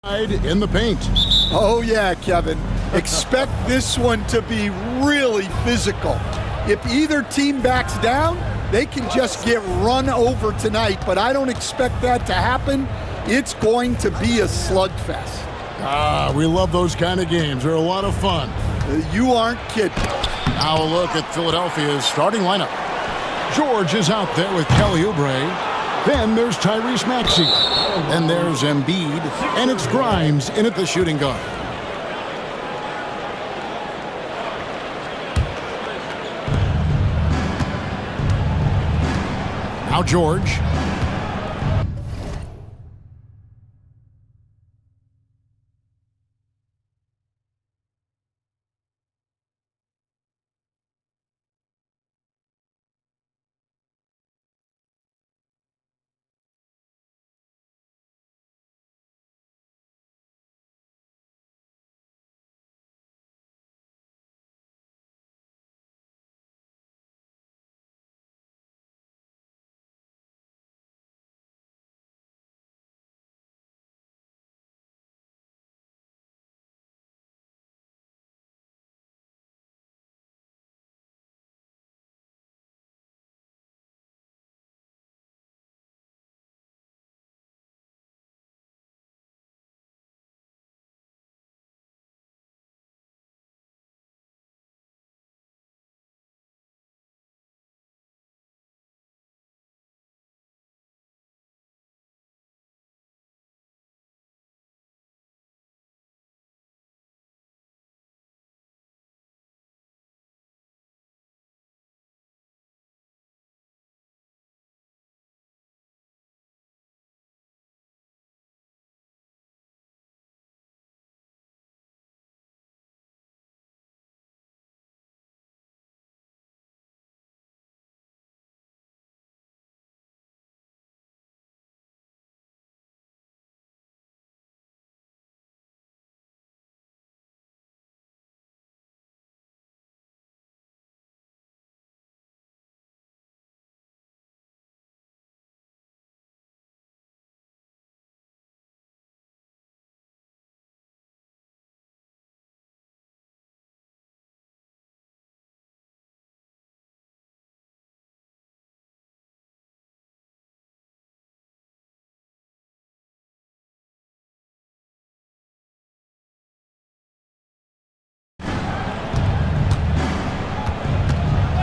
In the paint. Oh yeah, Kevin. Expect this one to be really physical. If either team backs down, they can just get run over tonight, but I don't expect that to happen. It's going to be a slugfest. We love those kind of games. They're a lot of fun. You aren't kidding. Now a look at Philadelphia's starting lineup. George is out there with Kelly Oubre. Then there's Tyrese Maxey. Then there's Embiid. And it's Grimes in at the shooting guard. Now George.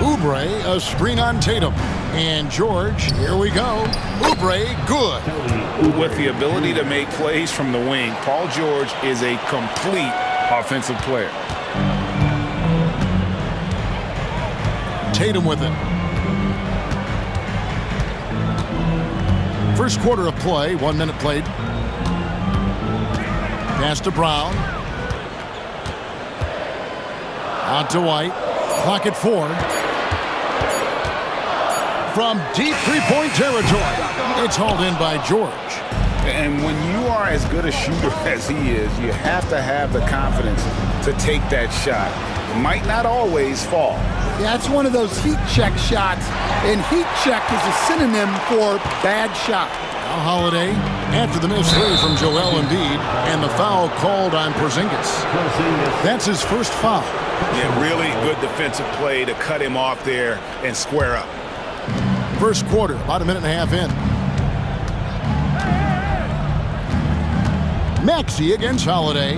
Oubre, a screen on Tatum. And George, here we go. Oubre, good. With the ability to make plays from the wing, Paul George is a complete offensive player. Tatum with it. First quarter of play, 1 minute played. Pass to Brown. Out to White. Clock at 4. From deep three-point territory, it's hauled in by George. And when you are as good a shooter as he is, you have to have the confidence to take that shot. It might not always fall. Yeah, it's one of those heat check shots, and heat check is a synonym for bad shot. Now Holiday, after the missed three from Joel Embiid, and the foul called on Porzingis. That's his first foul. Yeah, really good defensive play to cut him off there and square up. First quarter, about a minute and a half in. Maxey against Holiday.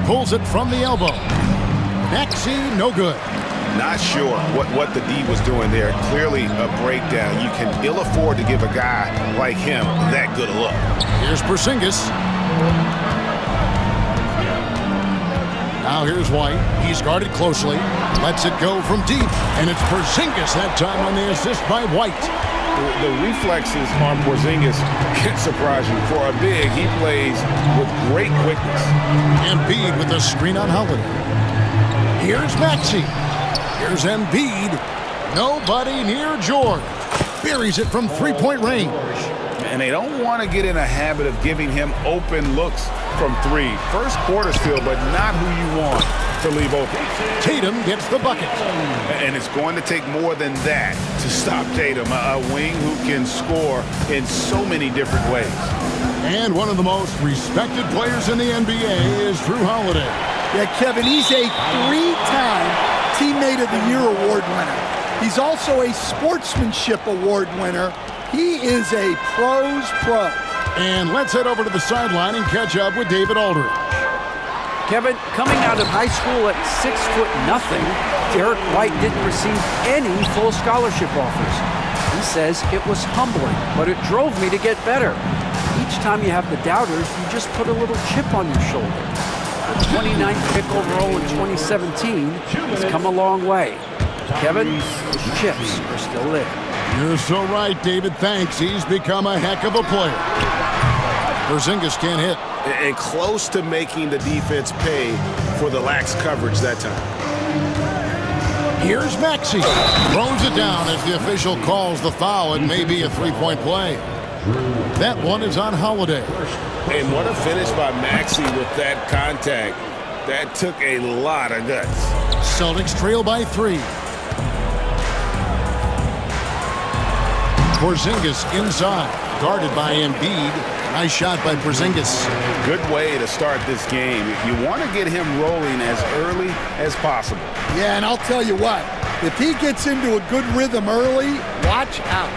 Pulls it from the elbow. Maxey, no good. Not sure what the D was doing there. Clearly a breakdown. You can ill afford to give a guy like him that good a look. Here's Porzingis. Now here's White. He's guarded closely. Lets it go from deep. And it's Porzingis that time on the assist by White. The reflexes on Porzingis can surprise you. For a big, he plays with great quickness. Embiid with a screen on Holiday. Here's Maxey. Here's Embiid. Nobody near George. Buries it from three-point range. And they don't want to get in a habit of giving him open looks from three. First quarter still, but not who you want to leave open. Tatum gets the bucket. And it's going to take more than that to stop Tatum, a wing who can score in so many different ways. And one of the most respected players in the NBA is Drew Holiday. Yeah, Kevin, he's a three-time Teammate of the Year award winner. He's also a Sportsmanship Award winner. He is a pro's pro. And let's head over to the sideline and catch up with David Aldridge. Kevin, coming out of high school at 6'0", Derek White didn't receive any full scholarship offers. He says it was humbling, but it drove me to get better. Each time you have the doubters, you just put a little chip on your shoulder. The 29th pick overall in 2017 has come a long way. Kevin, the chips are still there. You're so right, David. Thanks. He's become a heck of a player. Porzingis can't hit. And close to making the defense pay for the lax coverage that time. Here's Maxey. Throws it down as the official calls the foul. It may be a three-point play. That one is on Holiday. And what a finish by Maxey with that contact. That took a lot of guts. Celtics trail by 3. Porzingis inside, guarded by Embiid. Nice shot by Porzingis. Good way to start this game. You want to get him rolling as early as possible. Yeah, and I'll tell you what, if he gets into a good rhythm early, watch out.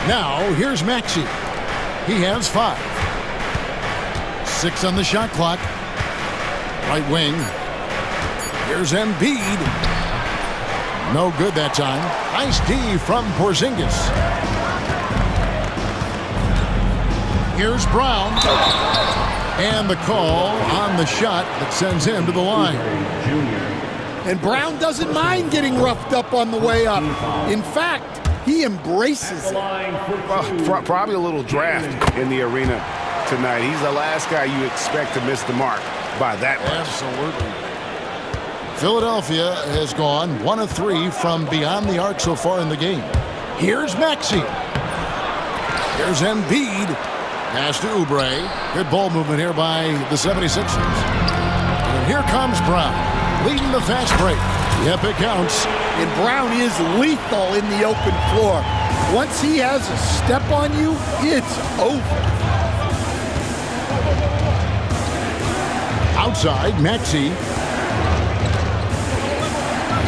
Now, here's Maxey. He has 5. 6 on the shot clock. Right wing. Here's Embiid. No good that time. Nice D from Porzingis. Here's Brown. And the call on the shot that sends him to the line. And Brown doesn't mind getting roughed up on the way up. In fact, he embraces it. Well, probably a little draft in the arena tonight. He's the last guy you expect to miss the mark by that much. Absolutely. Philadelphia has gone 1 of 3 from beyond the arc so far in the game. Here's Maxey. Here's Embiid. Pass to Oubre. Good ball movement here by the 76ers. And here comes Brown, leading the fast break. Yep, it counts. And Brown is lethal in the open floor. Once he has a step on you, it's over. Outside, Maxey.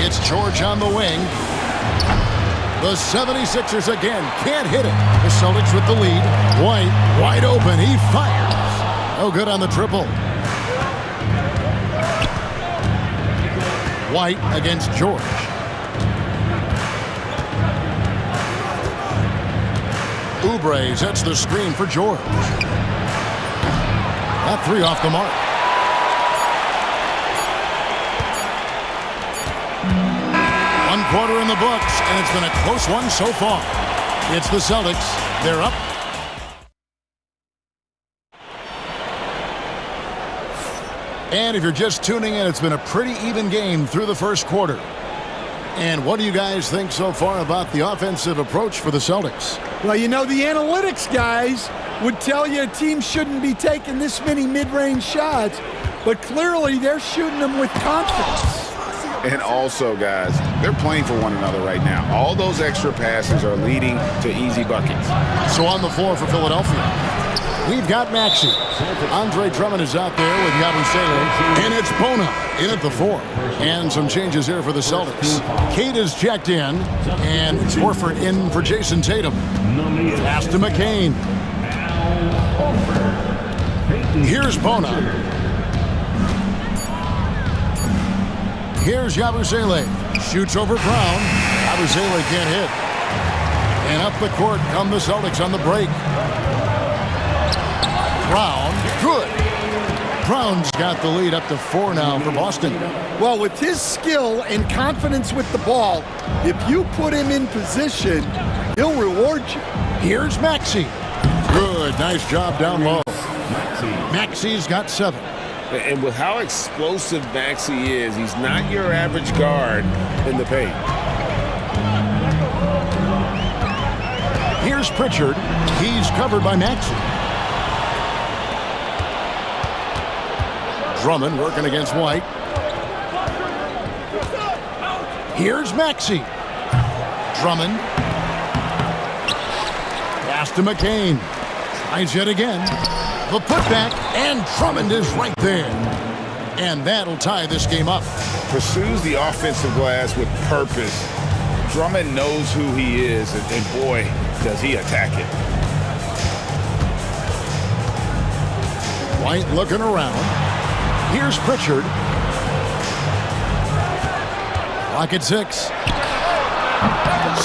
It's George on the wing. The 76ers again can't hit it. The Celtics with the lead. White wide open. He fires. No good on the triple. White against George. Oubre sets the screen for George. That 3 off the mark. One quarter in the books, and it's been a close one so far. It's the Celtics. They're up. And if you're just tuning in, it's been a pretty even game through the first quarter. And what do you guys think so far about the offensive approach for the Celtics? Well, you know, the analytics guys would tell you a team shouldn't be taking this many mid-range shots, but clearly they're shooting them with confidence. And also, guys, they're playing for one another right now. All those extra passes are leading to easy buckets. So on the floor for Philadelphia, we've got Maxey. Andre Drummond is out there with Yabusele. And it's Bona in at the 4. And some changes here for the Celtics. Cade is checked in. And Horford in for Jason Tatum. Pass to McCain. Here's Bona. Here's Yabusele. Shoots over Brown. Yabusele can't hit. And up the court come the Celtics on the break. Brown, good. Brown's got the lead up to 4 now for Boston. Well, with his skill and confidence with the ball, if you put him in position, he'll reward you. Here's Maxey. Good, nice job down low. Maxey's got 7. And with how explosive Maxey is, he's not your average guard in the paint. Here's Pritchard. He's covered by Maxey. Drummond working against White. Here's Maxey. Drummond. Pass to McCain. Tries yet again. The putback, and Drummond is right there. And that'll tie this game up. Pursues the offensive glass with purpose. Drummond knows who he is, and boy, does he attack it. White looking around. Here's Pritchard. Rocket 6.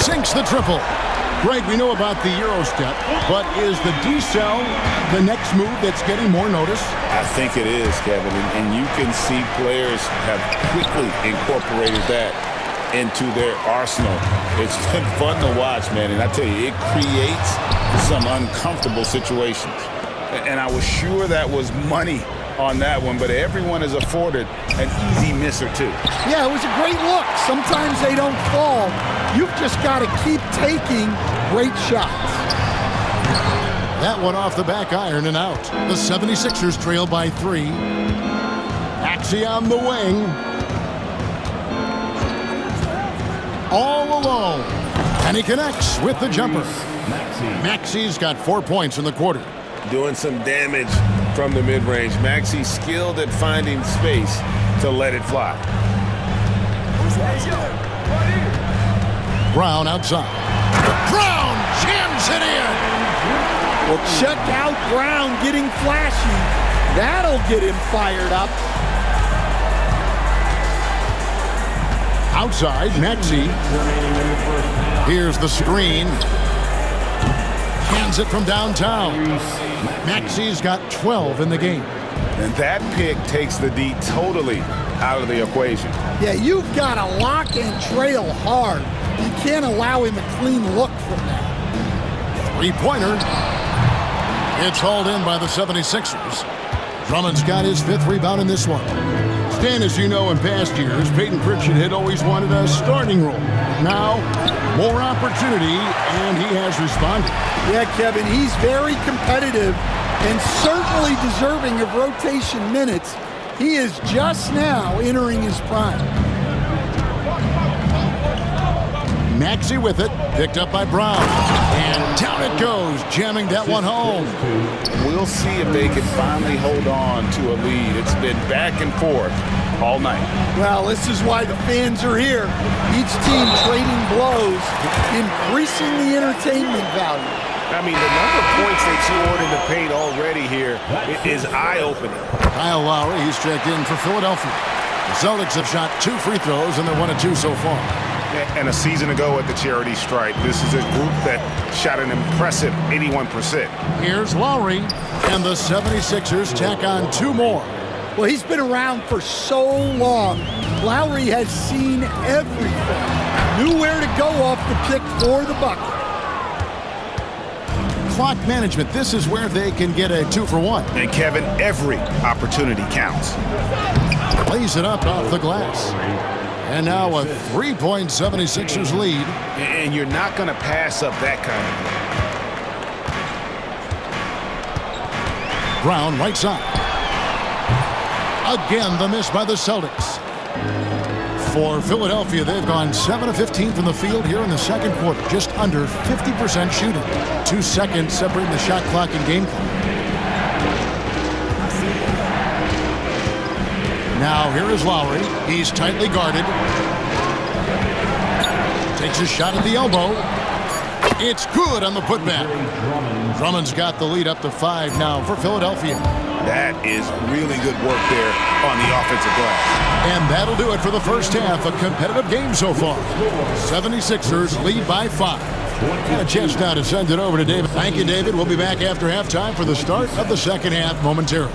Sinks the triple. Greg, we know about the Euro step, but is the decel the next move that's getting more notice? I think it is, Kevin, and you can see players have quickly incorporated that into their arsenal. It's been fun to watch, man, and I tell you, it creates some uncomfortable situations. And I was sure that was money on that one, but everyone is afforded an easy miss or two. Yeah, it was a great look. Sometimes they don't fall. You've just got to keep taking great shots. That one off the back iron and out. The 76ers trail by 3. Maxey on the wing. All alone. And he connects with the jumper. Maxey's got 4 points in the quarter. Doing some damage from the mid-range. Maxey's skilled at finding space to let it fly. Brown outside. Brown jams it in. Well, check out Brown getting flashy. That'll get him fired up. Outside, Maxey. Here's the screen. Hands it from downtown. Maxey's got 12 in the game. And that pick takes the D totally out of the equation. Yeah, you've got to lock and trail hard. You can't allow him a clean look from that. Three-pointer. It's hauled in by the 76ers. Drummond's got his 5th rebound in this one. Stan, as you know, in past years, Peyton Pritchard had always wanted a starting role. Now, more opportunity, and he has responded. Yeah, Kevin, he's very competitive and certainly deserving of rotation minutes. He is just now entering his prime. Maxey with it, picked up by Brown. And down it goes, jamming that one home. We'll see if they can finally hold on to a lead. It's been back and forth all night. Well, this is why the fans are here. Each team trading blows, increasing the entertainment value. I mean, the number of points they scored in the paint already here is eye-opening. Kyle Lowry, he's checked in for Philadelphia. The Celtics have shot 2 free throws, and they're 1 of 2 so far. And a season ago at the charity stripe, this is a group that shot an impressive 81%. Here's Lowry, and the 76ers tack on 2 more. Well, he's been around for so long. Lowry has seen everything. Knew where to go off the pick for the bucket. Clock management, this is where they can get a 2-for-1. And Kevin, every opportunity counts. Lays it up off the glass. And now a 3-point 76ers lead. And you're not going to pass up that kind of. Brown right side. Again, the miss by the Celtics. For Philadelphia, they've gone 7 of 15 from the field here in the second quarter. Just under 50% shooting. 2 seconds separating the shot clock and game clock. Now here is Lowry. He's tightly guarded. Takes a shot at the elbow. It's good on the putback. Drummond's got the lead up to 5 now for Philadelphia. That is really good work there on the offensive glass. And that'll do it for the first half. A competitive game so far. 76ers lead by 5. Got a chance now to send it over to David. Thank you, David. We'll be back after halftime for the start of the second half momentarily.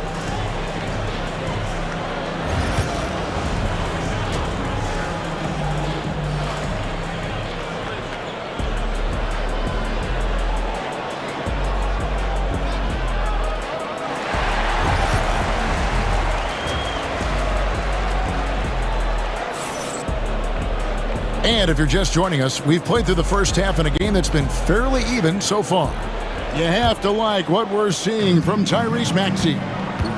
And if you're just joining us, we've played through the first half in a game that's been fairly even so far. You have to like what we're seeing from Tyrese Maxey.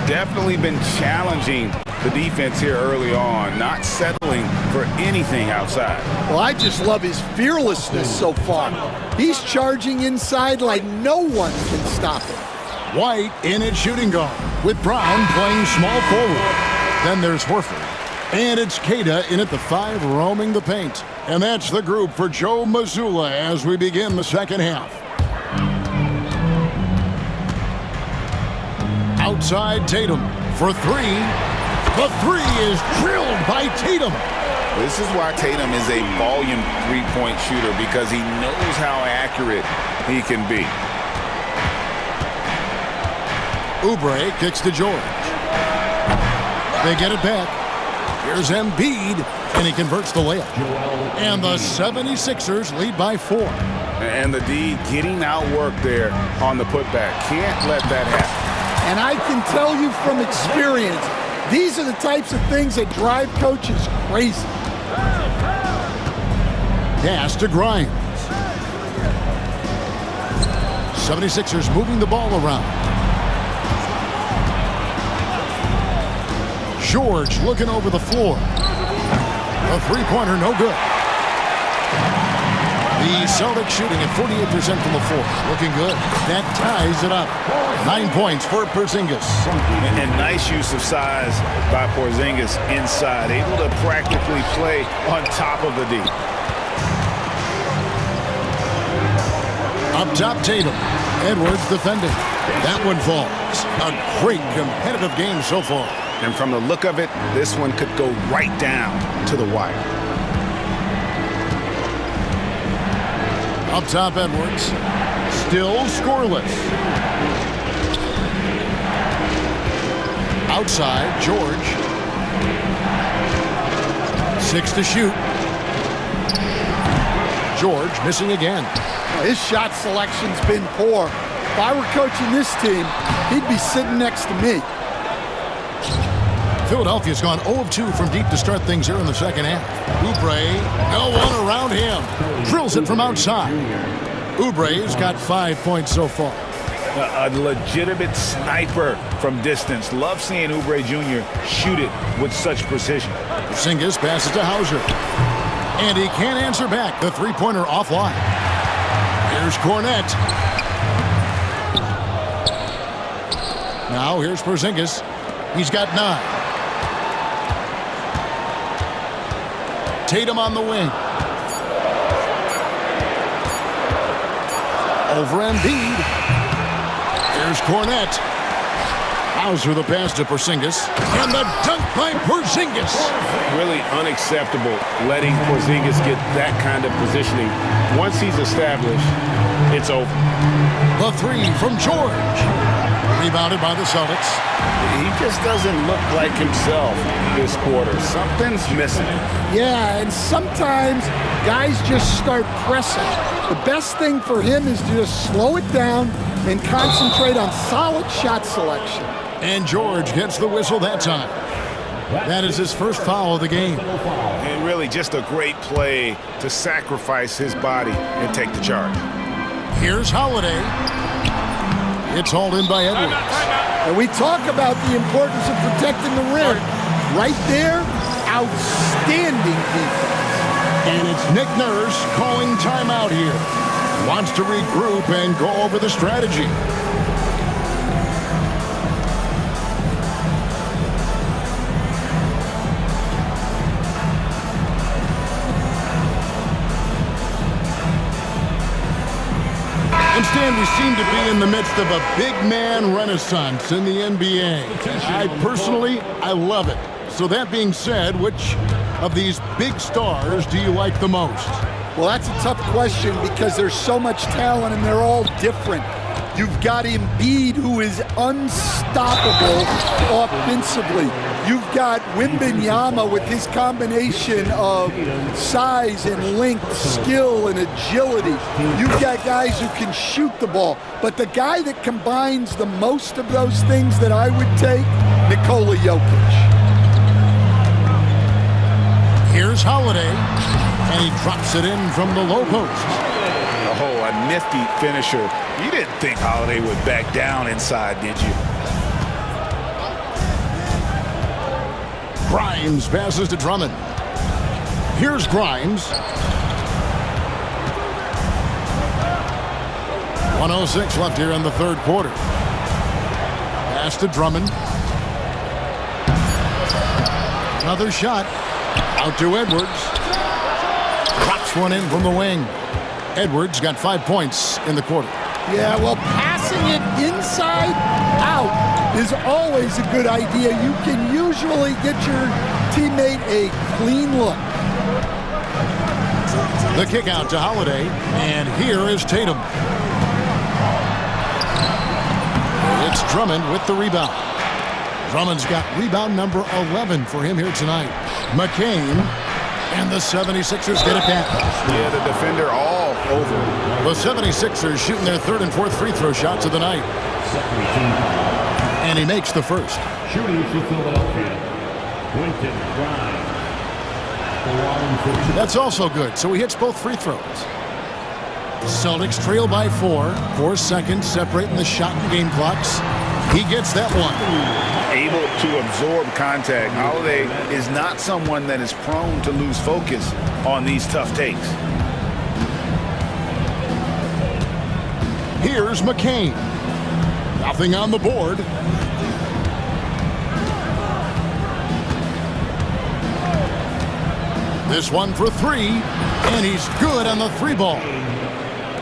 Definitely been challenging the defense here early on, not settling for anything outside. Well, I just love his fearlessness so far. He's charging inside like no one can stop him. White in at shooting guard, with Brown playing small forward. Then there's Horford. And it's Kata in at the 5, roaming the paint. And that's the group for Joe Mazzulla as we begin the second half. Outside Tatum for 3. The 3 is drilled by Tatum. This is why Tatum is a volume three-point shooter, because he knows how accurate he can be. Oubre kicks to George. They get it back. Here's Embiid, and he converts the layup. And the 76ers lead by 4. And the D getting outworked there on the putback. Can't let that happen. And I can tell you from experience, these are the types of things that drive coaches crazy. Pass to Grimes. 76ers moving the ball around. George looking over the floor. A three-pointer, no good. The Celtics shooting at 48% from the floor. Looking good. That ties it up. 9 points for Porzingis. And nice use of size by Porzingis inside. Able to practically play on top of the D. Up top, Tatum. Edwards defending. That one falls. A great competitive game so far. And from the look of it, this one could go right down to the wire. Up top, Edwards. Still scoreless. Outside, George. 6 to shoot. George missing again. His shot selection's been poor. If I were coaching this team, he'd be sitting next to me. Philadelphia's gone 0 of 2 from deep to start things here in the second half. Oubre, no one around him. Drills it from outside. Oubre's got 5 points so far. A legitimate sniper from distance. Love seeing Oubre Jr. shoot it with such precision. Porzingis passes to Hauser. And he can't answer back. The three-pointer offline. Here's Cornette. Now here's Porzingis. He's got 9. Tatum on the wing. Over Embiid. There's Cornette. Hauser the pass to Porzingis. And the dunk by Porzingis. Really unacceptable letting Porzingis get that kind of positioning. Once he's established, it's over. The 3 from George. Rebounded by the Celtics. He just doesn't look like himself this quarter. Something's missing. Yeah, and sometimes guys just start pressing. The best thing for him is to just slow it down and concentrate on solid shot selection. And George gets the whistle that time. That is his first foul of the game. And really just a great play to sacrifice his body and take the charge. Here's Holiday. It's hauled in by Edwards. And we talk about the importance of protecting the rim. Right there, outstanding defense. And it's Nick Nurse calling timeout here. Wants to regroup and go over the strategy. Instead, we seem to be in the midst of a big man renaissance in the NBA. I love it. So that being said, which of these big stars do you like the most? Well, that's a tough question because there's so much talent and they're all different. You've got Embiid, who is unstoppable offensively. You've got Wembanyama with his combination of size and length, skill and agility. You've got guys who can shoot the ball. But the guy that combines the most of those things that I would take, Nikola Jokic. Here's Holiday, and he drops it in from the low post. Oh, a nifty finisher. You didn't think Holiday would back down inside, did you? Grimes passes to Drummond. Here's Grimes. 1:06 left here in the third quarter. Pass to Drummond. Another shot. Out to Edwards. Drops one in from the wing. Edwards got 5 points in the quarter. Yeah, well, passing it inside out is always a good idea. You can usually get your teammate a clean look. The kick out to Holiday, and here is Tatum. It's Drummond with the rebound. Drummond's got rebound number 11 for him here tonight. McCain, and the 76ers get it back. Yeah, the defender all over. The 76ers shooting their third and fourth free throw shots of the night. And he makes the first. Shooting for Philadelphia. Quentin Grimes. That's also good, so he hits both free throws. The Celtics trail by 4. 4 seconds separating the shot and game clocks. He gets that one. Able to absorb contact. Holiday is not someone that is prone to lose focus on these tough takes. Here's McCain. Nothing on the board. This one for 3, and he's good on the 3 ball.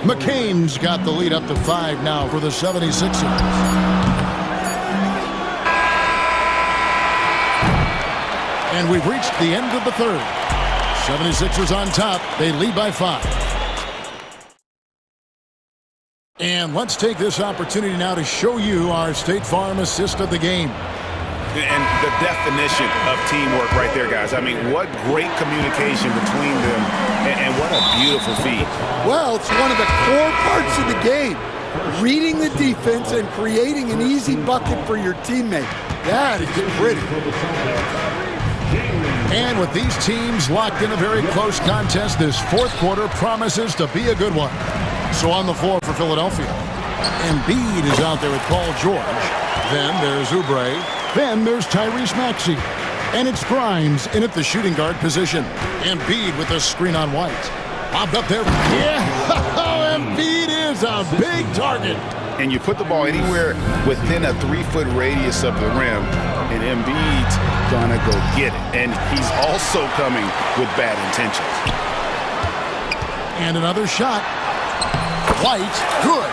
McCain's got the lead up to 5 now for the 76ers. And we've reached the end of the third. 76ers on top. They lead by 5. And let's take this opportunity now to show you our State Farm assist of the game. And the definition of teamwork right there, guys. I mean, what great communication between them, and what a beautiful feed. Well, it's one of the core parts of the game. Reading the defense and creating an easy bucket for your teammate. That is pretty. And with these teams locked in a very close contest, this fourth quarter promises to be a good one. So on the floor for Philadelphia, Embiid is out there with Paul George. Then there's Oubre. Then there's Tyrese Maxey. And it's Grimes in at the shooting guard position. Embiid with a screen on White. Bobbed up there. Yeah, Embiid is a big target. And you put the ball anywhere within a 3-foot radius of the rim, and Embiid's gonna go get it. And he's also coming with bad intentions. And another shot. White, good.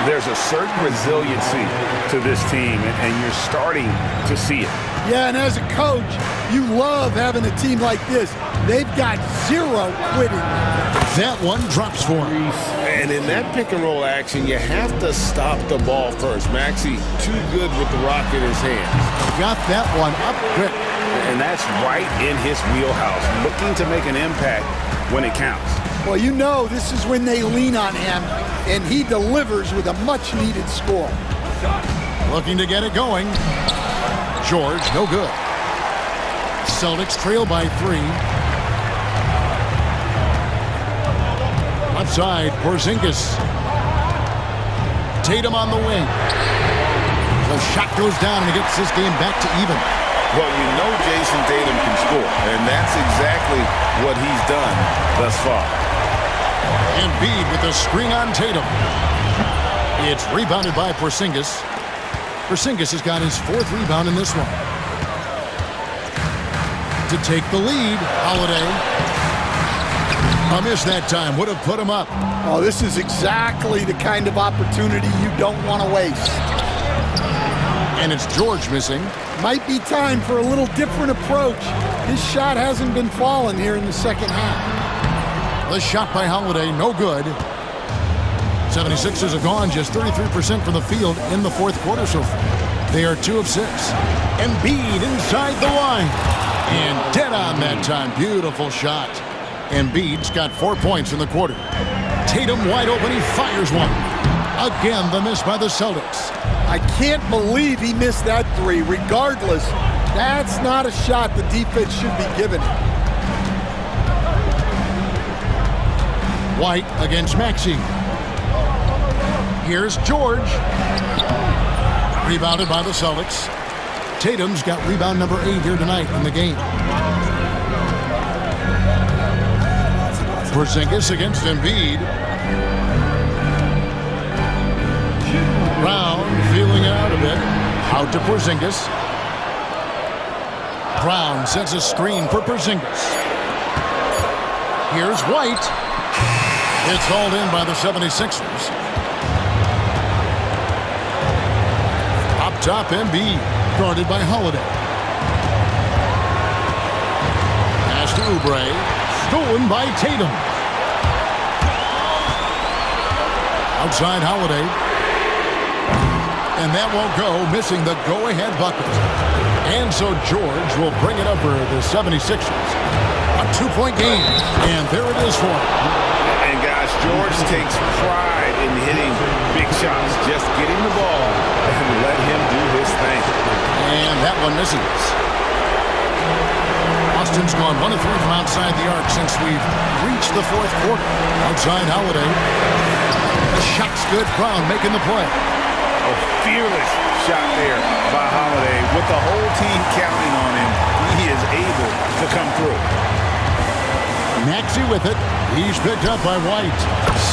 There's a certain resiliency to this team, and you're starting to see it. Yeah, and as a coach, you love having a team like this. They've got 0 quitting. That one drops for him. And in that pick and roll action, you have to stop the ball first. Maxey too good with the rock in his hands. Got that one up quick. And that's right in his wheelhouse, looking to make an impact when it counts. Well, you know this is when they lean on him, and he delivers with a much-needed score. Looking to get it going. George, no good. Celtics trail by 3. Left side, Porzingis. Tatum on the wing. The shot goes down, and he gets this game back to even. Well, we know Jason Tatum can score, and that's exactly what he's done thus far. Embiid with the screen on Tatum. It's rebounded by Porzingis. Porzingis has got his 4th rebound in this one. To take the lead, Holiday. A miss that time would have put him up. Oh, this is exactly the kind of opportunity you don't want to waste. And it's George missing. Might be time for a little different approach. His shot hasn't been falling here in the second half. The shot by Holiday, no good. 76ers have gone just 33% from the field in the fourth quarter so far. They are 2 of 6. Embiid inside the line. And dead on that time. Beautiful shot. Embiid's got 4 points in the quarter. Tatum wide open. He fires one. Again, the miss by the Celtics. I can't believe he missed that 3. Regardless, that's not a shot the defense should be giving him. White against Maxey. Here's George. Rebounded by the Celtics. Tatum's got rebound number 8 here tonight in the game. Porzingis against Embiid. Brown feeling it out a bit. Out to Porzingis. Brown sets a screen for Porzingis. Here's White. It's hauled in by the 76ers. Up top, Embiid, guarded by Holiday. Pass to Oubre, stolen by Tatum. Outside Holiday. And that won't go, missing the go-ahead bucket. And so George will bring it up for the 76ers. A two-point game, and there it is for him. And guys, George takes pride in hitting big shots. Just get him the ball and let him do his thing. And that one misses. Austin's gone 1 of 3 from outside the arc since we've reached the fourth quarter. Outside Holiday. The shot's good. Brown making the play. A fearless shot there by Holiday. With the whole team counting on him, he is able to come through. Maxey with it. He's picked up by White.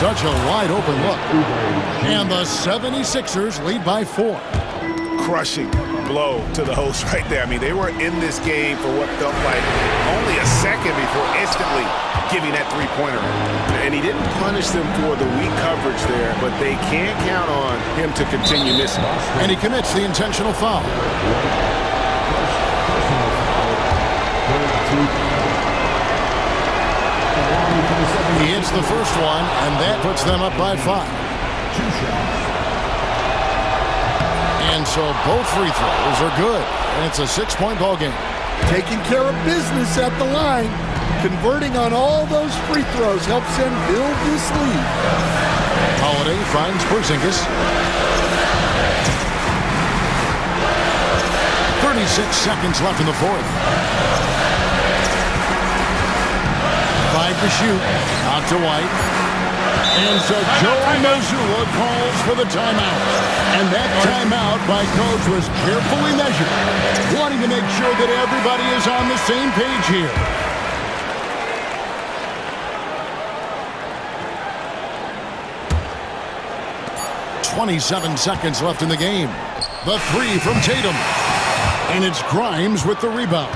Such a wide open look. And the 76ers lead by 4. Crushing blow to the host right there. I mean, they were in this game for what felt like only a second before instantly giving that three-pointer. And he didn't punish them for the weak coverage there, but they can't count on him to continue missing. And he commits the intentional foul. He hits the first one, and that puts them up by 5. And so both free throws are good, and it's a 6-point ball game. Taking care of business at the line. Converting on all those free throws helps them build this lead. Holiday finds Porzingis. 36 seconds left in the fourth. 5 to shoot. Out to White. And so Joe Mazzulla calls for the timeout. And that timeout by coach was carefully measured, wanting to make sure that everybody is on the same page here. .27 seconds left in the game. The three from Tatum. And it's Grimes with the rebound.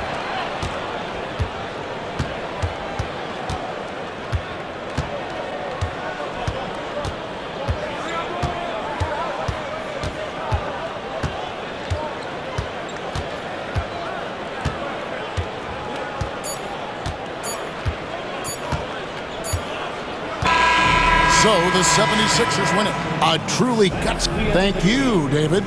So the 76ers win it. A truly gutsy. Thank you, David.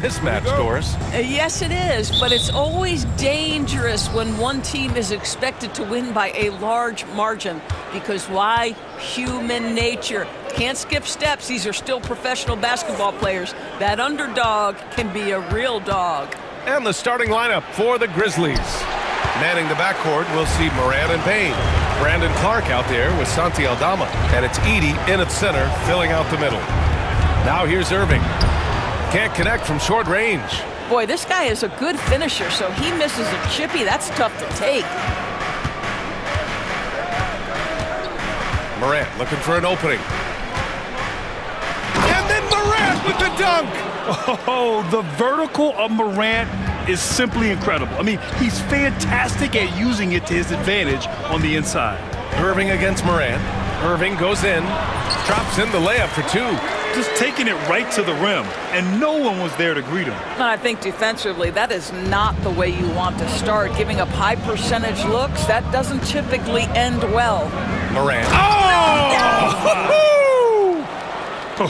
mismatch, Doris. Yes, it is, but it's always dangerous when one team is expected to win by a large margin. Because why? Human nature. Can't skip steps. These are still professional basketball players. That underdog can be a real dog. And the starting lineup for the Grizzlies. Manning the backcourt, we'll see Moran and Payne. Brandon Clark out there with Santi Aldama. And it's Edey in at center, filling out the middle. Now here's Irving. Can't connect from short range. Boy, this guy is a good finisher, so he misses a chippy. That's tough to take. Morant looking for an opening. And then Morant with the dunk! Oh, the vertical of Morant is simply incredible. I mean, he's fantastic at using it to his advantage on the inside. Irving against Morant. Irving goes in, drops in the layup for two. Just taking it right to the rim, and no one was there to greet him. And I think defensively, that is not the way you want to start. Giving up high percentage looks, that doesn't typically end well. Morant.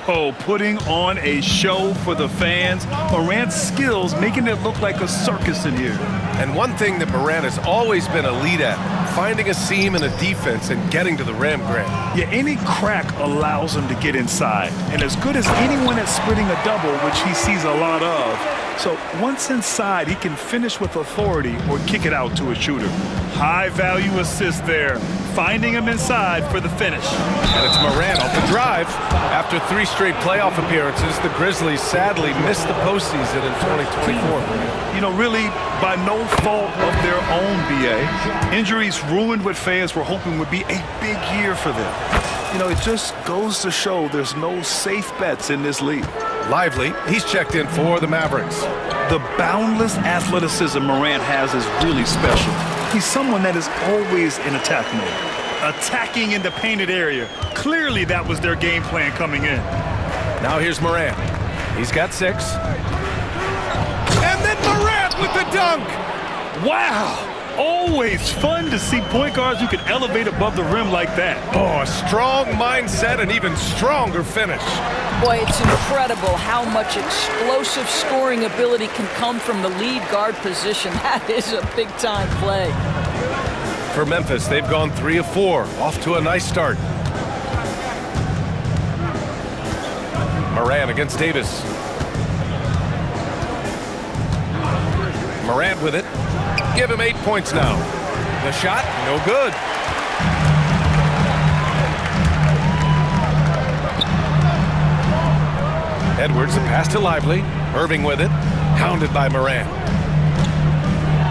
Oh, putting on a show for the fans. Morant's skills making it look like a circus in here. And one thing that Morant has always been elite at, finding a seam in a defense and getting to the rim, Grant. Yeah, any crack allows him to get inside. And as good as anyone at splitting a double, which he sees a lot of. So once inside, he can finish with authority or kick it out to a shooter. High value assist there. Finding him inside for the finish. And it's Morant off the drive. After 3 straight playoff appearances, the Grizzlies sadly missed the postseason in 2024. You know, really by no fault of their own, BA. Injuries ruined what fans were hoping would be a big year for them. You know, it just goes to show there's no safe bets in this league. Lively, he's checked in for the Mavericks. The boundless athleticism Morant has is really special. He's someone that is always in attack mode. Attacking in the painted area. Clearly that was their game plan coming in. Now here's Morant. He's got 6. And then Morant with the dunk! Wow! Always fun to see point guards who can elevate above the rim like that. Oh, a strong mindset and even stronger finish. Boy, it's incredible how much explosive scoring ability can come from the lead guard position. That is a big-time play. For Memphis, they've gone 3 of 4, off to a nice start. Morant against Davis. Morant with it. Give him 8 points now. The shot, no good. Edwards, the pass to Lively. Irving with it. Hounded by Morant.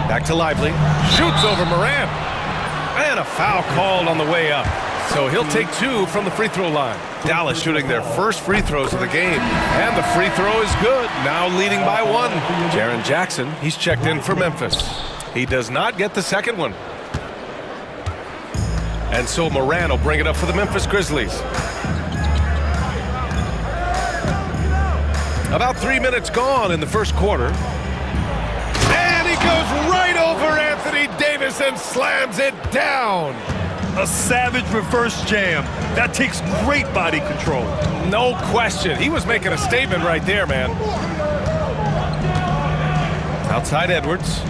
Back to Lively. Shoots over Morant. And a foul called on the way up. So he'll take 2 from the free throw line. Dallas shooting their first free throws of the game. And the free throw is good. Now leading by 1. Jaren Jackson, he's checked in for Memphis. He does not get the second one. And so Moran will bring it up for the Memphis Grizzlies. About 3 minutes gone in the first quarter. And he goes right over Anthony Davis and slams it down. A savage reverse jam. That takes great body control. No question. He was making a statement right there, man. Outside Edwards.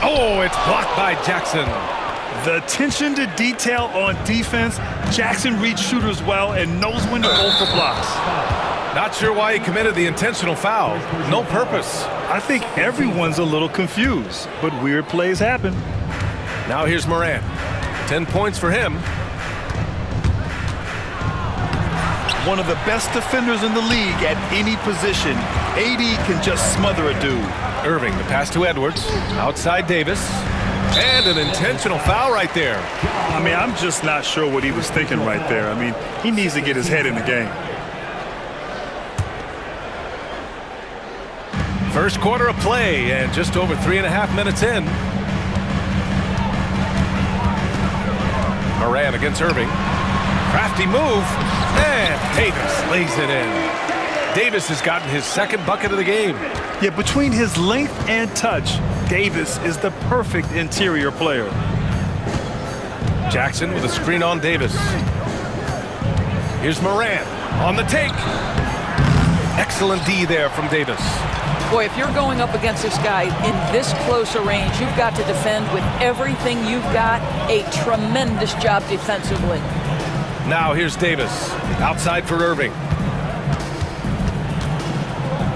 Oh, it's blocked by Jackson. The attention to detail on defense. Jackson reads shooters well and knows when to go for blocks. Not sure why he committed the intentional foul. No purpose. I think everyone's a little confused, but weird plays happen. Now here's Morant. 10 points for him. One of the best defenders in the league at any position. AD can just smother a dude. Irving, the pass to Edwards. Outside Davis. And an intentional foul right there. I mean, I'm just not sure what he was thinking right there. I mean, he needs to get his head in the game. First quarter of play and just over 3.5 minutes in. Moran against Irving. Crafty move. And Davis lays it in. Davis has gotten his second bucket of the game. Yeah, between his length and touch, Davis is the perfect interior player. Jackson with a screen on Davis. Here's Moran. On the take. Excellent D there from Davis. Boy, if you're going up against this guy in this close a range, you've got to defend with everything you've got. A tremendous job defensively. Now here's Davis. Outside for Irving.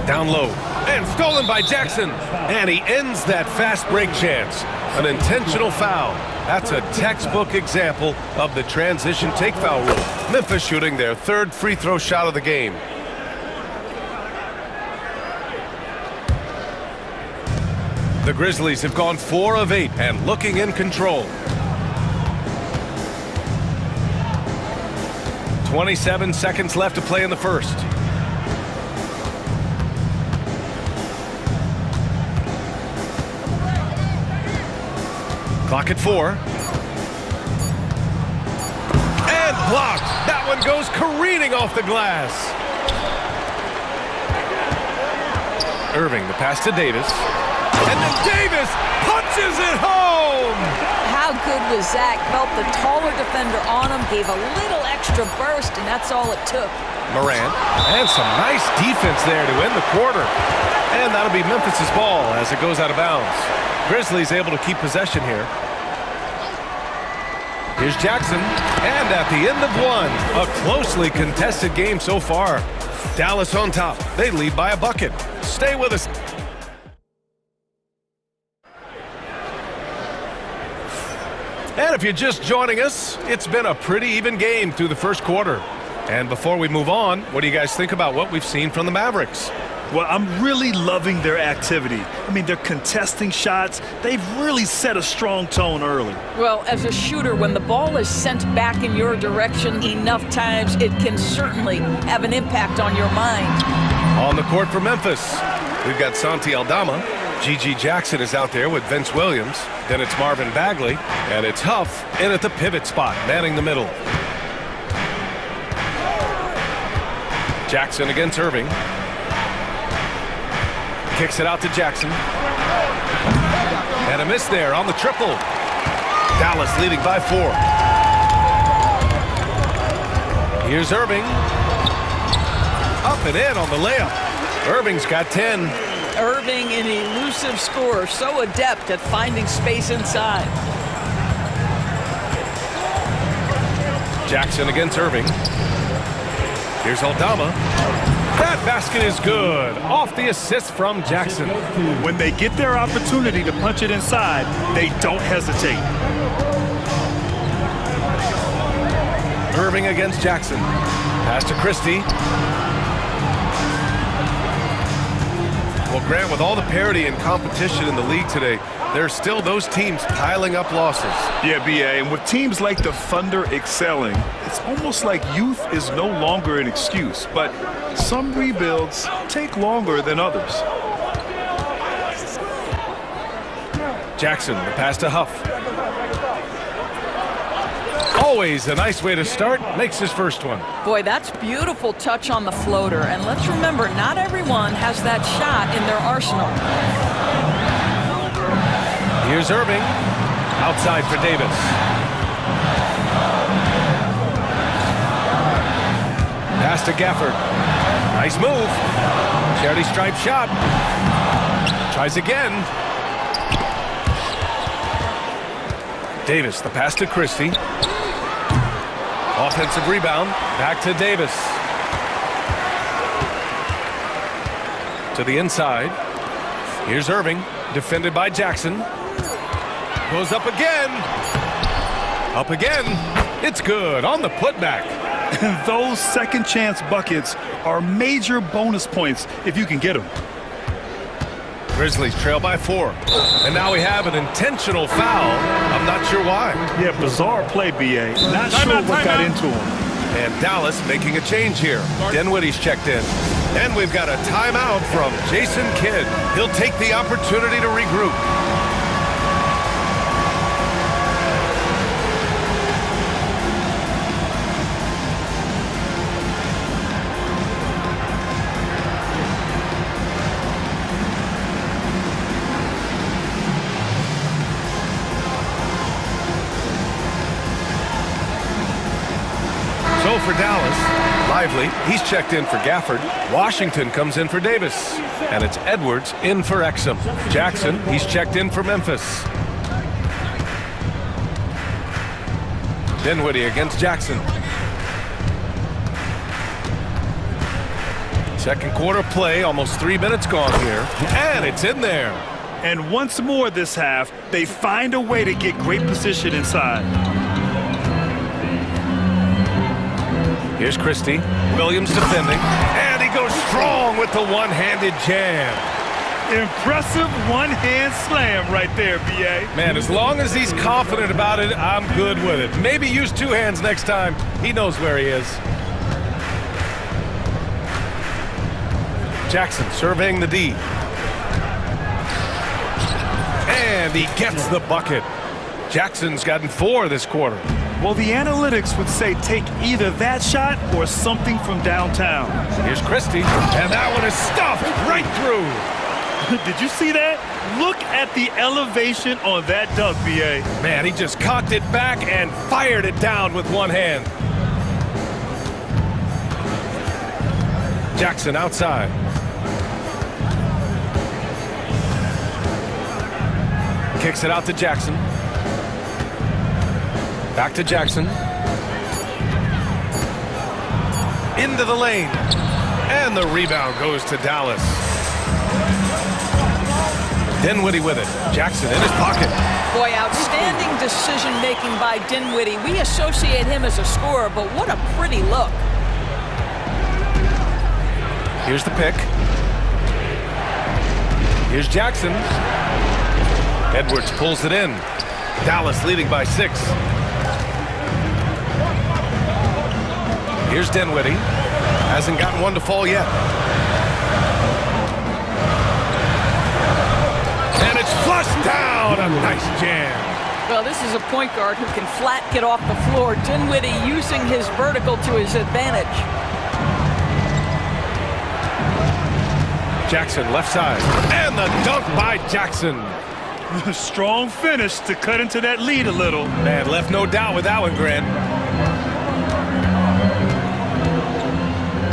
Down low. And stolen by Jackson. And he ends that fast break chance. An intentional foul. That's a textbook example of the transition take foul rule. Memphis shooting their third free throw shot of the game. The Grizzlies have gone 4 of 8 and looking in control. 27 seconds left to play in the first. Clock at 4. And blocked. That one goes careening off the glass. Irving, the pass to Davis. And then Davis punches it home! How good was Zach? Felt the taller defender on him, gave a little extra burst, and that's all it took. Morant, and some nice defense there to end the quarter. And that'll be Memphis's ball as it goes out of bounds. Grizzlies able to keep possession here. Here's Jackson, and at the end of one, a closely contested game so far. Dallas on top. They lead by a bucket. Stay with us. And if you're just joining us, it's been a pretty even game through the first quarter. And before we move on, what do you guys think about what we've seen from the Mavericks? Well, I'm really loving their activity. I mean, they're contesting shots. They've really set a strong tone early. Well, as a shooter, when the ball is sent back in your direction enough times, it can certainly have an impact on your mind. On the court for Memphis, we've got Santi Aldama. G.G. Jackson is out there with Vince Williams. Then it's Marvin Bagley. And it's Huff in at the pivot spot, manning the middle. Jackson against Irving. Kicks it out to Jackson. And a miss there on the triple. Dallas leading by 4. Here's Irving. Up and in on the layup. Irving's got 10. Irving, an elusive scorer, so adept at finding space inside. Jackson against Irving. Here's Aldama. That basket is good. Off the assist from Jackson. When they get their opportunity to punch it inside, they don't hesitate. Irving against Jackson. Pass to Christie. Well, Grant, with all the parity and competition in the league today, there's still those teams piling up losses. Yeah, B.A., and with teams like the Thunder excelling, it's almost like youth is no longer an excuse, but some rebuilds take longer than others. Jackson, the pass to Huff. Always a nice way to start. Makes his first one. Boy, that's beautiful touch on the floater. And let's remember, not everyone has that shot in their arsenal. Here's Irving. Outside for Davis. Pass to Gafford. Nice move. Charity stripe shot. Tries again. Davis, the pass to Christie. Offensive rebound. Back to Davis. To the inside. Here's Irving. Defended by Jackson. Goes up again. Up again. It's good on the putback. And those second chance buckets are major bonus points if you can get them. Grizzlies trail by 4. And now we have an intentional foul. I'm not sure why. Yeah, bizarre play, B.A. Not sure what got into him. And Dallas making a change here. Dinwiddie's checked in. And we've got a timeout from Jason Kidd. He'll take the opportunity to regroup. So for Dallas. Lively, he's checked in for Gafford. Washington comes in for Davis. And it's Edwards in for Exum. Jackson, he's checked in for Memphis. Dinwiddie against Jackson. Second quarter play, almost 3 minutes gone here. And it's in there. And once more this half, they find a way to get great position inside. Here's Christie. Williams defending. And he goes strong with the one-handed jam. Impressive one-hand slam right there, B.A. Man, as long as he's confident about it, I'm good with it. Maybe use two hands next time. He knows where he is. Jackson surveying the D. And he gets the bucket. Jackson's gotten 4 this quarter. Well, the analytics would say take either that shot or something from downtown. Here's Christie, and that one is stuffed right through. Did you see that? Look at the elevation on that dunk, B.A. Man, he just cocked it back and fired it down with one hand. Jackson outside. Kicks it out to Jackson. Back to Jackson. Into the lane. And the rebound goes to Dallas. Dinwiddie with it. Jackson in his pocket. Boy, outstanding decision-making by Dinwiddie. We associate him as a scorer, but what a pretty look. Here's the pick. Here's Jackson. Edwards pulls it in. Dallas leading by 6. Here's Dinwiddie. Hasn't gotten one to fall yet. And it's flushed down. A nice jam. Well, this is a point guard who can flat get off the floor. Dinwiddie using his vertical to his advantage. Jackson left side. And the dunk by Jackson. Strong finish to cut into that lead a little. Man, left no doubt with that one, Grant.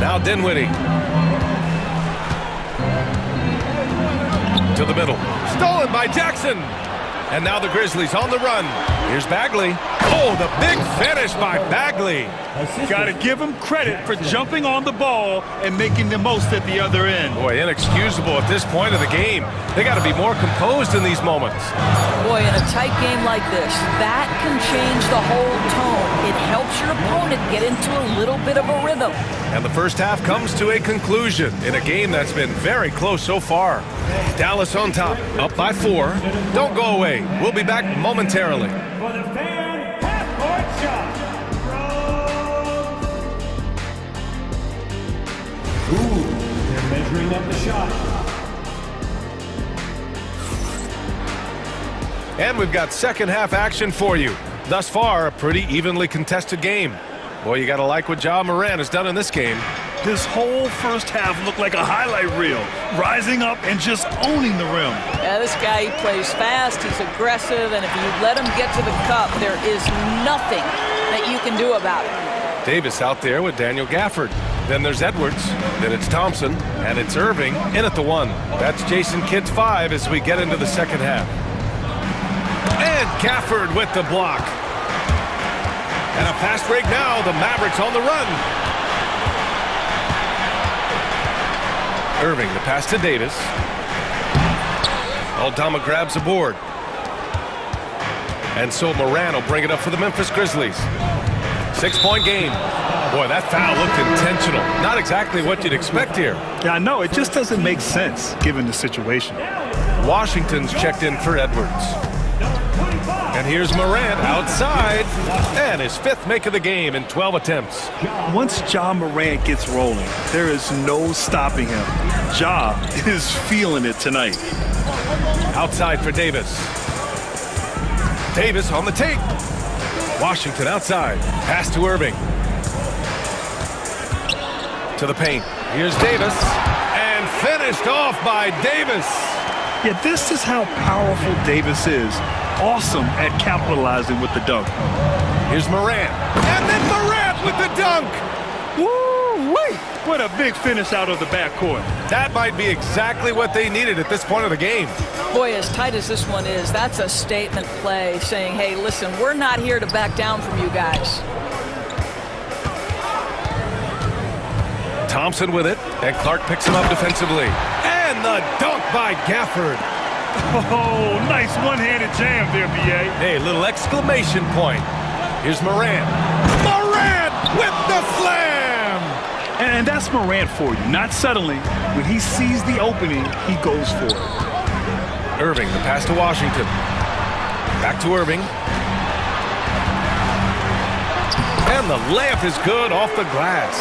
Now Dinwiddie. To the middle. Stolen by Jackson. And now the Grizzlies on the run. Here's Bagley. Oh, the big finish by Bagley. Got to give him credit for jumping on the ball and making the most at the other end. Boy, inexcusable at this point of the game. They got to be more composed in these moments. Boy, in a tight game like this, that can change the whole tone. It helps your opponent get into a little bit of a rhythm. And the first half comes to a conclusion in a game that's been very close so far. Dallas on top, up by 4. Don't go away. We'll be back momentarily. For the fan half-court shot. Ooh, they're measuring up the shot. And we've got second half action for you. Thus far, a pretty evenly contested game. Boy, you got to like what Ja Morant has done in this game. This whole first half looked like a highlight reel, rising up and just owning the rim. Yeah, this guy, he plays fast, he's aggressive, and if you let him get to the cup, there is nothing that you can do about it. Davis out there with Daniel Gafford. Then there's Edwards. Then it's Thompson. And it's Irving in at the 1. That's Jason Kidd's 5 as we get into the second half. And Gafford with the block. And a fast break now. The Mavericks on the run. Irving, the pass to Davis. Aldama grabs the board. And so Moran will bring it up for the Memphis Grizzlies. 6-point game. Boy, that foul looked intentional. Not exactly what you'd expect here. Yeah, I know. It just doesn't make sense given the situation. Washington's checked in for Edwards. And here's Morant outside. And his 5th make of the game in 12 attempts. Once Ja Morant gets rolling, there is no stopping him. Ja is feeling it tonight. Outside for Davis. Davis on the take. Washington outside. Pass to Irving. To the paint. Here's Davis. And finished off by Davis. Yeah, this is how powerful Davis is. awesome at capitalizing with the dunk. Here's Morant. And then Morant with the dunk. Woo-wee! What a big finish out of the backcourt. That might be exactly what they needed at this point of the game. Boy, as tight as this one is, that's a statement play saying, hey, listen, we're not here to back down from you guys. Thompson with it, and Clark picks him up defensively. And the dunk by Gafford. Oh, nice one-handed jam there, B.A. Hey, little exclamation point. Here's Morant. Morant with the slam! And that's Morant for you, not settling. When he sees the opening, he goes for it. Irving, the pass to Washington. Back to Irving. And the layup is good off the glass.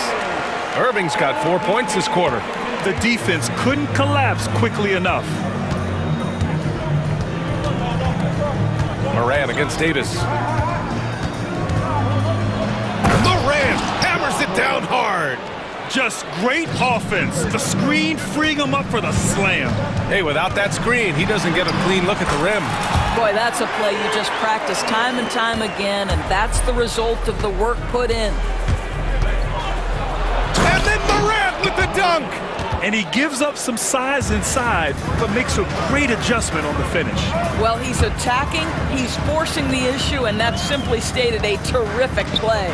Irving's got 4 points this quarter. The defense couldn't collapse quickly enough. Morant against Davis. Morant hammers it down hard. Just great offense. The screen freeing him up for the slam. Hey, without that screen, he doesn't get a clean look at the rim. Boy, that's a play you just practice time and time again, and that's the result of the work put in. And then Morant with the dunk. And he gives up some size inside, but makes a great adjustment on the finish. Well, he's attacking, he's forcing the issue, and that's simply stated a terrific play.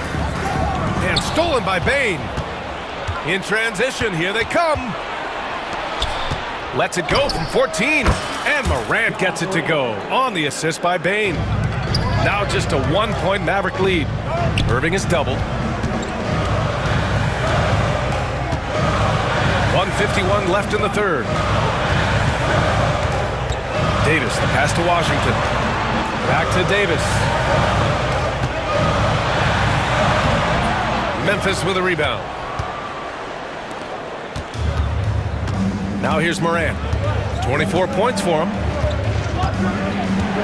And stolen by Bain. In transition, here they come. Lets it go from 14. And Morant gets it to go on the assist by Bain. Now just a 1-point Maverick lead. Irving is doubled. 1:51 left in the third. Davis, the pass to Washington. Back to Davis. Memphis with a rebound. Now here's Morant. 24 points for him.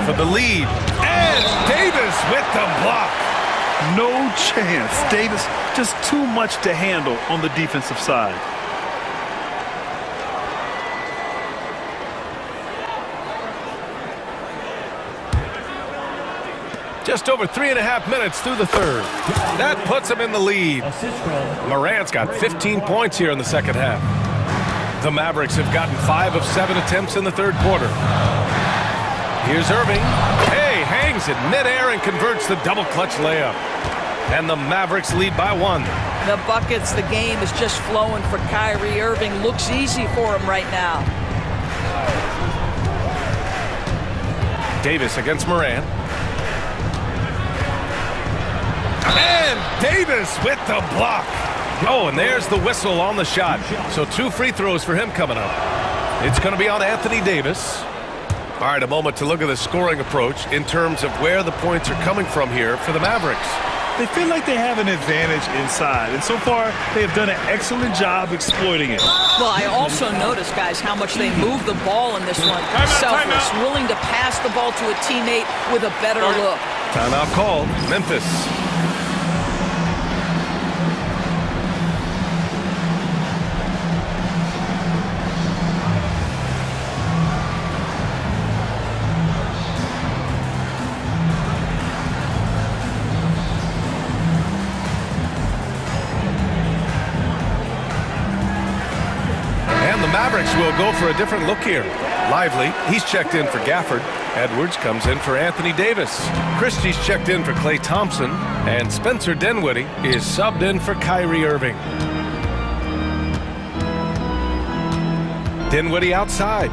For the lead. And Davis with the block. No chance. Davis just too much to handle on the defensive side. Just over 3.5 minutes through the third. That puts him in the lead. Morant's got 15 points here in the second half. The Mavericks have gotten 5 of 7 attempts in the third quarter. Here's Irving. Hey, hangs it midair and converts the double clutch layup. And the Mavericks lead by 1. The buckets, the game is just flowing for Kyrie Irving. Looks easy for him right now. Davis against Morant. And Davis with the block. Oh, and there's the whistle on the shot. So 2 free throws for him coming up. It's going to be on Anthony Davis. All right, a moment to look at the scoring approach in terms of where the points are coming from here for the Mavericks. They feel like they have an advantage inside, and so far they have done an excellent job exploiting it. Well, I also noticed, guys, how much they move the ball in this one. Selfless, willing to pass the ball to a teammate with a better look. Timeout called. Memphis. Mavericks will go for a different look here. Lively, he's checked in for Gafford. Edwards comes in for Anthony Davis. Christie's checked in for Klay Thompson. And Spencer Dinwiddie is subbed in for Kyrie Irving. Dinwiddie outside.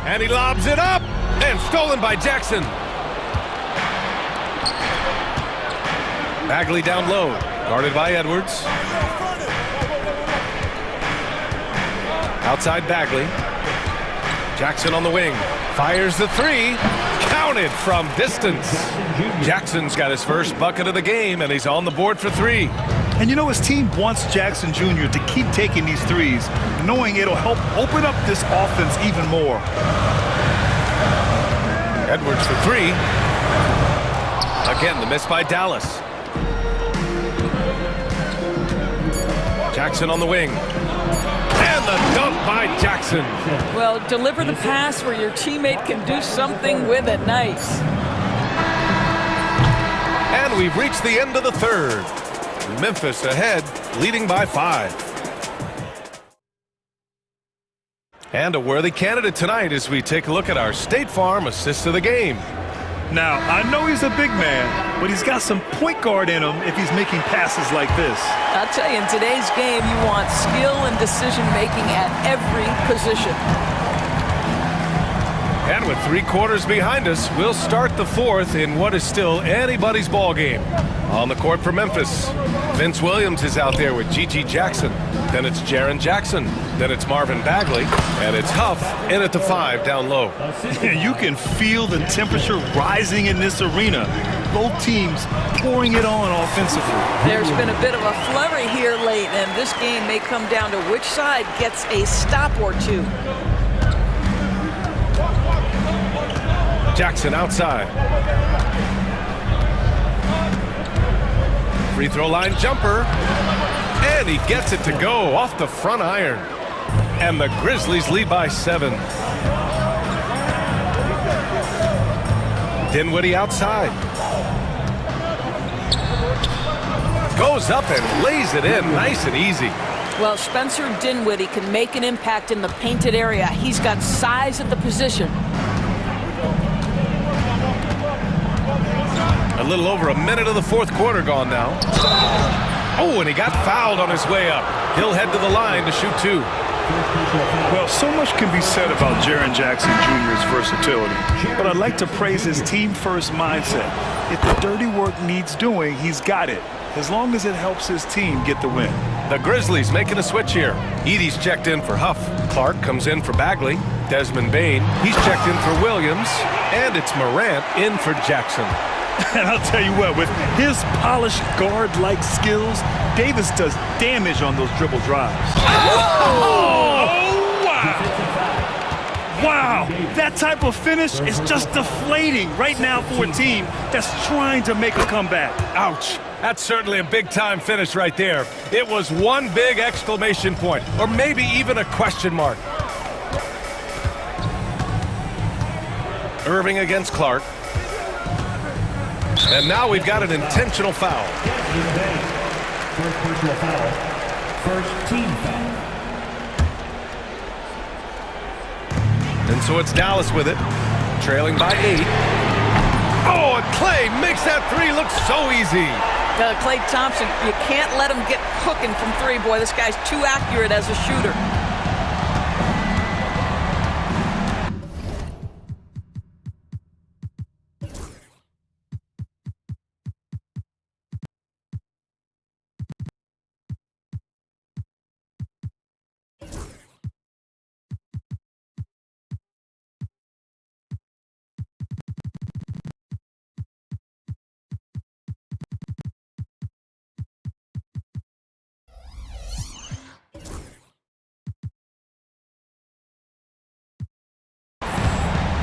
And he lobs it up. And stolen by Jackson. Bagley down low. Guarded by Edwards. Outside Bagley. Jackson on the wing. Fires the 3. Counted from distance. Jackson's got his first bucket of the game, and he's on the board for 3. And you know, his team wants Jackson Jr. to keep taking these threes, knowing it'll help open up this offense even more. Edwards for 3. Again, the miss by Dallas. Jackson on the wing. And the dunk by Jackson. Well, deliver the pass where your teammate can do something with it. Nice. And we've reached the end of the third. Memphis ahead, leading by 5. And a worthy candidate tonight as we take a look at our State Farm assist of the game. Now, I know he's a big man, but he's got some point guard in him if he's making passes like this. I'll tell you, in today's game, you want skill and decision-making at every position. And with 3 quarters behind us, we'll start the fourth in what is still anybody's ball game. On the court for Memphis, Vince Williams is out there with Gigi Jackson. Then it's Jaren Jackson. Then it's Marvin Bagley. And it's Huff in at the 5 down low. You can feel the temperature rising in this arena. Both teams pouring it on offensively. There's been a bit of a flurry here late, and this game may come down to which side gets a stop or two. Jackson outside. Free throw line jumper. And he gets it to go off the front iron. And the Grizzlies lead by 7. Dinwiddie outside. Goes up and lays it in nice and easy. Well, Spencer Dinwiddie can make an impact in the painted area. He's got size at the position. A little over a minute of the fourth quarter gone now. Oh, and he got fouled on his way up. He'll head to the line to shoot 2. Well, so much can be said about Jaren Jackson Jr.'s versatility, but I'd like to praise his team-first mindset. If the dirty work needs doing, he's got it, as long as it helps his team get the win. The Grizzlies making a switch here. Edey's checked in for Huff. Clark comes in for Bagley. Desmond Bane, he's checked in for Williams. And it's Morant in for Jackson. And I'll tell you what, with his polished guard-like skills, Davis does damage on those dribble drives. Oh, wow! Wow! That type of finish is just deflating right now for a team that's trying to make a comeback. Ouch! That's certainly a big-time finish right there. It was one big exclamation point, or maybe even a question mark. Irving against Clark. And now we've got an intentional foul. First personal foul. First team foul. And so it's Dallas with it, trailing by 8. Oh, and Clay makes that 3 look so easy. Klay Thompson, you can't let him get cooking from 3. Boy, this guy's too accurate as a shooter.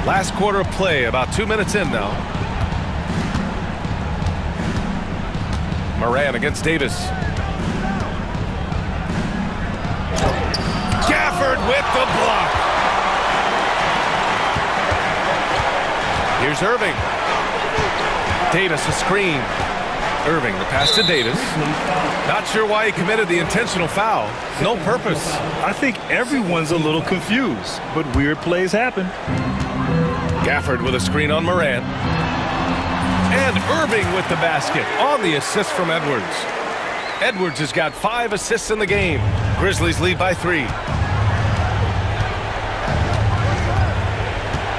Last quarter of play, about 2 minutes in now. Moran against Davis. Gafford with the block. Here's Irving. Davis a screen. Irving, the pass to Davis. Not sure why he committed the intentional foul. No purpose. I think everyone's a little confused, but weird plays happen. Gafford with a screen on Moran. And Irving with the basket on the assist from Edwards. Edwards has got 5 assists in the game. Grizzlies lead by 3.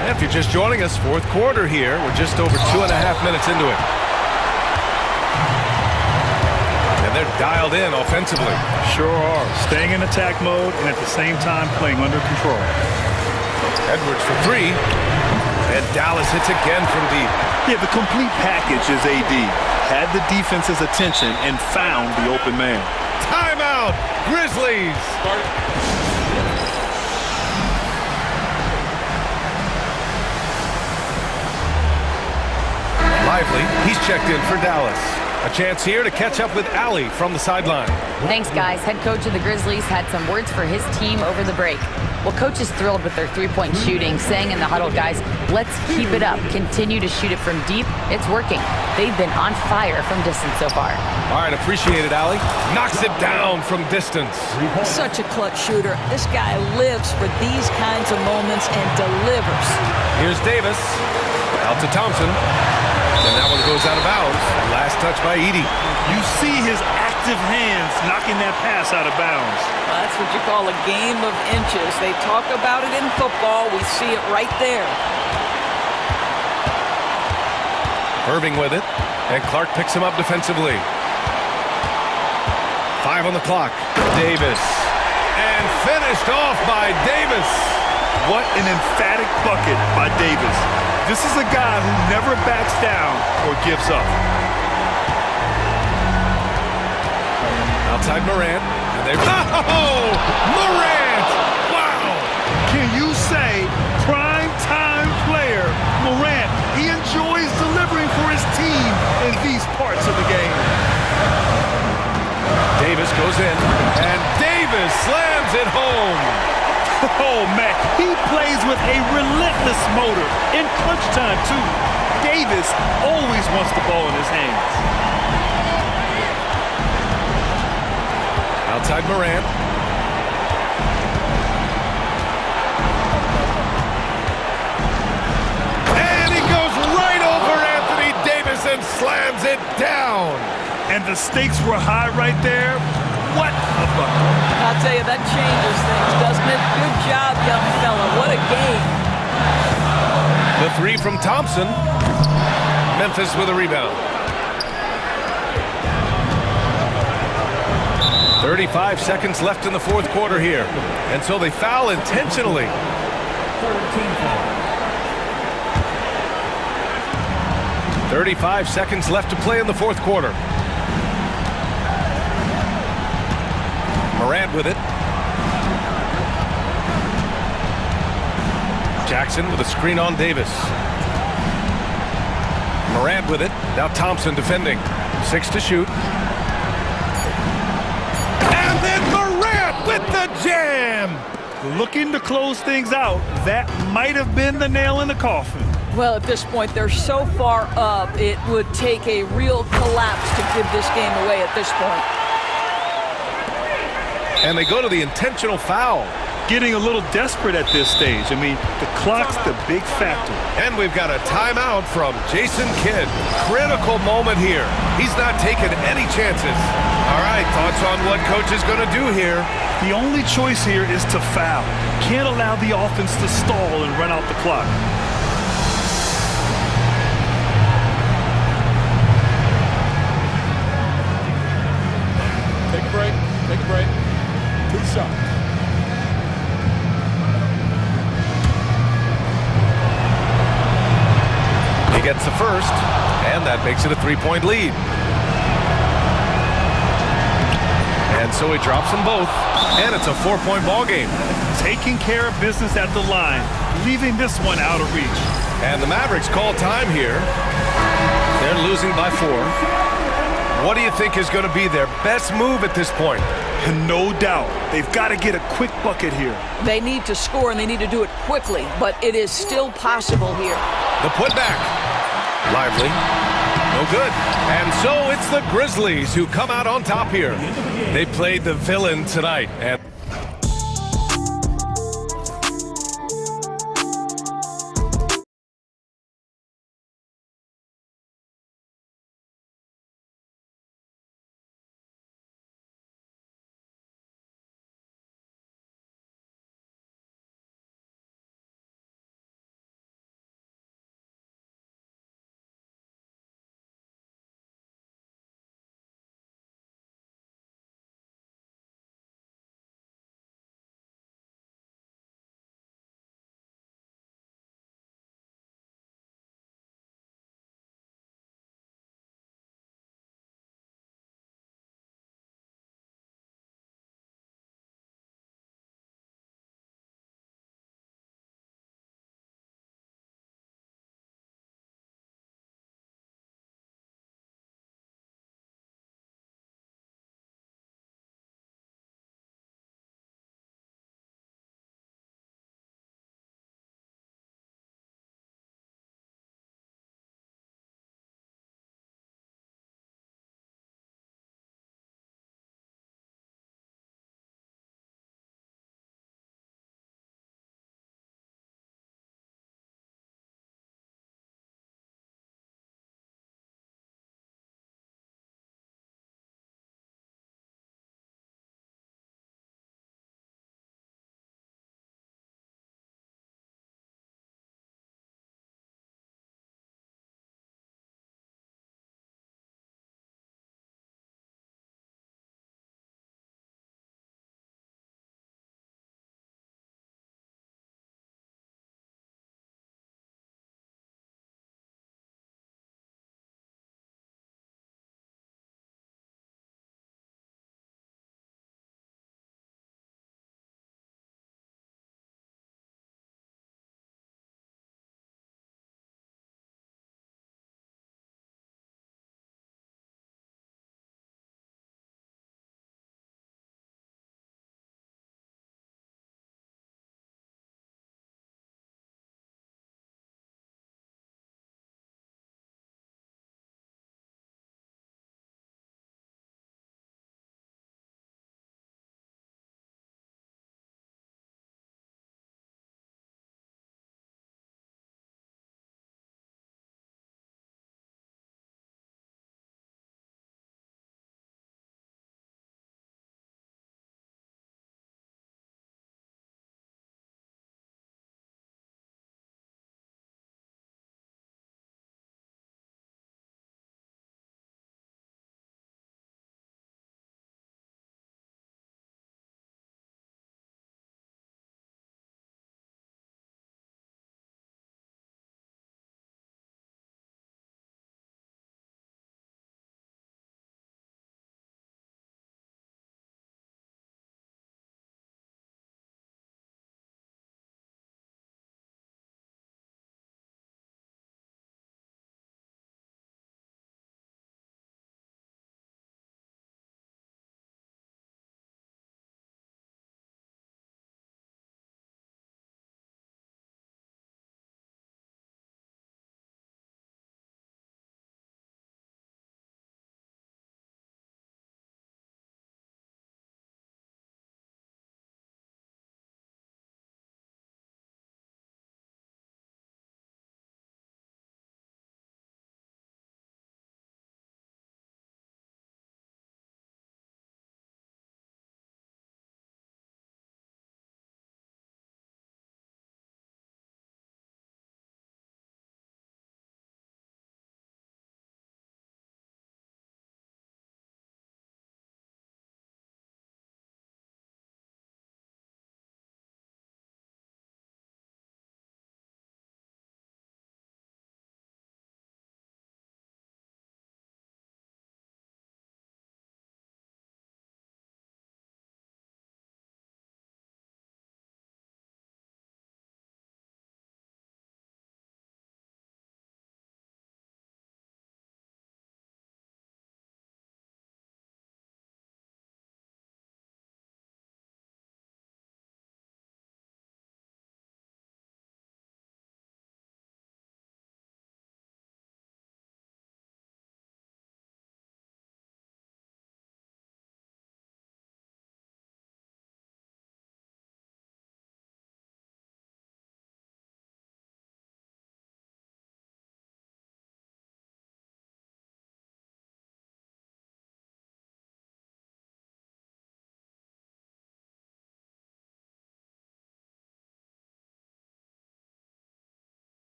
And if you're just joining us, fourth quarter here. We're just over 2.5 minutes into it. And they're dialed in offensively. Sure are. Staying in attack mode and at the same time playing under control. Edwards for 3. And Dallas hits again from deep. Yeah, the complete package is AD. Had the defense's attention and found the open man. Timeout, Grizzlies. Lively, he's checked in for Dallas. A chance here to catch up with Allie from the sideline. Thanks, guys. Head coach of the Grizzlies had some words for his team over the break. Well, coach is thrilled with their three-point shooting, saying in the huddle, guys, Let's keep it up. Continue to shoot it from deep. It's working. They've been on fire from distance so far. All right, appreciate it, Allie. Knocks it down from distance. Such a clutch shooter. This guy lives for these kinds of moments and delivers. Here's Davis. Out to Thompson. And that one goes out of bounds. Last touch by Edey. You see his active hands knocking that pass out of bounds. Well, that's what you call a game of inches. They talk about it in football. We see it right there. Irving with it. And Clark picks him up defensively. 5 on the clock. Davis. And finished off by Davis. What an emphatic bucket by Davis. This is a guy who never backs down or gives up. Outside Morant. And they... Oh! Morant! Wow! Can you say prime time player Morant? He enjoys delivering for his team in these parts of the game. Davis goes in. And Davis slams it home. Oh, man, he plays with a relentless motor in crunch time, too. Davis always wants the ball in his hands. Outside Morant. And he goes right over Anthony Davis and slams it down. And the stakes were high right there. What a bucket. I'll tell you, that changes things, doesn't it? Good job, young fella. What a game. The 3 from Thompson. Memphis with a rebound. 35 seconds left in the fourth quarter here. And so they foul intentionally. 35 seconds left to play in the fourth quarter. Morant with it. Jackson with a screen on Davis. Morant with it. Now Thompson defending. 6 to shoot. And then Morant with the jam! Looking to close things out. That might have been the nail in the coffin. Well, at this point, they're so far up, it would take a real collapse to give this game away at this point. And they go to the intentional foul. Getting a little desperate at this stage. I mean, the clock's the big factor. And we've got a timeout from Jason Kidd. Critical moment here. He's not taking any chances. All right, thoughts on what coach is going to do here? The only choice here is to foul. Can't allow the offense to stall and run out the clock. Take a break. Take a break. 2 shots. He gets the first, and that makes it a 3-point lead. And so he drops them both, and it's a 4-point ball game. Taking care of business at the line, leaving this one out of reach. And the Mavericks call time here. They're losing by 4. What do you think is going to be their best move at this point? And no doubt, they've got to get a quick bucket here. They need to score, and they need to do it quickly, but it is still possible here. The putback. Lively. No good. And so it's the Grizzlies who come out on top here. They played the villain tonight. And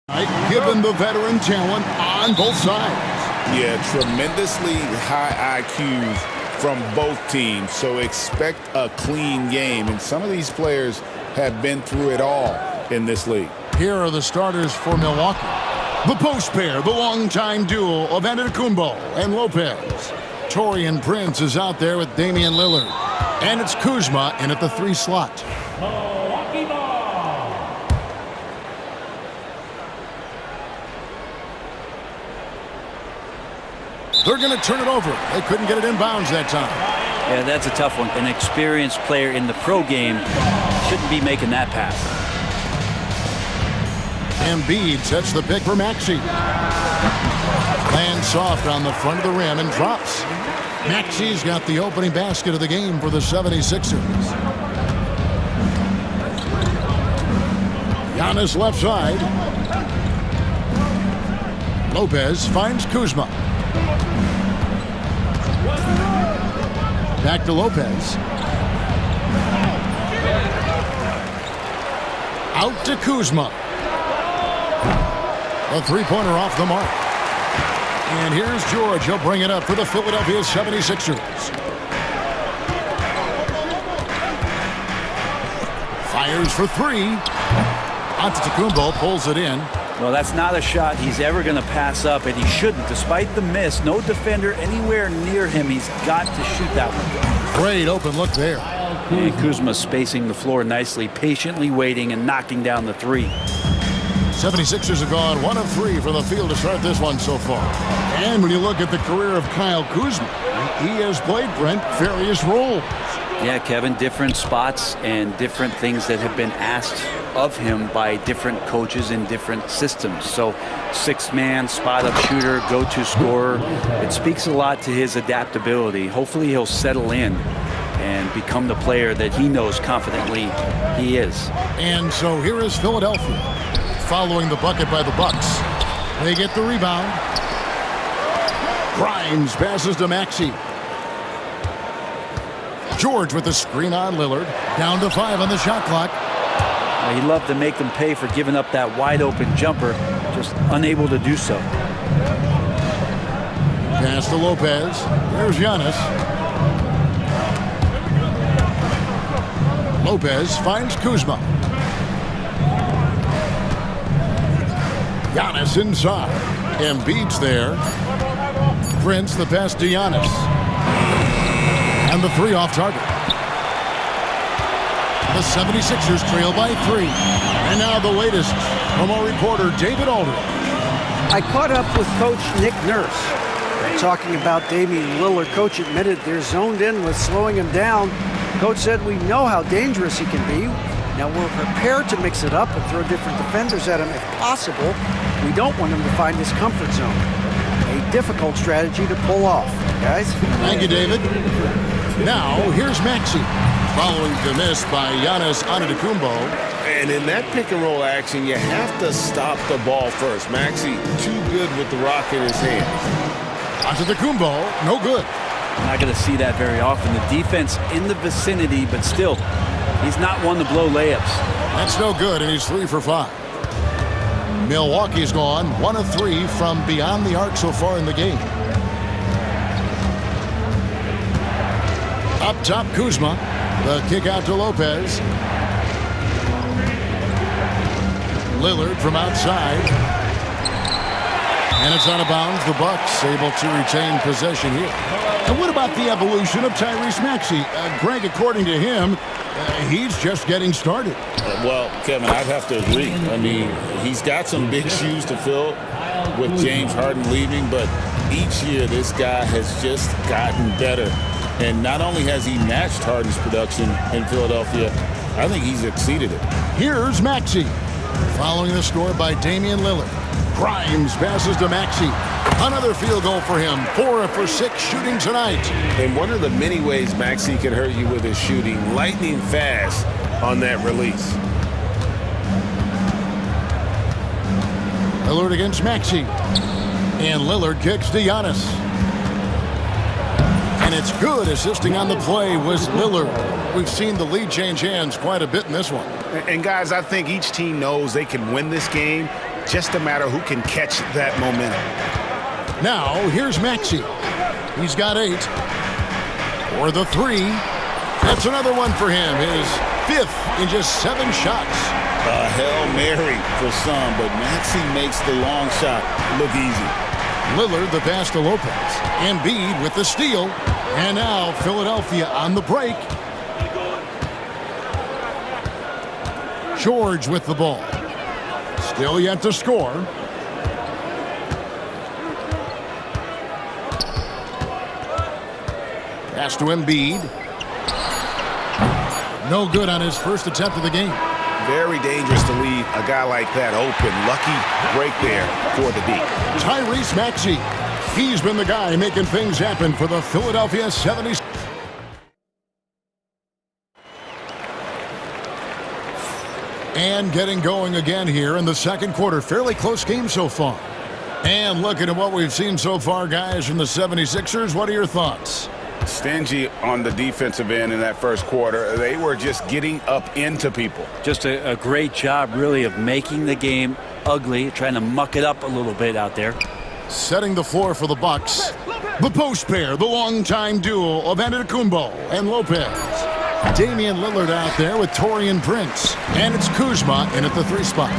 Given the veteran talent on both sides. Yeah, tremendously high IQs from both teams, so expect a clean game. And some of these players have been through it all in this league. Here are the starters for Milwaukee. The post pair, the longtime duo of Antetokounmpo and Lopez. Taurean Prince is out there with Damian Lillard. And it's Kuzma in at the 3 slot. They're going to turn it over. They couldn't get it inbounds that time. Yeah, that's a tough one. An experienced player in the pro game shouldn't be making that pass. Embiid sets the pick for Maxey. Lands soft on the front of the rim and drops. Maxey's got the opening basket of the game for the 76ers. Giannis left side. Lopez finds Kuzma. Back to Lopez. Out to Kuzma. A three-pointer off the mark. And here's George. He'll bring it up for the Philadelphia 76ers. Fires for 3. Antetokounmpo pulls it in. Well, that's not a shot he's ever going to pass up, and he shouldn't. Despite the miss, no defender anywhere near him. He's got to shoot that one. Great open look there. And Kuzma spacing the floor nicely, patiently waiting and knocking down the 3. 76ers have gone 1 of 3 from the field to start this one so far. And when you look at the career of Kyle Kuzma, he has played, Brent, various roles. Yeah, Kevin, different spots and different things that have been asked of him by different coaches in different systems. So 6-man, spot-up shooter, go-to scorer. It speaks a lot to his adaptability. Hopefully he'll settle in and become the player that he knows confidently he is. And so here is Philadelphia, following the bucket by the Bucks. They get the rebound. Grimes passes to Maxey. George with the screen on Lillard. Down to 5 on the shot clock. He'd love to make them pay for giving up that wide-open jumper, just unable to do so. Pass to Lopez. There's Giannis. Lopez finds Kuzma. Giannis inside. Embiid's there. Prince the pass to Giannis. And the 3 off target. The 76ers trail by 3. And now the latest from our reporter, David Aldridge. I caught up with Coach Nick Nurse. Talking about Damian Lillard, Coach admitted they're zoned in with slowing him down. Coach said we know how dangerous he can be. Now we're prepared to mix it up and throw different defenders at him if possible. We don't want him to find his comfort zone. A difficult strategy to pull off, guys. Thank you, David. Now, here's Maxey, following the miss by Giannis Antetokounmpo. And in that pick-and-roll action, you have to stop the ball first. Maxey, too good with the rock in his hands. Antetokounmpo, no good. Not going to see that very often. The defense in the vicinity, but still, he's not one to blow layups. That's no good, and he's 3 for 5. Milwaukee's gone 1 of 3 from beyond the arc so far in the game. Up top, Kuzma. The kick out to Lopez. Lillard from outside. And it's out of bounds. The Bucks able to retain possession here. And what about the evolution of Tyrese Maxey? Greg, according to him, he's just getting started. Well, Kevin, I'd have to agree. I mean, he's got some big shoes to fill with James Harden leaving, but each year this guy has just gotten better. And not only has he matched Harden's production in Philadelphia, I think he's exceeded it. Here's Maxey, following the score by Damian Lillard. Grimes passes to Maxey. Another field goal for him. 4 for 6 shooting tonight. And one of the many ways Maxey can hurt you with his shooting, lightning fast on that release. Lillard against Maxey. And Lillard kicks to Giannis. And it's good. Assisting on the play was Lillard. We've seen the lead change hands quite a bit in this one. And guys, I think each team knows they can win this game Just a matter who can catch that momentum. Now, here's Maxey. He's got 8. For the 3. That's another one for him. His 5th in just 7 shots. A Hail Mary for some, but Maxey makes the long shot look easy. Lillard the pass to Lopez. Embiid with the steal. And now Philadelphia on the break. George with the ball. Still yet to score. Pass to Embiid. No good on his first attempt of the game. Very dangerous to leave a guy like that open. Lucky break there for the D. Tyrese Maxey. He's been the guy making things happen for the Philadelphia 76ers. And getting going again here in the second quarter. Fairly close game so far. And looking at what we've seen so far, guys, from the 76ers, what are your thoughts? Stingy on the defensive end in that first quarter. They were just getting up into people. Just a great job, really, of making the game ugly, trying to muck it up a little bit out there. Setting the floor for the Bucks. The post pair, the longtime duo of Antetokounmpo and Lopez. Damian Lillard out there with Taurean Prince. And it's Kuzma in at the 3 spot.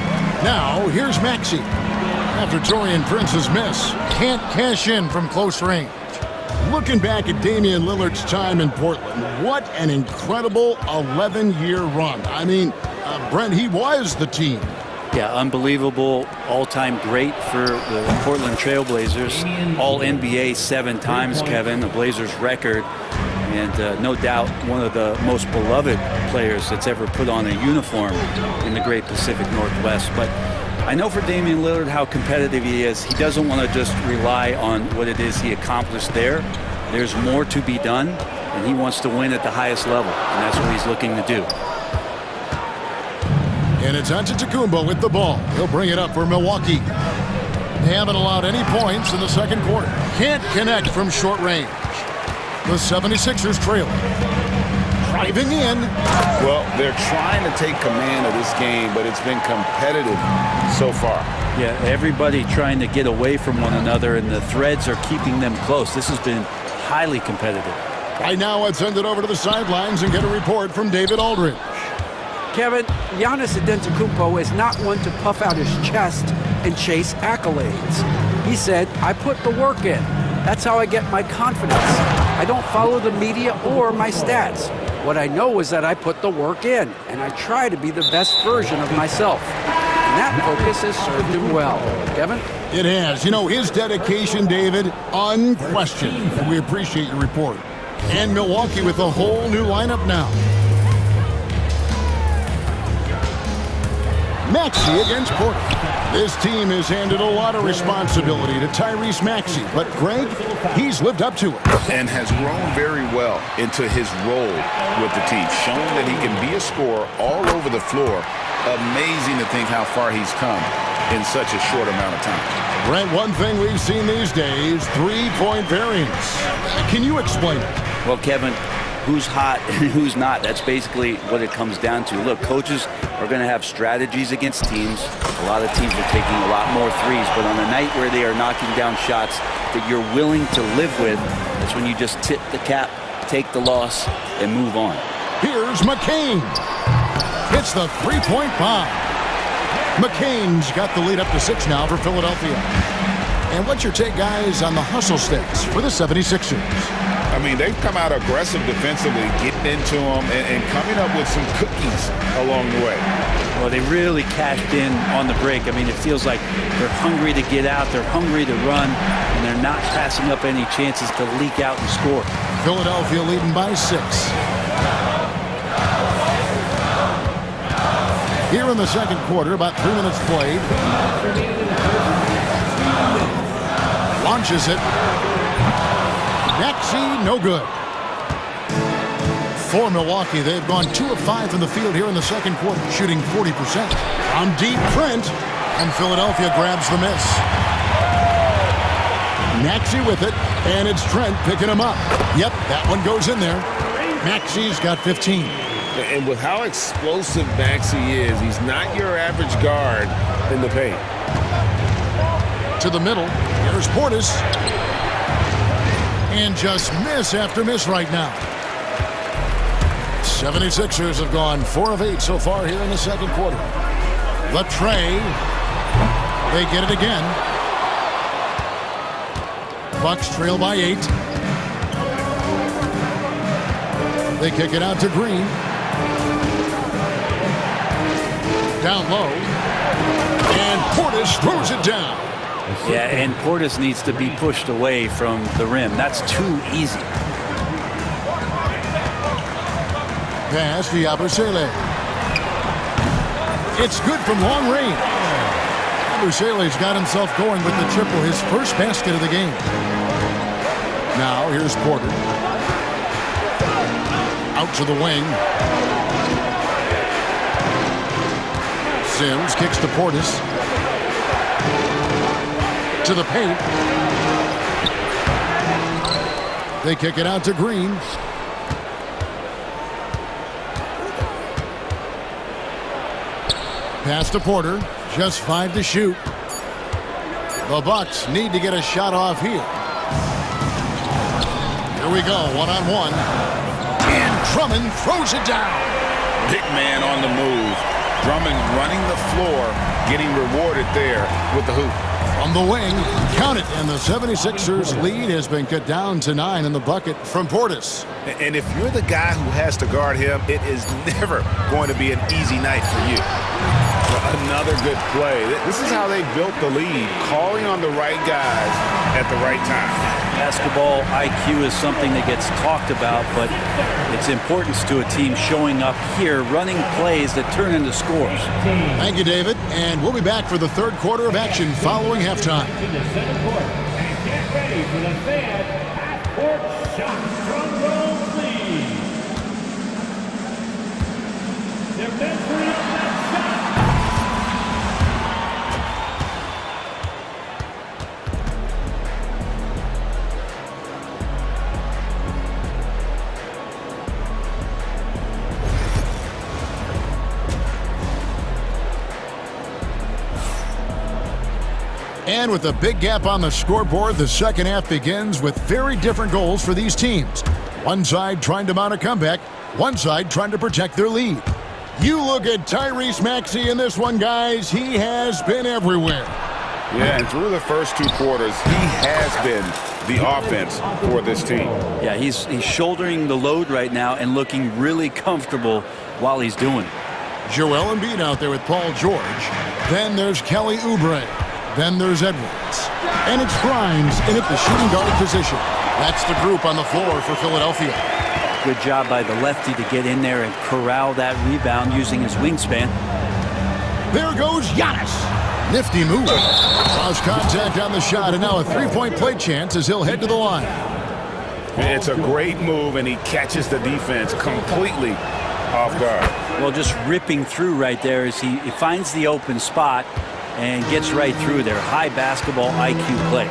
Now, here's Maxey. After Taurean Prince's miss, can't cash in from close range. Looking back at Damian Lillard's time in Portland, what an incredible 11-year run. I mean, Brent, he was the team. Yeah, unbelievable, all-time great for the Portland Trailblazers. All-NBA 7 times, Kevin, the Blazers record. And no doubt one of the most beloved players that's ever put on a uniform in the great Pacific Northwest. But I know for Damian Lillard how competitive he is. He doesn't want to just rely on what it is he accomplished there. There's more to be done, and he wants to win at the highest level, and that's what he's looking to do. And it's Antetokounmpo with the ball. He'll bring it up for Milwaukee. They haven't allowed any points in the second quarter. Can't connect from short range. The 76ers trail. Driving in. Well, they're trying to take command of this game, but it's been competitive so far. Yeah, everybody trying to get away from one another, and the threads are keeping them close. This has been highly competitive. Right now, let's send it over to the sidelines and get a report from David Aldridge. Kevin, Giannis Antetokounmpo is not one to puff out his chest and chase accolades. He said, I put the work in. That's how I get my confidence. I don't follow the media or my stats. What I know is that I put the work in, and I try to be the best version of myself. And that focus has served him well. Kevin? It has. You know, his dedication, David, unquestioned. And we appreciate your report. And Milwaukee with a whole new lineup now. Maxey against Porter. This team has handed a lot of responsibility to Tyrese Maxey, but Greg, he's lived up to it. And has grown very well into his role with the team, showing that he can be a scorer all over the floor. Amazing to think how far he's come in such a short amount of time. Brent, one thing we've seen these days, 3-point variance. Can you explain it? Well, Kevin, who's hot and who's not? That's basically what it comes down to. Look, coaches are going to have strategies against teams. A lot of teams are taking a lot more threes, but on a night where they are knocking down shots that you're willing to live with, that's when you just tip the cap, take the loss, and move on. Here's McCain. Hits the 3-point bomb. McCain's got the lead up to 6 now for Philadelphia. And what's your take, guys, on the hustle stats for the 76ers? I mean, they've come out aggressive defensively, getting into them and coming up with some cookies along the way. Well, they really cashed in on the break. I mean, it feels like they're hungry to get out, they're hungry to run, and they're not passing up any chances to leak out and score. Philadelphia leading by 6. Here in the second quarter, about 3 minutes played. Launches it. Maxey, no good. For Milwaukee, they've gone 2 of 5 from the field here in the second quarter, shooting 40%. On deep, Trent, and Philadelphia grabs the miss. Maxey with it, and it's Trent picking him up. Yep, that one goes in there. Maxey's got 15. And with how explosive Maxey is, he's not your average guard in the paint. To the middle. Here's Portis. And just miss after miss right now. 76ers have gone 4 of 8 so far here in the second quarter. The tray. They get it again. Bucks trail by 8. They kick it out to Green. Down low. And Portis throws it down. Yeah, and Portis needs to be pushed away from the rim. That's too easy. Pass to Yabusele. It's good from long range. Yabusele's got himself going with the triple, his first basket of the game. Now here's Porter. Out to the wing. Sims kicks to Portis. To the paint. They kick it out to Green. Pass to Porter. Just 5 to shoot. The Bucks need to get a shot off here. Here we go, one-on-one. And Drummond throws it down. Big man on the move. Drummond running the floor, getting rewarded there with the hoop. From the wing, count it, and the 76ers lead has been cut down to 9 in the bucket from Portis. And if you're the guy who has to guard him, it is never going to be an easy night for you. Another good play. This is how they built the lead, calling on the right guys at the right time. Basketball IQ is something that gets talked about, but its importance to a team showing up here, running plays that turn into scores. Thank you, David. And we'll be back for the third quarter of action following halftime. To the center court and get ready for the fan half-court shots from goal, please. They're measuring up that shot. And with a big gap on the scoreboard, the second half begins with very different goals for these teams. One side trying to mount a comeback, one side trying to protect their lead. You look at Tyrese Maxey in this one, guys. He has been everywhere. Yeah, and through the first 2 quarters, he has been the offense for this team. Yeah, he's shouldering the load right now and looking really comfortable while he's doing it. Joel Embiid out there with Paul George. Then there's Kelly Oubre. Then there's Edwards. And it's Grimes in at the shooting guard position. That's the group on the floor for Philadelphia. Good job by the lefty to get in there and corral that rebound using his wingspan. There goes Giannis. Nifty move. Cross contact on the shot, and now a three-point play chance as he'll head to the line. It's a great move, and he catches the defense completely off guard. Well, just ripping through right there as he finds the open spot and gets right through there. High basketball IQ play.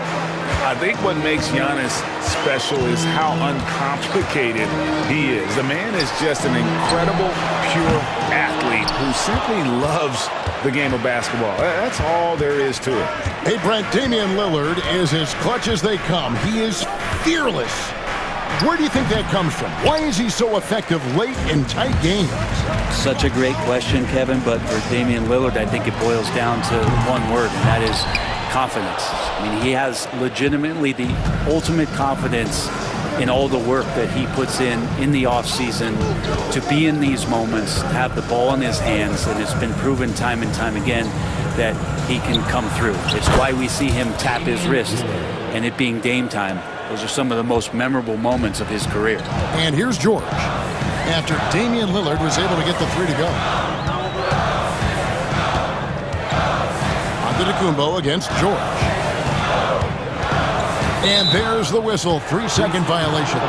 I think what makes Giannis special is how uncomplicated he is. The man is just an incredible, pure athlete who simply loves the game of basketball. That's all there is to it. Hey, Brent, Damian Lillard is as clutch as they come. He is fearless. Where do you think that comes from? Why is he so effective late in tight games? Such a great question, Kevin, but for Damian Lillard, I think it boils down to one word, and that is confidence. I mean, he has legitimately the ultimate confidence in all the work that he puts in the offseason to be in these moments, to have the ball in his hands, and it's been proven time and time again that he can come through. It's why we see him tap his wrist, and it being Dame time. Those are some of the most memorable moments of his career. And here's George, after Damian Lillard was able to get the three to go. Antetokounmpo against George. And there's the whistle, 3-second violation.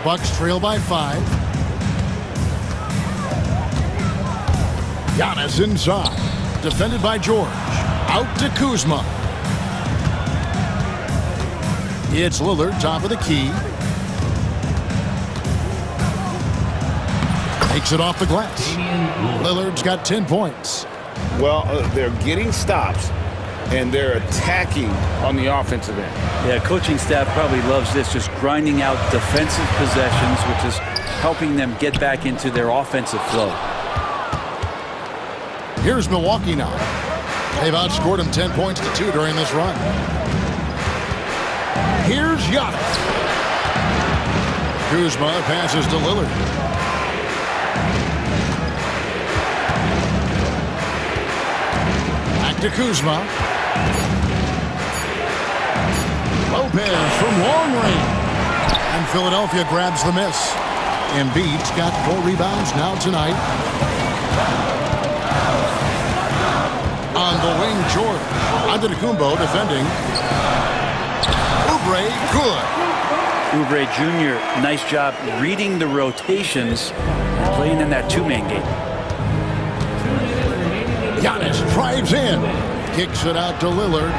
Bucks trail by 5. Giannis inside, defended by George. Out to Kuzma. It's Lillard, top of the key. Takes it off the glass. Lillard's got 10 points. Well, they're getting stops, and they're attacking on the offensive end. Yeah, coaching staff probably loves this, just grinding out defensive possessions, which is helping them get back into their offensive flow. Here's Milwaukee now. They've outscored them 10 points to 2 during this run. Here's Giannis. Kuzma passes to Lillard. Back to Kuzma. Lopez from long range. And Philadelphia grabs the miss. Embiid's got 4 rebounds now tonight. On the wing, George. Antetokounmpo defending. Oubre, good. Oubre Jr., nice job reading the rotations and playing in that two-man game. Giannis drives in. Kicks it out to Lillard.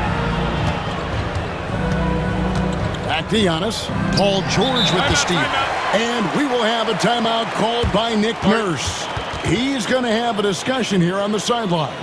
Back to Giannis. Paul George with the steal. And we will have a timeout called by Nick Nurse. He's going to have a discussion here on the sideline.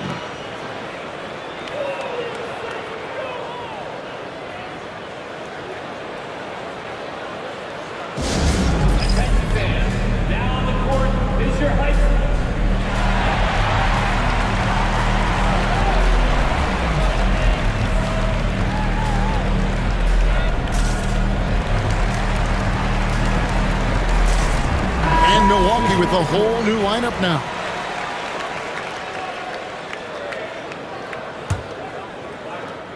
Milwaukee with a whole new lineup now.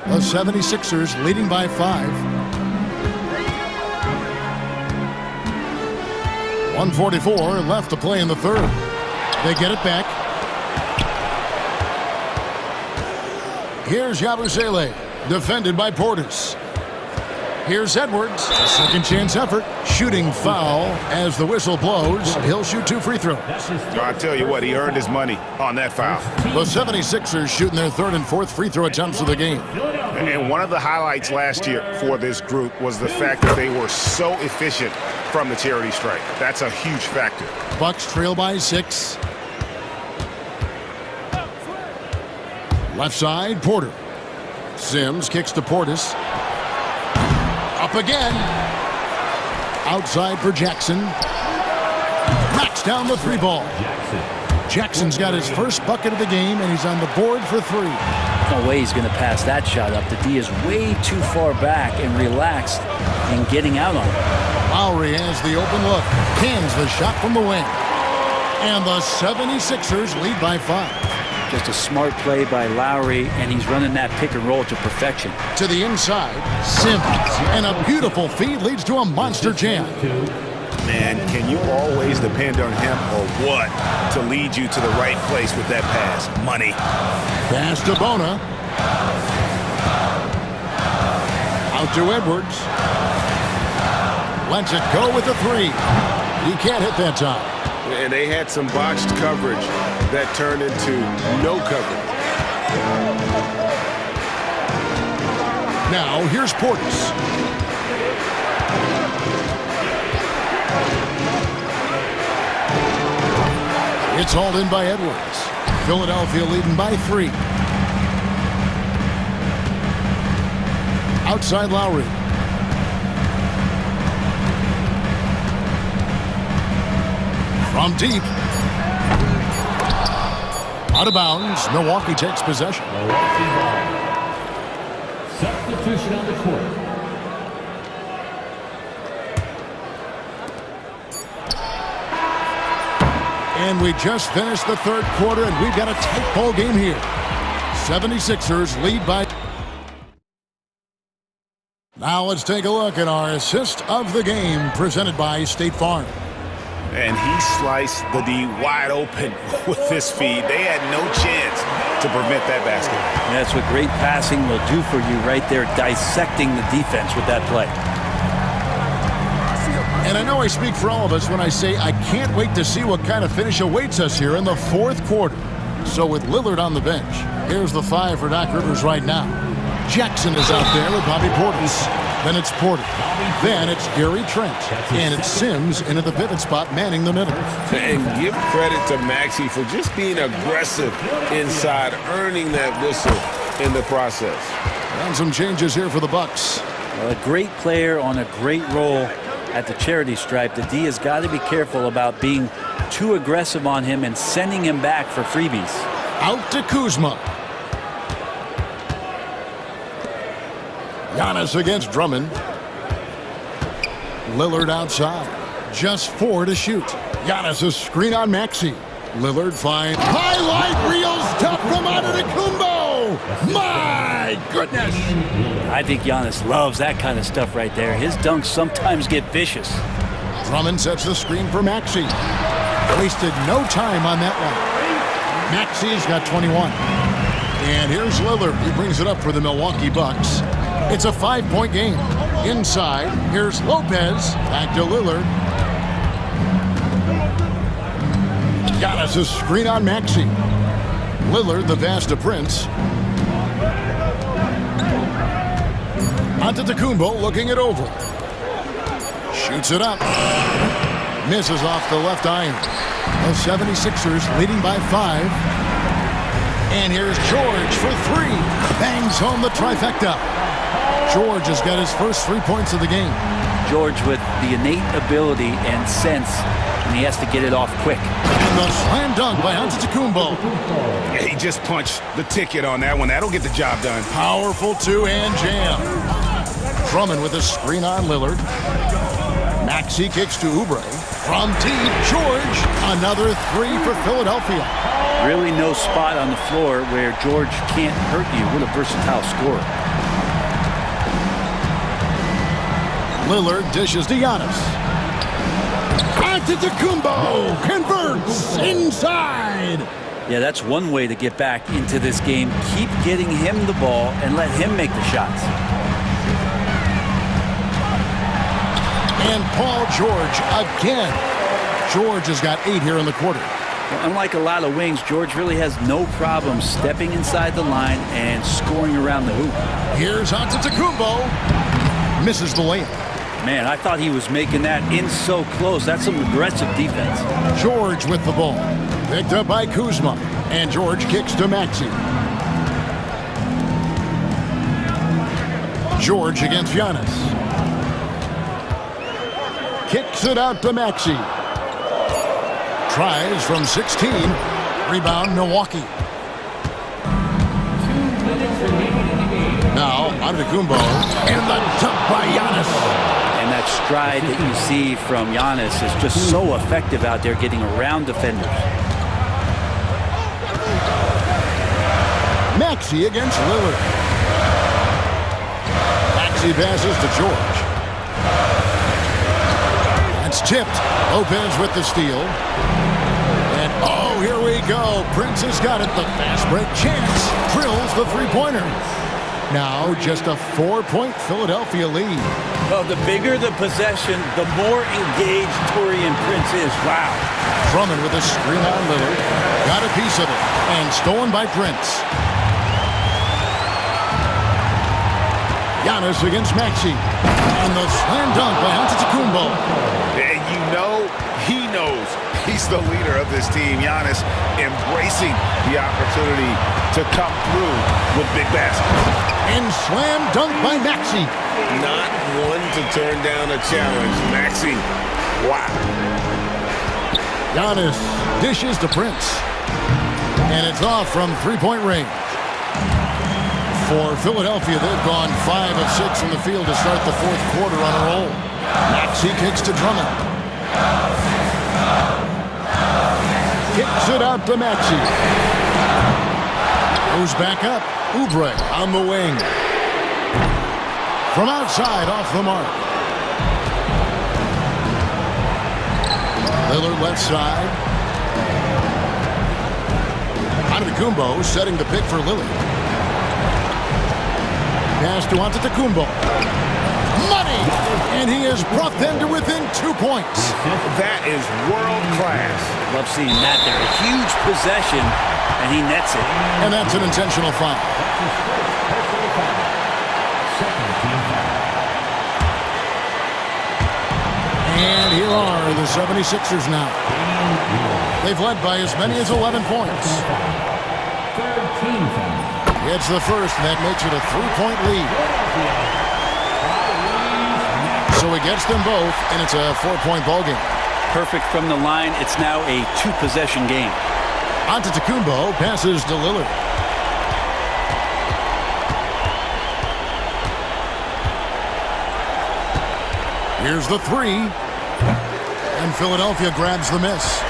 The 76ers leading by 5. 1:44 left to play in the third. They get it back. Here's Yabusele, defended by Portis. Here's Edwards, second chance effort, shooting foul as the whistle blows. He'll shoot 2 free throws. I tell you what, he earned his money on that foul. The 76ers shooting their 3rd and 4th free throw attempts of the game. And one of the highlights last year for this group was the fact that they were so efficient from the charity stripe. That's a huge factor. Bucks trail by 6. Left side, Porter. Sims kicks to Portis. Up again. Outside for Jackson. Knocks down the 3 ball. Jackson's got his first bucket of the game, and he's on the board for 3. No way he's going to pass that shot up. The D is way too far back and relaxed in getting out on it. Lowry has the open look. Cans the shot from the wing. And the 76ers lead by 5. Just a smart play by Lowry, and he's running that pick and roll to perfection. To the inside, Sims. And a beautiful feed leads to a monster jam. Man, can you always depend on him or what to lead you to the right place with that pass? Money. Pass to Bona. Out to Edwards. Lets it go with a 3. He can't hit that time. And they had some botched coverage that turned into no coverage. Now, here's Portis. It's hauled in by Edwards. Philadelphia leading by 3. Outside Lowry. From deep. Out of bounds. Milwaukee takes possession. Substitution on the court. And we just finished the 3rd quarter, and we've got a tight ball game here. 76ers lead by... Now let's take a look at our assist of the game presented by State Farm. And he sliced the D wide open with this feed. They had no chance to prevent that basket. That's what great passing will do for you right there, dissecting the defense with that play. And I know I speak for all of us when I say I can't wait to see what kind of finish awaits us here in the 4th quarter. So with Lillard on the bench, here's the 5 for Doc Rivers right now. Jackson is out there with Bobby Portis. Then it's Porter. Then it's Gary Trent. And it's Sims into the pivot spot, manning the middle. And give credit to Maxey for just being aggressive inside, earning that whistle in the process. And some changes here for the Bucks. Well, a great player on a great role at the charity stripe. The D has got to be careful about being too aggressive on him and sending him back for freebies. Out to Kuzma. Giannis against Drummond. Lillard outside. Just 4 to shoot. Giannis a screen on Maxey. Lillard finds highlight reels tough from Antetokounmpo. My goodness. I think Giannis loves that kind of stuff right there. His dunks sometimes get vicious. Drummond sets the screen for Maxey. Wasted no time on that one. Maxey's got 21. And here's Lillard. He brings it up for the Milwaukee Bucks. It's a 5-point game. Inside, here's Lopez. Back to Lillard. Giannis a screen on Maxey. Lillard the pass to Prince. Antetokounmpo looking it over. Shoots it up. Misses off the left iron. The 76ers leading by 5. And here's George for 3. Bangs home the trifecta. George has got his first 3 points of the game. George with the innate ability and sense, and he has to get it off quick. And the slam dunk by Antetokounmpo. Yeah, he just punched the ticket on that one. That'll get the job done. Powerful two-hand jam. Drummond with a screen on Lillard. Maxey kicks to Oubre. From deep, George. Another 3 for Philadelphia. Really no spot on the floor where George can't hurt you. What a versatile scorer. Lillard dishes to Giannis. Antetokounmpo converts inside. Yeah, that's one way to get back into this game. Keep getting him the ball and let him make the shots. And Paul George again. George has got 8 here in the quarter. Well, unlike a lot of wings, George really has no problem stepping inside the line and scoring around the hoop. Here's Antetokounmpo. Misses the layup. Man, I thought he was making that in so close. That's some aggressive defense. George with the ball. Picked up by Kuzma. And George kicks to Maxey. George against Giannis. Kicks it out to Maxey. Tries from 16. Rebound, Milwaukee. Now, Antetokounmpo. And the dunk by Giannis. And that stride that you see from Giannis is just so effective out there getting around defenders. Maxey against Lillard. Maxey passes to George. That's tipped. Lopez with the steal. And oh, here we go. Prince has got it. The fast break chance. Drills the three-pointer. Now just a 4-point Philadelphia lead. Well, the bigger the possession, the more engaged Taurean Prince is. Wow. Drummond with a screen on Lillard. Got a piece of it. And stolen by Prince. Giannis against Maxey. And the slam dunk by Antetokounmpo. And you know, he knows he's the leader of this team. Giannis embracing the opportunity to come through with big baskets. And slam dunk by Maxey. Not one to turn down a challenge. Maxey, wow. Giannis dishes to Prince. And it's off from three-point range. For Philadelphia, they've gone 5 of 6 from the field to start the fourth quarter on a roll. Maxey kicks to Drummond. Kicks it out to Maxey. Goes back up. Oubre on the wing. From outside, off the mark. Lillard left side. Antetokounmpo setting the pick for Lillard. Pass to Antetokounmpo. Money! And he has brought them to within 2 points. That is world class. Love seeing that there. A huge possession, and he nets it. And that's an intentional foul. 76ers now. They've led by as many as 11 points. It's the first, and that makes it a 3-point lead. So he gets them both, and it's a 4-point ballgame. Perfect from the line. It's now a 2-possession game. Antetokounmpo passes to Lillard. Here's the three. And Philadelphia grabs the miss.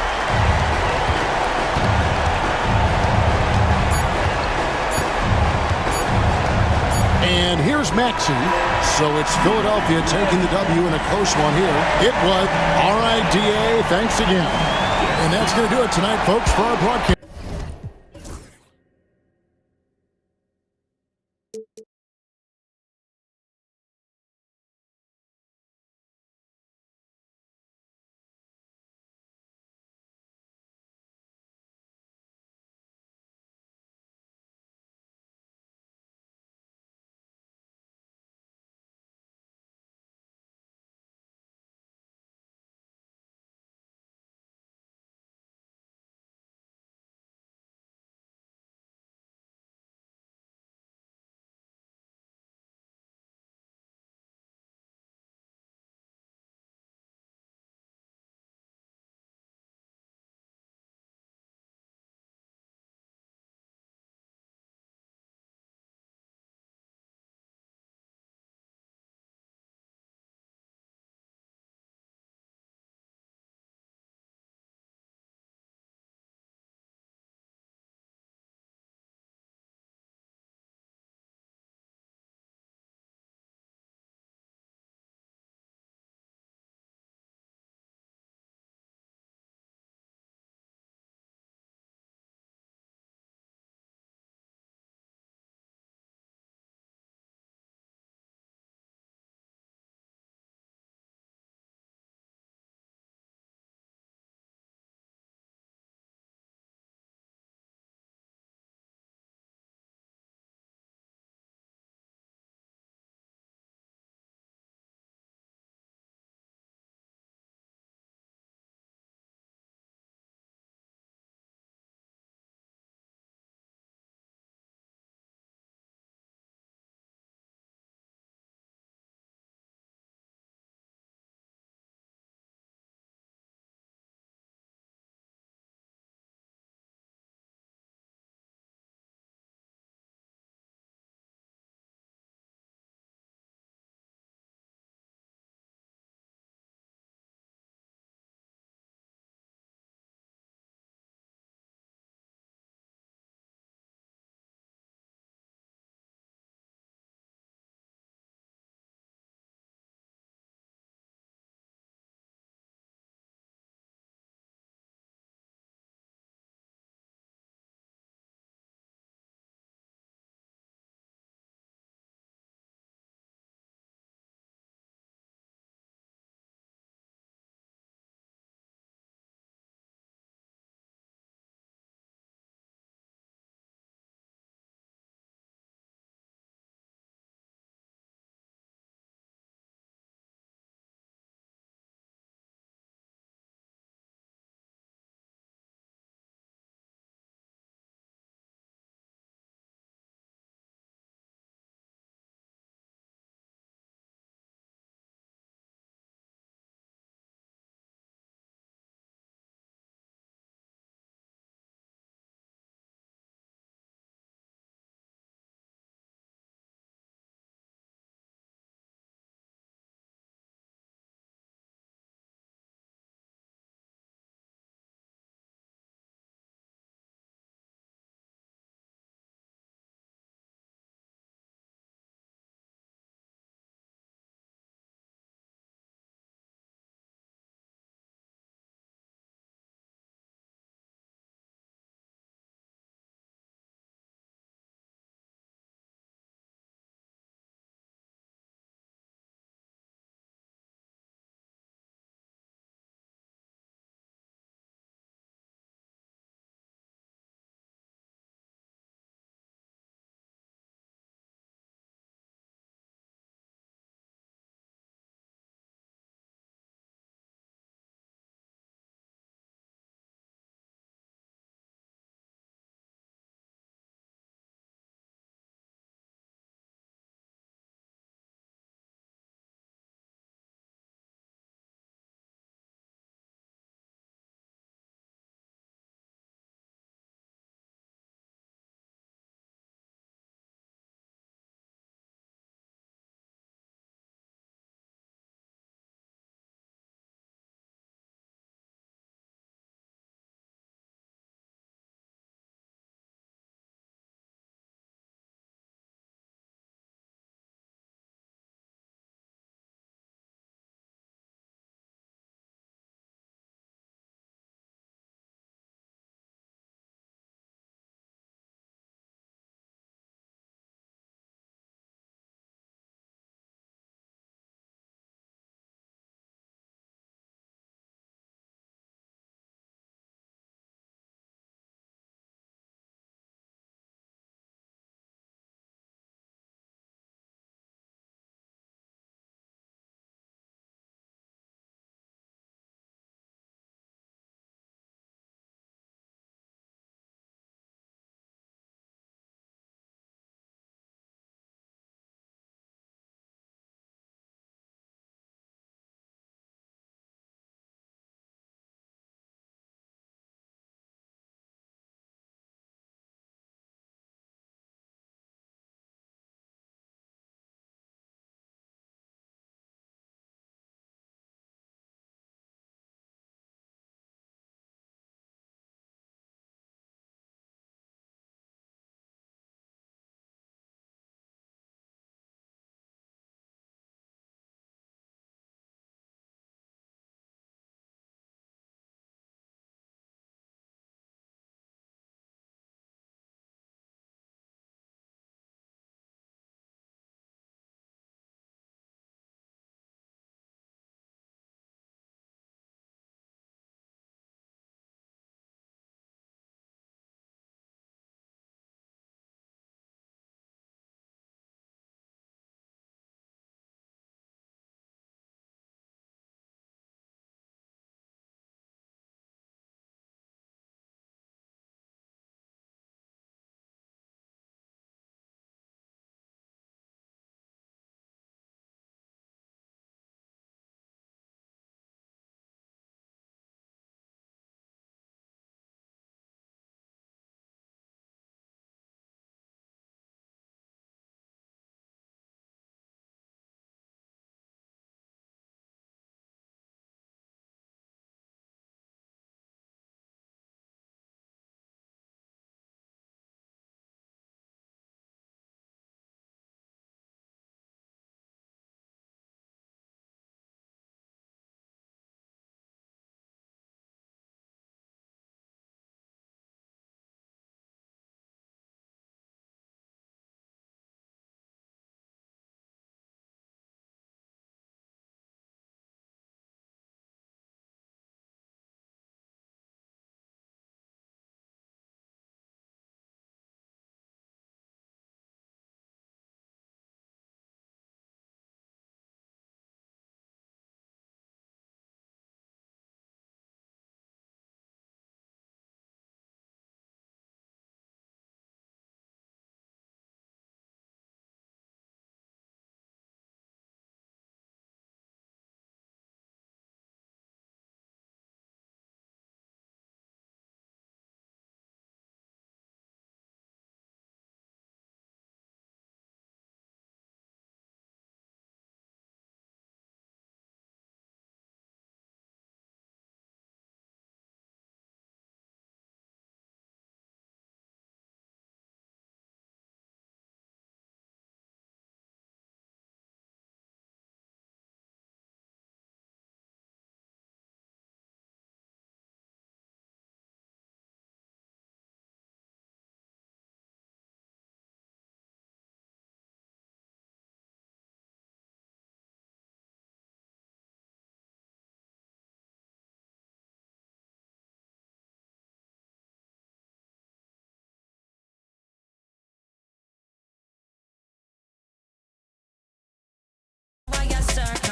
And here's Maxey. So it's Philadelphia taking the W in a close one here. It was RIDA. Thanks again. And that's going to do it tonight, folks, for our broadcast.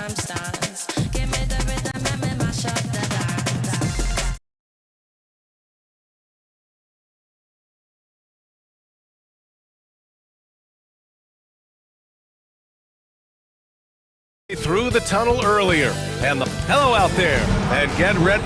circumstance. Give me the rhythm and me mash up the dance. Through the tunnel earlier. And the hello out there. And get ready.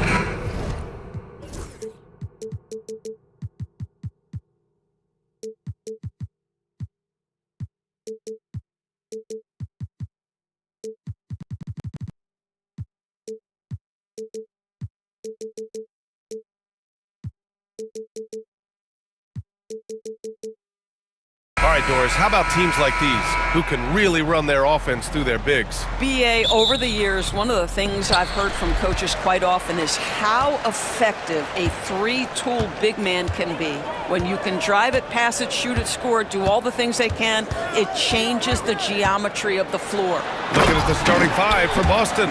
All right, Doris, how about teams like these who can really run their offense through their bigs? BA, over the years, one of the things I've heard from coaches quite often is how effective a three-tool big man can be. When you can drive it, pass it, shoot it, score it, do all the things they can, it changes the geometry of the floor. Looking at the starting five for Boston.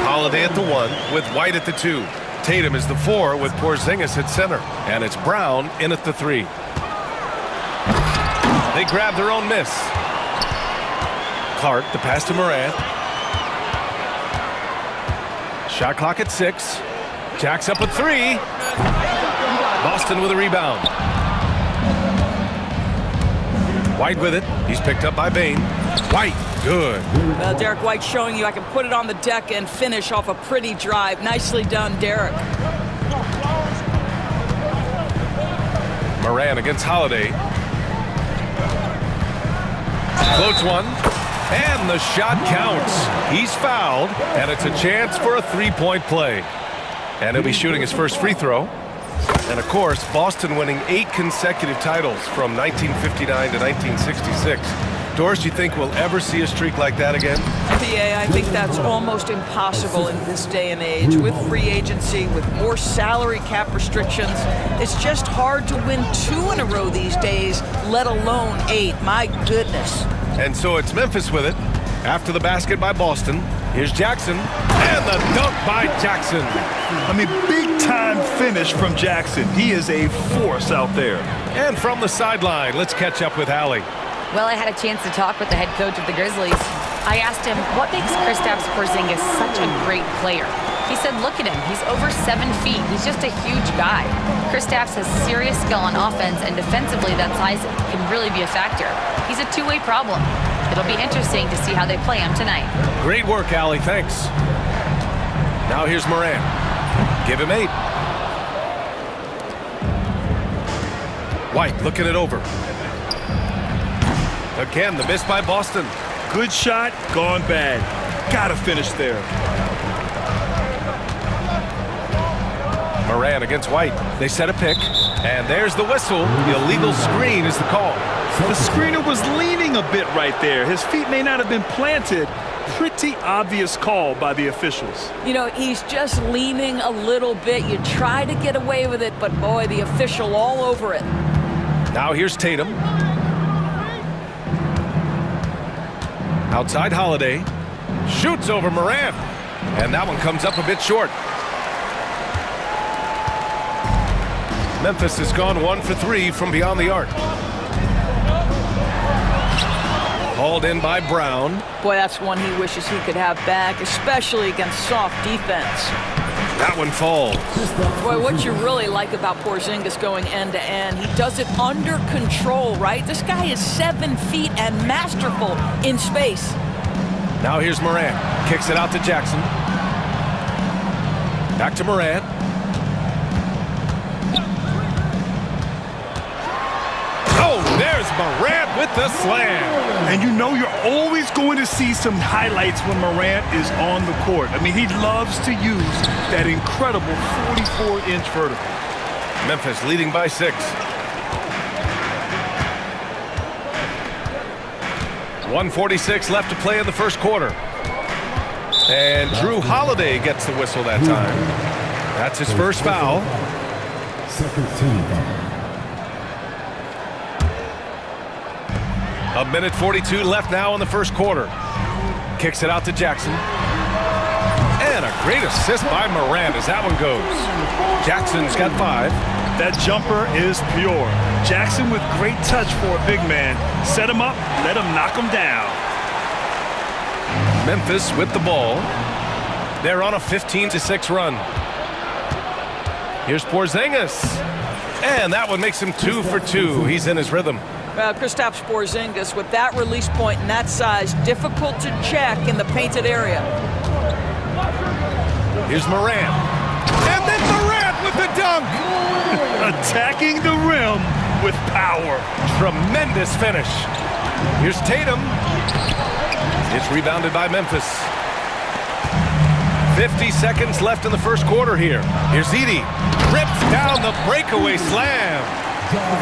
Holiday at the 1 with White at the 2. Tatum is the 4 with Porzingis at center. And it's Brown in at the 3. They grab their own miss. Clark, the pass to Morant. Shot clock at 6. Jack's up at 3. Boston with a rebound. White with it. He's picked up by Bain. White, good. Well, Derek White showing you I can put it on the deck and finish off a pretty drive. Nicely done, Derek. Moran against Holiday. Floats one, and the shot counts. He's fouled, and it's a chance for a three-point play. And he'll be shooting his first free throw. And, of course, Boston winning 8 consecutive titles from 1959 to 1966. Doris, do you think we'll ever see a streak like that again? PA, I think that's almost impossible in this day and age. With free agency, with more salary cap restrictions, it's just hard to win 2 in a row these days, let alone 8. My goodness. And so it's Memphis with it. After the basket by Boston, here's Jackson, and the dunk by Jackson. I mean, big-time finish from Jackson. He is a force out there. And from the sideline, let's catch up with Allie. Well, I had a chance to talk with the head coach of the Grizzlies. I asked him, what makes Kristaps Porzingis such a great player? He said, look at him. He's over 7 feet. He's just a huge guy. Kristaps has serious skill on offense, and defensively, that size can really be a factor. He's a two-way problem. It'll be interesting to see how they play him tonight. Great work, Allie. Thanks. Now here's Moran. Give him 8. White looking it over. Again, the miss by Boston. Good shot, gone bad. Gotta finish there. Moran against White. They set a pick, and there's the whistle. The illegal screen is the call. The screener was leaning a bit right there. His feet may not have been planted. Pretty obvious call by the officials. You know, he's just leaning a little bit. You try to get away with it, but boy, the official all over it. Now here's Tatum. Outside Holiday. Shoots over Moran. And that one comes up a bit short. Memphis has gone 1 for 3 from beyond the arc. Hauled in by Brown. Boy, that's one he wishes he could have back, especially against soft defense. That one falls. Boy, what you really like about Porzingis going end-to-end, he does it under control, right? This guy is 7 feet and masterful in space. Now here's Moran. Kicks it out to Jackson. Back to Moran. Oh, there's Morant with the slam. And you know you're always going to see some highlights when Morant is on the court. I mean, he loves to use that incredible 44-inch vertical. Memphis leading by 6. 1:46 left to play in the first quarter. And Drew Holiday gets the whistle that time. That's his first foul. Second team foul. 1:42 left now in the first quarter. Kicks it out to Jackson. And a great assist by Morant as that one goes. Jackson's got 5. That jumper is pure. Jackson with great touch for a big man. Set him up, let him knock him down. Memphis with the ball. They're on a 15-6 run. Here's Porzingis. And that one makes him 2 for 2. He's in his rhythm. Kristaps Porzingis, with that release point and that size, difficult to check in the painted area. Here's Morant. And then Morant with the dunk. Attacking the rim with power. Tremendous finish. Here's Tatum. It's rebounded by Memphis. 50 seconds left in the first quarter here. Here's Edey. Rips down the breakaway slam.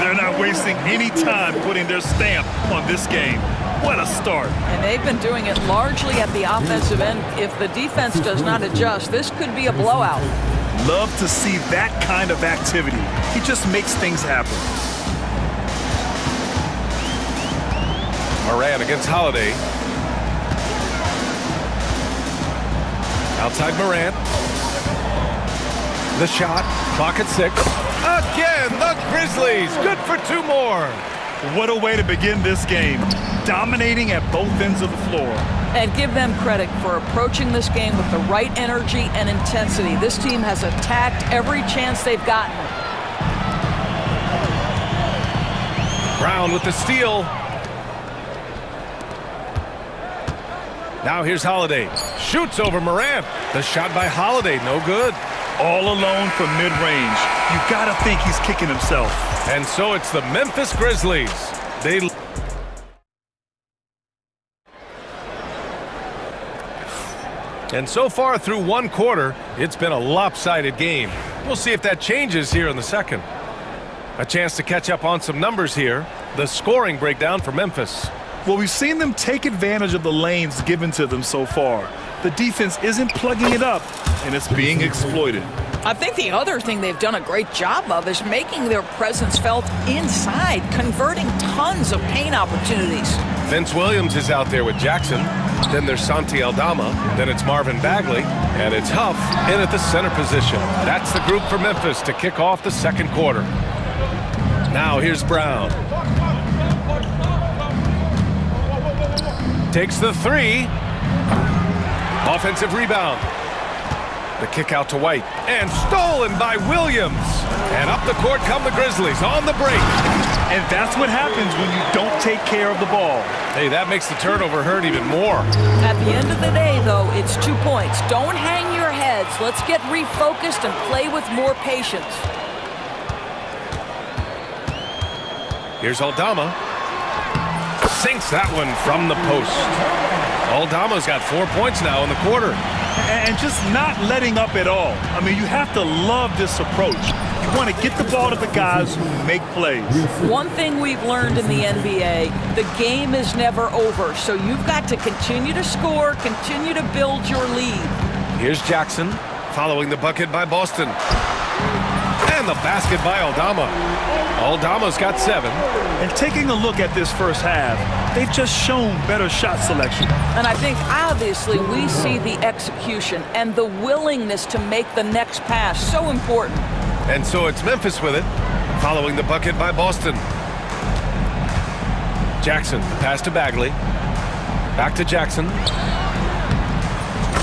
They're not wasting any time putting their stamp on this game. What a start. And they've been doing it largely at the offensive end. If the defense does not adjust, this could be a blowout. Love to see that kind of activity. He just makes things happen. Morant against Holiday. Outside Morant. The shot. Clock at 6. Again, the Grizzlies. Good for 2 more. What a way to begin this game. Dominating at both ends of the floor. And give them credit for approaching this game with the right energy and intensity. This team has attacked every chance they've gotten. Brown with the steal. Now here's Holiday. Shoots over Morant. The shot by Holiday, no good. All alone from mid-range. You gotta think he's kicking himself. And so it's the Memphis Grizzlies. And so far through one quarter, it's been a lopsided game. We'll see if that changes here in the second. A chance to catch up on some numbers here. The scoring breakdown for Memphis. Well, we've seen them take advantage of the lanes given to them so far. The defense isn't plugging it up, and it's being exploited. I think the other thing they've done a great job of is making their presence felt inside, converting tons of paint opportunities. Vince Williams is out there with Jackson. Then there's Santi Aldama. Then it's Marvin Bagley. And it's Huff in at the center position. That's the group for Memphis to kick off the second quarter. Now here's Brown. Takes the 3. Offensive rebound. The kick out to White. And stolen by Williams. And up the court come the Grizzlies on the break. And that's what happens when you don't take care of the ball. Hey, that makes the turnover hurt even more. At the end of the day, though, it's 2 points. Don't hang your heads. Let's get refocused and play with more patience. Here's Aldama. Sinks that one from the post. Aldama's got 4 points now in the quarter. And just not letting up at all. I mean, you have to love this approach. You want to get the ball to the guys who make plays. One thing we've learned in the NBA, the game is never over. So you've got to continue to score, continue to build your lead. Here's Jackson, following the bucket by Boston. And the basket by Aldama. Aldama's got 7. And taking a look at this first half, they've just shown better shot selection. And I think, obviously, we see the execution and the willingness to make the next pass so important. And so it's Memphis with it, following the bucket by Boston. Jackson, pass to Bagley. Back to Jackson.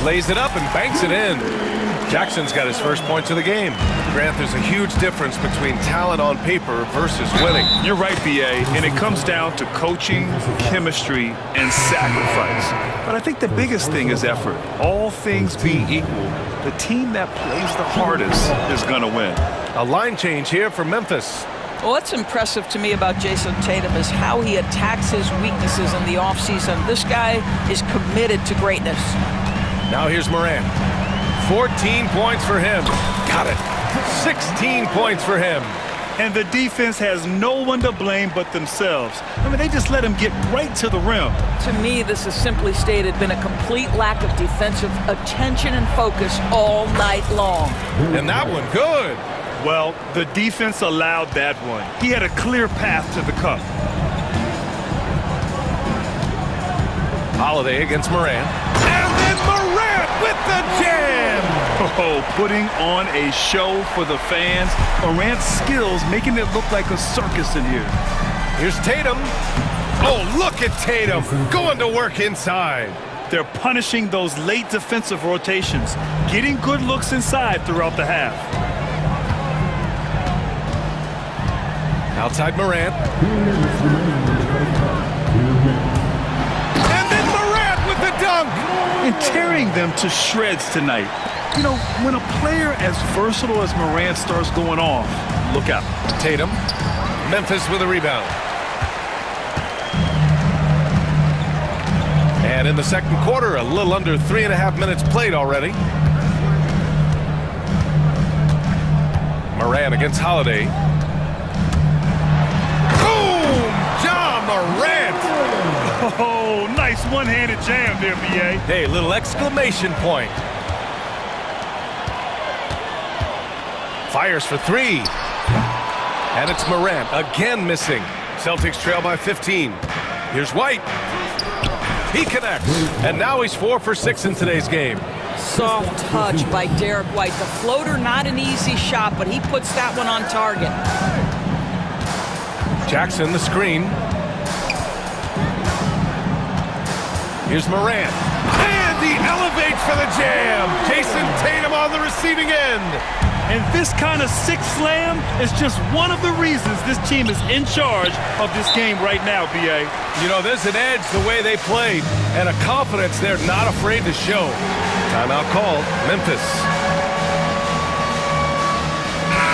Lays it up and banks it in. Jackson's got his first points of the game. Grant, there's a huge difference between talent on paper versus winning. You're right, B.A., and it comes down to coaching, chemistry, and sacrifice. But I think the biggest thing is effort. All things being equal, the team that plays the hardest is going to win. A line change here for Memphis. Well, what's impressive to me about Jason Tatum is how he attacks his weaknesses in the offseason. This guy is committed to greatness. Now here's Morant. 14 points for him. Got it. 16 points for him. And the defense has no one to blame but themselves. I mean, they just let him get right to the rim. To me, this has simply stated been a complete lack of defensive attention and focus all night long. And that one good. Well, the defense allowed that one. He had a clear path to the cup. Holiday against Morant. And then Morant with the jam! Oh, putting on a show for the fans. Morant's skills making it look like a circus in here. Here's Tatum. Oh, look at Tatum going to work inside. They're punishing those late defensive rotations, getting good looks inside throughout the half. Outside Morant. And then Morant with the dunk. And tearing them to shreds tonight. You know, when a player as versatile as Morant starts going off, look out. Tatum. Memphis with a rebound. And in the second quarter, a little under 3.5 minutes played already. Morant against Holiday. Boom! Ja Morant! Oh, nice one-handed jam there, B.A. Hey, little exclamation point. Fires for three. And it's Morant again missing. Celtics trail by 15. Here's White. He connects. And now he's 4 for 6 in today's game. Soft touch by Derek White. The floater, not an easy shot, but he puts that one on target. Jackson, the screen. Here's Morant. And he elevates for the jam. Jason Tatum on the receiving end. And this kind of sick slam is just one of the reasons this team is in charge of this game right now, B.A. You know, there's an edge the way they played and a confidence they're not afraid to show. Timeout called. Memphis.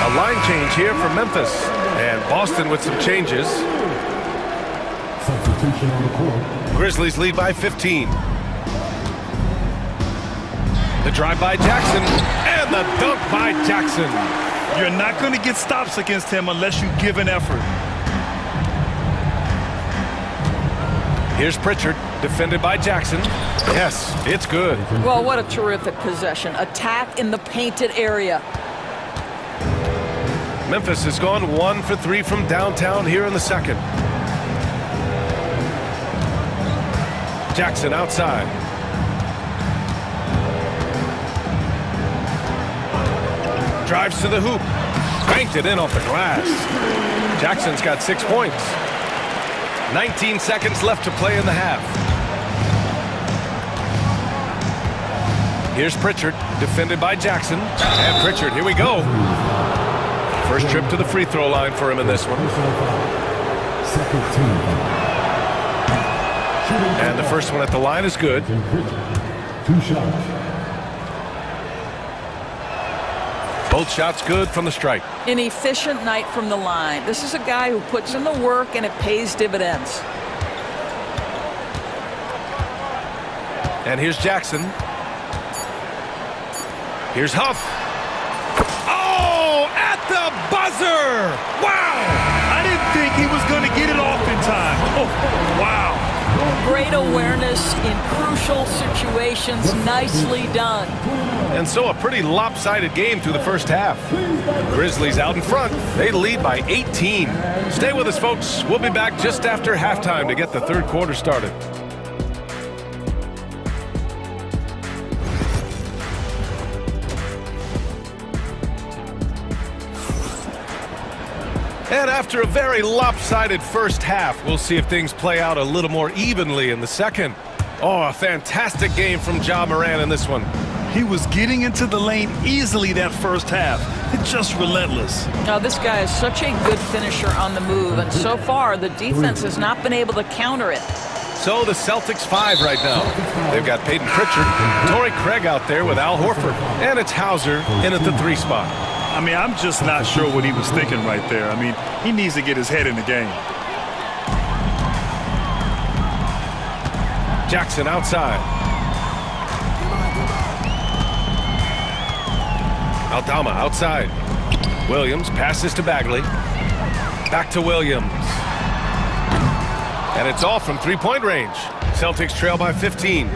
A line change here for Memphis. And Boston with some changes. Substitution on the court. Grizzlies lead by 15. The drive by Jackson. And the dunk by Jackson. You're not going to get stops against him unless you give an effort. Here's Pritchard, defended by Jackson. Yes, it's good. Well, what a terrific possession. Attack in the painted area. Memphis has gone 1 for 3 from downtown here in the second. Jackson outside. Drives to the hoop. Banked it in off the glass. Jackson's got 6 points. 19 seconds left to play in the half. Here's Pritchard, defended by Jackson. And Pritchard, here we go. First trip to the free throw line for him in this one. And the first one at the line is good. 2 shots. Both shots good from the strike. An efficient night from the line. This is a guy who puts in the work and it pays dividends. And here's Jackson. Here's Huff. Oh, at the buzzer! Wow! I didn't think he was going to get it off in time. Oh, wow. Great awareness in crucial situations. Nicely done. And so a pretty lopsided game through the first half. Grizzlies out in front. They lead by 18. Stay with us, folks. We'll be back just after halftime to get the third quarter started. And after a very lopsided first half, we'll see if things play out a little more evenly in the second. Oh, a fantastic game from Ja Morant in this one. He was getting into the lane easily that first half. It's just relentless. Now, this guy is such a good finisher on the move, and so far the defense has not been able to counter it. So the Celtics 5 right now. They've got Peyton Pritchard, Torrey Craig out there with Al Horford, and it's Hauser in at the 3 spot. I mean, I'm just not sure what he was thinking right there. I mean, he needs to get his head in the game. Jackson outside. Aldama outside. Williams passes to Bagley. Back to Williams. And it's off from 3-point range. Celtics trail by 15.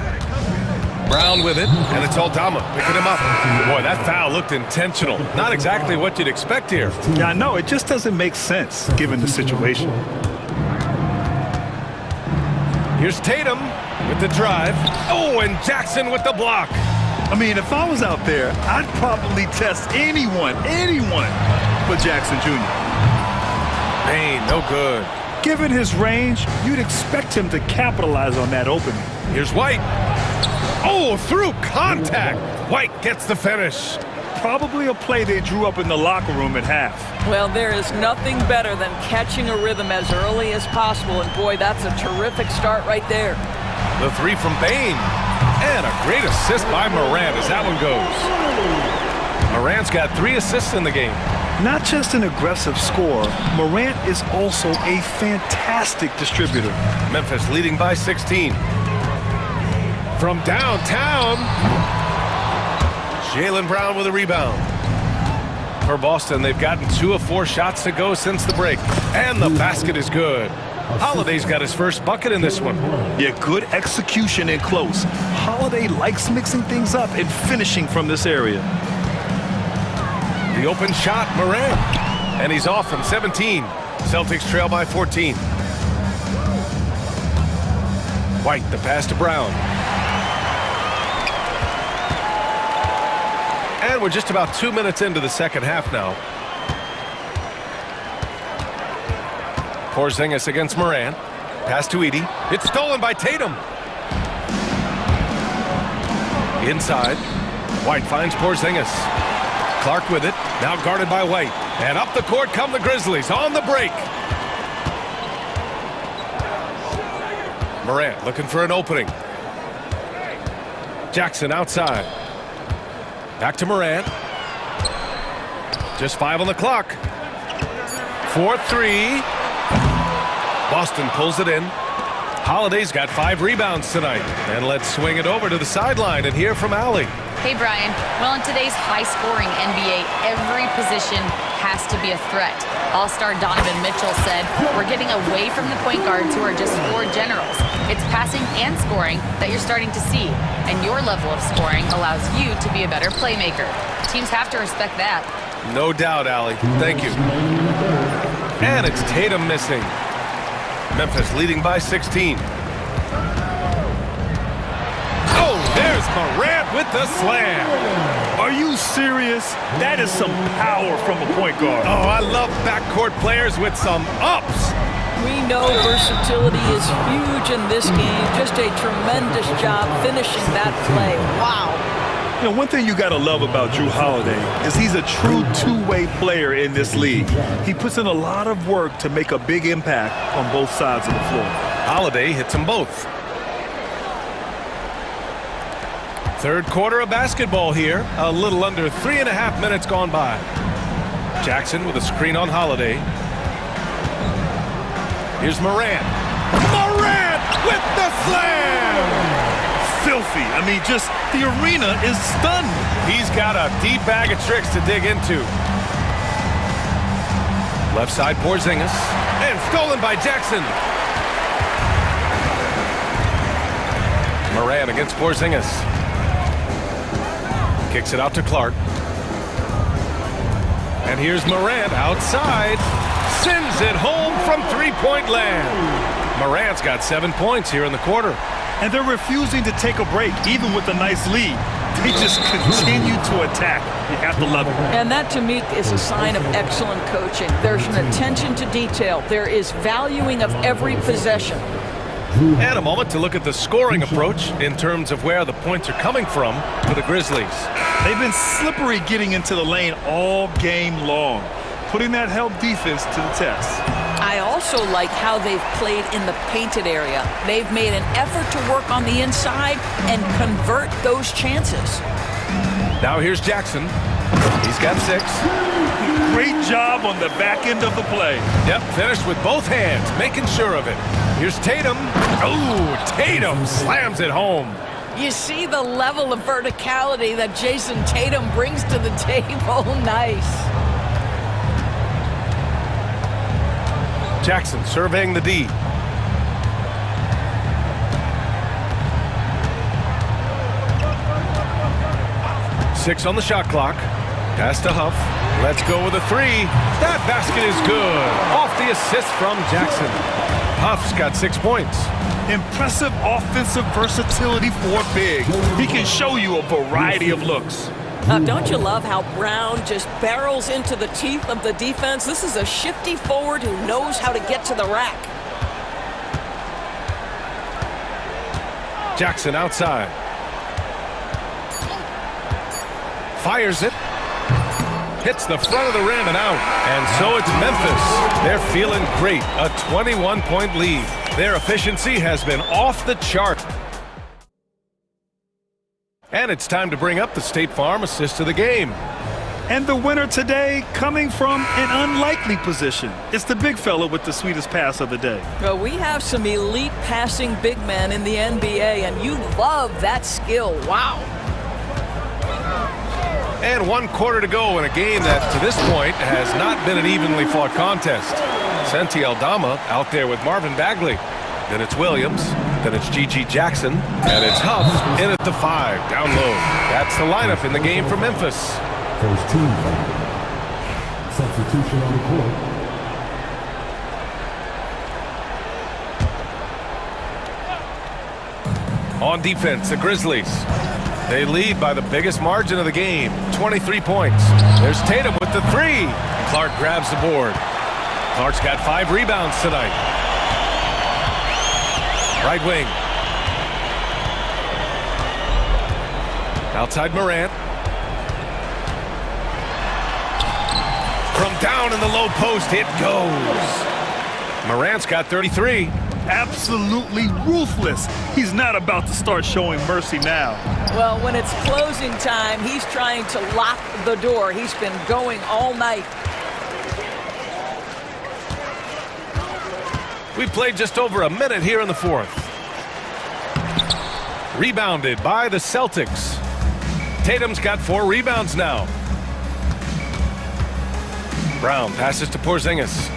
Brown with it, and it's Aldama picking him up. Boy, that foul looked intentional. Not exactly what you'd expect here. Yeah, I know. It just doesn't make sense given the situation. Here's Tatum with the drive. Oh, and Jackson with the block. I mean, if I was out there, I'd probably test anyone but Jackson Jr. Hey, no good. Given his range, you'd expect him to capitalize on that opening. Here's White. Oh, through contact. White gets the finish. Probably a play they drew up in the locker room at half. Well, there is nothing better than catching a rhythm as early as possible, and boy, that's a terrific start right there. The three from Bain. And a great assist by Morant as that one goes. Morant's got 3 assists in the game. Not just an aggressive scorer, Morant is also a fantastic distributor. Memphis leading by 16. From downtown, Jaylen Brown with a rebound. For Boston, they've gotten 2 of 4 shots to go since the break. And the basket is good. Holiday's got his first bucket in this one. Yeah, good execution in close. Holiday likes mixing things up and finishing from this area. The open shot, Morant. And he's off from 17. Celtics trail by 14. White, the pass to Brown. And we're just about 2 minutes into the second half now. Porzingis against Morant. Pass to Edey. It's stolen by Tatum. Inside. White finds Porzingis. Clark with it. Now guarded by White. And up the court come the Grizzlies on the break. Morant looking for an opening. Jackson outside. Back to Morant. Just 5 on the clock. 4-3. Boston pulls it in. Holiday's got 5 rebounds tonight. And let's swing it over to the sideline and hear from Allie. Hey, Brian. Well, in today's high-scoring NBA, every position has to be a threat. All-star Donovan Mitchell said, "We're getting away from the point guards who are just floor generals. It's passing and scoring that you're starting to see, and your level of scoring allows you to be a better playmaker. Teams have to respect that." No doubt, Allie. Thank you. And it's Tatum missing. Memphis leading by 16. Oh, there's Morant with the slam. Are you serious? That is some power from a point guard. Oh, I love backcourt players with some ups. We know versatility is huge in this game. Just a tremendous job finishing that play. Wow. You know, one thing you got to love about Drew Holiday is he's a true two-way player in this league. He puts in a lot of work to make a big impact on both sides of the floor. Holiday hits them both. Third quarter of basketball here. A little under 3.5 minutes gone by. Jackson with a screen on Holiday. Here's Morant. Morant with the slam! Filthy. I mean, just the arena is stunned. He's got a deep bag of tricks to dig into. Left side Porzingis. And stolen by Jackson. Morant against Porzingis. Kicks it out to Clark. And here's Morant outside. Sends it home from three-point land. Morant's got 7 points here in the quarter. And they're refusing to take a break, even with a nice lead. They just continue to attack. You have to love it. And that, to me, is a sign of excellent coaching. There's an attention to detail. There is valuing of every possession. And a moment to look at the scoring approach in terms of where the points are coming from for the Grizzlies. They've been slippery getting into the lane all game long, putting that help defense to the test. I also like how they've played in the painted area. They've made an effort to work on the inside and convert those chances. Now here's Jackson. He's got 6. Great job on the back end of the play. Yep, finished with both hands, making sure of it. Here's Tatum. Oh, Tatum slams it home. You see the level of verticality that Jason Tatum brings to the table. Nice. Jackson surveying the D. Six on the shot clock. Pass to Huff. Let's go with a 3. That basket is good. Off the assist from Jackson. Huff's got 6 points. Impressive offensive versatility for big. He can show you a variety of looks. Don't you love how Brown just barrels into the teeth of the defense? This is a shifty forward who knows how to get to the rack. Jackson outside. Fires it. Hits the front of the rim and out. And so it's Memphis. They're feeling great. A 21-point lead. Their efficiency has been off the chart. And it's time to bring up the State Farm assist of the game. And the winner today coming from an unlikely position. It's the big fella with the sweetest pass of the day. Well, we have some elite passing big men in the NBA, and you love that skill. Wow. And 1 quarter to go in a game that, to this point, has not been an evenly fought contest. Senti Aldama out there with Marvin Bagley. Then it's Williams. Then it's G.G. Jackson. And it's Huff in at the 5, down low. That's the lineup in the game for Memphis. First team foul. Substitution on the court. On defense, the Grizzlies. They lead by the biggest margin of the game, 23 points. There's Tatum with the 3. Clark grabs the board. Clark's got 5 rebounds tonight. Right wing. Outside Morant. From down in the low post, it goes. Morant's got 33. Absolutely ruthless. He's not about to start showing mercy now. Well, when it's closing time, he's trying to lock the door. He's been going all night. We played just over a minute here in the 4th. Rebounded by the Celtics. Tatum's got 4 rebounds now. Brown passes to Porzingis.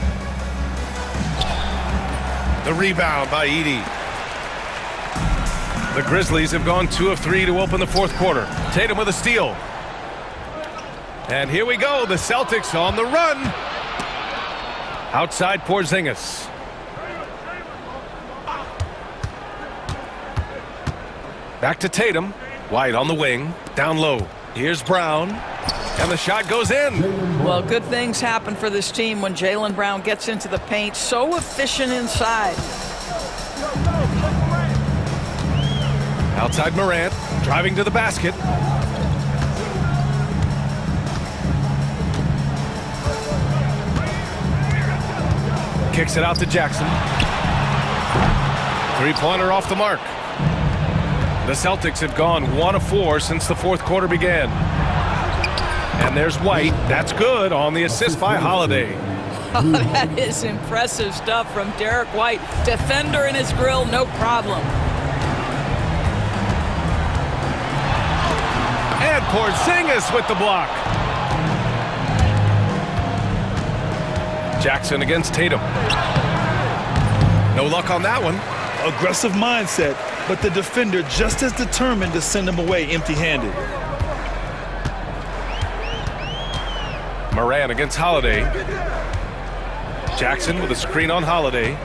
The rebound by Edey. The Grizzlies have gone 2 of 3 to open the 4th quarter. Tatum with a steal. And here we go. The Celtics on the run. Outside Porzingis. Back to Tatum. White on the wing. Down low. Here's Brown. And the shot goes in. Well, good things happen for this team when Jaylen Brown gets into the paint. So efficient inside. Outside Morant. Driving to the basket. Kicks it out to Jackson. 3-pointer off the mark. The Celtics have gone 1 of 4 since the 4th quarter began. And there's White. That's good on the assist by Holiday. Oh, that is impressive stuff from Derek White. Defender in his grill, no problem. And Porzingis with the block. Jackson against Tatum. No luck on that one. Aggressive mindset, but the defender just as determined to send him away empty-handed. Moran against Holiday. Jackson with a screen on Holiday.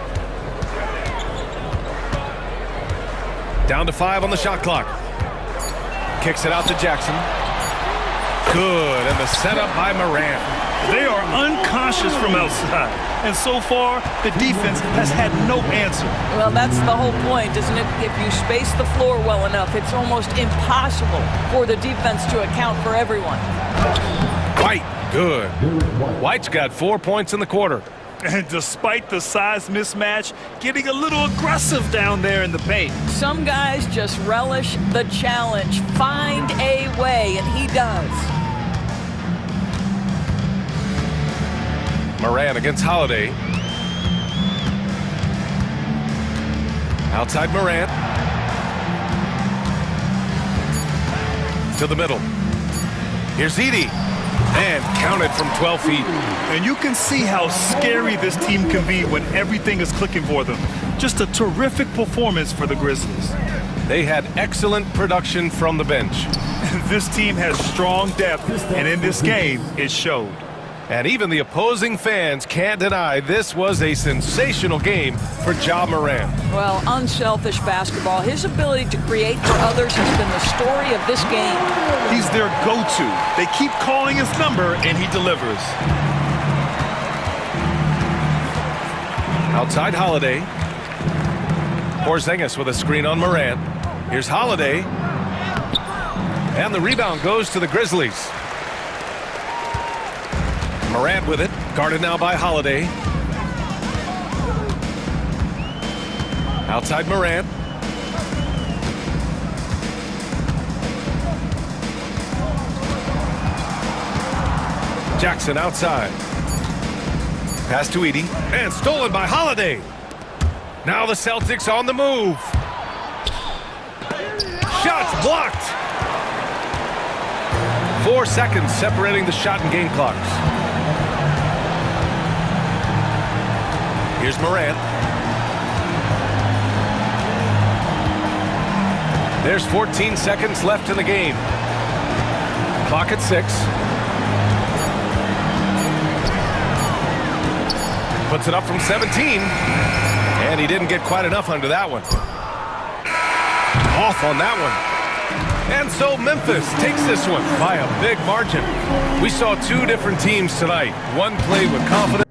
Down to 5 on the shot clock. Kicks it out to Jackson. Good, and the setup by Moran. They are unconscious from outside, and so far, the defense has had no answer. Well, that's the whole point, isn't it? If you space the floor well enough, it's almost impossible for the defense to account for everyone. White, good. White's got 4 points in the quarter. And despite the size mismatch, getting a little aggressive down there in the paint. Some guys just relish the challenge. Find a way, and he does. Moran against Holiday. Outside Moran. To the middle. Here's Edey. And counted from 12 feet. And you can see how scary this team can be when everything is clicking for them. Just a terrific performance for the Grizzlies. They had excellent production from the bench. This team has strong depth, and in this game, it showed. And even the opposing fans can't deny this was a sensational game for Ja Morant. Well, unselfish basketball. His ability to create for others has been the story of this game. He's their go-to. They keep calling his number, and he delivers. Outside Holiday. Porzingis with a screen on Morant. Here's Holiday. And the rebound goes to the Grizzlies. Morant with it, guarded now by Holiday. Outside Morant. Jackson outside. Pass to Edie, and stolen by Holiday. Now the Celtics on the move. Shots blocked. 4 seconds separating the shot and game clocks. Here's Morant. There's 14 seconds left in the game. Clock at 6. Puts it up from 17. And he didn't get quite enough under that one. Off on that one. And so Memphis takes this one by a big margin. We saw two different teams tonight. One played with confidence.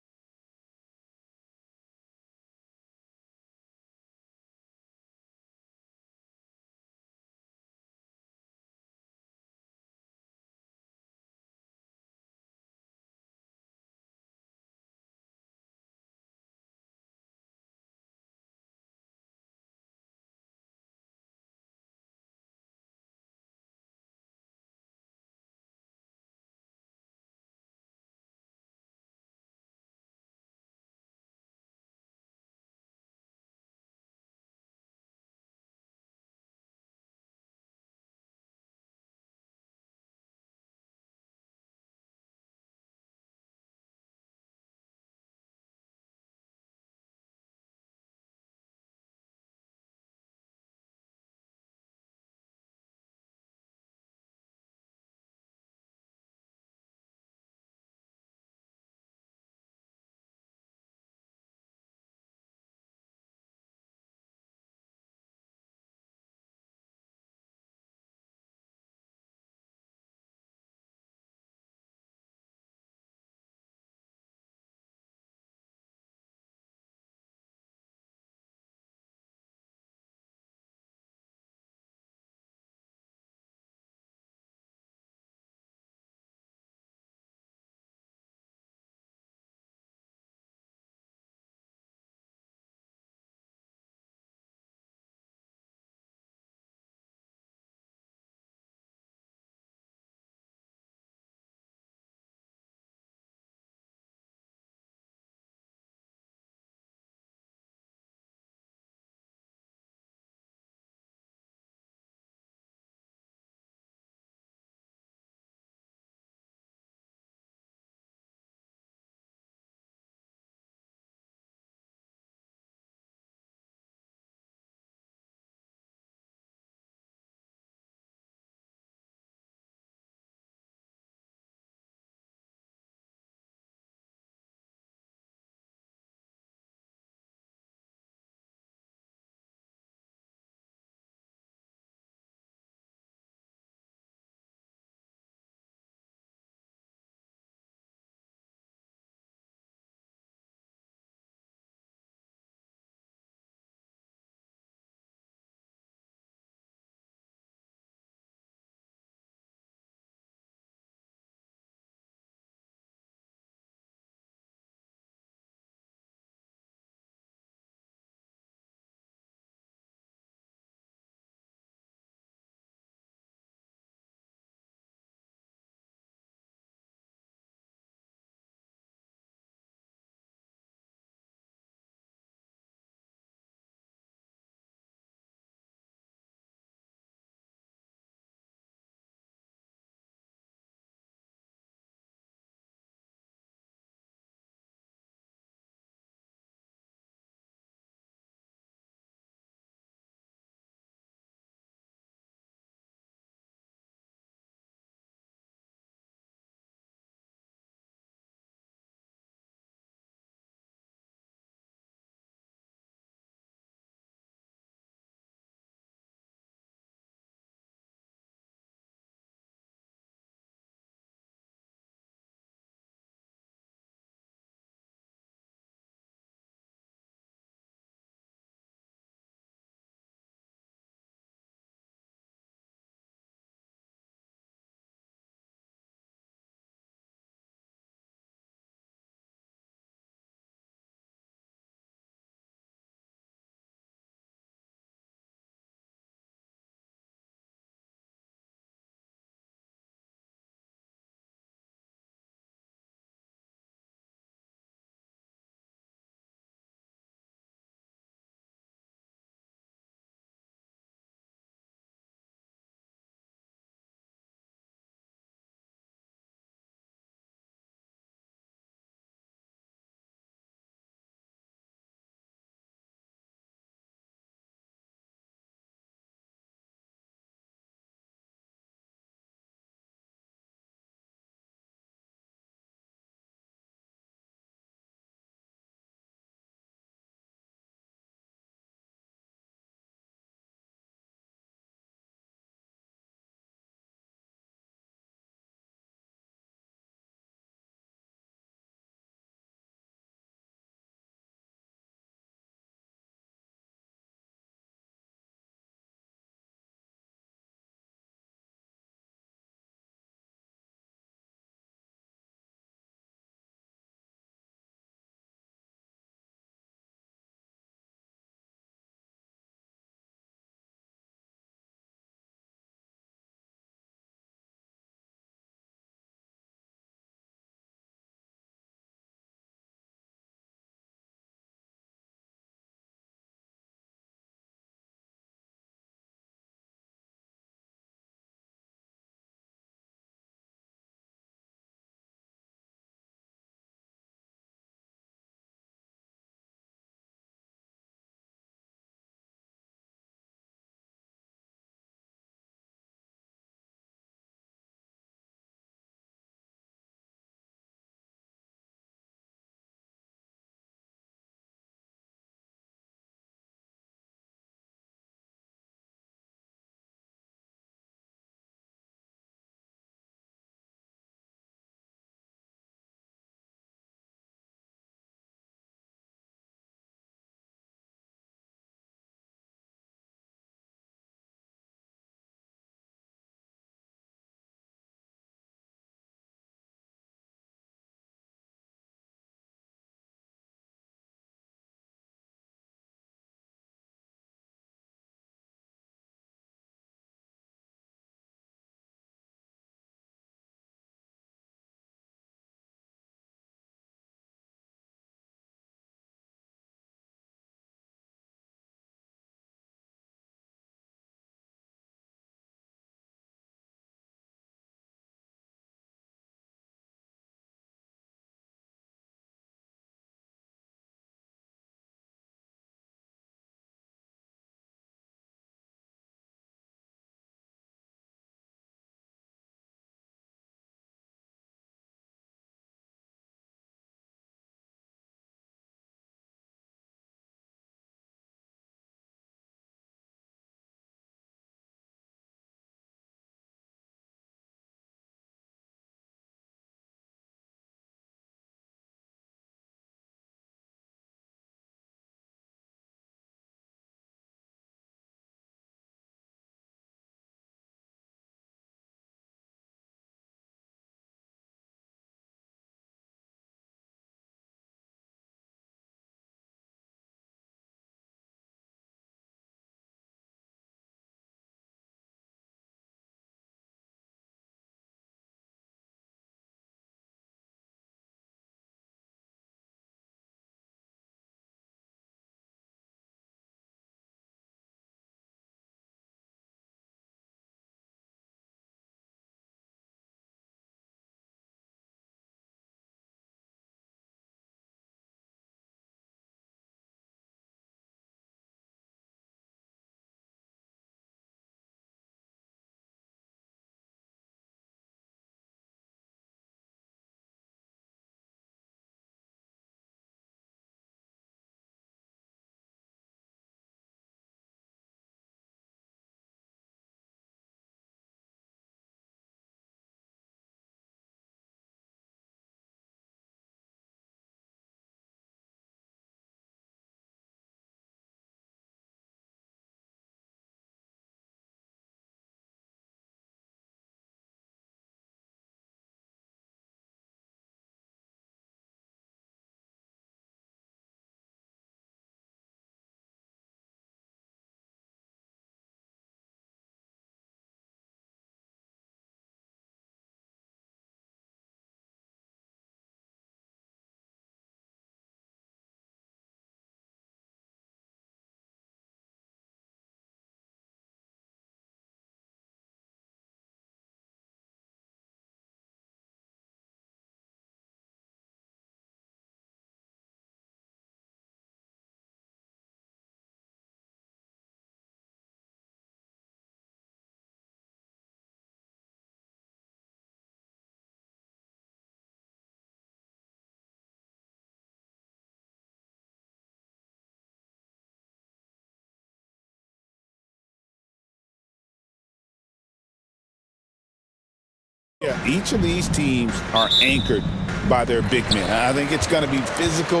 Yeah, each of these teams are anchored by their big men. I think it's going to be physical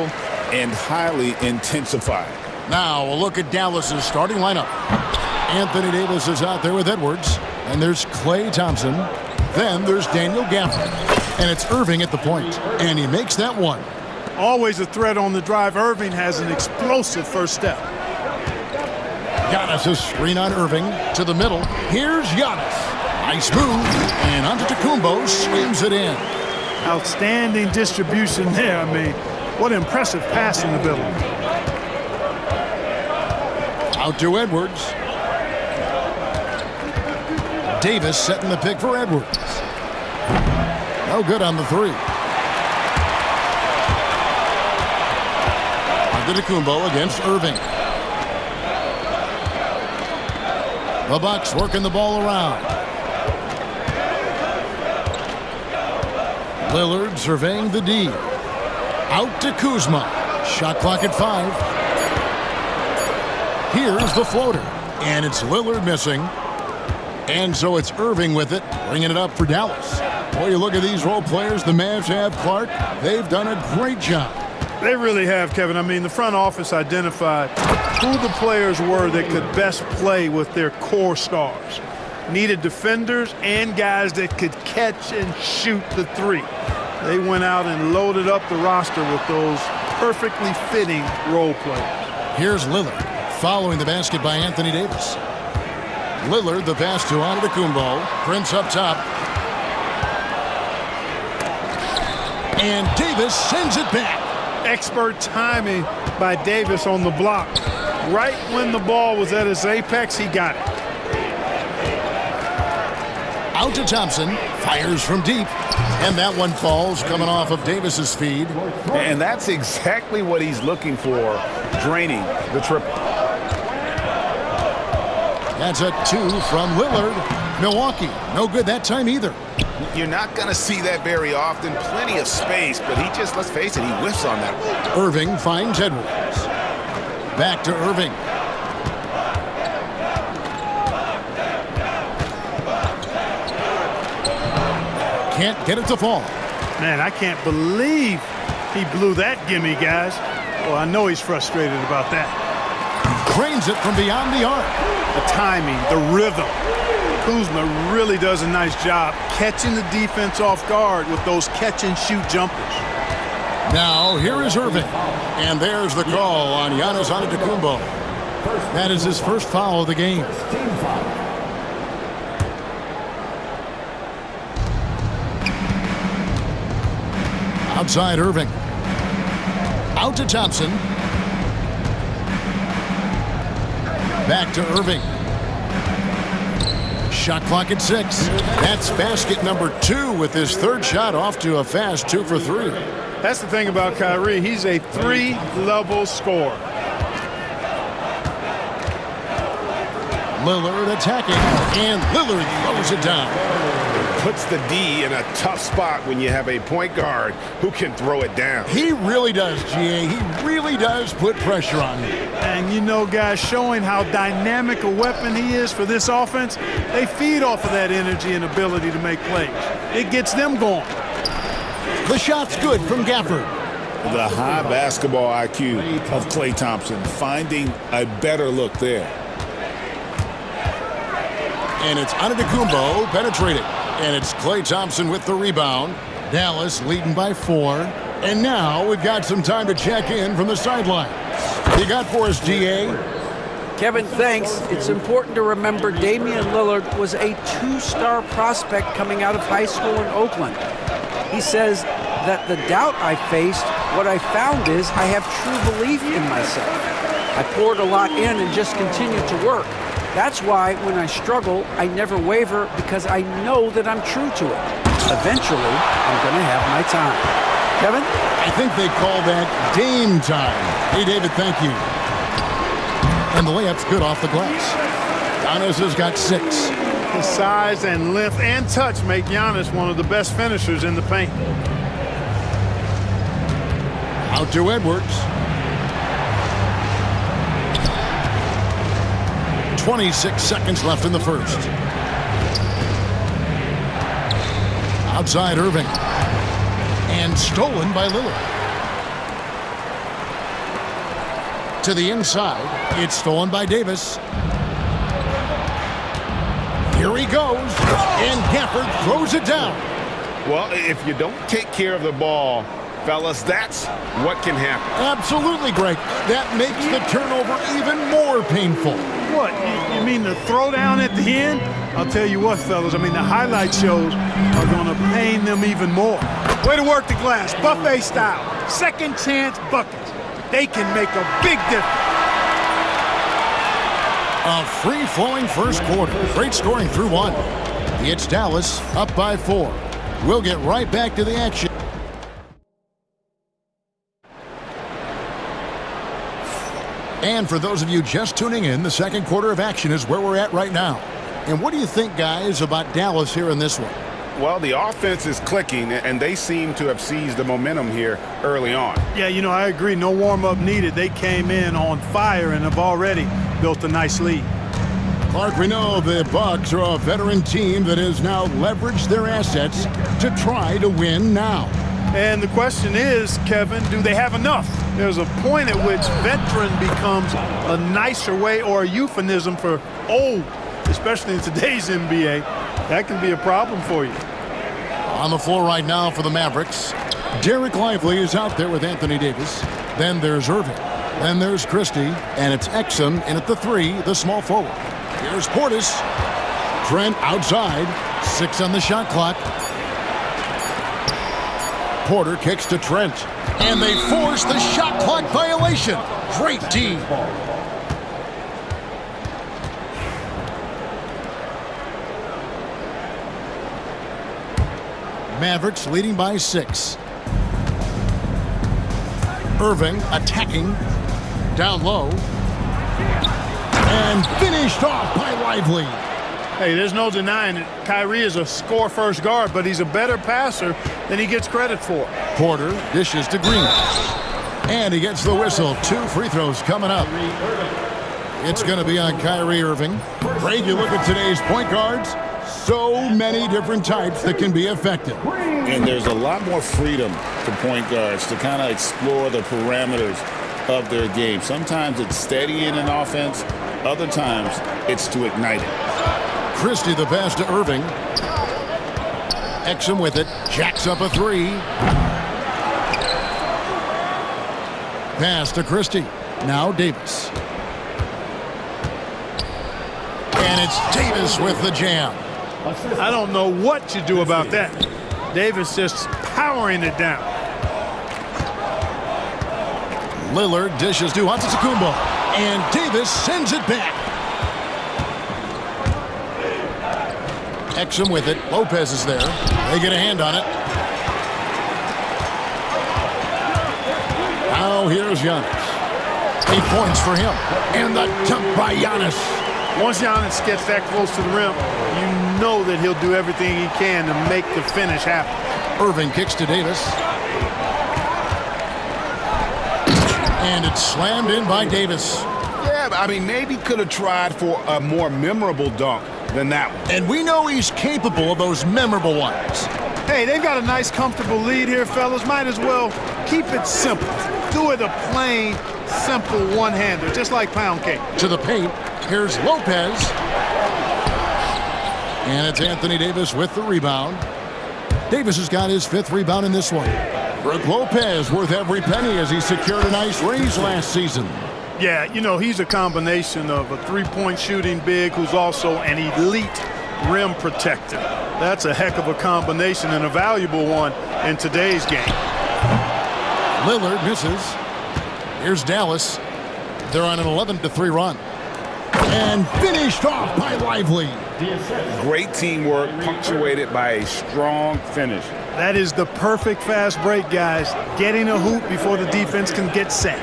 and highly intensified. Now we'll look at Dallas's starting lineup. Anthony Davis is out there with Edwards. And there's Klay Thompson. Then there's Daniel Gafford. And it's Irving at the point. And he makes that one. Always a threat on the drive. Irving has an explosive first step. Giannis' screen on Irving to the middle. Here's Giannis. Nice move. And Antetokounmpo swings it in. Outstanding distribution there. I mean, what impressive passing ability. Out to Edwards. Davis setting the pick for Edwards. No good on the three. Antetokounmpo against Irving. The Bucks working the ball around. Lillard surveying the D. Out to Kuzma. Shot clock at 5. Here's the floater. And it's Lillard missing. And so it's Irving with it, bringing it up for Dallas. Boy, you look at these role players the Mavs have, Clark. They've done a great job. They really have, Kevin. I mean, the front office identified who the players were that could best play with their core stars. Needed defenders and guys that could catch and shoot the three. They went out and loaded up the roster with those perfectly fitting role players. Here's Lillard following the basket by Anthony Davis. Lillard, the pass to Antetokounmpo. Prince up top. And Davis sends it back. Expert timing by Davis on the block. Right when the ball was at its apex, he got it. Out to Thompson. Fires from deep. And that one falls coming off of Davis's feed. And that's exactly what he's looking for, draining the triple. That's a 2 from Lillard. Milwaukee, no good that time either. You're not going to see that very often. Plenty of space, but he just, let's face it, he whiffs on that. Irving finds Edwards. Back to Irving. Can't get it to fall. Man, I can't believe he blew that gimme, guys. Well, I know he's frustrated about that. Cranes it from beyond the arc. The timing, the rhythm. Kuzma really does a nice job catching the defense off guard with those catch-and-shoot jumpers. Now, here is Irving. And there's the call on Giannis Antetokounmpo. That is his first foul of the game. Outside Irving. Out to Thompson. Back to Irving. Shot clock at 6. That's basket number 2 with his third shot off to a fast 2 for 3. That's the thing about Kyrie. He's a 3-level scorer. Lillard attacking, and Lillard throws it down. Puts the D in a tough spot when you have a point guard who can throw it down. He really does, GA. He really does put pressure on him. And you know, guys, showing how dynamic a weapon he is for this offense, they feed off of that energy and ability to make plays. It gets them going. The shot's good from Gafford. The high basketball IQ of Klay Thompson, finding a better look there. And it's Antetokounmpo penetrating. And it's Klay Thompson with the rebound. Dallas leading by 4. And now we've got some time to check in from the sidelines. You got for us, GA? Kevin, thanks. It's important to remember Damian Lillard was a 2-star prospect coming out of high school in Oakland. He says that the doubt I faced, what I found is I have true belief in myself. I poured a lot in and just continued to work. That's why when I struggle, I never waver because I know that I'm true to it. Eventually, I'm going to have my time. Kevin? I think they call that Dame time. Hey, David, thank you. And the layup's good off the glass. Giannis has got 6. His size and length and touch make Giannis one of the best finishers in the paint. Out to Edwards. 26 seconds left in the first. Outside Irving. And stolen by Lillard. To the inside. It's stolen by Davis. Here he goes. And Gafford throws it down. Well, if you don't take care of the ball, fellas, that's what can happen. Absolutely, Greg. That makes the turnover even more painful. What? You mean the throwdown at the end? I'll tell you what, fellas. I mean, the highlight shows are going to pain them even more. Way to work the glass, buffet style. Second chance buckets. They can make a big difference. A free-flowing first quarter. Great scoring through one. It's Dallas up by 4. We'll get right back to the action. And for those of you just tuning in, the second quarter of action is where we're at right now. And what do you think, guys, about Dallas here in this one? Well, the offense is clicking, and they seem to have seized the momentum here early on. Yeah, you know, I agree. No warm-up needed. They came in on fire and have already built a nice lead. Clark, we know the Bucks are a veteran team that has now leveraged their assets to try to win now. And the question is, Kevin, do they have enough? There's a point at which veteran becomes a nicer way or a euphemism for old, especially in today's NBA. That can be a problem for you. On the floor right now for the Mavericks, Derek Lively is out there with Anthony Davis. Then there's Irving. Then there's Christie. And it's Exum in at the 3, the small forward. Here's Portis. Trent outside. 6 on the shot clock. Porter kicks to Trent. And they force the shot clock violation. Great D. Mavericks leading by 6. Irving attacking. Down low. And finished off by Lively. Hey, there's no denying it. Kyrie is a score-first guard, but he's a better passer than he gets credit for. Porter dishes to Green. And he gets the whistle. 2 free throws coming up. It's going to be on Kyrie Irving. Greg, you look at today's point guards. So many different types that can be effective. And there's a lot more freedom to point guards to kind of explore the parameters of their game. Sometimes it's steadying an offense. Other times it's to ignite it. Christie the pass to Irving. Exum with it. Jacks up a 3. Pass to Christie. Now Davis. And it's Davis with the jam. I don't know what you do about that. Davis just powering it down. Lillard dishes to Antetokounmpo. And Davis sends it back. Exum with it. Lopez is there. They get a hand on it. Now here's Giannis. 8 points for him. And the dunk by Giannis. Once Giannis gets that close to the rim, you know that he'll do everything he can to make the finish happen. Irving kicks to Davis. And it's slammed in by Davis. Yeah, I mean, maybe could have tried for a more memorable dunk than that one. And we know he's capable of those memorable ones. Hey, they've got a nice, comfortable lead here, fellas. Might as well keep it simple. Do it a plain, simple one-hander, just like pound cake. To the paint. Here's Lopez. And it's Anthony Davis with the rebound. Davis has got his 5th rebound in this one. Brook Lopez worth every penny as he secured a nice raise last season. Yeah, you know, he's a combination of a three-point shooting big who's also an elite rim protector. That's a heck of a combination and a valuable one in today's game. Lillard misses. Here's Dallas. They're on an 11-3 run. And finished off by Lively. Great teamwork punctuated by a strong finish. That is the perfect fast break, guys. Getting a hoop before the defense can get set.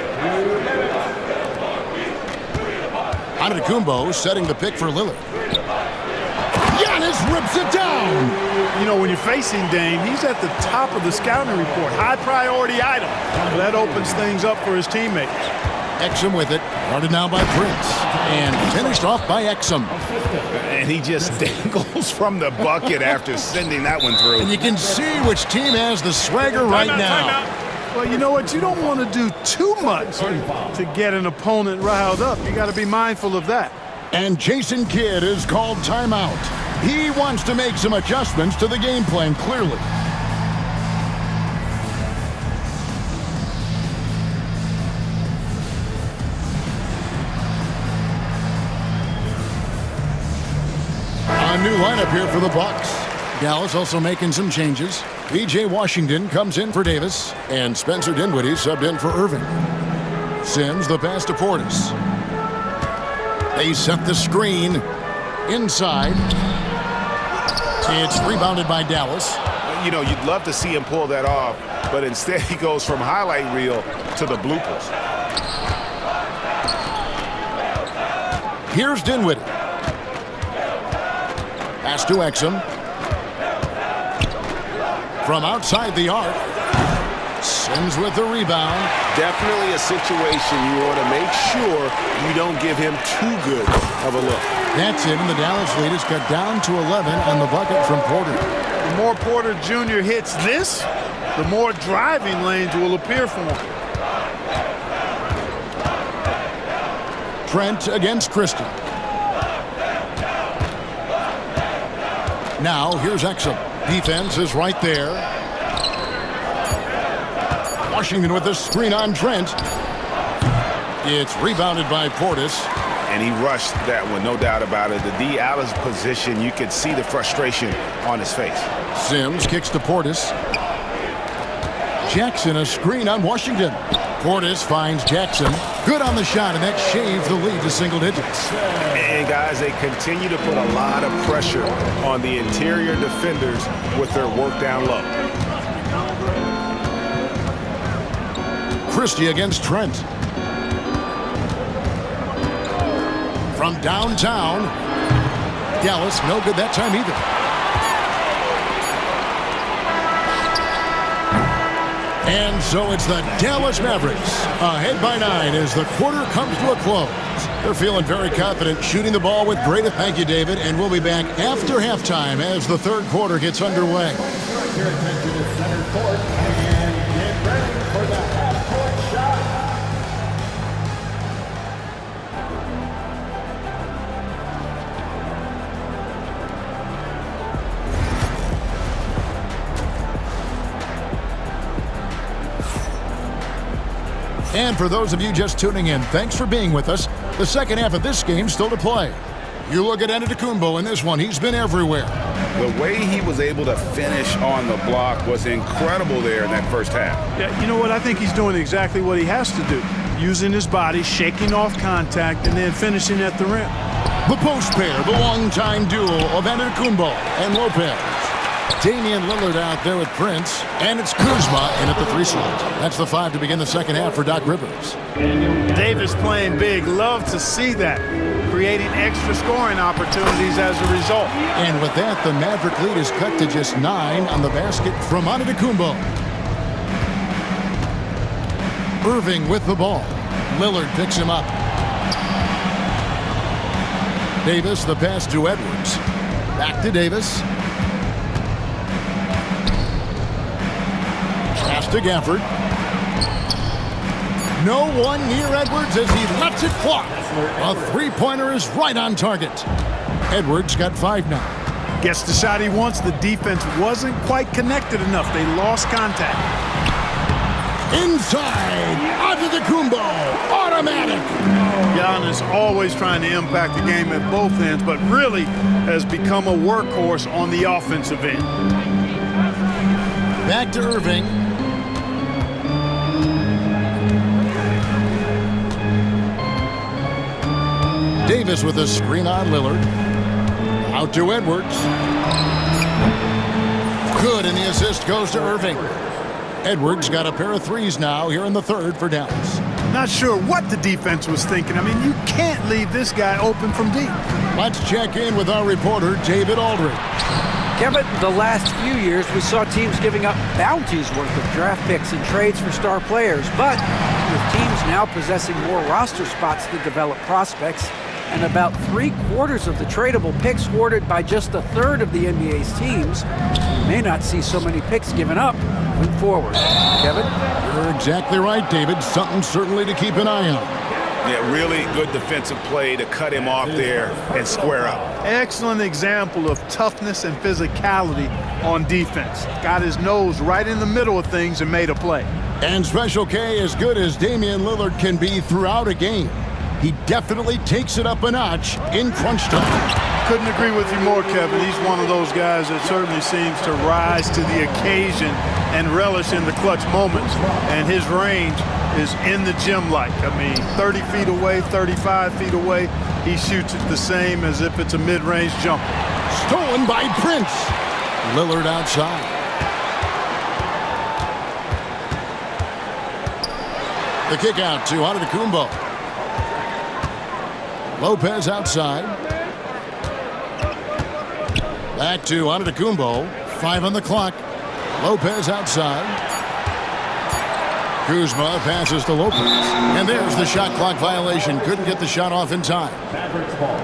Antetokounmpo setting the pick for Lillard. Giannis rips it down. You know, when you're facing Dame, he's at the top of the scouting report. High priority item. That opens things up for his teammates. Exum with it. Guarded now by Prince. And finished off by Exum. And he just dangles from the bucket after sending that one through. And you can see which team has the swagger right now. Well, you know what? You don't want to do too much to get an opponent riled up. You got to be mindful of that. And Jason Kidd is called timeout. He wants to make some adjustments to the game plan, clearly. A new lineup here for the Bucks. Dallas also making some changes. B.J. Washington comes in for Davis, and Spencer Dinwiddie subbed in for Irving. Sims the pass to Portis. They set the screen inside. It's rebounded by Dallas. You know, you'd love to see him pull that off, but instead he goes from highlight reel to the bloopers. Here's Dinwiddie. Pass to Exum. From outside the arc. Sims with the rebound. Definitely a situation you want to make sure you don't give him too good of a look. That's it, and the Dallas lead is cut down to 11 on the bucket from Porter. The more Porter Jr. hits this, the more driving lanes will appear for him. Trent against Christie. Now, here's Exum. Defense is right there. Washington with the screen on Trent. It's rebounded by Portis. And he rushed that one, no doubt about it. The D out of position, you could see the frustration on his face. Sims kicks to Portis. Jackson a screen on Washington. Portis finds Jackson. Good on the shot, and that shaves the lead to single digits. And guys, they continue to put a lot of pressure on the interior defenders with their work down low. Christie against Trent. From downtown. Dallas, no good that time either. And so it's the Dallas Mavericks ahead by 9 as the quarter comes to a close. They're feeling very confident shooting the ball with great. Thank you, David. And we'll be back after halftime as the third quarter gets underway. Your attention is center court and get ready for the half-court shot. And for those of you just tuning in, thanks for being with us. The second half of this game still to play. You look at Antetokounmpo in this one. He's been everywhere. The way he was able to finish on the block was incredible there in that first half. Yeah, you know what? I think he's doing exactly what he has to do. Using his body, shaking off contact, and then finishing at the rim. The post pair, the longtime duo of Antetokounmpo and Lopez. Damian Lillard out there with Prince, and it's Kuzma in at the 3 slot. That's the 5 to begin the second half for Doc Rivers. Davis playing big. Love to see that. Creating extra scoring opportunities as a result. And with that, the Maverick lead is cut to just 9 on the basket from Antetokounmpo. Irving with the ball. Lillard picks him up. Davis, the pass to Edwards. Back to Davis. Pass to Gafford. No one near Edwards as he lets it fly. A three-pointer is right on target. Edwards got 5 now. Gets the shot he wants. The defense wasn't quite connected enough. They lost contact. Inside. Antetokounmpo. Automatic. Giannis always trying to impact the game at both ends, but really has become a workhorse on the offensive end. Back to Irving. Davis with a screen on Lillard. Out to Edwards. Good, and the assist goes to Irving. Edwards got a pair of threes now here in the third for Dallas. Not sure what the defense was thinking. I mean, you can't leave this guy open from deep. Let's check in with our reporter, David Aldridge. Kevin, the last few years we saw teams giving up bounties worth of draft picks and trades for star players, but with teams now possessing more roster spots to develop prospects, and about 3/4 of the tradable picks awarded by just a third of the NBA's teams, we may not see so many picks given up moving forward. Kevin? You're exactly right, David. Something certainly to keep an eye on. Yeah, really good defensive play to cut him off there and square up. Excellent example of toughness and physicality on defense. Got his nose right in the middle of things and made a play. And Special K, as good as Damian Lillard can be throughout a game, he definitely takes it up a notch in crunch time. Couldn't agree with you more, Kevin. He's one of those guys that certainly seems to rise to the occasion and relish in the clutch moments. And his range is in the gym-like. I mean, 30 feet away, 35 feet away, he shoots it the same as if it's a mid-range jumper. Stolen by Prince. Lillard outside. The kick out to Antetokounmpo. Lopez outside. Back to Antetokounmpo. 5 on the clock. Lopez outside. Kuzma passes to Lopez. And there's the shot clock violation. Couldn't get the shot off in time. Mavericks ball.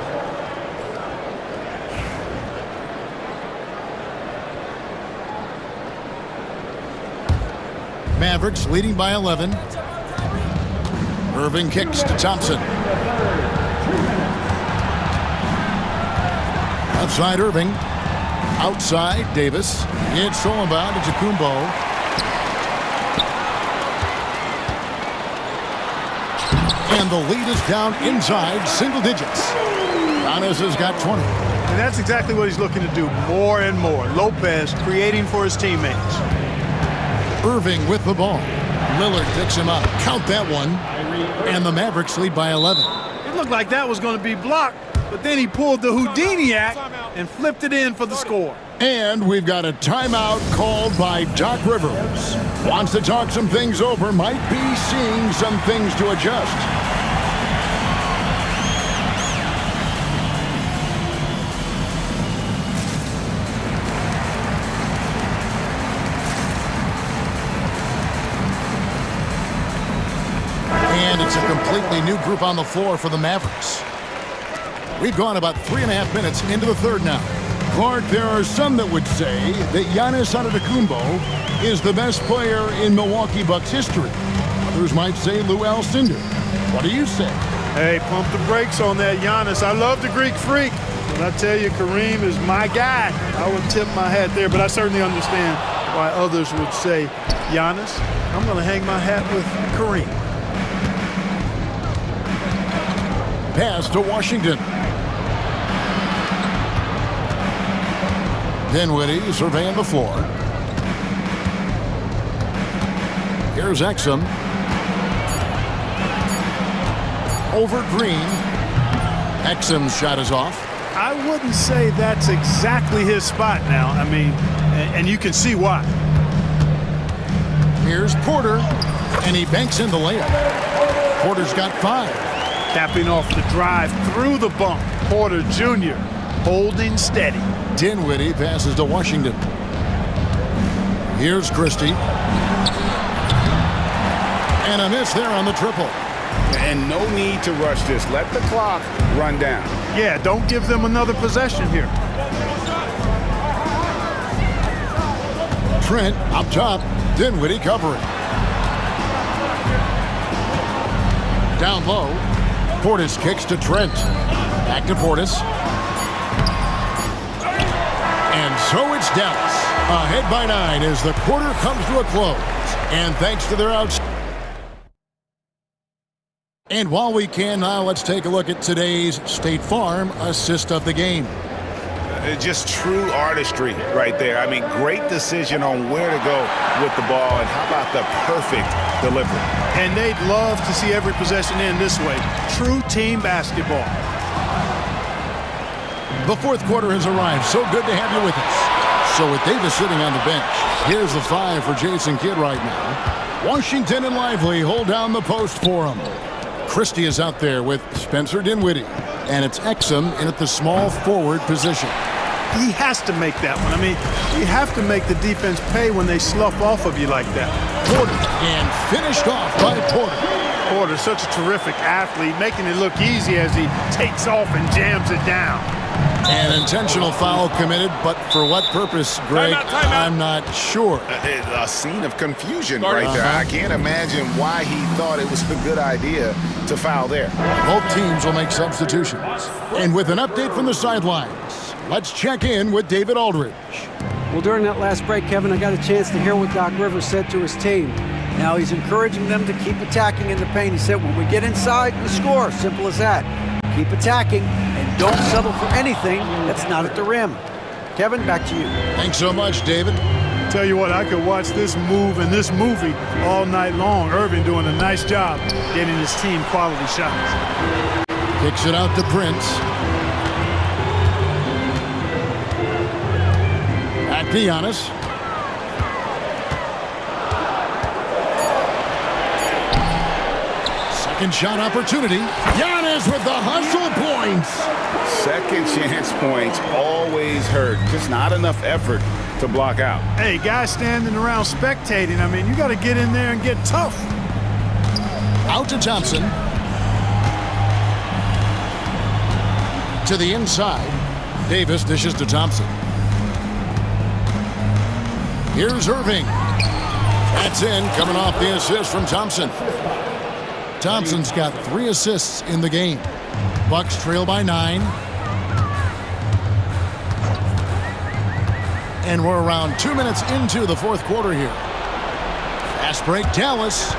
Mavericks leading by 11. Irving kicks to Thompson. Outside Irving. Outside Davis. It's stolen by Antetokounmpo. And the lead is down inside single digits. Giannis has got 20. And that's exactly what he's looking to do more and more. Lopez creating for his teammates. Irving with the ball. Lillard picks him up. Count that one. And the Mavericks lead by 11. It looked like that was going to be blocked, but then he pulled the Houdini act and flipped it in for the score. And we've got a timeout called by Doc Rivers. Wants to talk some things over. Might be seeing some things to adjust. And it's a completely new group on the floor for the Mavericks. We've gone about 3.5 minutes into the third now. Clark, there are some that would say that Giannis Antetokounmpo is the best player in Milwaukee Bucks history. Others might say Lou Alcindor. What do you say? Hey, pump the brakes on that, Giannis. I love the Greek freak. But I tell you, Kareem is my guy. I would tip my hat there, but I certainly understand why others would say, Giannis, I'm going to hang my hat with Kareem. Pass to Washington. Dinwiddie surveying the floor. Here's Exum. Over Green. Exum's shot is off. I wouldn't say that's exactly his spot now. I mean, and you can see why. Here's Porter, and he banks in the layup. Porter's got 5. Capping off the drive through the bump. Porter Jr. holding steady. Dinwiddie passes to Washington. Here's Christie. And a miss there on the triple. And no need to rush this. Let the clock run down. Yeah, don't give them another possession here. Trent up top. Dinwiddie covering. Down low. Portis kicks to Trent. Back to Portis. And so it's Dallas. Ahead by 9 as the quarter comes to a close. And thanks to their And while we can now, let's take a look at today's State Farm assist of the game. Just true artistry right there. I mean, great decision on where to go with the ball, and how about the perfect delivery? And they'd love to see every possession end this way. True team basketball. The fourth quarter has arrived. So good to have you with us. So with Davis sitting on the bench, here's the 5 for Jason Kidd right now. Washington and Lively hold down the post for him. Christie is out there with Spencer Dinwiddie. And it's Exum in at the small forward position. He has to make that one. I mean, you have to make the defense pay when they slough off of you like that. Porter, and finished off by Porter. Porter, such a terrific athlete, making it look easy as he takes off and jams it down. An intentional foul committed, but for what purpose, Greg, I'm not sure. A scene of confusion right there. I can't imagine why he thought it was a good idea to foul there. Both teams will make substitutions. And with an update from the sidelines, let's check in with David Aldridge. Well, during that last break, Kevin, I got a chance to hear what Doc Rivers said to his team. Now he's encouraging them to keep attacking in the paint. He said, when we get inside, we score. Simple as that. Keep attacking and don't settle for anything that's not at the rim. Kevin, back to you. Thanks so much, David. Tell you what, I could watch this move and this movie all night long. Irving doing a nice job getting his team quality shots. Kicks it out to Prince. At Giannis. Second shot opportunity. Giannis with the hustle points. Second chance points always hurt. Just not enough effort to block out. Hey, guys standing around spectating, I mean, you got to get in there and get tough. Out to Thompson. To the inside. Davis dishes to Thompson. Here's Irving. That's in, coming off the assist from Thompson. Thompson's got 3 assists in the game. Bucks trail by 9. And we're around 2 minutes into the fourth quarter here. Fast break, Dallas.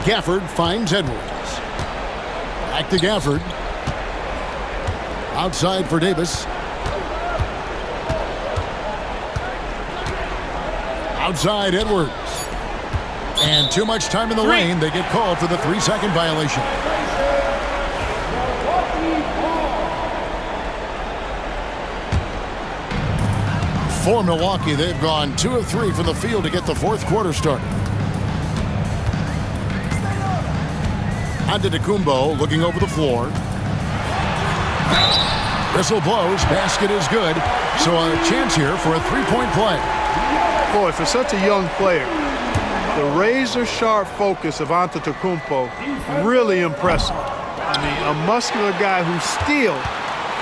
Gafford finds Edwards. Back to Gafford. Outside for Davis. Outside Edwards. And too much time in the lane. They get called for the 3-second violation. For Milwaukee, they've gone 2 of 3 from the field to get the fourth quarter started. Antetokounmpo looking over the floor. Whistle blows. Basket is good. So a chance here for a 3-point play. Boy, for such a young player, the razor-sharp focus of Antetokounmpo, really impressive. I mean, a muscular guy who still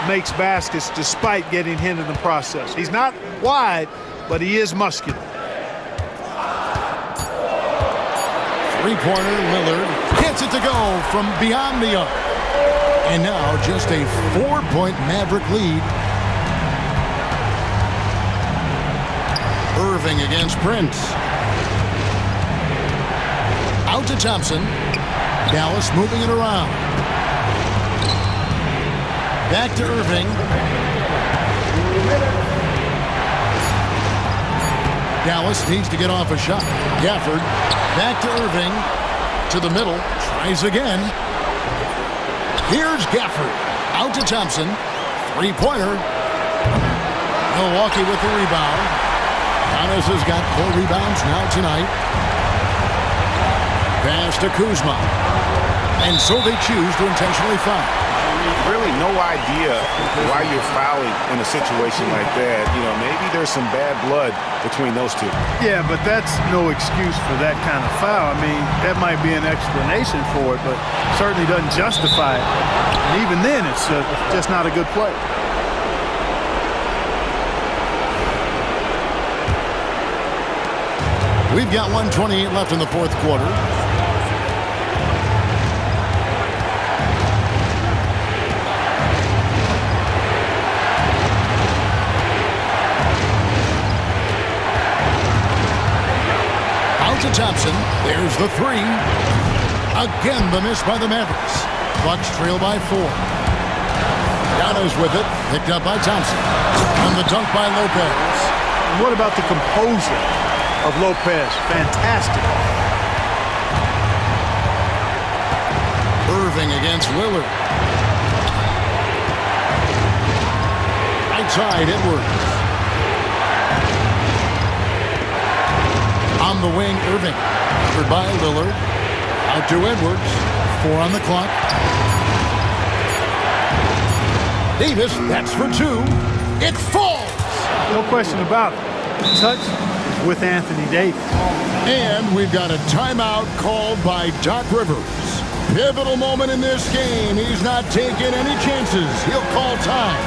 makes baskets despite getting hit in the process. He's not wide, but he is muscular. Three-pointer, Lillard gets it to go from beyond the arc. And now just a 4-point Maverick lead. Irving against Prince. Out to Thompson. Dallas moving it around. Back to Irving. Dallas needs to get off a shot. Gafford back to Irving. To the middle. Tries again. Here's Gafford. Out to Thompson. Three-pointer. Milwaukee with the rebound. Giannis has got 4 rebounds now tonight. Pass to Kuzma. And so they choose to intentionally foul. Really no idea why you're fouling in a situation like that. You know, maybe there's some bad blood between those two. Yeah, but that's no excuse for that kind of foul. I mean, that might be an explanation for it, but certainly doesn't justify it. And even then, it's just not a good play. We've got 1:28 left in the fourth quarter. Out to Thompson. There's the 3. Again, the miss by the Mavericks. Bucks trail by 4. Giannis with it. Picked up by Thompson. And the dunk by Lopez. And what about the composure of Lopez? Fantastic. Irving against Lillard. Right side, Edwards. On the wing, Irving. Covered by Lillard. Out to Edwards. 4 on the clock. Davis, that's for 2. It falls! No question about it. Touch, with Anthony Davis. And we've got a timeout called by Doc Rivers. Pivotal moment in this game. He's not taking any chances. He'll call time.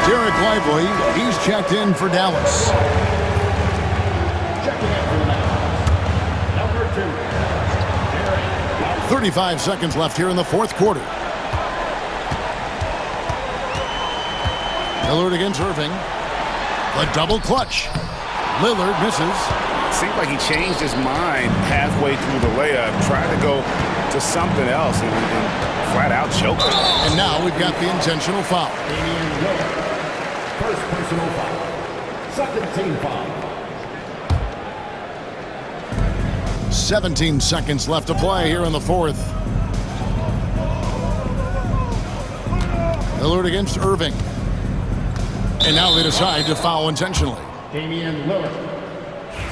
Derek Lively, he's checked in for Dallas. Checking in for the number 2, Derek. 35 seconds left here in the fourth quarter. Lillard against Irving. A double clutch. Lillard misses. Seemed like he changed his mind halfway through the layup, tried to go to something else and flat out choked it. And now we've got the intentional foul. Damian Lillard. First personal foul. Second team foul. 17 seconds left to play here in the fourth. Lillard against Irving. And now they decide to foul intentionally. Damian Lillard.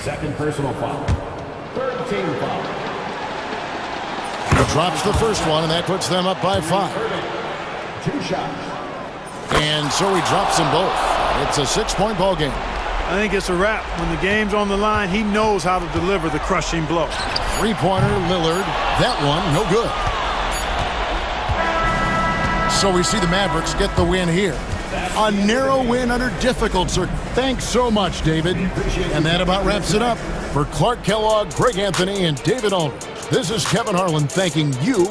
Second personal foul. Third team foul. He drops the first one, and that puts them up by 5. 2 shots. And so he drops them both. It's a 6-point ball game. I think it's a wrap. When the game's on the line, he knows how to deliver the crushing blow. Three-pointer, Lillard. That one, no good. So we see the Mavericks get the win here. A narrow win under difficult circumstances. Thanks so much, David. And that about wraps it up. For Clark Kellogg, Greg Anthony, and David Aldridge, this is Kevin Harlan thanking you.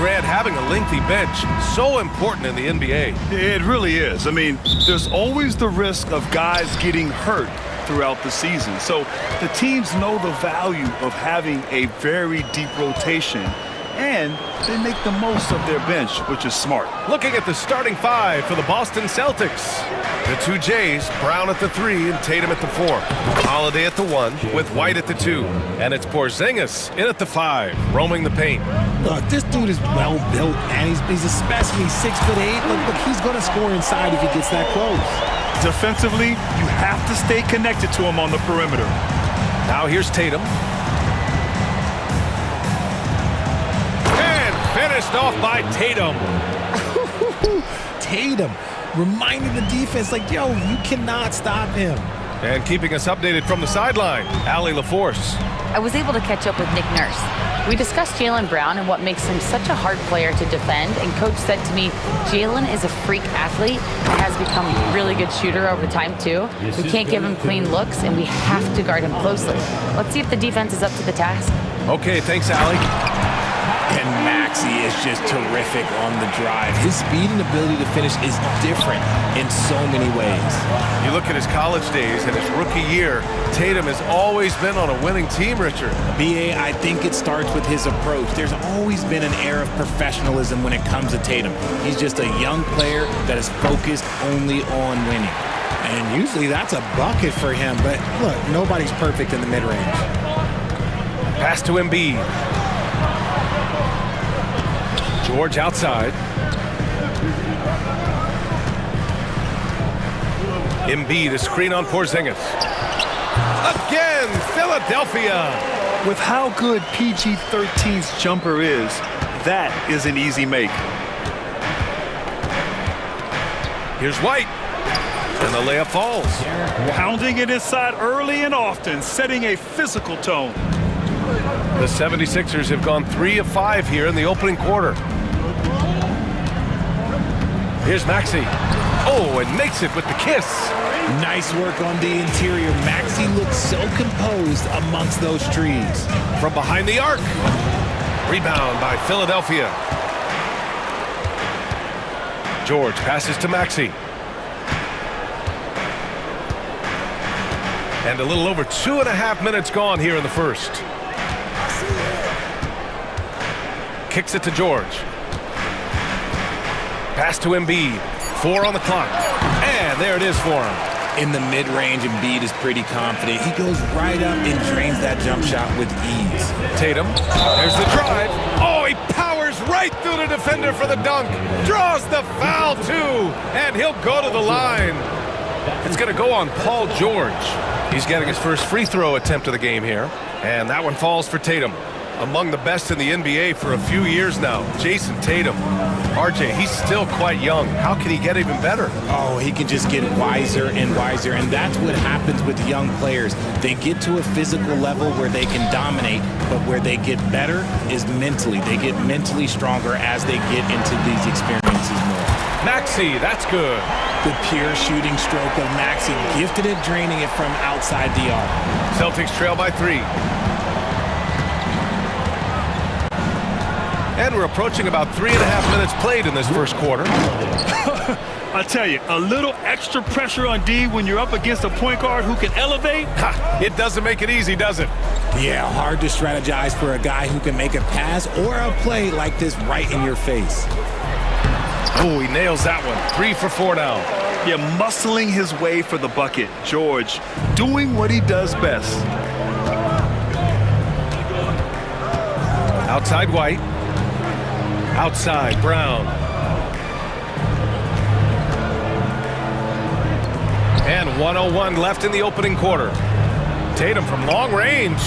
Grant, having a lengthy bench, so important in the NBA. It really is. I mean, there's always the risk of guys getting hurt throughout the season. So the teams know the value of having a very deep rotation, and they make the most of their bench, which is smart. Looking at the starting five for the Boston Celtics. The two Jays, Brown at the 3 and Tatum at the 4. Holiday at the 1 with White at the 2. And it's Porzingis in at the 5, roaming the paint. Look, this dude is well built, and he's a specimen. He's 6'8". Look, he's going to score inside if he gets that close. Defensively, you have to stay connected to him on the perimeter. Now here's Tatum. And finished off by Tatum. Tatum reminding the defense, like, yo, you cannot stop him. And keeping us updated from the sideline, Allie LaForce. I was able to catch up with Nick Nurse. We discussed Jaylen Brown and what makes him such a hard player to defend, and Coach said to me, Jaylen is a freak athlete and has become a really good shooter over time too. We can't give him clean looks, and we have to guard him closely. Let's see if the defense is up to the task. Okay, thanks, Allie. And Maxey is just terrific on the drive. His speed and ability to finish is different in so many ways. You look at his college days and his rookie year, Tatum has always been on a winning team, Richard. B.A., I think it starts with his approach. There's always been an air of professionalism when it comes to Tatum. He's just a young player that is focused only on winning. And usually that's a bucket for him, but look, nobody's perfect in the mid-range. Pass to Embiid. George outside. Embiid, a screen on Porzingis. Again, Philadelphia. With how good PG-13's jumper is, that is an easy make. Here's White. And the layup falls. Pounding it inside early and often, setting a physical tone. The 76ers have gone 3 of 5 here in the opening quarter. Here's Maxey. Oh, and makes it with the kiss. Nice work on the interior. Maxey looks so composed amongst those trees. From behind the arc. Rebound by Philadelphia. George passes to Maxey. And a little over 2.5 minutes gone here in the first. Kicks it to George. Pass to Embiid. 4 on the clock. And there it is for him. In the mid-range, Embiid is pretty confident. He goes right up and drains that jump shot with ease. Tatum. There's the drive. Oh, he powers right through the defender for the dunk. Draws the foul, too. And he'll go to the line. It's going to go on Paul George. He's getting his first free throw attempt of the game here. And that one falls for Tatum. Among the best in the NBA for a few years now, Jason Tatum. RJ, he's still quite young. How can he get even better? Oh, he can just get wiser and wiser, and that's what happens with young players. They get to a physical level where they can dominate, but where they get better is mentally. They get mentally stronger as they get into these experiences more. Maxey, that's good. The pure shooting stroke of Maxey, gifted at draining it from outside the arc. Celtics trail by 3. And we're approaching about 3.5 minutes played in this first quarter. I tell you, a little extra pressure on D when you're up against a point guard who can elevate. It doesn't make it easy, does it? Yeah, hard to strategize for a guy who can make a pass or a play like this right in your face. Oh, he nails that one. 3 for 4 now. Yeah, muscling his way for the bucket. George doing what he does best. Outside White. Outside Brown. And 1:01 left in the opening quarter. Tatum from long range.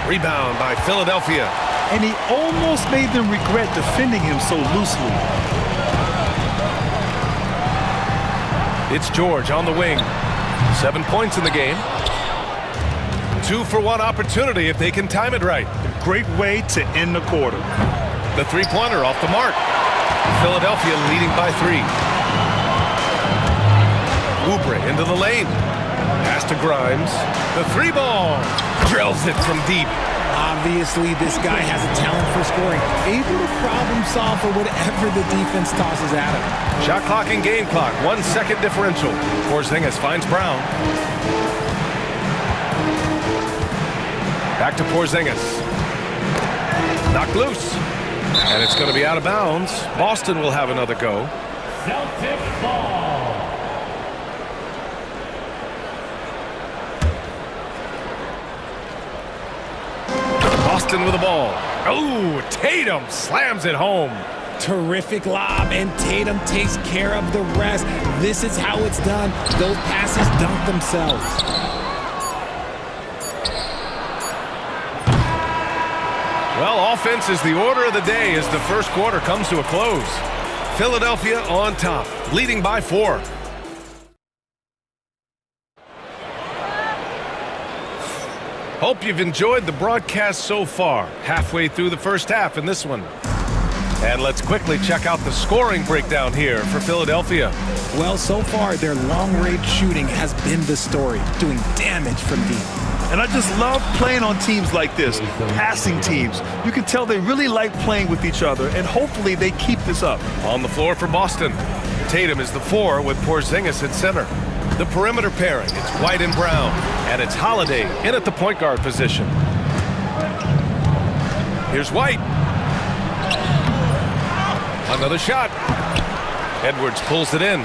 Rebound by Philadelphia. And he almost made them regret defending him so loosely. It's George on the wing. 7 points in the game. 2 for 1 opportunity if they can time it right. A great way to end the quarter. The three-pointer off the mark. Philadelphia leading by 3. Oubre into the lane. Pass to Grimes. The 3-ball. Drills it from deep. Obviously, this guy has a talent for scoring, able to problem solve for whatever the defense tosses at him. Shot clock and game clock, 1 second differential. Porzingis finds Brown. Back to Porzingis. Knocked loose. And it's going to be out of bounds. Boston will have another go. Celtic ball. Boston with the ball. Oh, Tatum slams it home. Terrific lob, and Tatum takes care of the rest. This is how it's done. Those passes dunk themselves. Well, offense is the order of the day as the first quarter comes to a close. Philadelphia on top, leading by 4. Hope you've enjoyed the broadcast so far. Halfway through the first half in this one. And let's quickly check out the scoring breakdown here for Philadelphia. Well, so far, their long-range shooting has been the story, doing damage from deep. And I just love playing on teams like this, passing teams. You can tell they really like playing with each other, and hopefully they keep this up. On the floor for Boston, Tatum is the 4 with Porzingis at center. The perimeter pairing, it's White and Brown, and it's Holiday in at the point guard position. Here's White. Another shot. Edwards pulls it in.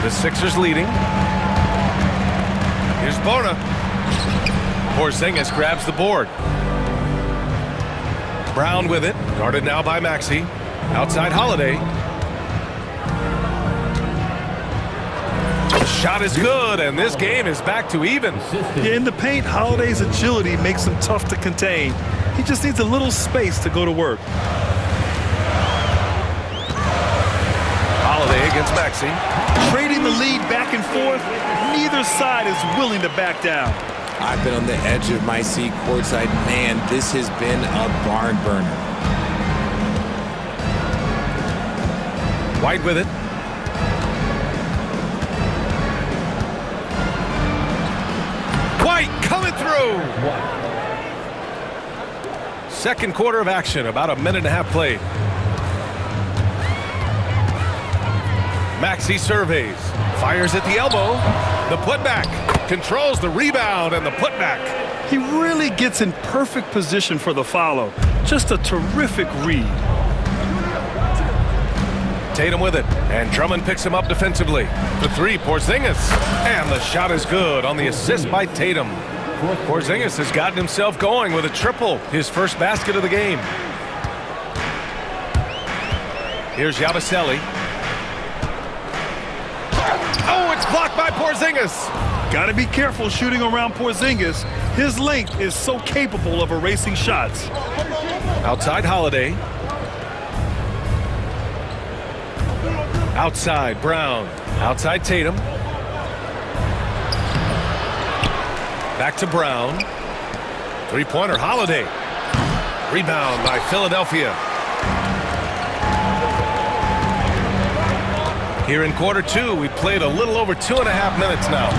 The Sixers leading. Here's Bona. Porzingis grabs the board. Brown with it, guarded now by Maxey. Outside Holiday. The shot is good, and this game is back to even. Yeah, in the paint, Holiday's agility makes him tough to contain. He just needs a little space to go to work. Holiday against Maxey. Trading the lead back and forth, neither side is willing to back down. I've been on the edge of my seat courtside. Man, this has been a barn burner. White with it. White coming through. Second quarter of action, about a minute and a half played. Maxey surveys, fires at the elbow. The putback, controls the rebound and the putback. He really gets in perfect position for the follow. Just a terrific read. Tatum with it, and Drummond picks him up defensively. The 3, Porzingis, and the shot is good on the assist by Tatum. Porzingis has gotten himself going with a triple, his first basket of the game. Here's Yabusele. Oh, it's blocked by Porzingis. Got to be careful shooting around Porzingis. His length is so capable of erasing shots. Outside Holiday. Outside Brown. Outside Tatum. Back to Brown. Three-pointer Holiday. Rebound by Philadelphia. Here in quarter 2, we played a little over 2.5 minutes now.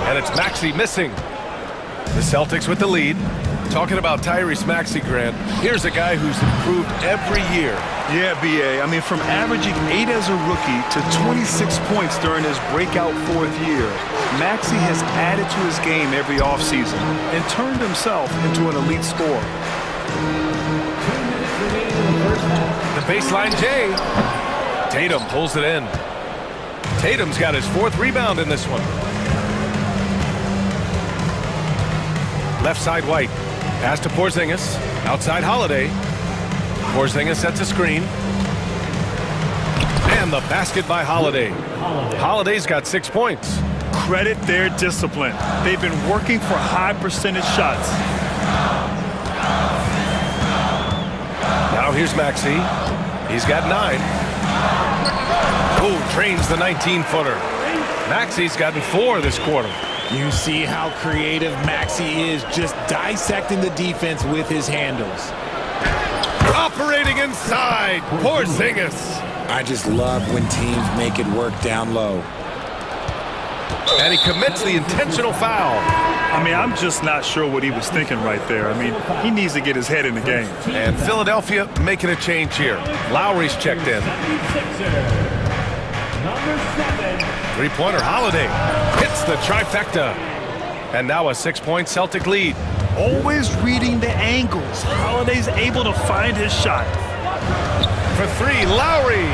And it's Maxey missing. The Celtics with the lead. Talking about Tyrese Maxey, Grant, here's a guy who's improved every year. Yeah, B.A. I mean, from averaging 8 as a rookie to 26 points during his breakout 4th year, Maxey has added to his game every offseason and turned himself into an elite scorer. The baseline J. Tatum pulls it in. Tatum's got his 4th rebound in this one. Left side White. Pass to Porzingis. Outside Holiday. Porzingis sets a screen. And the basket by Holiday. Holiday's got 6 points. Credit their discipline. They've been working for high percentage shots. Now here's Maxey. He's got 9. Oh, trains the 19-footer. Maxey's gotten 4 this quarter. You see how creative Maxey is, just dissecting the defense with his handles. Operating inside, Porzingis. I just love when teams make it work down low. And he commits the intentional foul. I mean, I'm just not sure what he was thinking right there. I mean, he needs to get his head in the game. And Philadelphia making a change here. Lowry's checked in. Three-pointer Holiday hits the trifecta. And now a 6-point Celtic lead. Always reading the angles. Holiday's able to find his shot. For three, Lowry.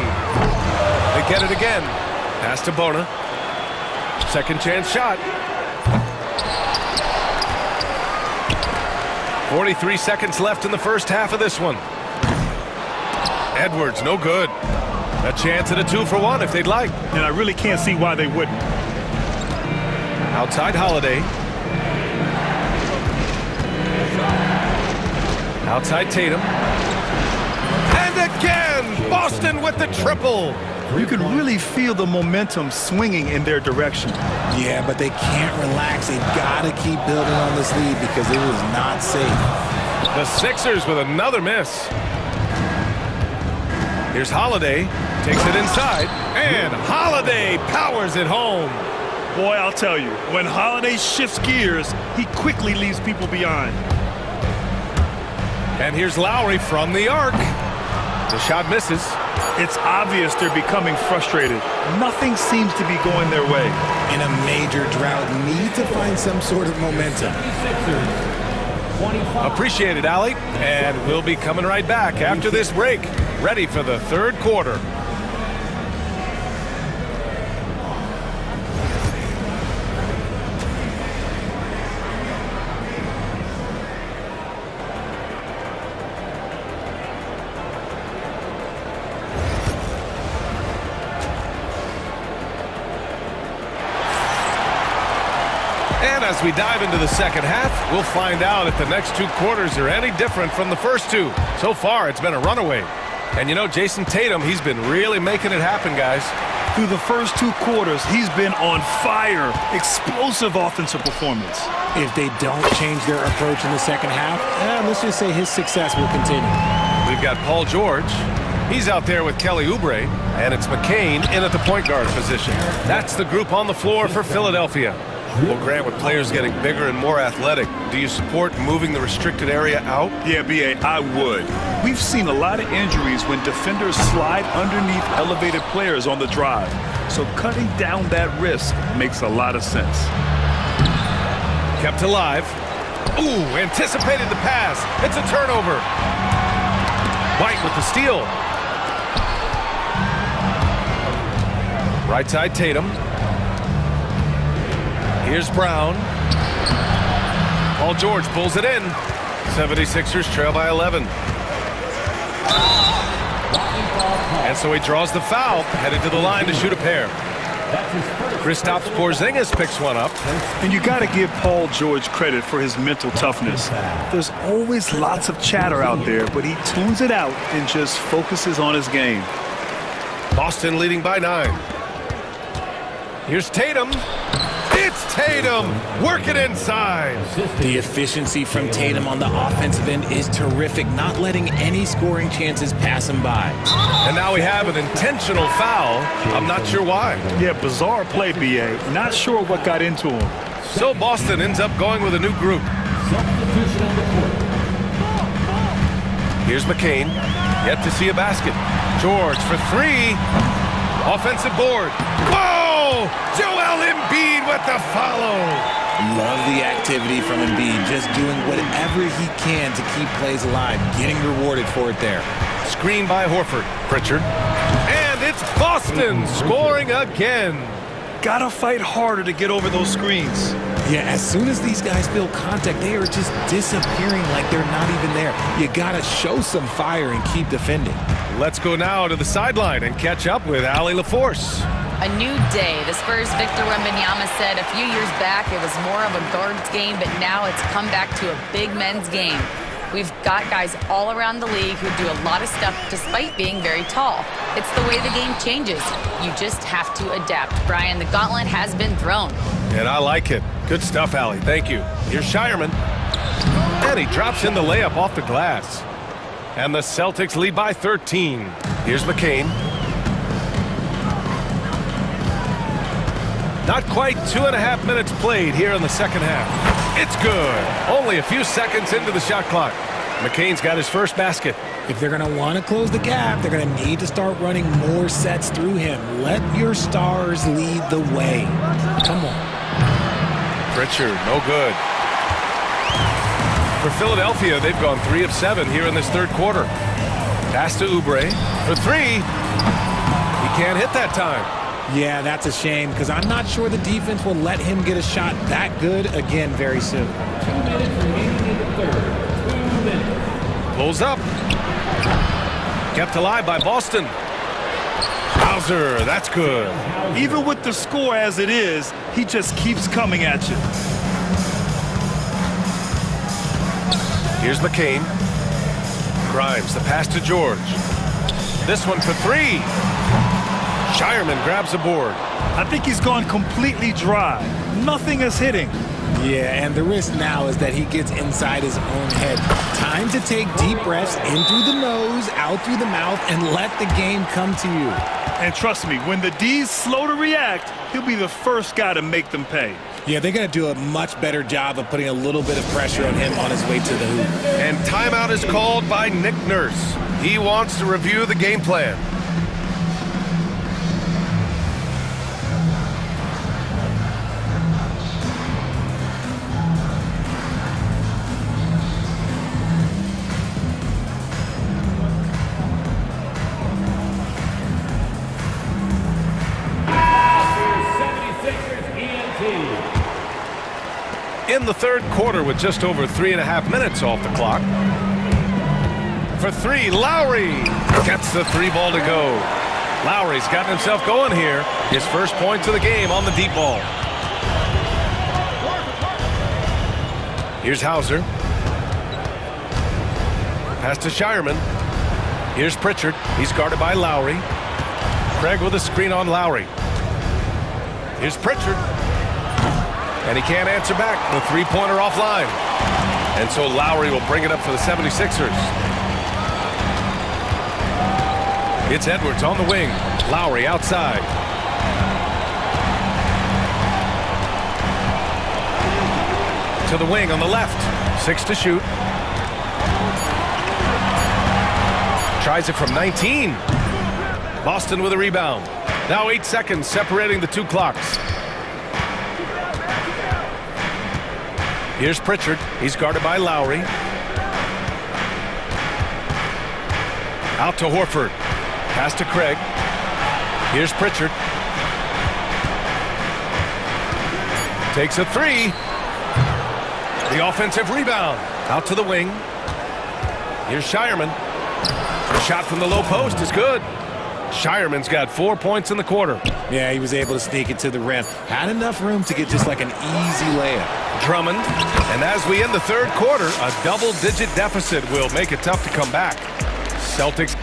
They get it again. Pass to Bona. Second chance shot. 43 seconds left in the first half of this one. Edwards, no good. A chance at a 2-for-1 if they'd like. And I really can't see why they wouldn't. Outside Holiday. Outside Tatum. And again, Boston with the triple. You can really feel the momentum swinging in their direction. Yeah, but they can't relax. They've got to keep building on this lead because it was not safe. The Sixers with another miss. Here's Holiday. Takes it inside. And Holiday powers it home. Boy, I'll tell you, when Holiday shifts gears, he quickly leaves people behind. And here's Lowry from the arc. The shot misses. It's obvious they're becoming frustrated. Nothing seems to be going their way. In a major drought, need to find some sort of momentum. Appreciate it, Allie. And we'll be coming right back after this break. Ready for the third quarter. And as we dive into the second half, we'll find out if the next two quarters are any different from the first two. So far, it's been a runaway. And you know, Jason Tatum, he's been really making it happen, guys. Through the first two quarters, he's been on fire. Explosive offensive performance. If they don't change their approach in the second half, let's just say his success will continue. We've got Paul George. He's out there with Kelly Oubre. And it's McCain in at the point guard position. That's the group on the floor for Philadelphia. Well, Grant, with players getting bigger and more athletic, do you support moving the restricted area out? Yeah, B.A., I would. We've seen a lot of injuries when defenders slide underneath elevated players on the drive. So cutting down that risk makes a lot of sense. Kept alive. Ooh, anticipated the pass. It's a turnover. White with the steal. Right side Tatum. Here's Brown. Paul George pulls it in. 76ers trail by 11. And so he draws the foul, headed to the line to shoot a pair. Kristaps Porzingis picks one up. And you got to give Paul George credit for his mental toughness. There's always lots of chatter out there, but he tunes it out and just focuses on his game. Boston leading by 9. Here's Tatum. It's Tatum, working inside. The efficiency from Tatum on the offensive end is terrific, not letting any scoring chances pass him by. And now we have an intentional foul. I'm not sure why. Yeah, bizarre play, B.A. Not sure what got into him. So Boston ends up going with a new group. Here's McCain, yet to see a basket. George for three. Offensive board. Whoa! Joel Embiid with the follow. Love the activity from Embiid, just doing whatever he can to keep plays alive, getting rewarded for it there. Screen by Horford. Pritchard. And it's Boston scoring again. Gotta fight harder to get over those screens. Yeah, as soon as these guys feel contact, they are just disappearing like they're not even there. You gotta show some fire and keep defending. Let's go now to the sideline and catch up with Allie LaForce. A new day. The Spurs' Victor Wembanyama said a few years back it was more of a guards game, but now it's come back to a big men's game. We've got guys all around the league who do a lot of stuff despite being very tall. It's the way the game changes. You just have to adapt. Brian, the gauntlet has been thrown. And I like it. Good stuff, Allie. Thank you. Here's Shireman. And he drops in the layup off the glass. And the Celtics lead by 13. Here's McCain. Not quite 2.5 minutes played here in the second half. It's good. Only a few seconds into the shot clock. McCain's got his first basket. If they're going to want to close the gap, they're going to need to start running more sets through him. Let your stars lead the way. Come on. Pritchard, no good. For Philadelphia, they've gone 3 of 7 here in this third quarter. Pass to Oubre for 3. He can't hit that time. Yeah, that's a shame because I'm not sure the defense will let him get a shot that good again very soon. 2 minutes remaining in the third. 2 minutes. Pulls up. Kept alive by Boston. Hauser, that's good. Even with the score as it is, he just keeps coming at you. Here's McCain. Grimes, the pass to George. This one for 3. Shireman grabs a board. I think he's gone completely dry. Nothing is hitting. Yeah, and the risk now is that he gets inside his own head. Time to take deep breaths in through the nose, out through the mouth, and let the game come to you. And trust me, when the D's slow to react, he'll be the first guy to make them pay. Yeah, they're going to do a much better job of putting a little bit of pressure on him on his way to the hoop. And timeout is called by Nick Nurse. He wants to review the game plan. In the third quarter with just over 3.5 minutes off the clock. For 3, Lowry gets the 3 ball to go. Lowry's gotten himself going here. His first points of the game on the deep ball. Here's Hauser. Pass to Shireman. Here's Pritchard. He's guarded by Lowry. Craig with a screen on Lowry. Here's Pritchard. And he can't answer back. The three-pointer offline. And so Lowry will bring it up for the 76ers. It's Edwards on the wing. Lowry outside. To the wing on the left. 6 to shoot. Tries it from 19. Boston with a rebound. Now 8 seconds separating the 2 clocks. Here's Pritchard. He's guarded by Lowry. Out to Horford. Pass to Craig. Here's Pritchard. Takes a 3. The offensive rebound. Out to the wing. Here's Shireman. The shot from the low post is good. Shireman's got 4 points in the quarter. Yeah, he was able to sneak it to the rim. Had enough room to get just like an easy layup. Drummond. And as we end the third quarter, a double-digit deficit will make it tough to come back. Celtics.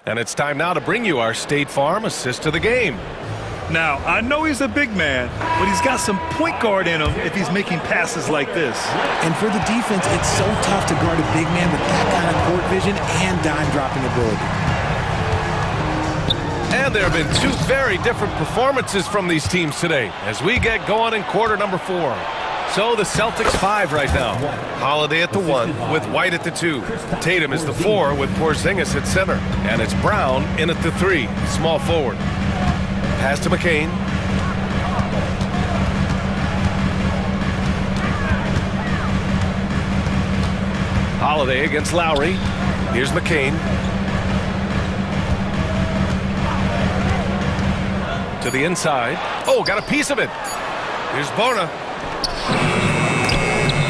And it's time now to bring you our State Farm assist to the game. Now, I know he's a big man, but he's got some point guard in him if he's making passes like this. And for the defense, it's so tough to guard a big man with that kind of court vision and dime-dropping ability. And there have been 2 very different performances from these teams today as we get going in quarter number 4. So the Celtics 5 right now. Holiday at the 1 with White at the 2. Tatum is the 4 with Porzingis at center. And it's Brown in at the 3, small forward. Pass to McCain. Holiday against Lowry. Here's McCain. To the inside. Oh, got a piece of it. Here's Bona.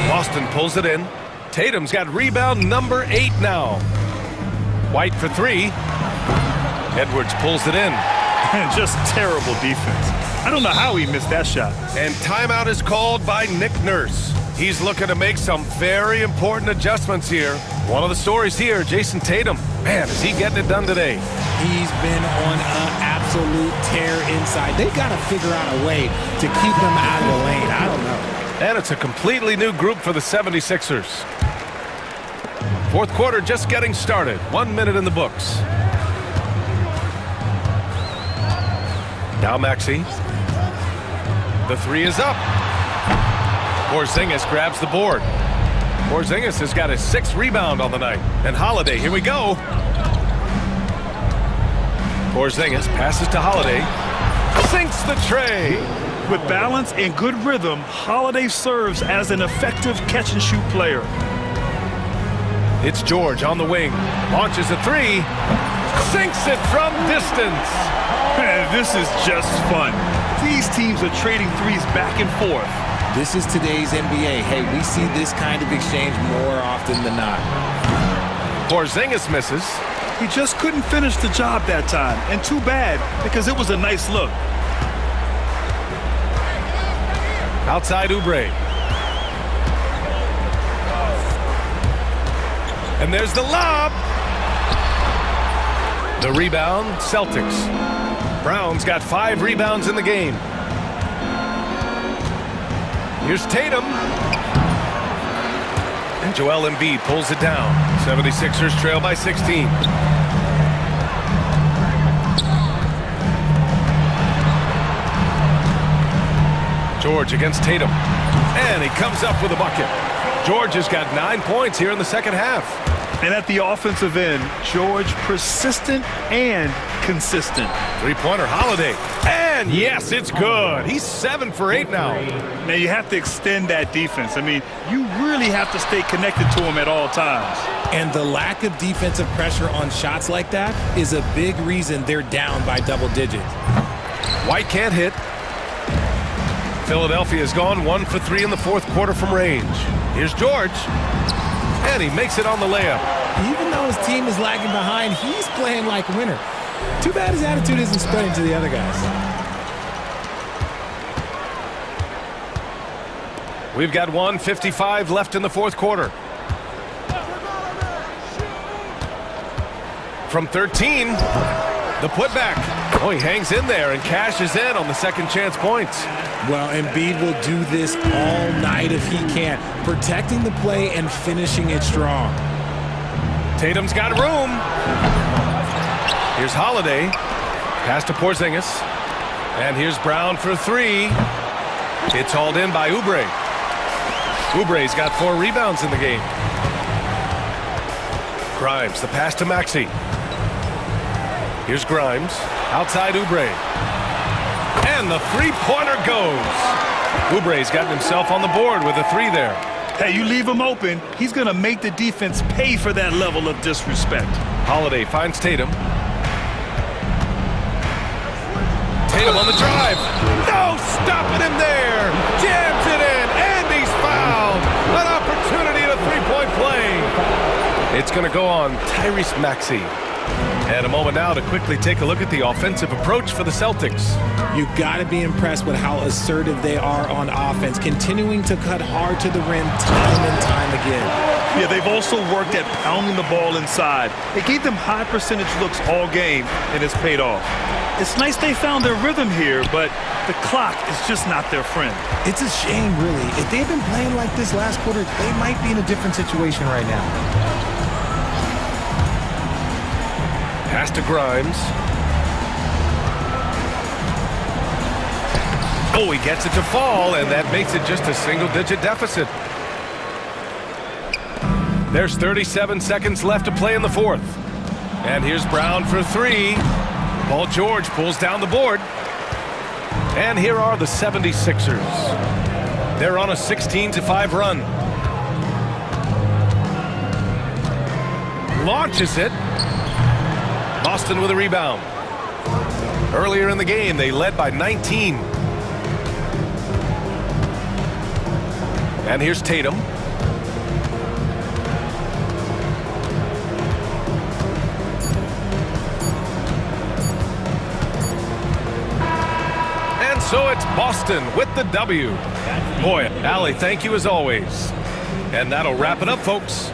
Boston pulls it in. Tatum's got rebound number 8 now. White for 3. Edwards pulls it in. And just terrible defense. I don't know how he missed that shot. And timeout is called by Nick Nurse. He's looking to make some very important adjustments here. One of the stories here, Jason Tatum. Man, is he getting it done today? He's been on an absolute tear inside. They've got to figure out a way to keep him out of the lane. I don't know. And it's a completely new group for the 76ers. Fourth quarter just getting started. 1 minute in the books. Now Maxey. The three is up. Porzingis grabs the board. Porzingis has got his 6th rebound on the night. And Holiday, here we go. Porzingis passes to Holiday. Sinks the tray. With balance and good rhythm, Holiday serves as an effective catch-and-shoot player. It's George on the wing. Launches a three. Sinks it from distance. Man, this is just fun. These teams are trading threes back and forth. This is today's NBA. Hey, we see this kind of exchange more often than not. Porzingis misses. He just couldn't finish the job that time, and too bad, because it was a nice look. Outside Oubre. And there's the lob. The rebound, Celtics. Brown's got 5 rebounds in the game. Here's Tatum. And Joel Embiid pulls it down. 76ers trail by 16. George against Tatum. And he comes up with a bucket. George has got 9 points here in the second half. And at the offensive end, George persistent and consistent. Three-pointer Holiday. And yes, it's good. He's 7 for 8 now. Now you have to extend that defense. I mean, you really have to stay connected to him at all times. And the lack of defensive pressure on shots like that is a big reason they're down by double digits. White can't hit. Philadelphia has gone 1 for 3 in the fourth quarter from range. Here's George. And he makes it on the layup. Even though his team is lagging behind, he's playing like a winner. Too bad his attitude isn't spreading to the other guys. We've got 1:55 left in the fourth quarter. From 13, the putback. Oh, he hangs in there and cashes in on the second chance points. Well, Embiid will do this all night if he can, protecting the play and finishing it strong. Tatum's got room. Here's Holiday. Pass to Porzingis. And here's Brown for 3. It's hauled in by Oubre. Oubre's got 4 rebounds in the game. Grimes, the pass to Maxey. Here's Grimes. Outside Oubre. And the three-pointer goes. Oubre's gotten himself on the board with a 3 there. Hey, you leave him open, he's going to make the defense pay for that level of disrespect. Holiday finds Tatum. Tatum on the drive. No stopping him there. Jams it in, and he's fouled. An opportunity at a three-point play. It's going to go on Tyrese Maxey. And a moment now to quickly take a look at the offensive approach for the Celtics. You've got to be impressed with how assertive they are on offense, continuing to cut hard to the rim time and time again. Yeah, they've also worked at pounding the ball inside. It gave them high percentage looks all game, and it's paid off. It's nice they found their rhythm here, but the clock is just not their friend. It's a shame, really. If they've been playing like this last quarter, they might be in a different situation right now. Pass to Grimes. Oh, he gets it to fall, and that makes it just a single-digit deficit. There's 37 seconds left to play in the fourth. And here's Brown for 3. Paul George pulls down the board. And here are the 76ers. They're on a 16-5 run. Launches it. Boston with a rebound. Earlier in the game, they led by 19. And here's Tatum. And so it's Boston with the W. Boy, Allie, thank you as always. And that'll wrap it up, folks.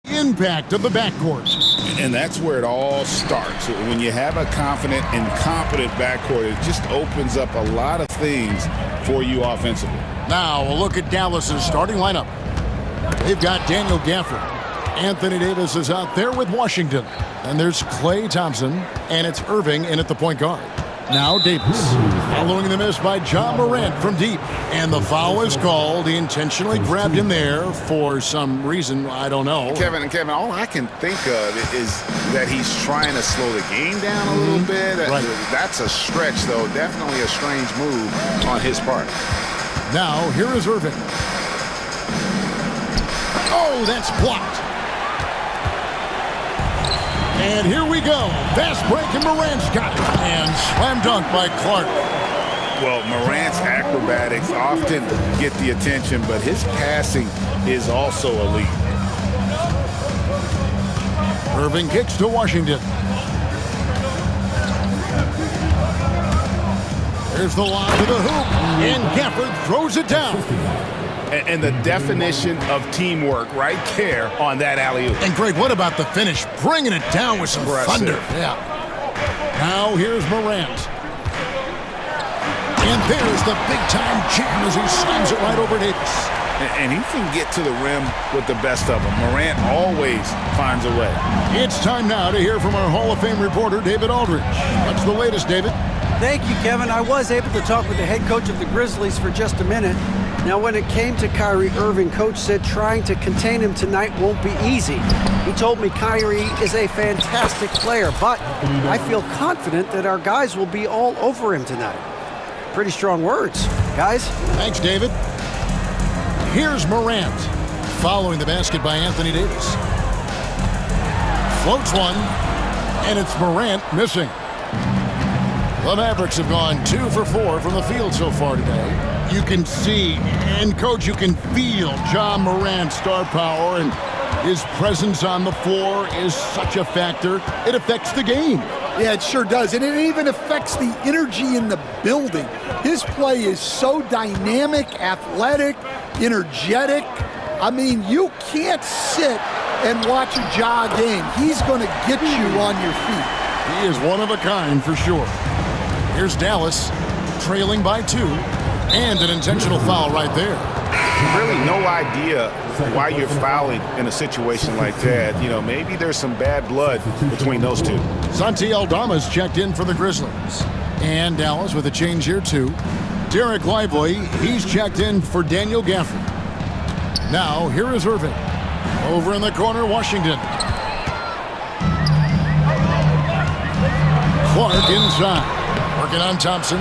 Impact of the backcourt. And that's where it all starts. When you have a confident and competent backcourt, it just opens up a lot of things for you offensively. Now a look at Dallas's starting lineup. They've got Daniel Gafford. Anthony Davis is out there with Washington. And there's Klay Thompson, and it's Irving in at the point guard. Now Davis, following the miss by John Morant from deep. And the foul is called. He intentionally grabbed him there for some reason, I don't know. Kevin, all I can think of is that he's trying to slow the game down a little bit. Right. That's a stretch, though. Definitely a strange move on his part. Now, here is Irving. Oh, that's blocked. And here we go. Fast break, and Morant's got it. And slam dunk by Clark. Well, Morant's acrobatics often get the attention, but his passing is also elite. Irving kicks to Washington. There's the lob to the hoop, and Gafford throws it down. And the definition of teamwork right there on that alley-oop. And Greg, what about the finish? Bringing it down with some thunder. Yeah. Now here's Morant. And there's the big-time jam as he slams it right over Davis. And he can get to the rim with the best of them. Morant always finds a way. It's time now to hear from our Hall of Fame reporter, David Aldridge. What's the latest, David? Thank you, Kevin. I was able to talk with the head coach of the Grizzlies for just a minute. Now, when it came to Kyrie Irving, coach said trying to contain him tonight won't be easy. He told me Kyrie is a fantastic player, but I feel confident that our guys will be all over him tonight. Pretty strong words, guys. Thanks, David. Here's Morant, following the basket by Anthony Davis. Floats one, and it's Morant missing. The Mavericks have gone 2 for 4 from the field so far today. You can see, and coach, you can feel John Morant's star power, and his presence on the floor is such a factor. It affects the game. Yeah, it sure does. And it even affects the energy in the building. His play is so dynamic, athletic, energetic. I mean, you can't sit and watch a Ja game. He's going to get you on your feet. He is one of a kind for sure. Here's Dallas, trailing by 2, and an intentional foul right there. Really no idea why you're fouling in a situation like that. You know, maybe there's some bad blood between those two. Santi Aldama's checked in for the Grizzlies. And Dallas with a change here too. Derek Lively, he's checked in for Daniel Gafford. Now, here is Irving. Over in the corner, Washington. Clark inside. Working on Thompson.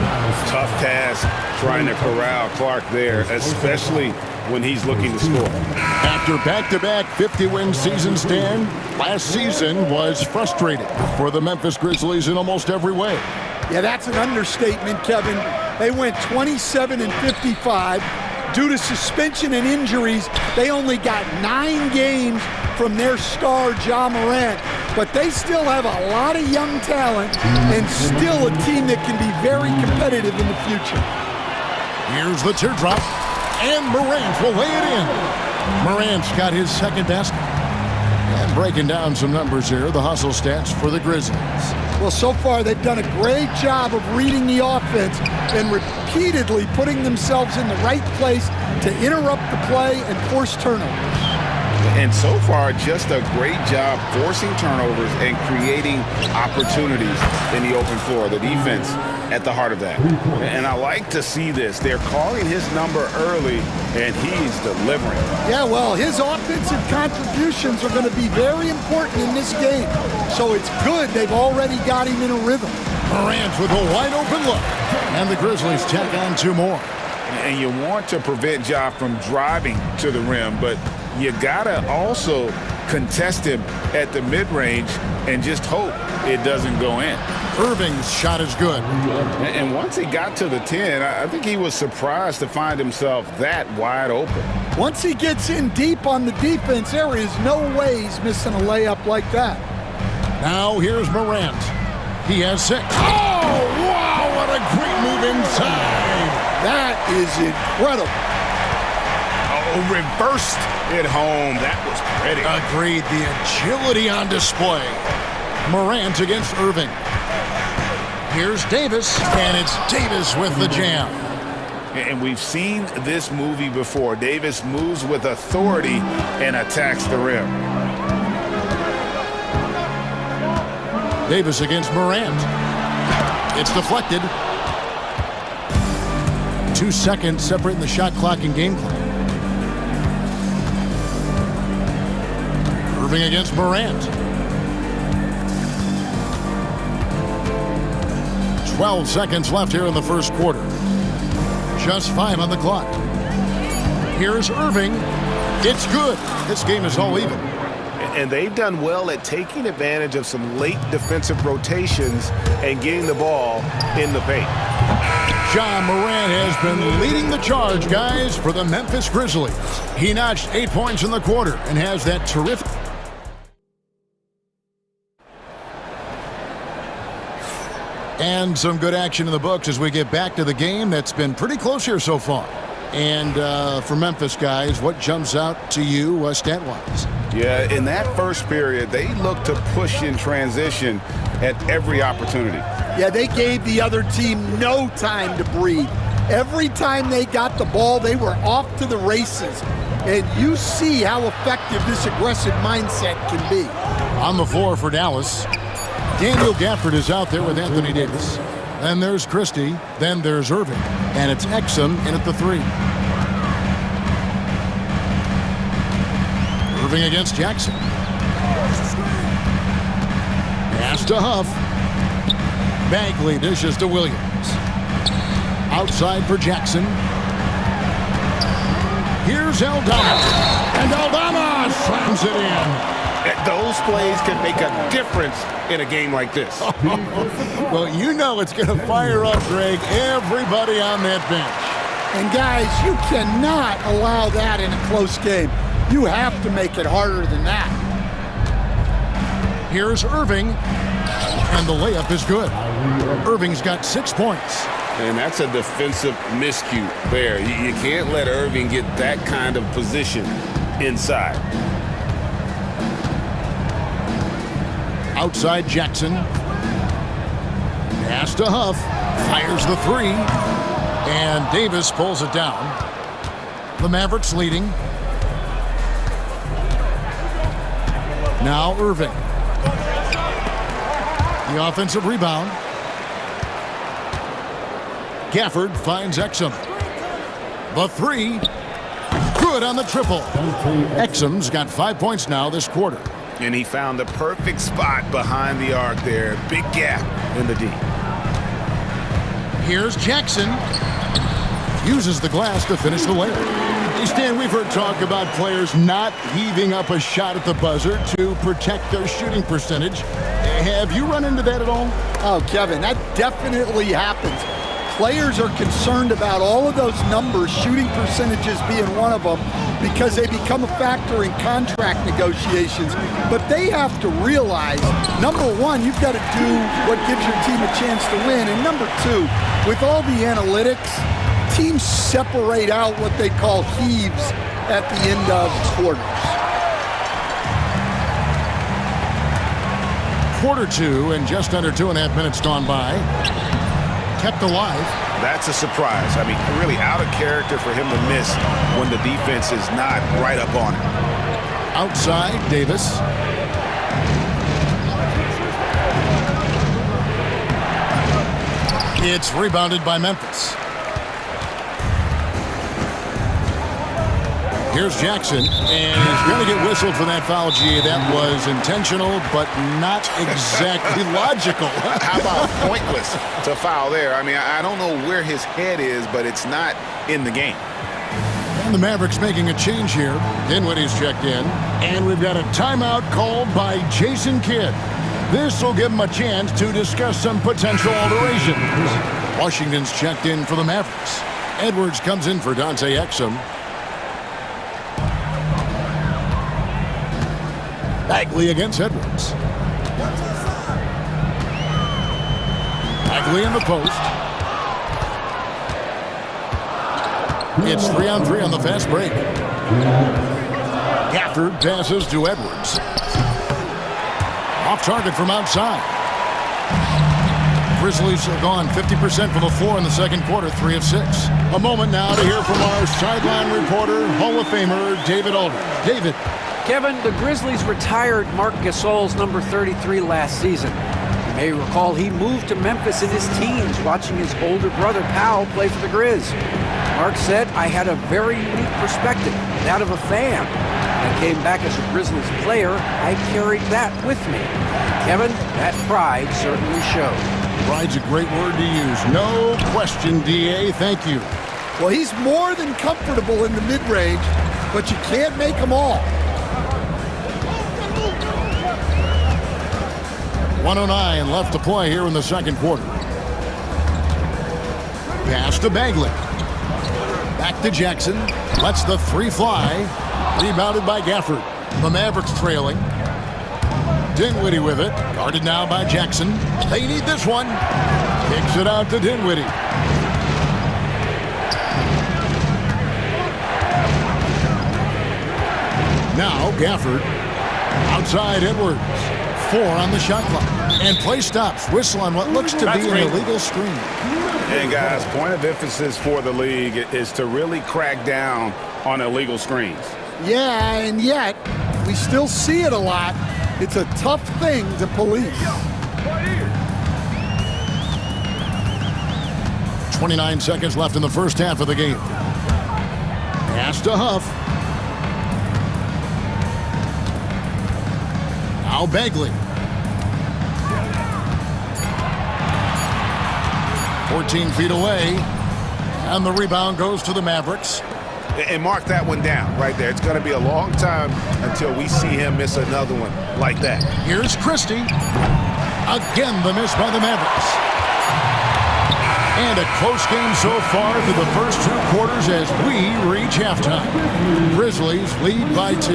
Tough task trying to corral Clark there, especially when he's looking to score. After back-to-back 50-win seasons, Dan, last season was frustrating for the Memphis Grizzlies in almost every way. Yeah, that's an understatement, Kevin. They went 27-55. Due to suspension and injuries, they only got 9 games from their star, Ja Morant. But they still have a lot of young talent and still a team that can be very competitive in the future. Here's the teardrop, and Morant will lay it in. Morant's got his second basket. And breaking down some numbers here, the hustle stats for the Grizzlies. Well, so far they've done a great job of reading the offense and repeatedly putting themselves in the right place to interrupt the play and force turnovers. And so far, just a great job forcing turnovers and creating opportunities in the open floor. The defense at the heart of that. And I like to see this. They're calling his number early, and he's delivering. Yeah, well, his offensive contributions are going to be very important in this game. So it's good they've already got him in a rhythm. Morant with a wide open look. And the Grizzlies tack on 2 more. And you want to prevent Ja from driving to the rim, but you gotta also contest him at the mid-range and just hope it doesn't go in. Irving's shot is good. And once he got to the 10, I think he was surprised to find himself that wide open. Once he gets in deep on the defense, there is no way he's missing a layup like that. Now here's Morant. He has 6. Oh, wow, what a great move inside. That is incredible. Oh, reversed it home. That was pretty. Agreed. The agility on display. Morant against Irving. Here's Davis, and it's Davis with the jam. And we've seen this movie before. Davis moves with authority and attacks the rim. Davis against Morant. It's deflected. 2 seconds separating the shot clock and game clock. Irving against Morant. 12 seconds left here in the first quarter. Just 5 on the clock. Here's Irving. It's good. This game is all even. And they've done well at taking advantage of some late defensive rotations and getting the ball in the paint. John Morant has been leading the charge, guys, for the Memphis Grizzlies. He notched 8 points in the quarter and has that terrific... And some good action in the books as we get back to the game that's been pretty close here so far. And for Memphis, guys, what jumps out to you stat-wise? Yeah, in that first period, they looked to push in transition at every opportunity. Yeah, they gave the other team no time to breathe. Every time they got the ball, they were off to the races. And you see how effective this aggressive mindset can be. On the floor for Dallas, Daniel Gafford is out there with Anthony Davis. Then there's Christie. Then there's Irving. And it's Exum in at the 3. Irving against Jackson. Pass to Huff. Bagley dishes to Williams. Outside for Jackson. Here's Aldama. And Aldama slams it in. Those plays can make a difference in a game like this. Well, you know it's going to fire up, Greg, everybody on that bench. And guys, you cannot allow that in a close game. You have to make it harder than that. Here's Irving, and the layup is good. Irving's got 6 points. And that's a defensive miscue there. You can't let Irving get that kind of position inside. Outside Jackson. Pass to Huff. Fires the 3. And Davis pulls it down. The Mavericks leading. Now Irving. The offensive rebound. Gafford finds Exum. The 3. Good on the triple. Exum's got 5 points now this quarter. And he found the perfect spot behind the arc there. Big gap in the D. Here's Jackson. Uses the glass to finish the layup. Hey, Stan, we've heard talk about players not heaving up a shot at the buzzer to protect their shooting percentage. Have you run into that at all? Oh, Kevin, that definitely happens. Players are concerned about all of those numbers, shooting percentages being one of them, because they become a factor in contract negotiations. But they have to realize, number one, you've got to do what gives your team a chance to win. And number two, with all the analytics, teams separate out what they call heaves at the end of quarters. Quarter 2 and just under 2.5 minutes gone by. Kept alive. That's a surprise. I mean, really out of character for him to miss when the defense is not right up on him. Outside, Davis. It's rebounded by Memphis. Here's Jackson, and he's going to get whistled for that foul, G. That was intentional, but not exactly logical. How about pointless to foul there? I mean, I don't know where his head is, but it's not in the game. And the Mavericks making a change here. Dinwiddie's checked in, and we've got a timeout called by Jason Kidd. This will give him a chance to discuss some potential alterations. Washington's checked in for the Mavericks. Edwards comes in for Dante Exum. Bagley against Edwards. Bagley in the post. It's 3-on-3 on the fast break. Gafford passes to Edwards. Off target from outside. Grizzlies have gone 50% from the floor in the second quarter, 3 of 6. A moment now to hear from our sideline reporter, Hall of Famer David Aldridge. David. Kevin, the Grizzlies retired Marc Gasol's number 33 last season. You may recall he moved to Memphis in his teens, watching his older brother Powell play for the Grizz. Mark said, I had a very unique perspective, that of a fan. When I came back as a Grizzlies player, I carried that with me. Kevin, that pride certainly showed. Pride's a great word to use. No question, D.A. Thank you. Well, he's more than comfortable in the mid-range, but you can't make them all. 1:09 left to play here in the second quarter. Pass to Bagley. Back to Jackson. Lets the three fly. Rebounded by Gafford. The Mavericks trailing. Dinwiddie with it. Guarded now by Jackson. They need this one. Kicks it out to Dinwiddie. Now Gafford. Outside Edwards. 4 on the shot clock. And play stops. Whistle on what looks to be an illegal screen. And guys, point of emphasis for the league is to really crack down on illegal screens. Yeah, and yet we still see it a lot. It's a tough thing to police. 29 seconds left in the first half of the game. Pass to Huff. Now Bagley. 14 feet away. And the rebound goes to the Mavericks. And mark that one down right there. It's going to be a long time until we see him miss another one like that. Here's Christie. Again, the miss by the Mavericks. And a close game so far through the first 2 quarters as we reach halftime. Grizzlies lead by 2.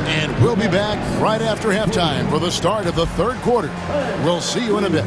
And we'll be back right after halftime for the start of the third quarter. We'll see you in a bit.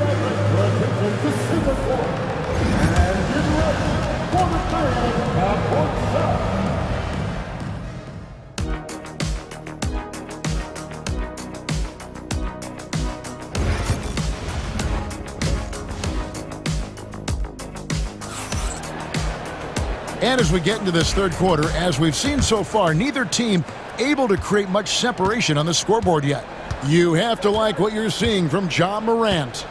And as we get into this third quarter, as we've seen so far, neither team able to create much separation on the scoreboard yet. You have to like what you're seeing from Ja Morant.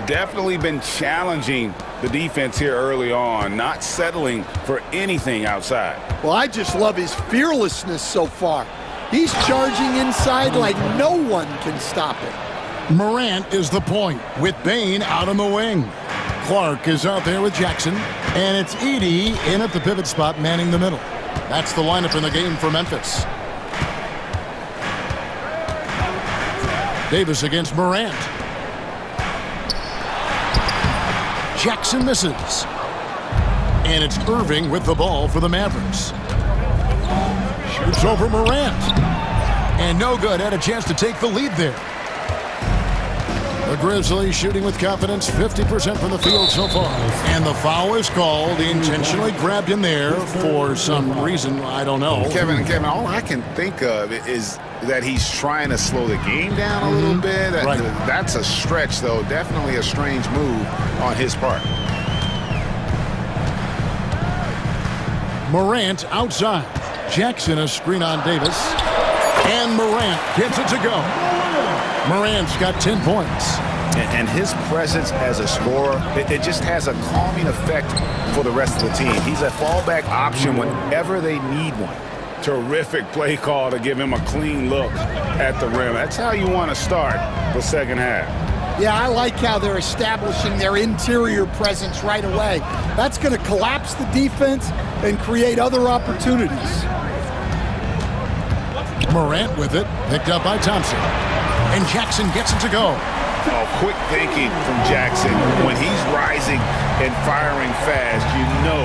Definitely been challenging the defense here early on, not settling for anything outside. Well, I just love his fearlessness so far. He's charging inside like no one can stop it. Morant is the point with Bane out on the wing. Clark is out there with Jackson, and it's Edey in at the pivot spot, manning the middle. That's the lineup in the game for Memphis. Davis against Morant. Jackson misses. And it's Irving with the ball for the Mavericks. Shoots over Morant. And no good. Had a chance to take the lead there. The Grizzlies shooting with confidence, 50% from the field so far. And the foul is called. He intentionally grabbed him there for some reason. I don't know. Kevin, all I can think of is that he's trying to slow the game down a little bit. Right. That's a stretch, though. Definitely a strange move on his part. Morant outside. Jackson a screen on Davis. And Morant gets it to go. Morant's got 10 points. And his presence as a scorer, it just has a calming effect for the rest of the team. He's a fallback option whenever they need one. Terrific play call to give him a clean look at the rim. That's how you want to start the second half. Yeah, I like how they're establishing their interior presence right away. That's going to collapse the defense and create other opportunities. Morant with it, picked up by Thompson. And Jackson gets it to go. Oh, quick thinking from Jackson. When he's rising and firing fast, you know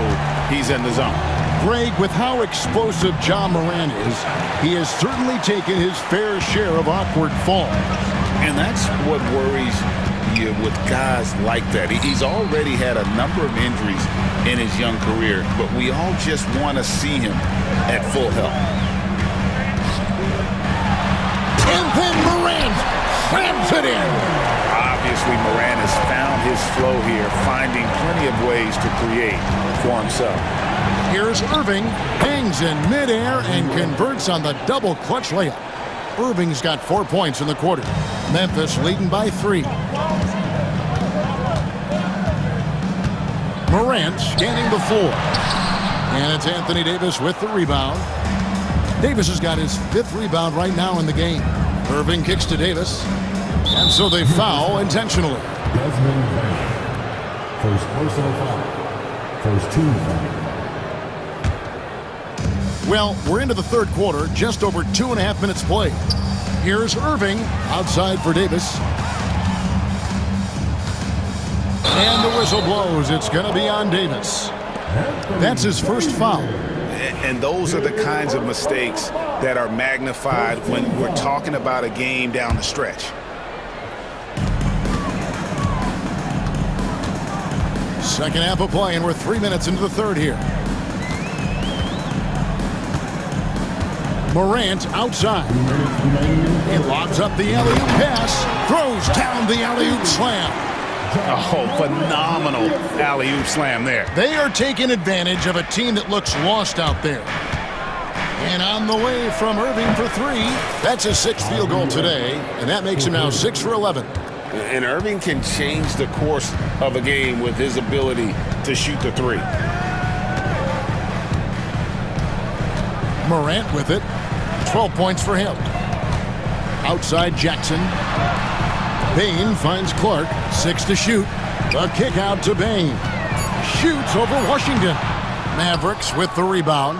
he's in the zone. Greg, with how explosive Ja Morant is, he has certainly taken his fair share of awkward falls. And that's what worries you with guys like that. He's already had a number of injuries in his young career, but we all just want to see him at full health. And then Morant slams it in. Obviously, Morant has found his flow here, finding plenty of ways to create for himself. Here's Irving, hangs in midair and converts on the double clutch layup. Irving's got 4 points in the quarter. Memphis leading by 3. Morant scanning the floor. And it's Anthony Davis with the rebound. Davis has got his 5th rebound right now in the game. Irving kicks to Davis. And so they foul intentionally. First personal foul. First team foul. Well, we're into the third quarter, just over 2.5 minutes played. Here's Irving, outside for Davis. And the whistle blows. It's going to be on Davis. That's his first foul. And those are the kinds of mistakes that are magnified when we're talking about a game down the stretch. Second half of play, and we're 3 minutes into the third here. Morant outside. He lobs up the alley-oop pass, throws down the alley-oop slam. Oh, phenomenal alley-oop slam there. They are taking advantage of a team that looks lost out there. And on the way from Irving for 3. That's his 6th field goal today, and that makes him now 6 for 11. And Irving can change the course of a game with his ability to shoot the 3. Morant with it. 12 points for him. Outside Jackson. Bain finds Clark. 6 to shoot. The kick out to Bain. Shoots over Washington. Mavericks with the rebound.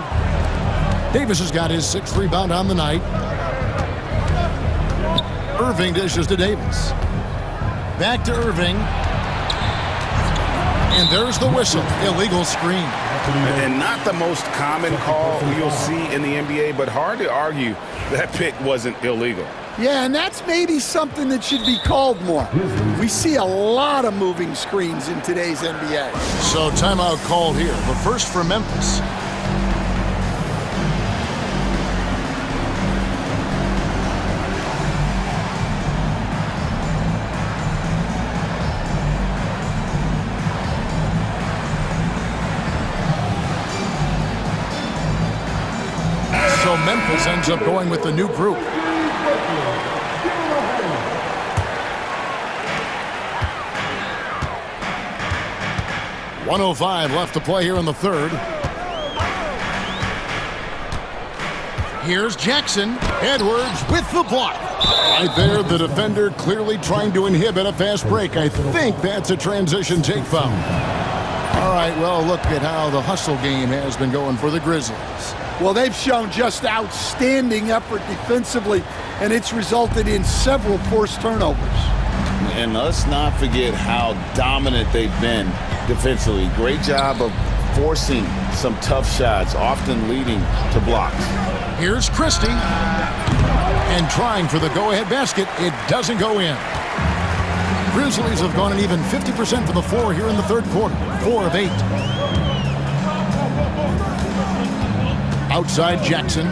Davis has got his 6th rebound on the night. Irving dishes to Davis. Back to Irving. And there's the whistle. Illegal screen. And not the most common call you'll see in the NBA, but hard to argue that pick wasn't illegal. Yeah, and that's maybe something that should be called more. We see a lot of moving screens in today's NBA. So timeout called here. The first for Memphis. So Memphis ends up going with the new group. .105 left to play here in the third. Here's Jackson. Edwards with the block. Right there, the defender clearly trying to inhibit a fast break. I think that's a transition take foul. All right, well, look at how the hustle game has been going for the Grizzlies. Well, they've shown just outstanding effort defensively, and it's resulted in several forced turnovers. And let's not forget how dominant they've been defensively. Great job of forcing some tough shots, often leading to blocks. Here's Christie. And trying for the go-ahead basket. It doesn't go in. Grizzlies have gone an even 50% from the floor here in the third quarter. 4 of 8. Outside Jackson.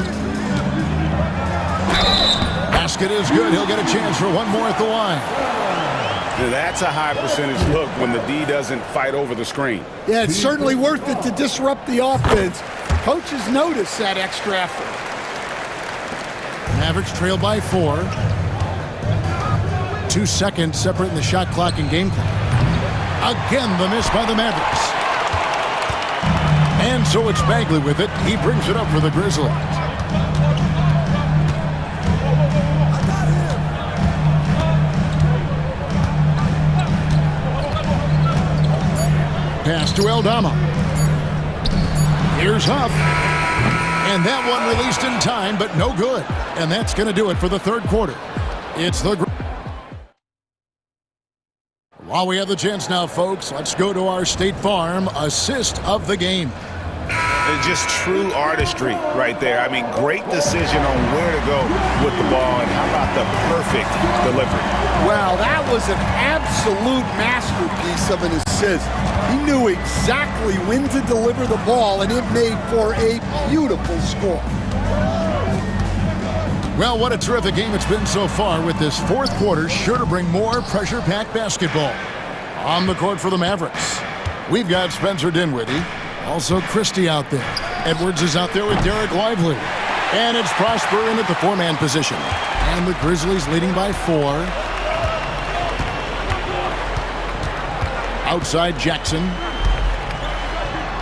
Basket is good. He'll get a chance for one more at the line. That's a high percentage look when the D doesn't fight over the screen. Yeah, it's certainly worth it to disrupt the offense. Coaches notice that extra effort. Mavericks trail by 4. 2 seconds separating the shot clock and game clock. Again, the miss by the Mavericks. And so it's Bagley with it. He brings it up for the Grizzlies. Pass to Aldama. Here's Huff. And that one released in time, but no good. And that's going to do it for the third quarter. It's the... While we have the chance now, folks, let's go to our State Farm assist of the game. Just true artistry right there. I mean, great decision on where to go with the ball, and how about the perfect delivery? Well, that was an absolute masterpiece of an assist. He knew exactly when to deliver the ball, and it made for a beautiful score. Well, what a terrific game it's been so far, with this fourth quarter sure to bring more pressure-packed basketball. On the court for the Mavericks, we've got Spencer Dinwiddie, also Christie out there. Edwards is out there with Derek Lively. And it's Prosper in at the four-man position. And the Grizzlies leading by 4. Outside Jackson.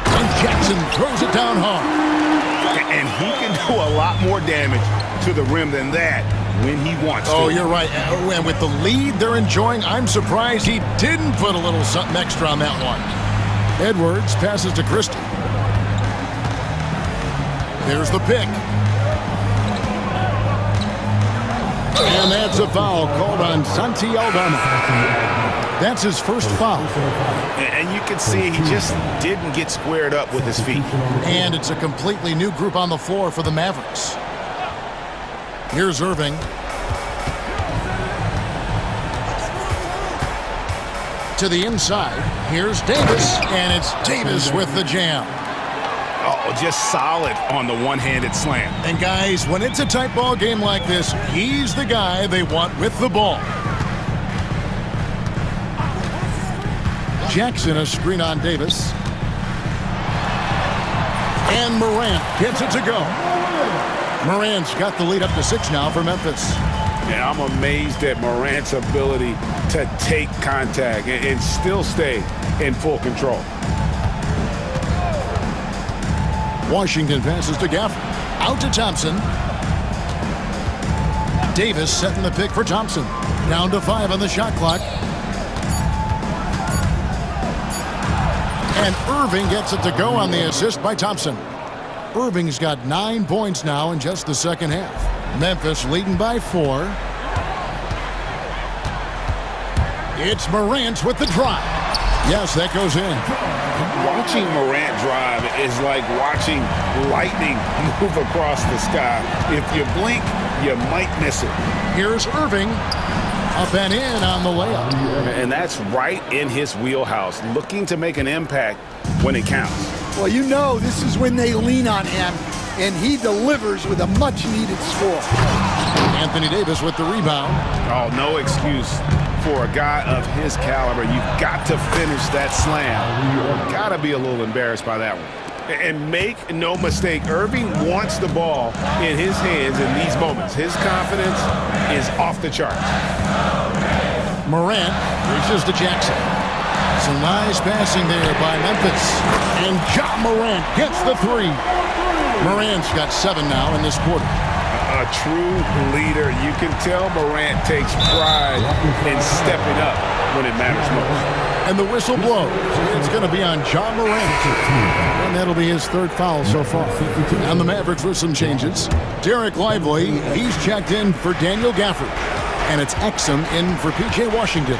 And Jackson throws it down hard. And he can do a lot more damage to the rim than that when he wants to. Oh, you're right. And with the lead they're enjoying, I'm surprised he didn't put a little something extra on that one. Edwards passes to Christie. There's the pick. And that's a foul called on Santi Aldama. That's his first foul. And you can see he just didn't get squared up with his feet. And it's a completely new group on the floor for the Mavericks. Here's Irving. To the inside. Here's Davis. And it's Davis with the jam. Oh, just solid on the one-handed slam. And guys, when it's a tight ball game like this, he's the guy they want with the ball. Jackson, a screen on Davis. And Morant gets it to go. Morant's got the lead up to 6 now for Memphis. Yeah, I'm amazed at Morant's ability to take contact and still stay in full control. Washington passes to Gafford. Out to Thompson. Davis setting the pick for Thompson. Down to 5 on the shot clock. And Irving gets it to go on the assist by Thompson. Irving's got 9 points now in just the second half. Memphis leading by 4. It's Morant with the drive. Yes, that goes in. Watching Morant drive is like watching lightning move across the sky. If you blink, you might miss it. Here's Irving. Up and in on the layup. And that's right in his wheelhouse, looking to make an impact when it counts. Well, you know this is when they lean on him, and he delivers with a much-needed score. Anthony Davis with the rebound. Oh, no excuse for a guy of his caliber. You've got to finish that slam. You've got to be a little embarrassed by that one. And make no mistake, Irving wants the ball in his hands in these moments. His confidence is off the charts. Morant reaches to Jackson. Some nice passing there by Memphis. And Ja Morant gets the 3. Morant's got 7 now in this quarter. A true leader. You can tell Morant takes pride in stepping up when it matters most. And the whistle blows. It's going to be on Ja Morant. And that'll be his 3rd foul so far. And the Mavericks with some changes. Derek Lively, he's checked in for Daniel Gafford. And it's Exum in for P.J. Washington.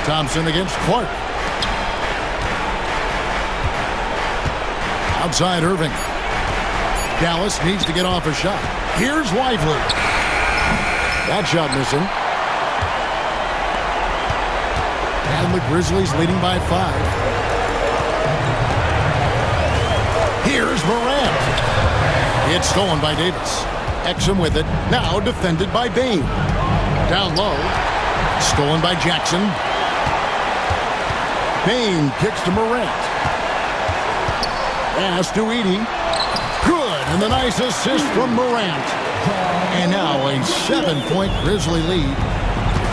Thompson against Clark. Outside Irving. Dallas needs to get off a shot. Here's Lively. That shot missing. And the Grizzlies leading by 5. Here's Morant. It's stolen by Davis. Exum with it. Now defended by Bain. Down low. Stolen by Jackson. Bain kicks to Morant. Pass to Edey. Good. And the nice assist from Morant. And now a 7-point Grizzly lead.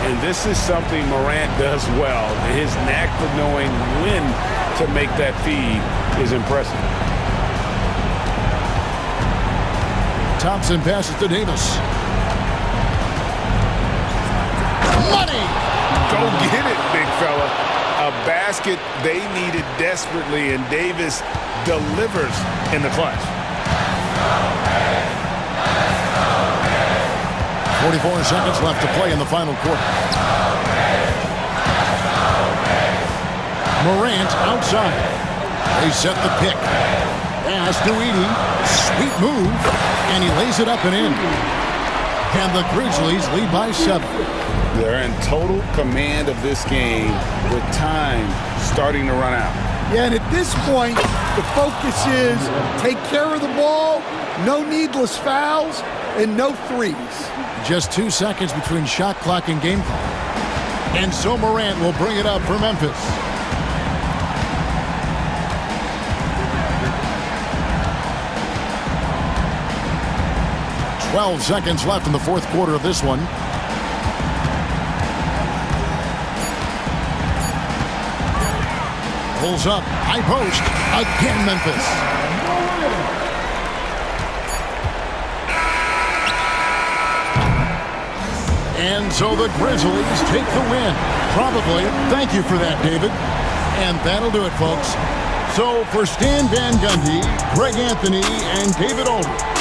And this is something Morant does well. His knack for knowing when to make that feed is impressive. Thompson passes to Davis. Money! Go get it, big fella. A basket they needed desperately, and Davis delivers in the clutch. 44 seconds left to play in the final quarter. Morant outside. They set the pick. Pass to Edie. Sweet move. And he lays it up and in. And the Grizzlies lead by 7. They're in total command of this game with time starting to run out. Yeah, and at this point, the focus is take care of the ball, no needless fouls, and no threes. Just 2 seconds between shot clock and game clock. And so Morant will bring it up for Memphis. "12 seconds left in the fourth quarter of this one. Pulls up, high post, again Memphis. And so the Grizzlies take the win. Probably. Thank you for that, David. And that'll do it, folks. So for Stan Van Gundy, Greg Anthony, and David Aldridge,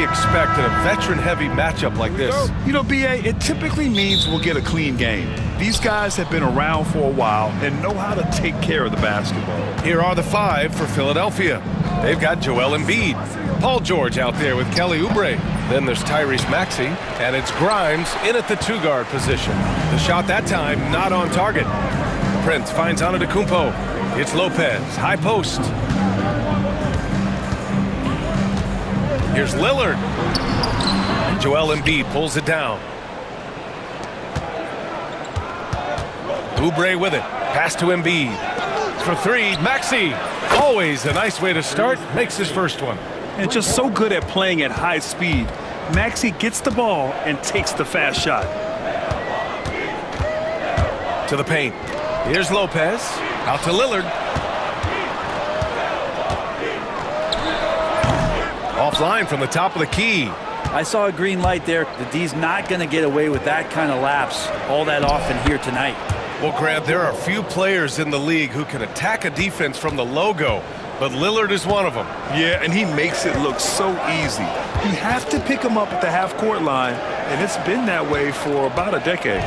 we expect in a veteran-heavy matchup like this? You know, B.A., it typically means we'll get a clean game. These guys have been around for a while and know how to take care of the basketball. Here are the 5 for Philadelphia. They've got Joel Embiid, Paul George out there with Kelly Oubre. Then there's Tyrese Maxey, and it's Grimes in at the 2-guard position. The shot that time not on target. Prince finds Antetokounmpo. It's Lopez, high post. Here's Lillard. And Joel Embiid pulls it down. Oubre with it. Pass to Embiid. For 3, Maxey. Always a nice way to start. Makes his first one. And just so good at playing at high speed. Maxey gets the ball and takes the fast shot. To the paint. Here's Lopez. Out to Lillard. Offline from the top of the key. I saw a green light there. The D's not going to get away with that kind of lapse all that often here tonight. Well, Grant, there are few players in the league who can attack a defense from the logo, but Lillard is one of them. Yeah, and he makes it look so easy. You have to pick him up at the half-court line, and it's been that way for about a decade.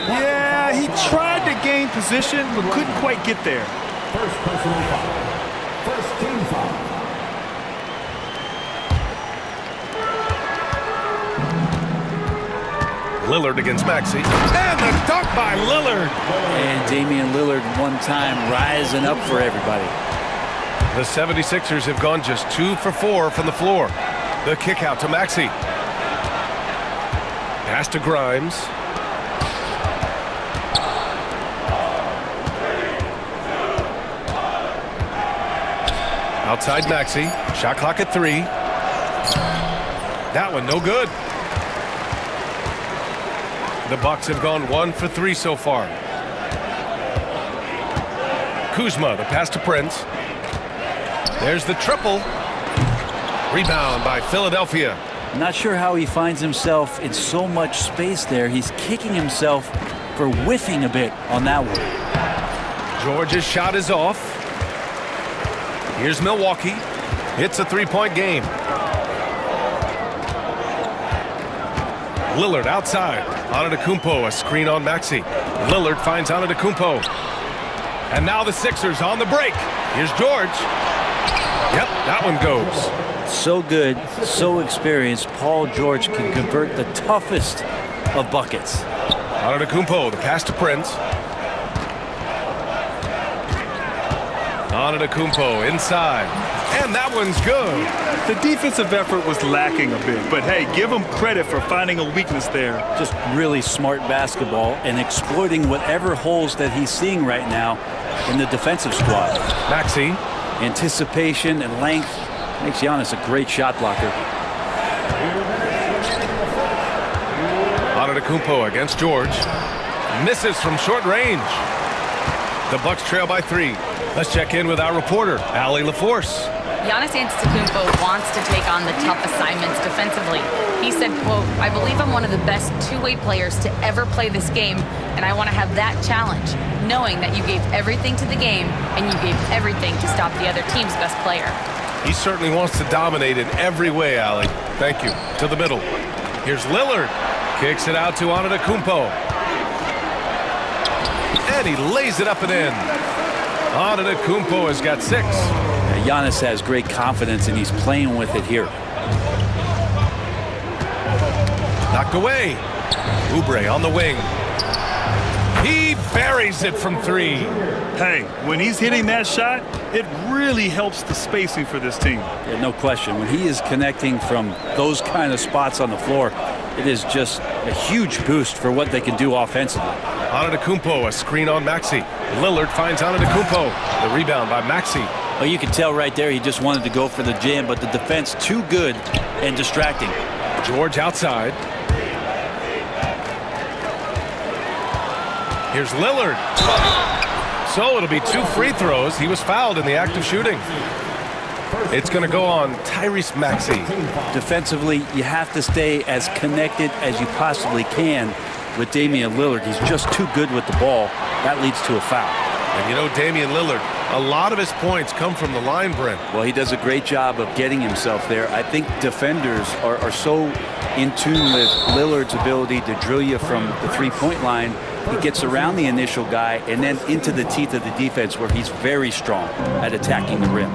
Yeah, he tried to gain position, but couldn't quite get there. First personal foul. First team foul. Lillard against Maxey. And the dunk by Lillard. And Damian Lillard one time rising up for everybody. The 76ers have gone just 2 for 4 from the floor. The kick out to Maxey. Pass to Grimes. Outside Maxey. Shot clock at 3. That one no good. The Bucks have gone 1 for 3 so far. Kuzma, the pass to Prince. There's the triple. Rebound by Philadelphia. Not sure how he finds himself in so much space there. He's kicking himself for whiffing a bit on that one. George's shot is off. Here's Milwaukee. It's a 3-point game. Lillard outside. Antetokounmpo, a screen on Maxey. Lillard finds Antetokounmpo. And now the Sixers on the break. Here's George. Yep, that one goes. So good, so experienced. Paul George can convert the toughest of buckets. Antetokounmpo, the pass to Prince. Antetokounmpo inside. And that one's good. The defensive effort was lacking a bit, but hey, give him credit for finding a weakness there. Just really smart basketball and exploiting whatever holes that he's seeing right now in the defensive squad. Maxey. Anticipation and length makes Giannis a great shot blocker. Antetokounmpo against George. Misses from short range. The Bucks trail by 3. Let's check in with our reporter, Allie LaForce. Giannis Antetokounmpo wants to take on the tough assignments defensively. He said, quote, "I believe I'm one of the best two-way players to ever play this game, and I want to have that challenge, knowing that you gave everything to the game and you gave everything to stop the other team's best player." He certainly wants to dominate in every way, Allie. Thank you. To the middle. Here's Lillard. Kicks it out to Antetokounmpo. And he lays it up and in. Antetokounmpo has got 6. Giannis has great confidence and he's playing with it here. Knocked away. Oubre on the wing. He buries it from 3. Hey, when he's hitting that shot, it really helps the spacing for this team. Yeah, no question. When he is connecting from those kind of spots on the floor, it is just a huge boost for what they can do offensively. Antetokounmpo, a screen on Maxey. Lillard finds Antetokounmpo. The rebound by Maxey. Well, you can tell right there he just wanted to go for the jam, but the defense too good and distracting. George outside. Here's Lillard. So it'll be 2 free throws. He was fouled in the act of shooting. It's going to go on Tyrese Maxey. Defensively, you have to stay as connected as you possibly can with Damian Lillard. He's just too good with the ball. That leads to a foul. And you know Damian Lillard, A lot of his points come from the line, Brent. Well, he does a great job of getting himself there. I think defenders are so in tune with Lillard's ability to drill you from the three-point line. He gets around the initial guy and then into the teeth of the defense where he's very strong at attacking the rim.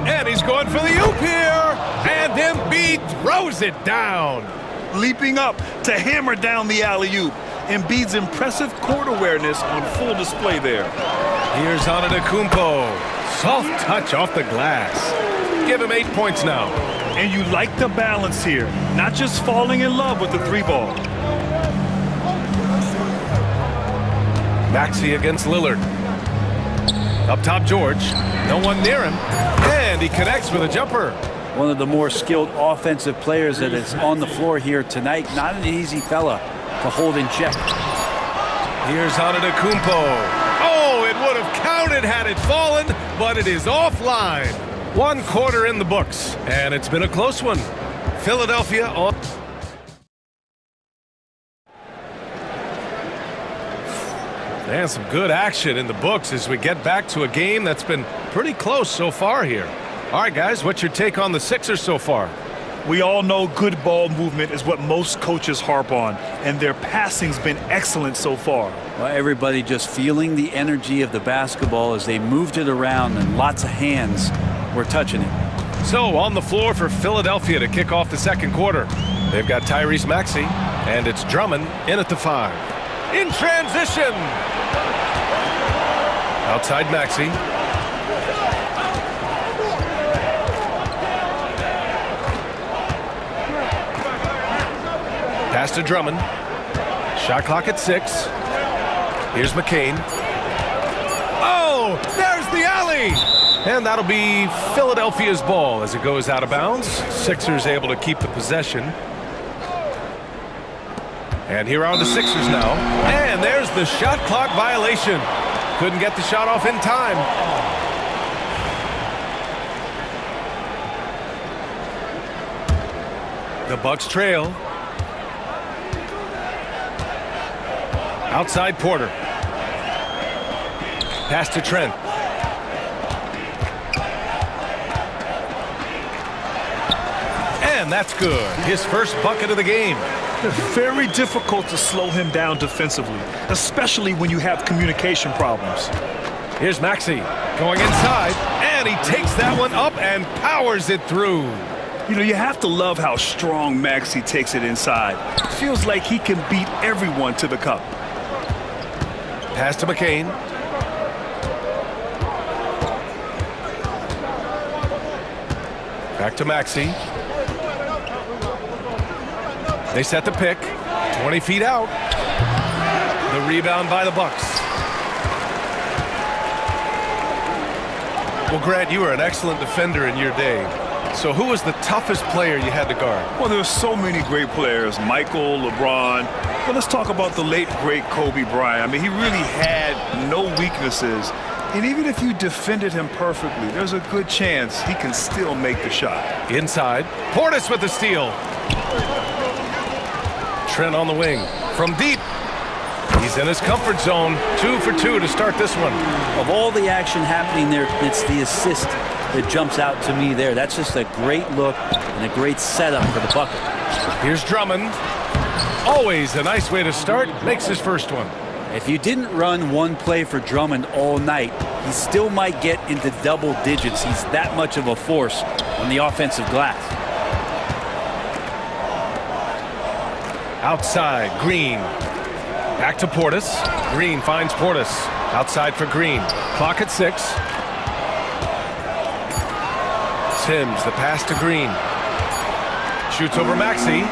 And he's going for the oop here. And Embiid throws it down. Leaping up to hammer down the alley-oop. Embiid's impressive court awareness on full display there. Here's Antetokounmpo. Soft touch off the glass. Give him 8 points now. And you like the balance here. Not just falling in love with the three ball. Maxey against Lillard. Up top, George. No one near him. And he connects with a jumper. One of the more skilled offensive players that is on the floor here tonight. Not an easy fella to hold in check. Here's Antetokounmpo. Oh, it would have counted had it fallen, but it is offline. 1 quarter in the books, and it's been a close one. Philadelphia on. And some good action in the books as we get back to a game that's been pretty close so far here. All right, guys, what's your take on the Sixers so far? We all know good ball movement is what most coaches harp on, and their passing's been excellent so far. Well, everybody just feeling the energy of the basketball as they moved it around, and lots of hands were touching it. So on the floor for Philadelphia to kick off the second quarter. They've got Tyrese Maxey, and it's Drummond in at the 5. In transition. Outside Maxey. Pass to Drummond. Shot clock at 6. Here's McCain. Oh, there's the alley. And that'll be Philadelphia's ball as it goes out of bounds. Sixers able to keep the possession. And here are the Sixers now. And there's the shot clock violation. Couldn't get the shot off in time. The Bucks trail. Outside Porter. Pass to Trent. And that's good. His first bucket of the game. Very difficult to slow him down defensively, especially when you have communication problems. Here's Maxey going inside, and he takes that one up and powers it through. You know, you have to love how strong Maxey takes it inside. Feels like he can beat everyone to the cup. Pass to McCain. Back to Maxey. They set the pick. 20 feet out. The rebound by the Bucks. Well, Grant, you were an excellent defender in your day. So who was the toughest player you had to guard? Well, there were so many great players. Michael, LeBron. But let's talk about the late, great Kobe Bryant. I mean, he really had no weaknesses. And even if you defended him perfectly, there's a good chance he can still make the shot. Inside. Portis with the steal. Trent on the wing. From deep. He's in his comfort zone. 2 for 2 to start this one. Of all the action happening there, it's the assist that jumps out to me there. That's just a great look and a great setup for the bucket. Here's Drummond. Always a nice way to start. Makes his first one. If you didn't run one play for Drummond all night, he still might get into double digits. He's that much of a force on the offensive glass. Outside, Green. Back to Portis. Green finds Portis. Outside for Green. Clock at 6. Sims, the pass to Green. Shoots over Maxey.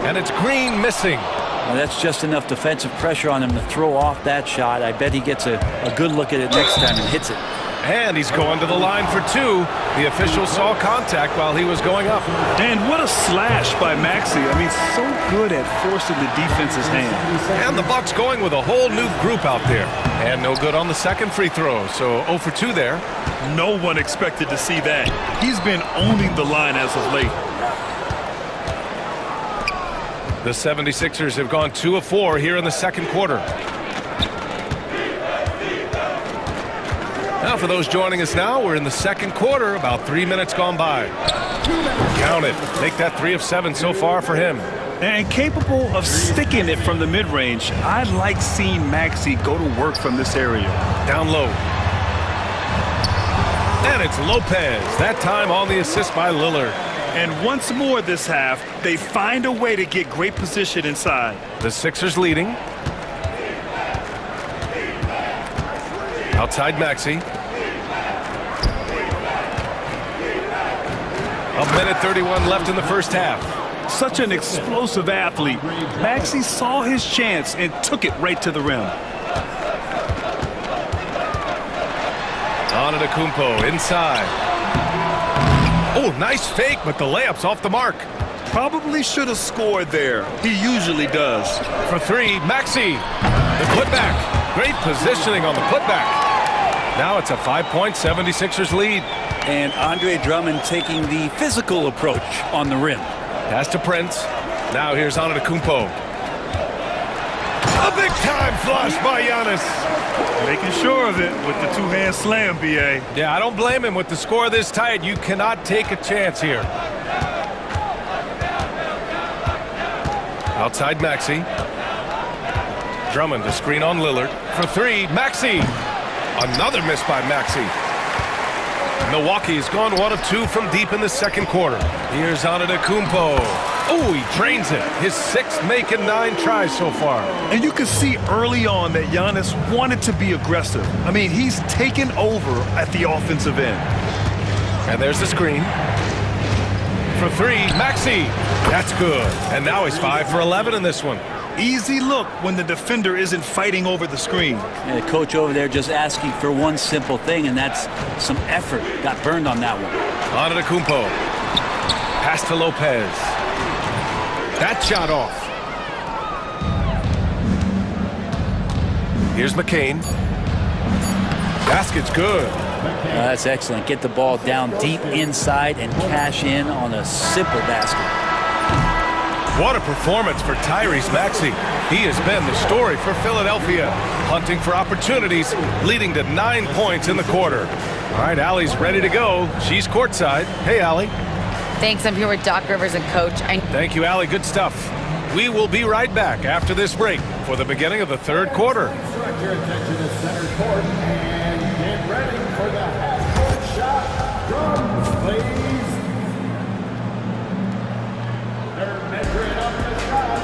And it's Green missing. Well, that's just enough defensive pressure on him to throw off that shot. I bet he gets a good look at it next time and hits it. And he's going to the line for 2. The official saw contact while he was going up. And what a slash by Maxey. I mean, so good at forcing the defense's hand. And the Bucks going with a whole new group out there. And no good on the second free throw. So 0 for 2 there. No one expected to see that. He's been owning the line as of late. The 76ers have gone 2 of 4 here in the second quarter. Now, for those joining us now, we're in the second quarter, about 3 minutes gone by. Count it. Make that 3 of 7 so far for him. And capable of sticking it from the mid-range. I like seeing Maxey go to work from this area. Down low. And it's Lopez. That time on the assist by Lillard. And once more this half, they find a way to get great position inside. The Sixers leading. Outside Maxey. A minute 31 left in the first half. Such an explosive athlete. Maxey saw his chance and took it right to the rim. Antetokounmpo inside. Oh, nice fake, but the layup's off the mark. Probably should have scored there. He usually does. For 3, Maxey. The putback. Great positioning on the putback. Now it's a 5-point 76ers lead. And Andre Drummond taking the physical approach on the rim. Pass to Prince. Now here's Antetokounmpo. A big-time flush by Giannis. Making sure of it with the two-hand slam, B.A. Yeah, I don't blame him. With the score this tight, you cannot take a chance here. Outside Maxey. Drummond, the screen on Lillard. For 3, Maxey. Another miss by Maxey. Milwaukee's gone 1 of 2 from deep in the second quarter. Here's Antetokounmpo. Oh, he drains it. His 6th making 9 tries so far. And you can see early on that Giannis wanted to be aggressive. I mean, he's taken over at the offensive end. And there's the screen. For 3, Maxey. That's good. And now he's 5 for 11 in this one. Easy look when the defender isn't fighting over the screen. And the coach over there just asking for one simple thing, and that's some effort. Got burned on that one. Antetokounmpo. Pass to Lopez. That shot off. Here's McCain. Basket's good. That's excellent. Get the ball down deep inside and cash in on a simple basket. What a performance for Tyrese Maxey. He has been the story for Philadelphia, hunting for opportunities, leading to 9 points in the quarter. All right, Allie's ready to go. She's courtside. Hey, Allie. Thanks. I'm here with Doc Rivers and Coach. Thank you, Allie. Good stuff. We will be right back after this break for the beginning of the third quarter. Direct your attention to center court and get ready for the half-court shot. Drums, please. They're measuring up the shot.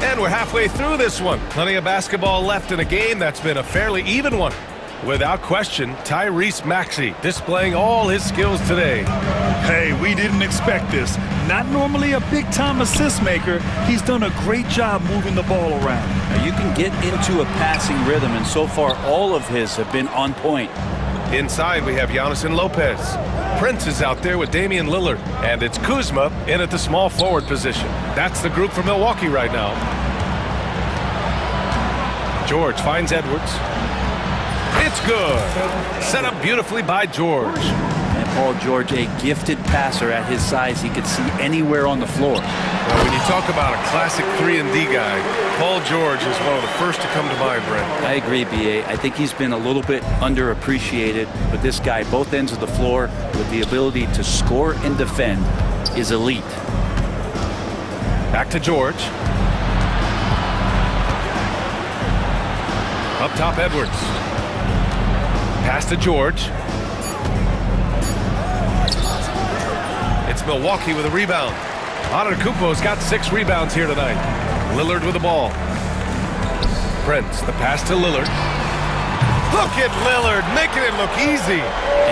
And we're halfway through this one. Plenty of basketball left in a game that's been a fairly even one. Without question, Tyrese Maxey displaying all his skills today. Hey, we didn't expect this. Not normally a big-time assist maker. He's done a great job moving the ball around. Now you can get into a passing rhythm, and so far all of his have been on point. Inside, we have Giannis and Lopez. Prince is out there with Damian Lillard, and it's Kuzma in at the small forward position. That's the group for Milwaukee right now. George finds Edwards. It's good. Set up beautifully by George. And Paul George, a gifted passer at his size. He could see anywhere on the floor. Well, when you talk about a classic 3-and-D guy, Paul George is one of the first to come to mind, Brent. I agree, B.A. I think he's been a little bit underappreciated, but this guy, both ends of the floor, with the ability to score and defend, is elite. Back to George. Up top, Edwards. Pass to George. It's Milwaukee with a rebound. Antetokounmpo's got 6 rebounds here tonight. Lillard with the ball. Prince, the pass to Lillard. Look at Lillard, making it look easy.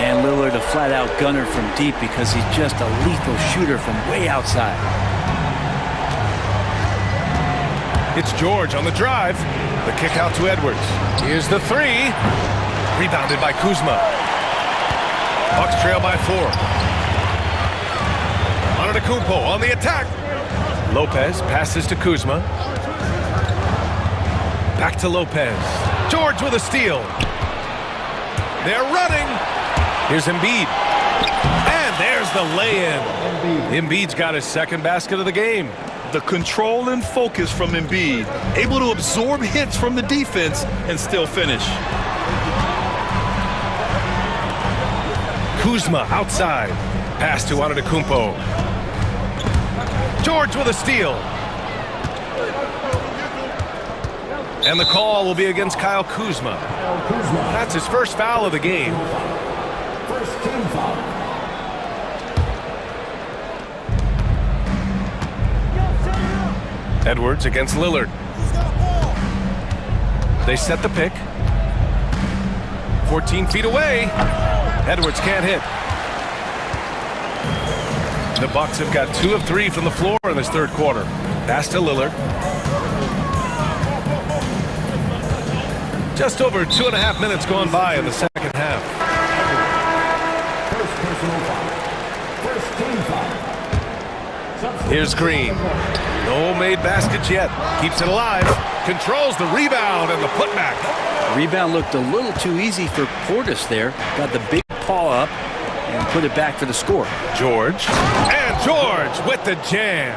And Lillard, a flat-out gunner from deep because he's just a lethal shooter from way outside. It's George on the drive. The kick out to Edwards. Here's the 3. Rebounded by Kuzma. Bucks trail by 4. Antetokounmpo on the attack. Lopez passes to Kuzma. Back to Lopez. George with a steal. They're running. Here's Embiid. And there's the lay-in. Embiid's got his second basket of the game. The control and focus from Embiid, able to absorb hits from the defense and still finish. Kuzma outside. Pass to Antetokounmpo. George with a steal. And the call will be against Kyle Kuzma. That's his first foul of the game. First team foul. Edwards against Lillard. They set the pick. 14 feet away. Edwards can't hit. The Bucks have got 2 of 3 from the floor in this third quarter. Pass to Lillard. Just over 2.5 minutes gone by in the second half. First personal foul. First team foul. Here's Green. No made baskets yet. Keeps it alive. Controls the rebound and the putback. Rebound looked a little too easy for Portis there. Got the big paw up and put it back for the score. George. And George with the jam.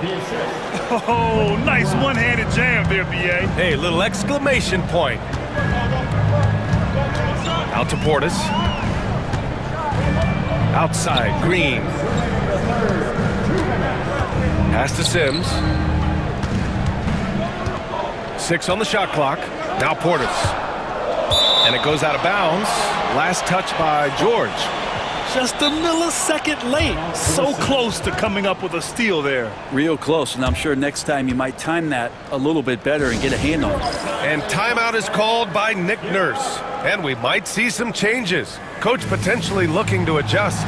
Oh, nice one-handed jam there, B.A. Hey, little exclamation point. Out to Portis. Outside, Green. Pass to Sims. 6 on the shot clock. Now Portis. And it goes out of bounds. Last touch by George. Just a millisecond late. So close to coming up with a steal there. Real close, and I'm sure next time you might time that a little bit better and get a hand on it. And timeout is called by Nick Nurse. And we might see some changes. Coach potentially looking to adjust.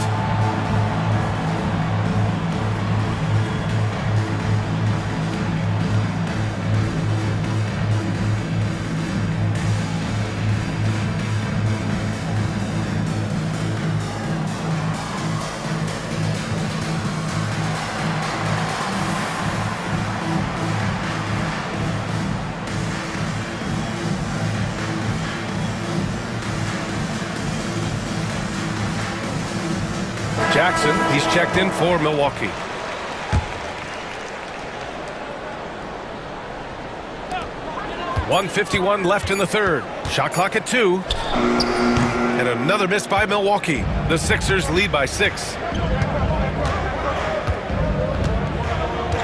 Jackson, he's checked in for Milwaukee. .151 left in the third. Shot clock at 2. And another miss by Milwaukee. The Sixers lead by 6.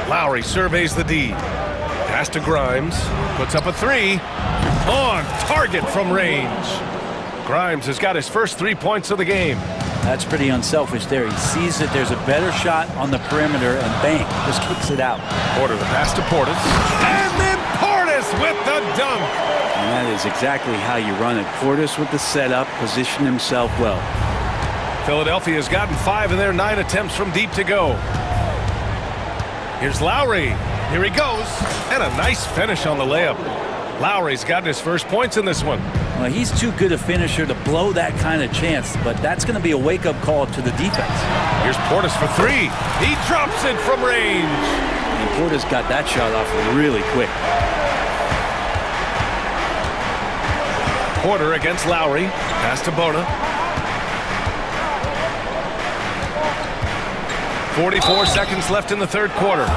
Lowry surveys the D. Pass to Grimes. Puts up a 3. On target from range. Grimes has got his first 3 points of the game. That's pretty unselfish there. He sees that there's a better shot on the perimeter and bang, just kicks it out. Porter the pass to Portis. And then Portis with the dunk. And that is exactly how you run it. Portis with the setup, positioned himself well. Philadelphia has gotten 5 in their 9 attempts from deep to go. Here's Lowry. Here he goes. And a nice finish on the layup. Lowry's gotten his first points in this one. Well, he's too good a finisher to blow that kind of chance, but that's going to be a wake-up call to the defense. Here's Portis for 3. He drops it from range. And Portis got that shot off really quick. Porter against Lowry. Pass to Bona. 44 seconds left in the third quarter.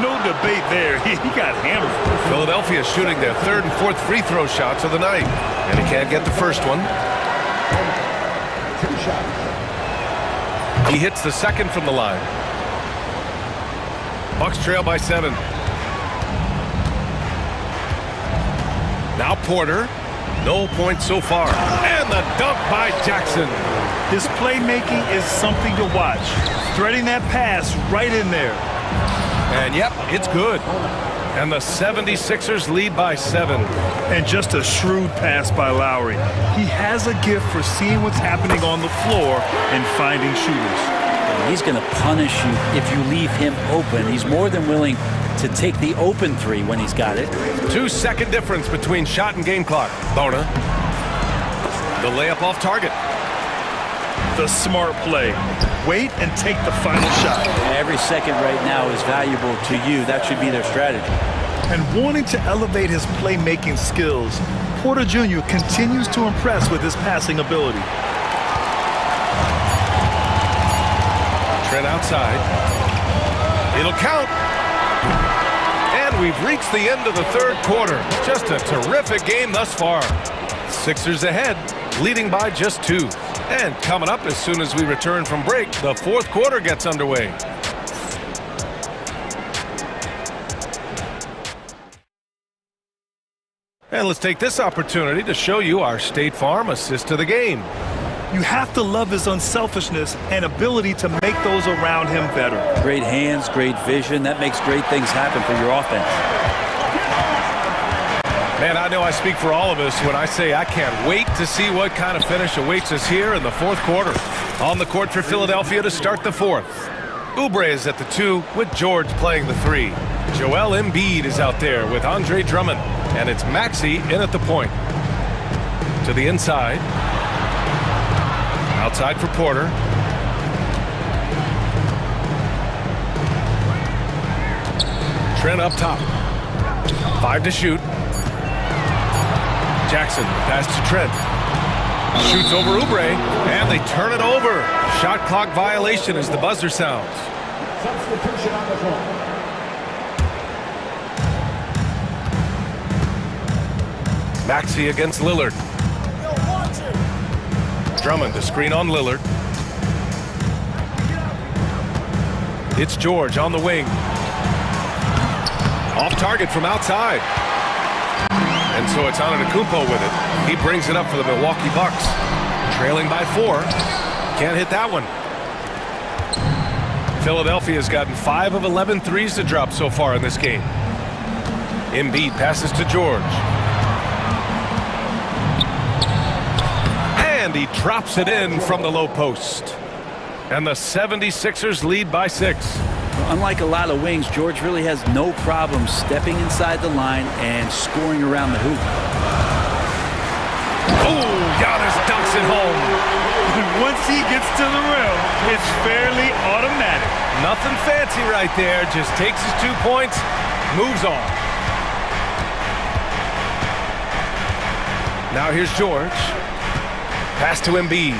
No debate there. He got hammered. Philadelphia shooting their 3rd and 4th free throw shots of the night. And he can't get the first one. He hits the second from the line. Bucks trail by 7. Now Porter. No points so far. And the dunk by Jackson. His playmaking is something to watch. Threading that pass right in there. And yep, it's good. And the 76ers lead by 7. And just a shrewd pass by Lowry. He has a gift for seeing what's happening on the floor and finding shooters. And he's going to punish you if you leave him open. He's more than willing to take the open 3 when he's got it. 2-second difference between shot and game clock. Bona. The layup off target. The smart play. Wait and take the final shot. Every second right now is valuable to you. That should be their strategy. And wanting to elevate his playmaking skills, Porter Jr. continues to impress with his passing ability. Trent outside. It'll count. And we've reached the end of the third quarter. Just a terrific game thus far. Sixers ahead, leading by just 2. And coming up as soon as we return from break, the fourth quarter gets underway. And let's take this opportunity to show you our State Farm assist to the game. You have to love his unselfishness and ability to make those around him better. Great hands, great vision. That makes great things happen for your offense. Man, I know I speak for all of us when I say I can't wait to see what kind of finish awaits us here in the fourth quarter. On the court for Philadelphia to start the fourth. Oubre is at the 2 with George playing the 3. Joel Embiid is out there with Andre Drummond. And it's Maxey in at the point. To the inside. Outside for Porter. Trent up top. 5 to shoot. Jackson, pass to Trent. Shoots over Oubre, and they turn it over. Shot clock violation as the buzzer sounds. Substitution on the floor. Maxey against Lillard. Drummond to screen on Lillard. It's George on the wing. Off target from outside. And so it's Antetokounmpo with it. He brings it up for the Milwaukee Bucks. Trailing by 4. Can't hit that one. Philadelphia's gotten 5 of 11 threes to drop so far in this game. Embiid passes to George. And he drops it in from the low post. And the 76ers lead by 6. Unlike a lot of wings, George really has no problem stepping inside the line and scoring around the hoop. Oh, Giannis dunks it home. Once he gets to the rim, it's fairly automatic. Nothing fancy right there. Just takes his 2 points, moves on. Now here's George. Pass to Embiid.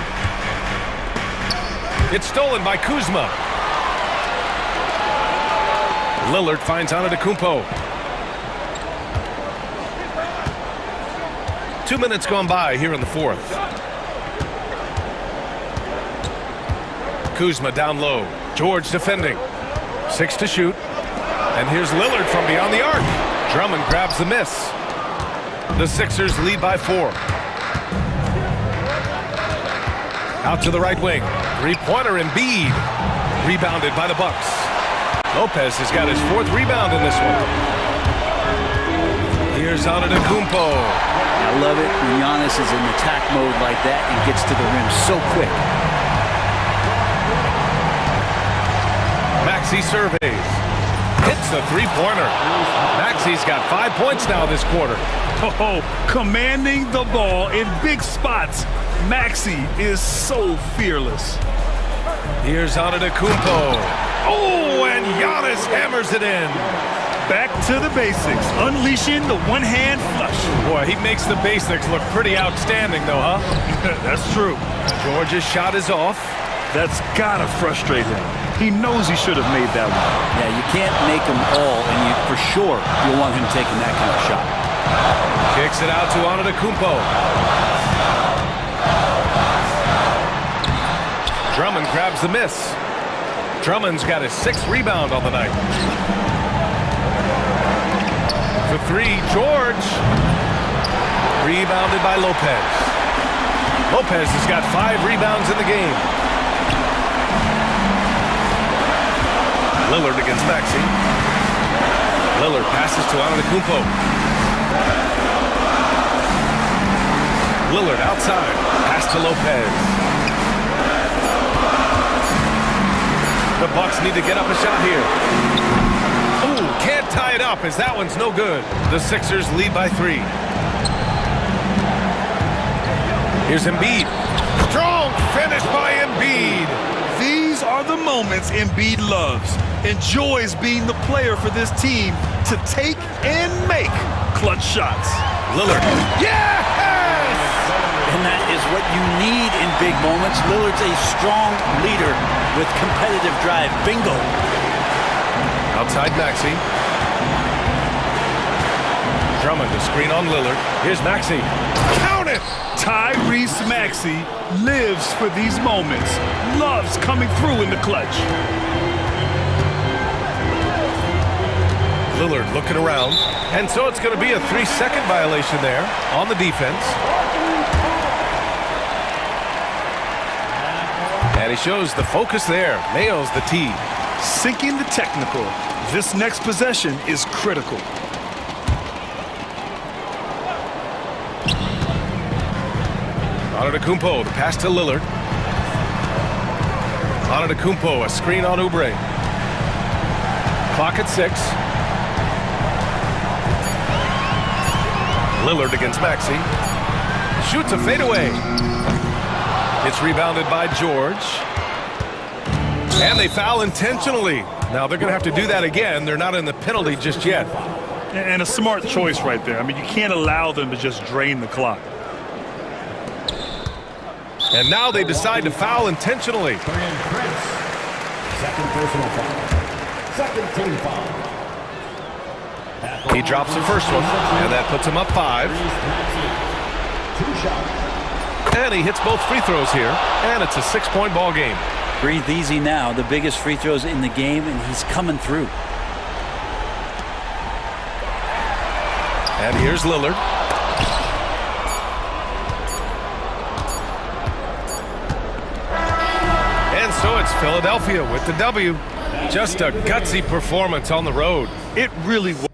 It's stolen by Kuzma. Lillard finds Antetokounmpo. 2 minutes gone by here in the fourth. Kuzma down low. George defending. 6 to shoot. And here's Lillard from beyond the arc. Drummond grabs the miss. The Sixers lead by 4. Out to the right wing. Three-pointer Embiid. Rebounded by the Bucks. Lopez has got his 4th rebound in this one. Here's Antetokounmpo. I love it when Giannis is in attack mode like that and gets to the rim so quick. Maxey surveys. Hits the three-pointer. Maxey's got 5 points now this quarter. Oh, commanding the ball in big spots. Maxey is so fearless. Here's Antetokounmpo. Oh, and Giannis hammers it in. Back to the basics, unleashing the one-hand flush. Boy, he makes the basics look pretty outstanding, though, huh? That's true. George's shot is off. That's gotta frustrate him. He knows he should have made that one. Yeah, you can't make them all, and for sure you'll want him taking that kind of shot. Kicks it out to Antetokounmpo. Drummond grabs the miss. Drummond's got his 6th rebound on the night. For 3, George. Rebounded by Lopez. Lopez has got 5 rebounds in the game. Lillard against Maxey. Lillard passes to Antetokounmpo. Lillard outside. Pass to Lopez. The Bucks need to get up a shot here. Ooh, can't tie it up as that one's no good. The Sixers lead by 3. Here's Embiid. Strong finish by Embiid. These are the moments Embiid loves. Enjoys being the player for this team to take and make clutch shots. Lillard. Yes! And that is what you need in big moments. Lillard's a strong leader with competitive drive. Bingo. Outside Maxey. Drummond to screen on Lillard. Here's Maxey. Count it! Tyrese Maxey lives for these moments, loves coming through in the clutch. Lillard looking around. And so it's going to be a 3-second violation there on the defense. And he shows the focus there. Nails the tee. Sinking the technical. This next possession is critical. Antetokounmpo, the pass to Lillard. Antetokounmpo, a screen on Oubre. Clock at 6. Lillard against Maxey. Shoots a fadeaway. It's rebounded by George. And they foul intentionally. Now they're going to have to do that again. They're not in the penalty just yet. And a smart choice right there. I mean, you can't allow them to just drain the clock. And now they decide to foul intentionally. Second personal foul. Second team foul. He drops the first one, and that puts him up 5. And he hits both free throws here, and it's a 6-point ball game. Breathe easy now. The biggest free throws in the game, and he's coming through. And here's Lillard. And so it's Philadelphia with the W. Just a gutsy performance on the road. It really was.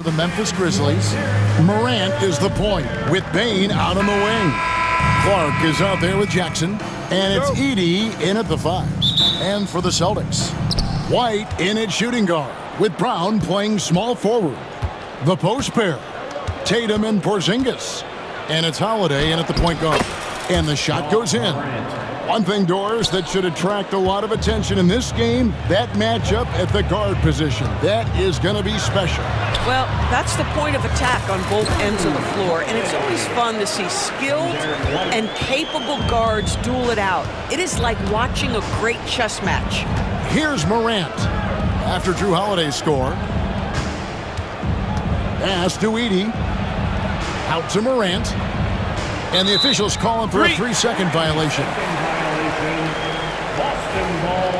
the Memphis Grizzlies. Morant is the point with Bane out on the wing. Clark is out there with Jackson. And it's Edey in at the 5. And for the Celtics, White in at shooting guard with Brown playing small forward. The post pair, Tatum and Porzingis. And it's Holiday in at the point guard. And the shot goes in. One thing, Doris, that should attract a lot of attention in this game, that matchup at the guard position. That is going to be special. Well, that's the point of attack on both ends of the floor, and it's always fun to see skilled and capable guards duel it out. It is like watching a great chess match. Here's Morant after Drew Holiday's score. Pass to Edey. Out to Morant. And the officials calling for a 3-second violation. Boston ball.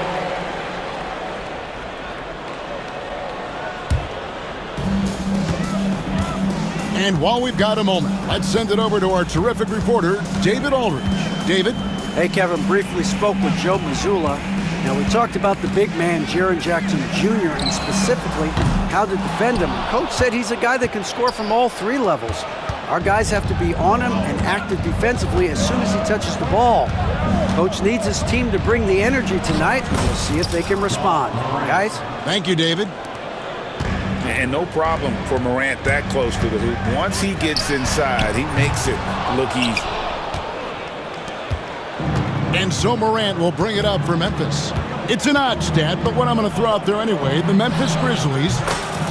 And while we've got a moment, let's send it over to our terrific reporter, David Aldridge. David? Hey, Kevin, briefly spoke with Joe Mazzulla. Now, we talked about the big man, Jaren Jackson Jr., and specifically how to defend him. Coach said he's a guy that can score from all 3 levels. Our guys have to be on him and active defensively as soon as he touches the ball. Coach needs his team to bring the energy tonight, and we'll see if they can respond. Guys? Thank you, David. And no problem for Morant that close to the hoop. Once he gets inside, he makes it look easy. And so Morant will bring it up for Memphis. It's an odd stat, but what I'm going to throw out there anyway, the Memphis Grizzlies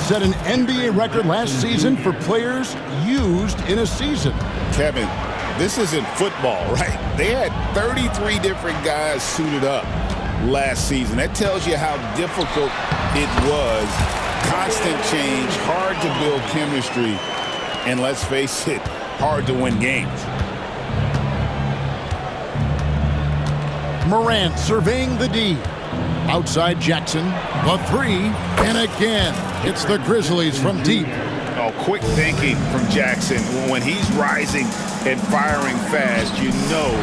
set an NBA record last season for players used in a season. Kevin, this isn't football, right? They had 33 different guys suited up last season. That tells you how difficult it was. Constant change, hard to build chemistry, and let's face it, hard to win games. Morant surveying the D. Outside Jackson, the 3, and again, it's the Grizzlies from deep. Oh, quick thinking from Jackson. When he's rising and firing fast, you know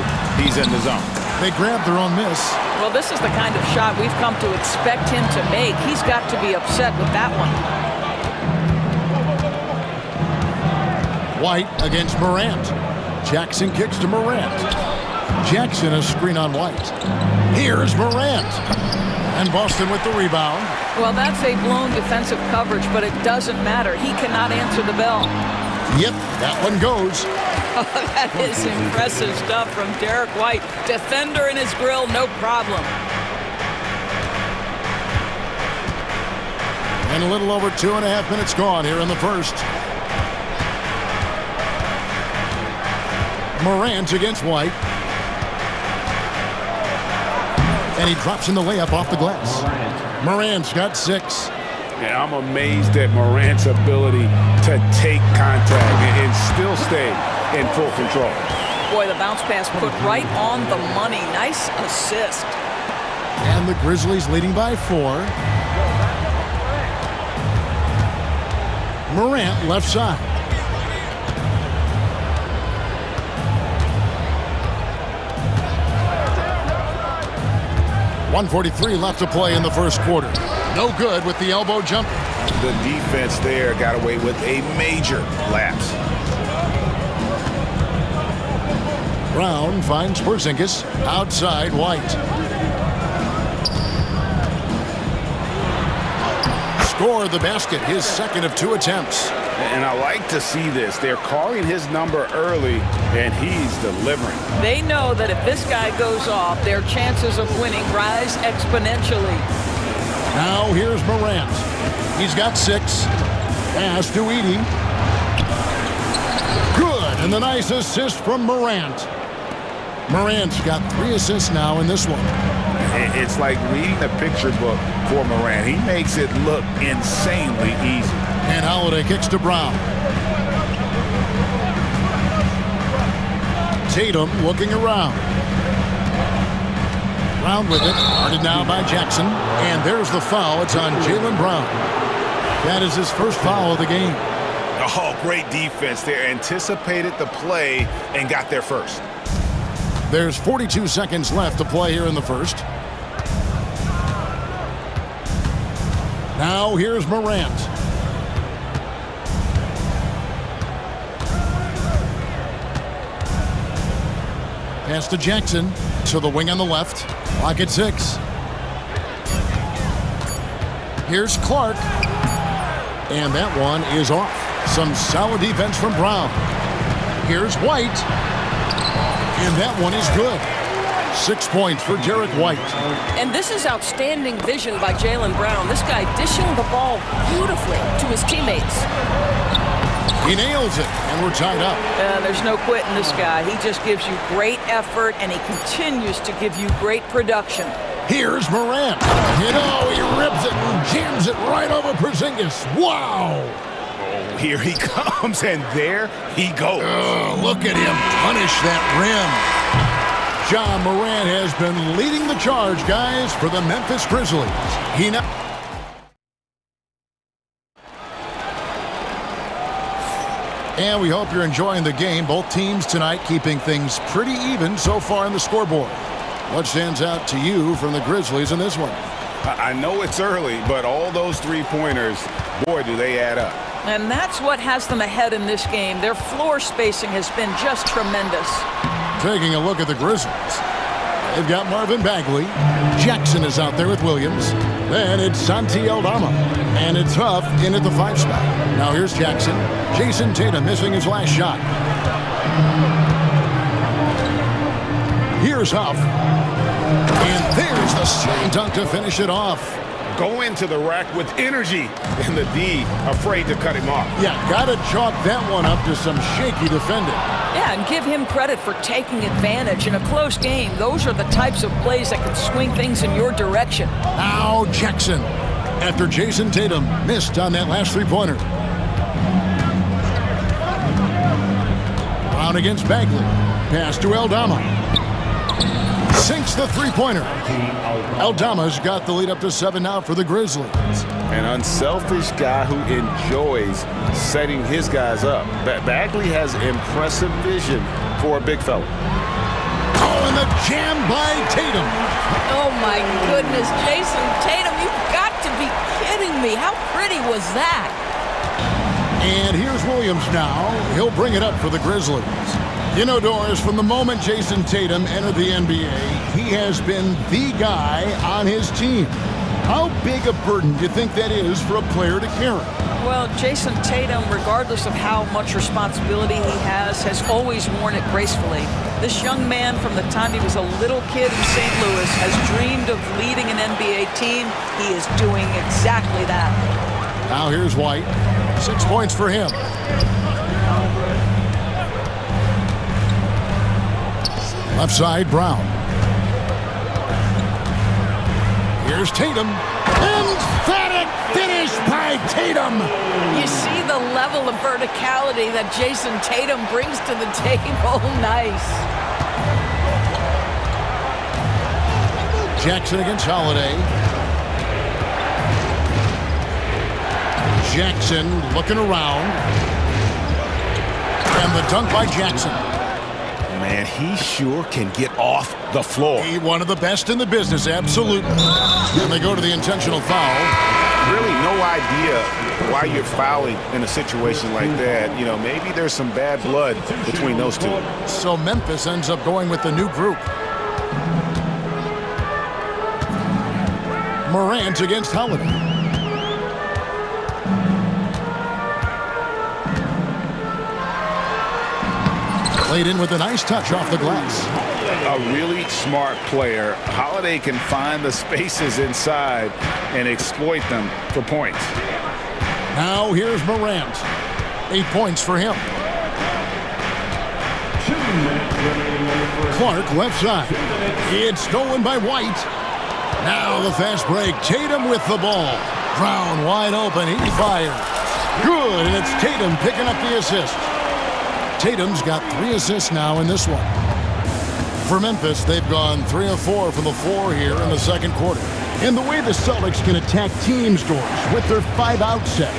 he's in the zone. They grab their own miss. Well, this is the kind of shot we've come to expect him to make. He's got to be upset with that one. White against Morant. Jackson kicks to Morant. Jackson a screen on White. Here's Morant. And Boston with the rebound. Well, that's a blown defensive coverage, but it doesn't matter. He cannot answer the bell. Yep, that one goes. That is impressive stuff from Derek White. Defender in his grill, no problem. And a little over 2.5 minutes gone here in the first. Morant against White. And he drops in the layup off the glass. Morant's got 6. And I'm amazed at Morant's ability to take contact and still stay in full control. Boy, the bounce pass put right on the money. Nice assist. And the Grizzlies leading by 4. Morant left side. .143 left to play in the first quarter. No good with the elbow jumper. The defense there got away with a major lapse. Brown finds Porzingis outside White. Scored the basket, his second of 2 attempts. And I like to see this. They're calling his number early, and he's delivering. They know that if this guy goes off, their chances of winning rise exponentially. Now here's Morant. He's got 6. Pass to Edey. Good, and the nice assist from Morant. Morant's got 3 assists now in this one. It's like reading a picture book for Morant. He makes it look insanely easy. And Holiday kicks to Brown. Tatum looking around. Brown with it. Guarded now by Jackson. And there's the foul. It's on Jaylen Brown. That is his first foul of the game. Oh, great defense there. Anticipated the play and got there first. There's 42 seconds left to play here in the first. Now here's Morant. Pass to Jackson. To the wing on the left. Clock at 6. Here's Clark. And that one is off. Some solid defense from Brown. Here's White. And that one is good. 6 points for Derek White. And this is outstanding vision by Jaylen Brown. This guy dishing the ball beautifully to his teammates. He nails it, and we're tied up. There's no quitting this guy. He just gives you great effort, and he continues to give you great production. Here's Morant. He rips it and jams it right over Porzingis. Wow! Oh, here he comes, and there he goes. Look at him punish that rim. John Morant has been leading the charge, guys, for the Memphis Grizzlies. And we hope you're enjoying the game. Both teams tonight keeping things pretty even so far on the scoreboard. What stands out to you from the Grizzlies in this one? I know it's early, but all those three-pointers, boy, do they add up. And that's what has them ahead in this game. Their floor spacing has been just tremendous. Taking a look at the Grizzlies. They've got Marvin Bagley. Jackson is out there with Williams. Then it's Santi Aldama. And it's Huff in at the 5 spot. Now here's Jackson. Jason Tatum missing his last shot. Here's Huff. And there's the slam dunk to finish it off. Go into the rack with energy, and the D afraid to cut him off. Yeah, gotta chalk that one up to some shaky defending. Yeah, and give him credit for taking advantage in a close game. Those are the types of plays that can swing things in your direction. Now Jackson, after Jason Tatum missed on that last three-pointer. Brown against Bagley. Pass to Aldama. Sinks the three-pointer. Aldama's got the lead up to 7 now for the Grizzlies. An unselfish guy who enjoys setting his guys up. Bagley has impressive vision for a big fella. Oh, and the jam by Tatum. Oh, my goodness. Jason Tatum, you've got to be kidding me. How pretty was that? And here's Williams now. He'll bring it up for the Grizzlies. You know, Doris, from the moment Jason Tatum entered the NBA, he has been the guy on his team. How big a burden do you think that is for a player to carry? Well, Jason Tatum, regardless of how much responsibility he has always worn it gracefully. This young man, from the time he was a little kid in St. Louis, has dreamed of leading an NBA team. He is doing exactly that. Now here's White. 6 points for him. Left side, Brown. Here's Tatum. Emphatic finish by Tatum. You see the level of verticality that Jason Tatum brings to the table. Nice. Jackson against Holiday. Jackson looking around. And the dunk by Jackson. Man, he sure can get off the floor. He one of the best in the business, absolutely. And they go to the intentional foul. Really no idea why you're fouling in a situation like that. You know, maybe there's some bad blood between those two. So Memphis ends up going with the new group. Morant against Holiday. Played in with a nice touch off the glass. A really smart player. Holiday can find the spaces inside and exploit them for points. Now here's Morant. 8 points for him. Clark left side. It's stolen by White. Now the fast break. Tatum with the ball. Brown wide open. He fires. Good, and it's Tatum picking up the assist. Tatum's got 3 assists now in this one. For Memphis, they've gone 3 of 4 from the floor here in the second quarter. And the way the Celtics can attack teams, Doris, with their 5-out set,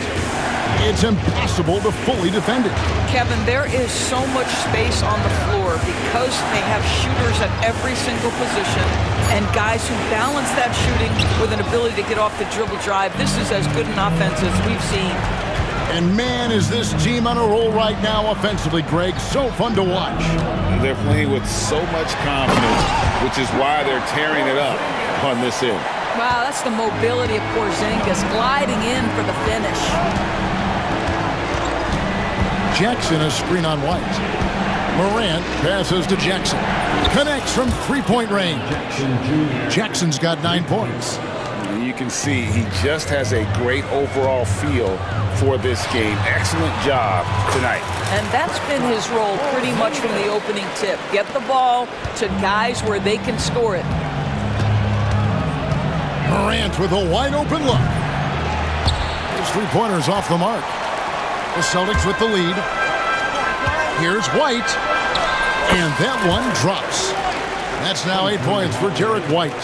it's impossible to fully defend it. Kevin, there is so much space on the floor because they have shooters at every single position and guys who balance that shooting with an ability to get off the dribble drive. This is as good an offense as we've seen. And man, is this team on a roll right now offensively, Greg. So fun to watch. They're playing with so much confidence, which is why they're tearing it up on this end. Wow, that's the mobility of Porzingis gliding in for the finish. Jackson, a screen on White. Morant passes to Jackson. Connects from three-point range. Jackson's got 9 points. You can see he just has a great overall feel for this game. Excellent job tonight. And that's been his role pretty much from the opening tip. Get the ball to guys where they can score it. Morant with a wide open look. His three-pointers off the mark. The Celtics with the lead. Here's White. And that one drops. That's now 8 points for Jarrett White.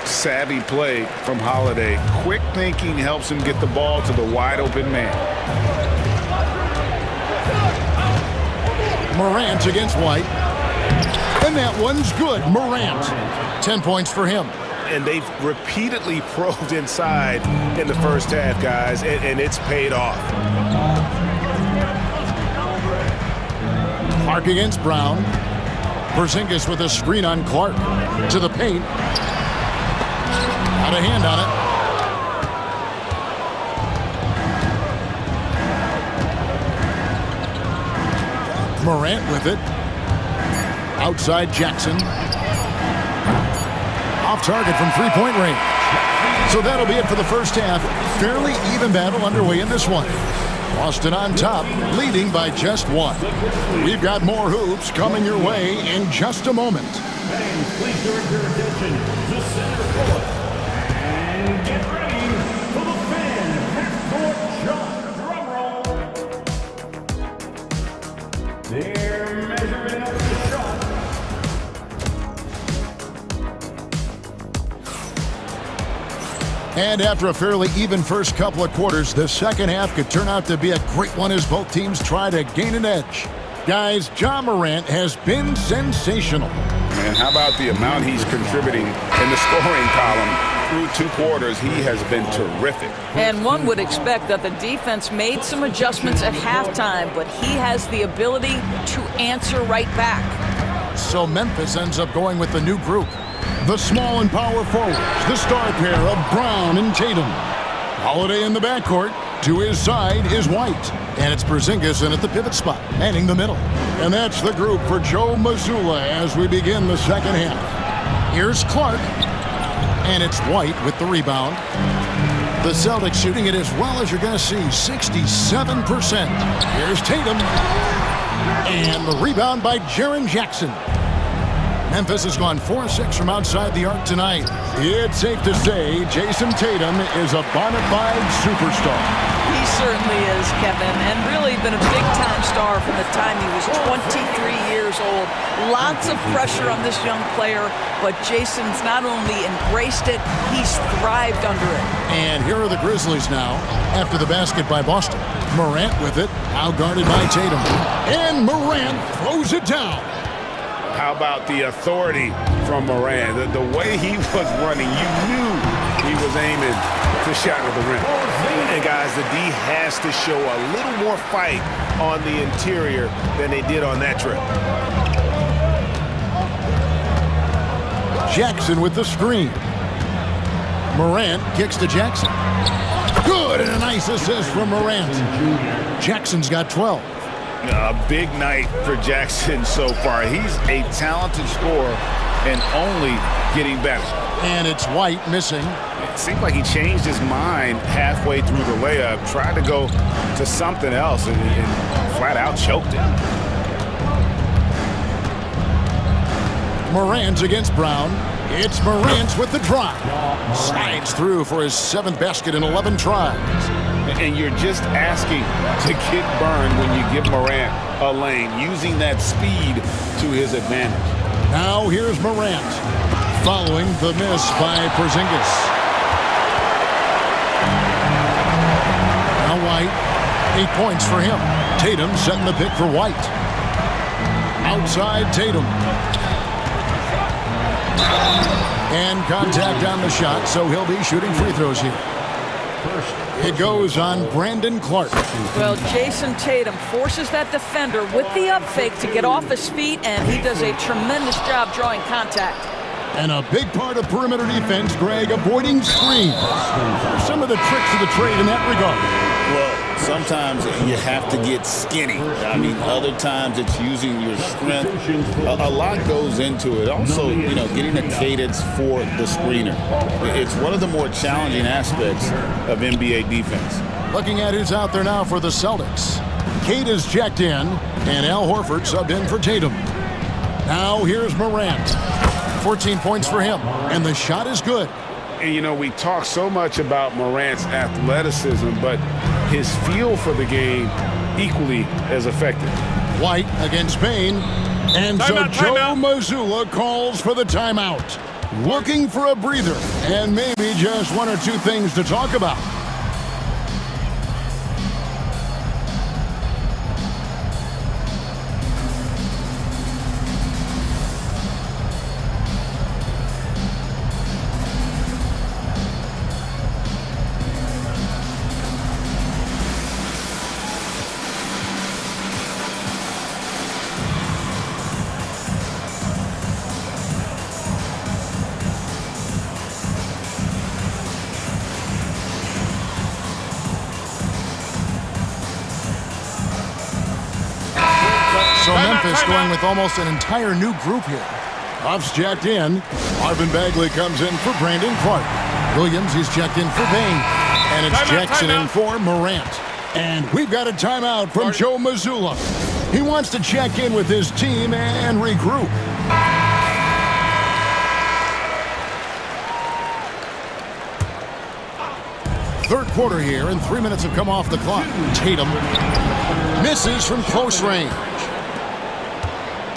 Savvy play from Holiday. Quick thinking helps him get the ball to the wide open man. Morant against White. And that one's good. Morant. 10 points for him. And they've repeatedly probed inside in the first half, guys, and it's paid off. Clark against Brown. Porzingis with a screen on Clark. To the paint. Got a hand on it. Morant with it. Outside Jackson. Off target from three-point range. So that'll be it for the first half. Fairly even battle underway in this one. Boston on top, leading by just 1. We've got more hoops coming your way in just a moment. Fans, please direct your attention to center court. And get ready for the fan half-court shot drum roll. They're measuring up the shot. And after a fairly even first couple of quarters, the second half could turn out to be a great one as both teams try to gain an edge. Guys, Ja Morant has been sensational. Man, how about the amount he's contributing in the scoring column? Through 2 quarters, he has been terrific. And one would expect that the defense made some adjustments at halftime, but he has the ability to answer right back. So Memphis ends up going with the new group. The small and power forwards, the star pair of Brown and Tatum. Holiday in the backcourt. To his side is White. And it's Porzingis in at the pivot spot, manning the middle. And that's the group for Joe Mazzulla as we begin the second half. Here's Clark. And it's White with the rebound. The Celtics shooting it as well as you're going to see, 67%. Here's Tatum. And the rebound by Jaren Jackson. Memphis has gone 4-6 from outside the arc tonight. It's safe to say Jason Tatum is a bona fide superstar. He certainly is, Kevin, and really been a big-time star from the time he was 23 years old. Lots of pressure on this young player, but Jason's not only embraced it, he's thrived under it. And here are the Grizzlies now, after the basket by Boston. Morant with it, now guarded by Tatum. And Morant throws it down. How about the authority from Morant? The way he was running, you knew he was aiming to shatter the rim. And guys, the D has to show a little more fight on the interior than they did on that trip. Jackson with the screen. Morant kicks to Jackson. Good, and a nice assist from Morant. Jackson's got 12. A big night for Jackson so far. He's a talented scorer and only getting better. And it's White missing. It seemed like he changed his mind halfway through the layup, tried to go to something else, and flat out choked it. Morant against Brown. It's Morant with the drive. Slides through for his 7th basket in 11 tries. And you're just asking to get burned when you give Morant a lane, using that speed to his advantage. Now here's Morant, following the miss by Porzingis. Now White, 8 points for him. Tatum setting the pick for White. Outside Tatum. And contact on the shot, so he'll be shooting free throws here. It goes on Brandon Clark. Well, Jason Tatum forces that defender with the up fake to get off his feet, and he does a tremendous job drawing contact. And a big part of perimeter defense, Greg, avoiding screens. Some of the tricks of the trade in that regard. Well, sometimes you have to get skinny. I mean, other times it's using your strength. A lot goes into it. Also, you know, getting a cadence for the screener. It's one of the more challenging aspects of NBA defense. Looking at who's out there now for the Celtics. Cade is checked in, and Al Horford subbed in for Tatum. Now here's Morant. 14 points for him, and the shot is good. And, you know, we talk so much about Morant's athleticism, but his feel for the game equally as effective. White against Bain, and so Joe Mazzulla calls for the timeout. Looking for a breather, and maybe just one or two things to talk about. So Memphis going with almost an entire new group here. Huff's checked in. Marvin Bagley comes in for Brandon Clark. Williams is checked in for Bain. And it's Jackson in for Morant. And we've got a timeout from Joe Mazzulla. He wants to check in with his team and regroup. Third quarter here, and 3 minutes have come off the clock. Tatum misses from close range.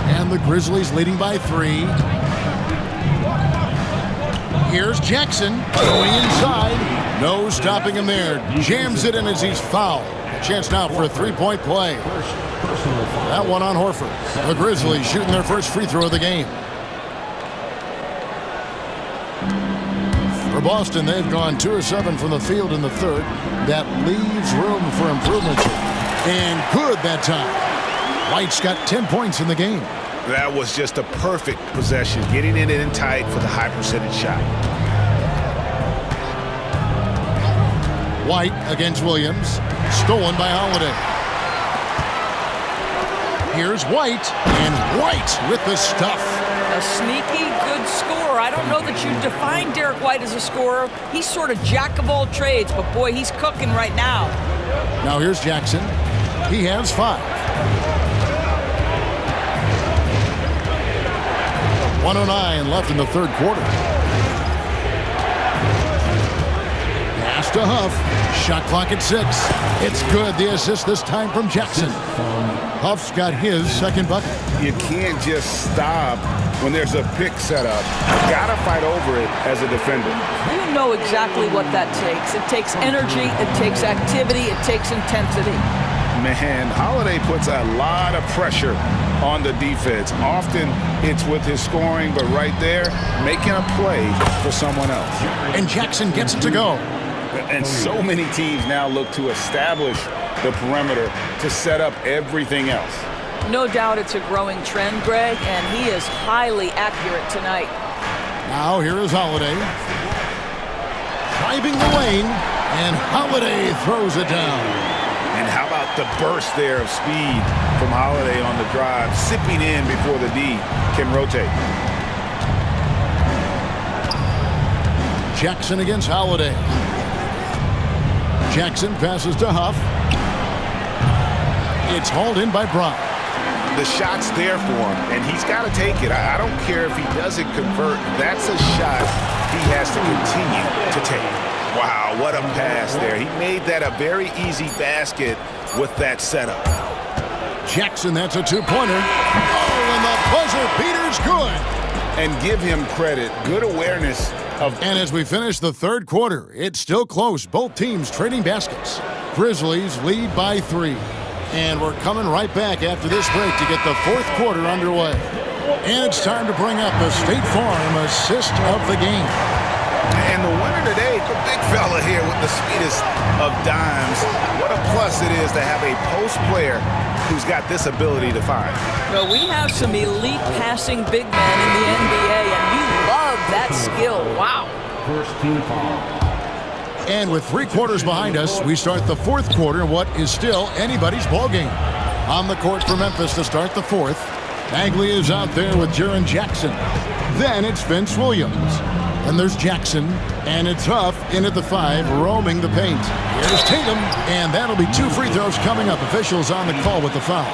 And the Grizzlies leading by 3. Here's Jackson going inside. No stopping him there. Jams it in as he's fouled. A chance now for a three-point play. That one on Horford. The Grizzlies shooting their first free throw of the game. For Boston, they've gone 2 of 7 from the field in the third. That leaves room for improvement. And good that time. White's got 10 points in the game. That was just a perfect possession, getting it in tight for the high percentage shot. White against Williams. Stolen by Holiday. Here's White, and White with the stuff. A sneaky good scorer. I don't know that you define Derek White as a scorer. He's sort of jack of all trades, but boy, he's cooking right now. Now here's Jackson. He has 5. 1:09 left in the third quarter. Pass to Huff. Shot clock at 6. It's good. The assist this time from Jackson. Huff's got his second bucket. You can't just stop when there's a pick set up. You gotta fight over it as a defender. You know exactly what that takes. It takes energy, it takes activity, it takes intensity. Man, Holiday puts a lot of pressure on the defense. Often it's with his scoring, but right there, making a play for someone else. And Jackson gets it to go. And so many teams now look to establish the perimeter to set up everything else. No doubt it's a growing trend, Greg, and he is highly accurate tonight. Now here is Holiday. Driving the lane, and Holiday throws it down. And how about the burst there of speed from Holiday on the drive, sipping in before the D can rotate. Jackson against Holiday. Jackson passes to Huff. It's hauled in by Brown. The shot's there for him, and he's got to take it. I don't care if he doesn't convert. That's a shot he has to continue to take. Wow, what a pass there. He made that a very easy basket with that setup. Jackson, that's a two-pointer. Oh, and the buzzer beater's good. And give him credit. Good awareness of... And as we finish the third quarter, it's still close. Both teams trading baskets. Grizzlies lead by 3. And we're coming right back after this break to get the fourth quarter underway. And it's time to bring up the State Farm assist of the game. And the winner today The big fella here with the sweetest of dimes. What a plus it is to have a post player who's got this ability to find. Well, we have some elite passing big men in the NBA, and you love that skill. Wow. First team foul. And with 3 quarters behind us, we start the 4th quarter, what is still anybody's ballgame. On the court for Memphis to start the 4th. Bagley is out there with Jaren Jackson. Then it's Vince Williams. And there's Jackson, and it's Huff in at the 5, roaming the paint. Here's Tatum, and that'll be 2 free throws coming up. Officials on the call with the foul.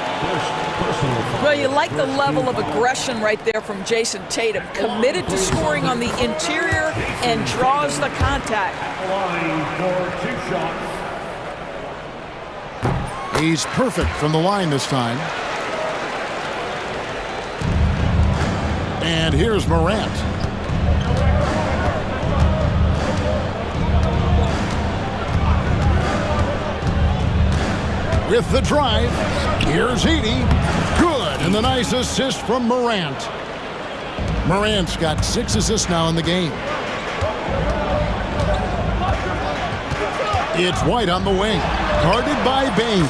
Well, you like the level of aggression right there from Jason Tatum. Committed to scoring on the interior and draws the contact. Line for 2 shots. He's perfect from the line this time. And here's Morant. With the drive, here's Edey. Good, and the nice assist from Morant. Morant's got 6 assists now in the game. It's White on the wing, guarded by Bain.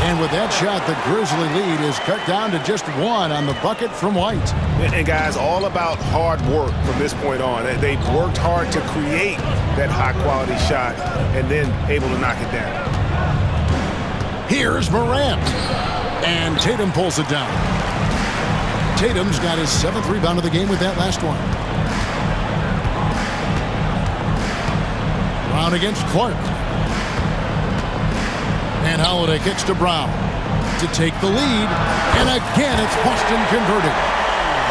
And with that shot, the Grizzly lead is cut down to just 1 on the bucket from White. And guys, all about hard work from this point on. They've worked hard to create that high-quality shot and then able to knock it down. Here's Morant. And Tatum pulls it down. Tatum's got his 7th rebound of the game with that last one. Brown against Clark. And Holiday kicks to Brown to take the lead. And again, it's Boston converted.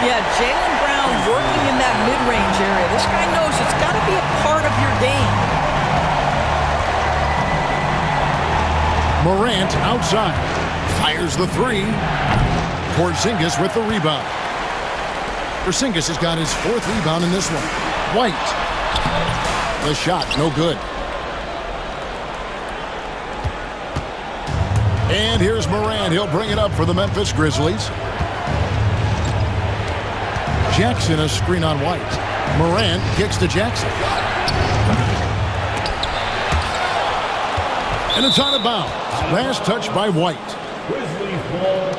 Yeah, Jaylen Brown working in that mid-range area. This guy knows it's got to be a part of your game. Morant outside. Fires the 3. Porzingis with the rebound. Porzingis has got his 4th rebound in this one. White. The shot, no good. And here's Morant. He'll bring it up for the Memphis Grizzlies. Jackson, a screen on White. Morant kicks to Jackson. And it's out of bounds. Last touch by White. Grizzlies ball.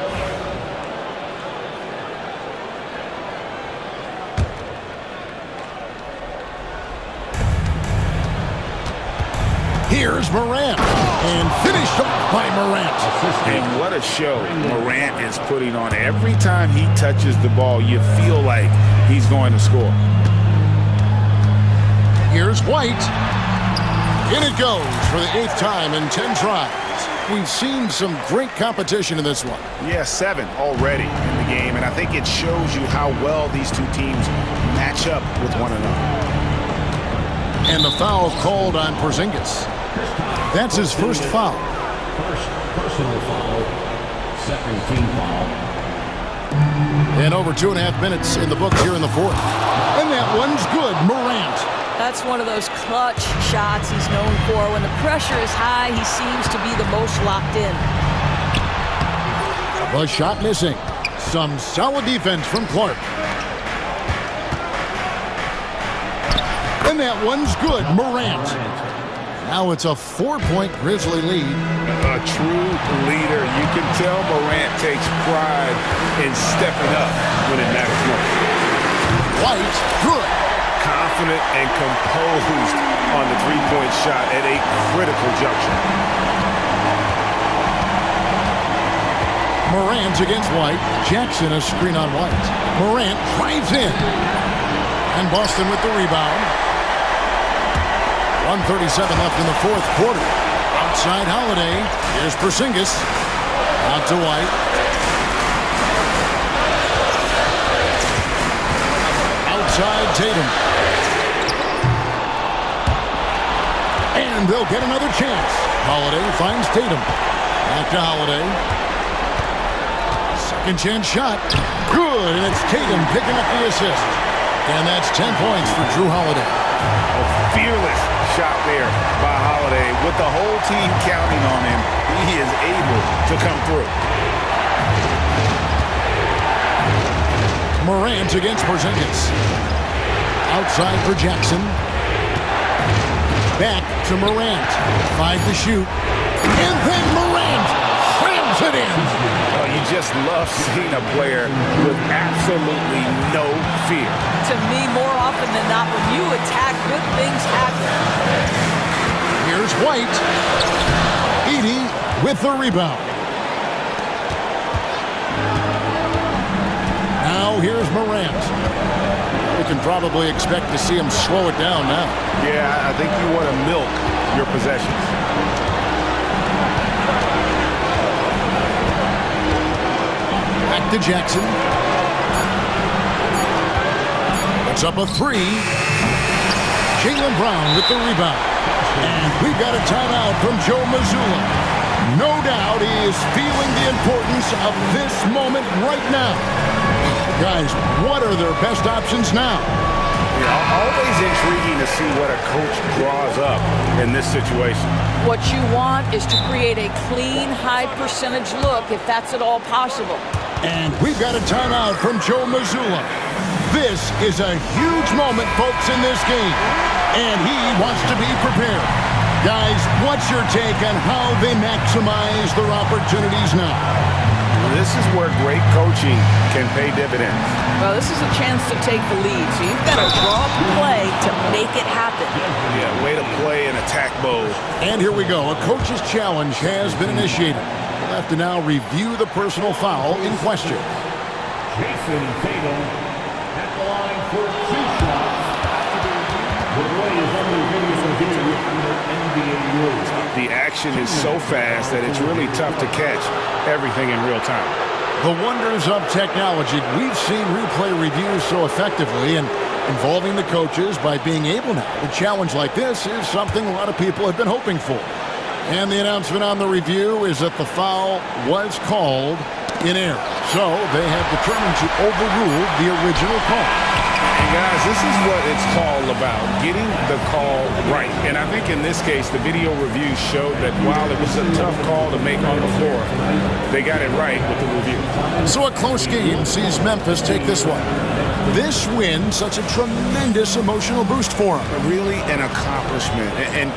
Here's Morant. And finished off by Morant. And what a show Morant is putting on. Every time he touches the ball, you feel like he's going to score. Here's White. In it goes for the 8th time in 10 tries. We've seen some great competition in this one. Yeah, 7 already in the game, and I think it shows you how well these two teams match up with one another. And the foul called on Porzingis. That's his first foul. First personal foul. Second team foul. And over 2.5 minutes in the books here in the 4th. And that one's good. Morant. That's one of those clutch shots he's known for. When the pressure is high, he seems to be the most locked in. The shot missing. Some solid defense from Clark. And that one's good. Morant. Now it's a 4-point Grizzly lead. A true leader. You can tell Morant takes pride in stepping up when it matters most. White, good. Confident and composed on the 3-point shot at a critical juncture. Morant against White. Jackson a screen on White. Morant drives in. And Boston with the rebound. 1:37 left in the 4th quarter. Outside Holiday. Here's Porzingis. Out to White. Outside Tatum. And they'll get another chance. Holiday finds Tatum. Back to Holiday. Second chance shot. Good, and it's Tatum picking up the assist. And that's 10 points for Drew Holiday. A fearless shot there by Holiday. With the whole team counting on him, he is able to come through. Morant against Porzingis. Outside for Jackson. Back to Morant. 5 to shoot. And then Morant slams it in. Oh, you just love seeing a player with absolutely no fear. To me, more often than not, when you attack, good things happen. Here's White. Edie with the rebound. Now here's Morant. We can probably expect to see him slow it down now. Yeah, I think you want to milk your possessions. Back to Jackson. Puts up a 3. Jaylen Brown with the rebound. And we've got a timeout from Joe Mazzulla. No doubt he is feeling the importance of this moment right now. Guys, what are their best options now? Yeah, always intriguing to see what a coach draws up in this situation. What you want is to create a clean, high percentage look, if that's at all possible. And we've got a timeout from Joe Mazzulla. This is a huge moment, folks, in this game. And he wants to be prepared. Guys, what's your take on how they maximize their opportunities now? This is where great coaching can pay dividends. Well, this is a chance to take the lead, so you've got to draw up a play to make it happen. Yeah, way to play in attack mode. And here we go. A coach's challenge has been initiated. We'll have to now review the personal foul in question. Jason Tatum at the line for 2 shots. The play is under video review under NBA rules. The action is so fast that it's really tough to catch everything in real time. The wonders of technology. We've seen replay reviews so effectively, and involving the coaches by being able now to challenge like this is something a lot of people have been hoping for. And the announcement on the review is that the foul was called in error. So they have determined to overrule the original call. And guys, this is what it's all about, getting the call right. And I think in this case, the video review showed that while it was a tough call to make on the floor, they got it right with the review. So a close game sees Memphis take this one. This win, such a tremendous emotional boost for them. Really an accomplishment. And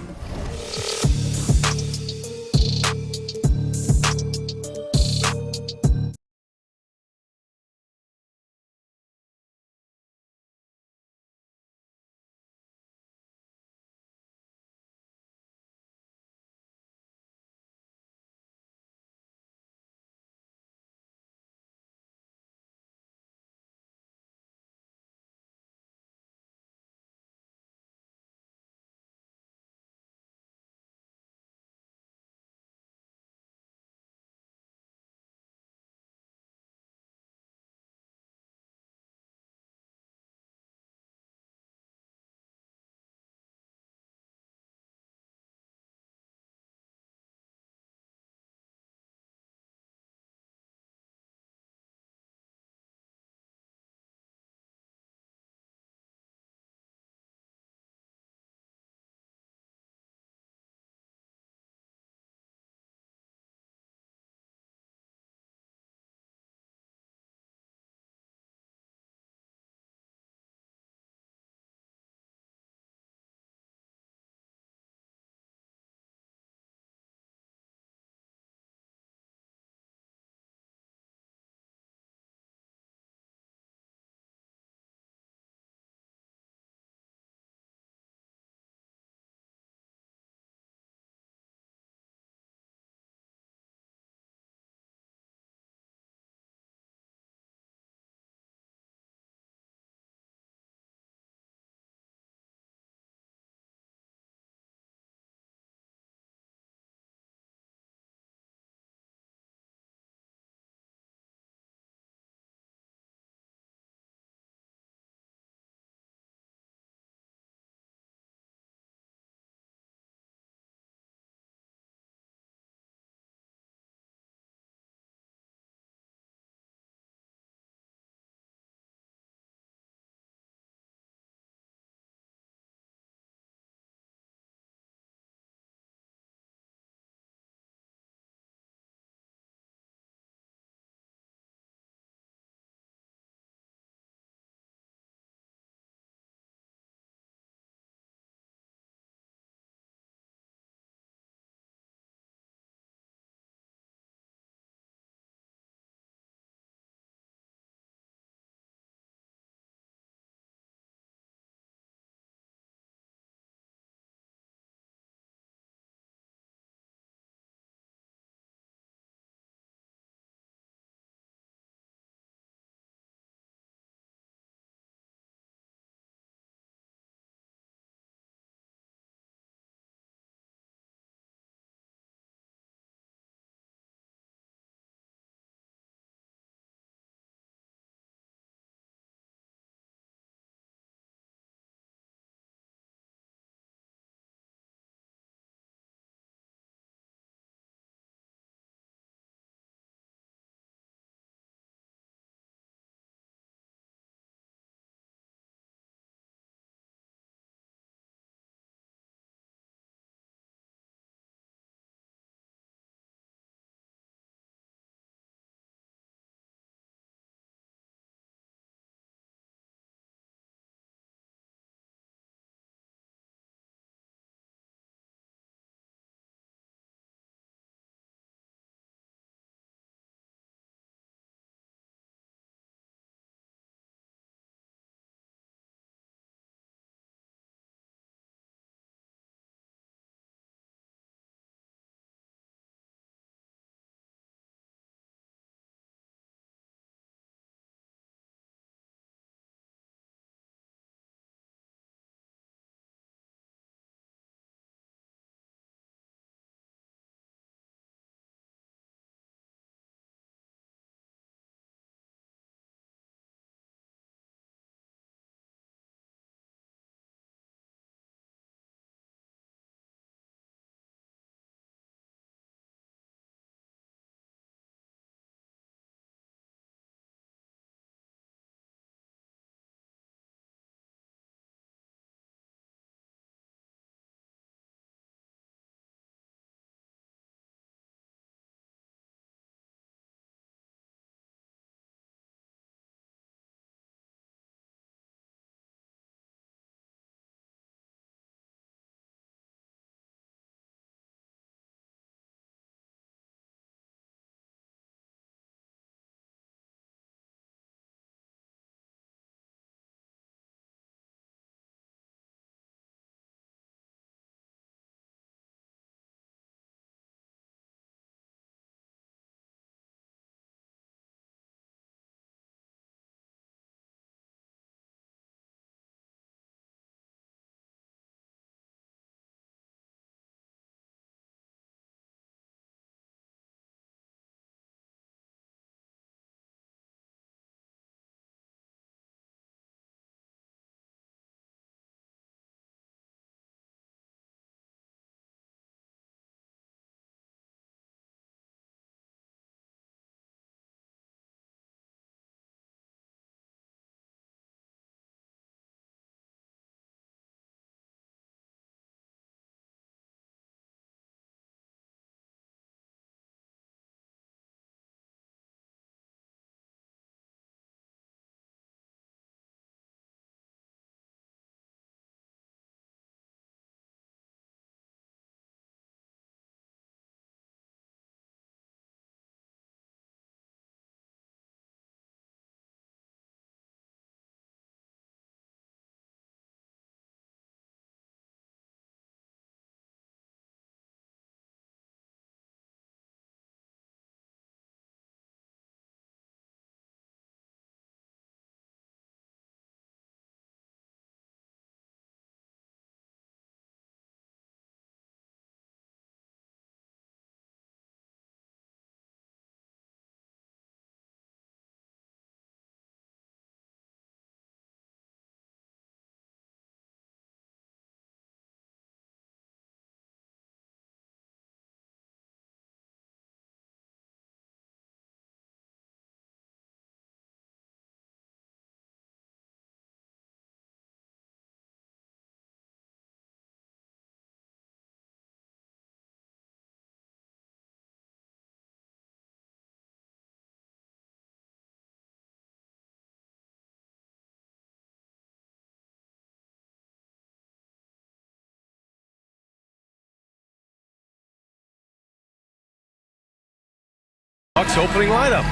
opening lineup.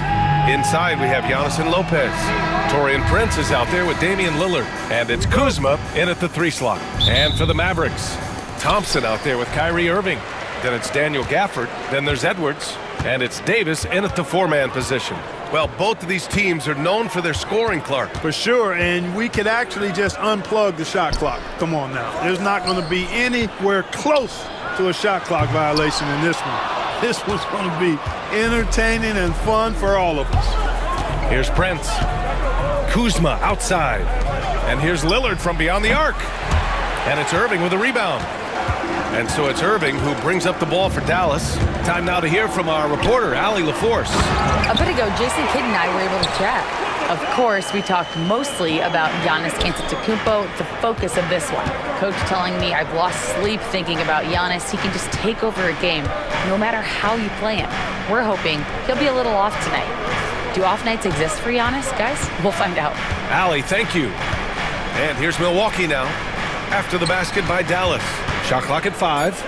Inside, we have Giannis and Lopez. Torian Prince is out there with Damian Lillard. And it's Kuzma in at the 3 slot. And for the Mavericks, Thompson out there with Kyrie Irving. Then it's Daniel Gafford. Then there's Edwards. And it's Davis in at the 4-man position. Well, both of these teams are known for their scoring, Clark. For sure, and we could actually just unplug the shot clock. Come on now. There's not going to be anywhere close to a shot clock violation in this one. This one's going to be entertaining and fun for all of us. Here's Prince. Kuzma outside. And here's Lillard from beyond the arc. And it's Irving with a rebound. And so it's Irving who brings up the ball for Dallas. Time now to hear from our reporter, Allie LaForce. A bit ago, Jason Kidd and I were able to chat. Of course, we talked mostly about Giannis Antetokounmpo, the focus of this one. Coach telling me I've lost sleep thinking about Giannis. He can just take over a game, no matter how you play him. We're hoping he'll be a little off tonight. Do off nights exist for Giannis, guys? We'll find out. Allie, thank you. And here's Milwaukee now, after the basket by Dallas. Shot clock at 5.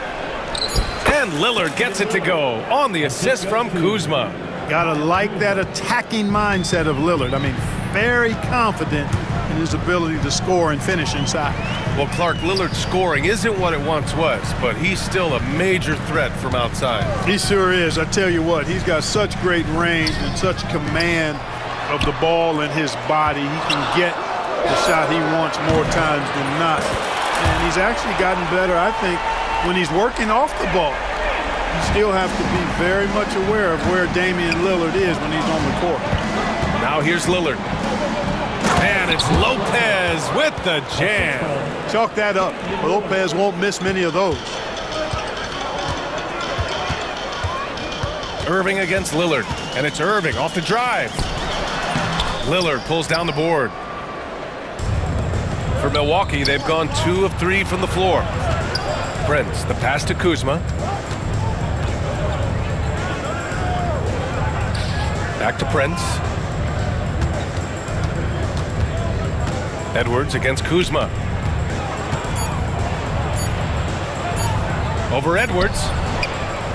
And Lillard gets it to go on the assist from Kuzma. Gotta like that attacking mindset of Lillard. I mean, very confident in his ability to score and finish inside. Well, Clark, Lillard's scoring isn't what it once was, but he's still a major threat from outside. He sure is. I tell you what, he's got such great range and such command of the ball in his body. He can get the shot he wants more times than not. And he's actually gotten better, I think, when he's working off the ball. You still have to be very much aware of where Damian Lillard is when he's on the court. Now here's Lillard. And it's Lopez with the jam. Chalk that up. Lopez won't miss many of those. Irving against Lillard. And it's Irving off the drive. Lillard pulls down the board. For Milwaukee, they've gone 2 of 3 from the floor. Prince, the pass to Kuzma. Back to Prince. Edwards against Kuzma. Over Edwards.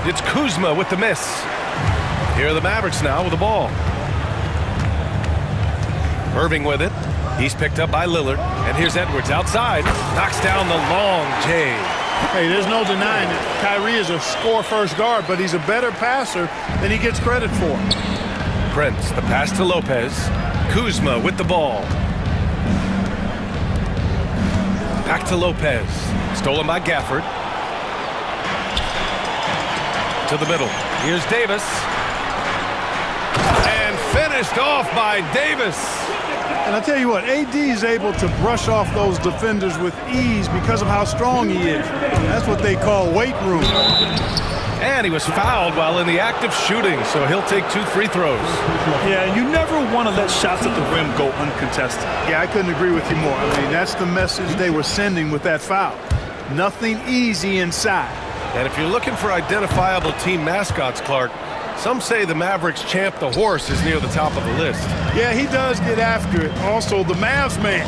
It's Kuzma with the miss. Here are the Mavericks now with the ball. Irving with it. He's picked up by Lillard. And here's Edwards outside. Knocks down the long J. Hey, there's no denying it. Kyrie is a score-first guard, but he's a better passer than he gets credit for. Prince, the pass to Lopez. Kuzma with the ball. Back to Lopez. Stolen by Gafford. To the middle. Here's Davis. And finished off by Davis. And I tell you what, AD is able to brush off those defenders with ease because of how strong he is. That's what they call weight room. And he was fouled while in the act of shooting, so he'll take 2 free throws. Yeah, you never want to let shots at the rim go uncontested. Yeah, I couldn't agree with you more. I mean, that's the message they were sending with that foul. Nothing easy inside. And if you're looking for identifiable team mascots, Clark, some say the Mavericks champ the horse is near the top of the list. Yeah, he does get after it. Also, the Mavs man.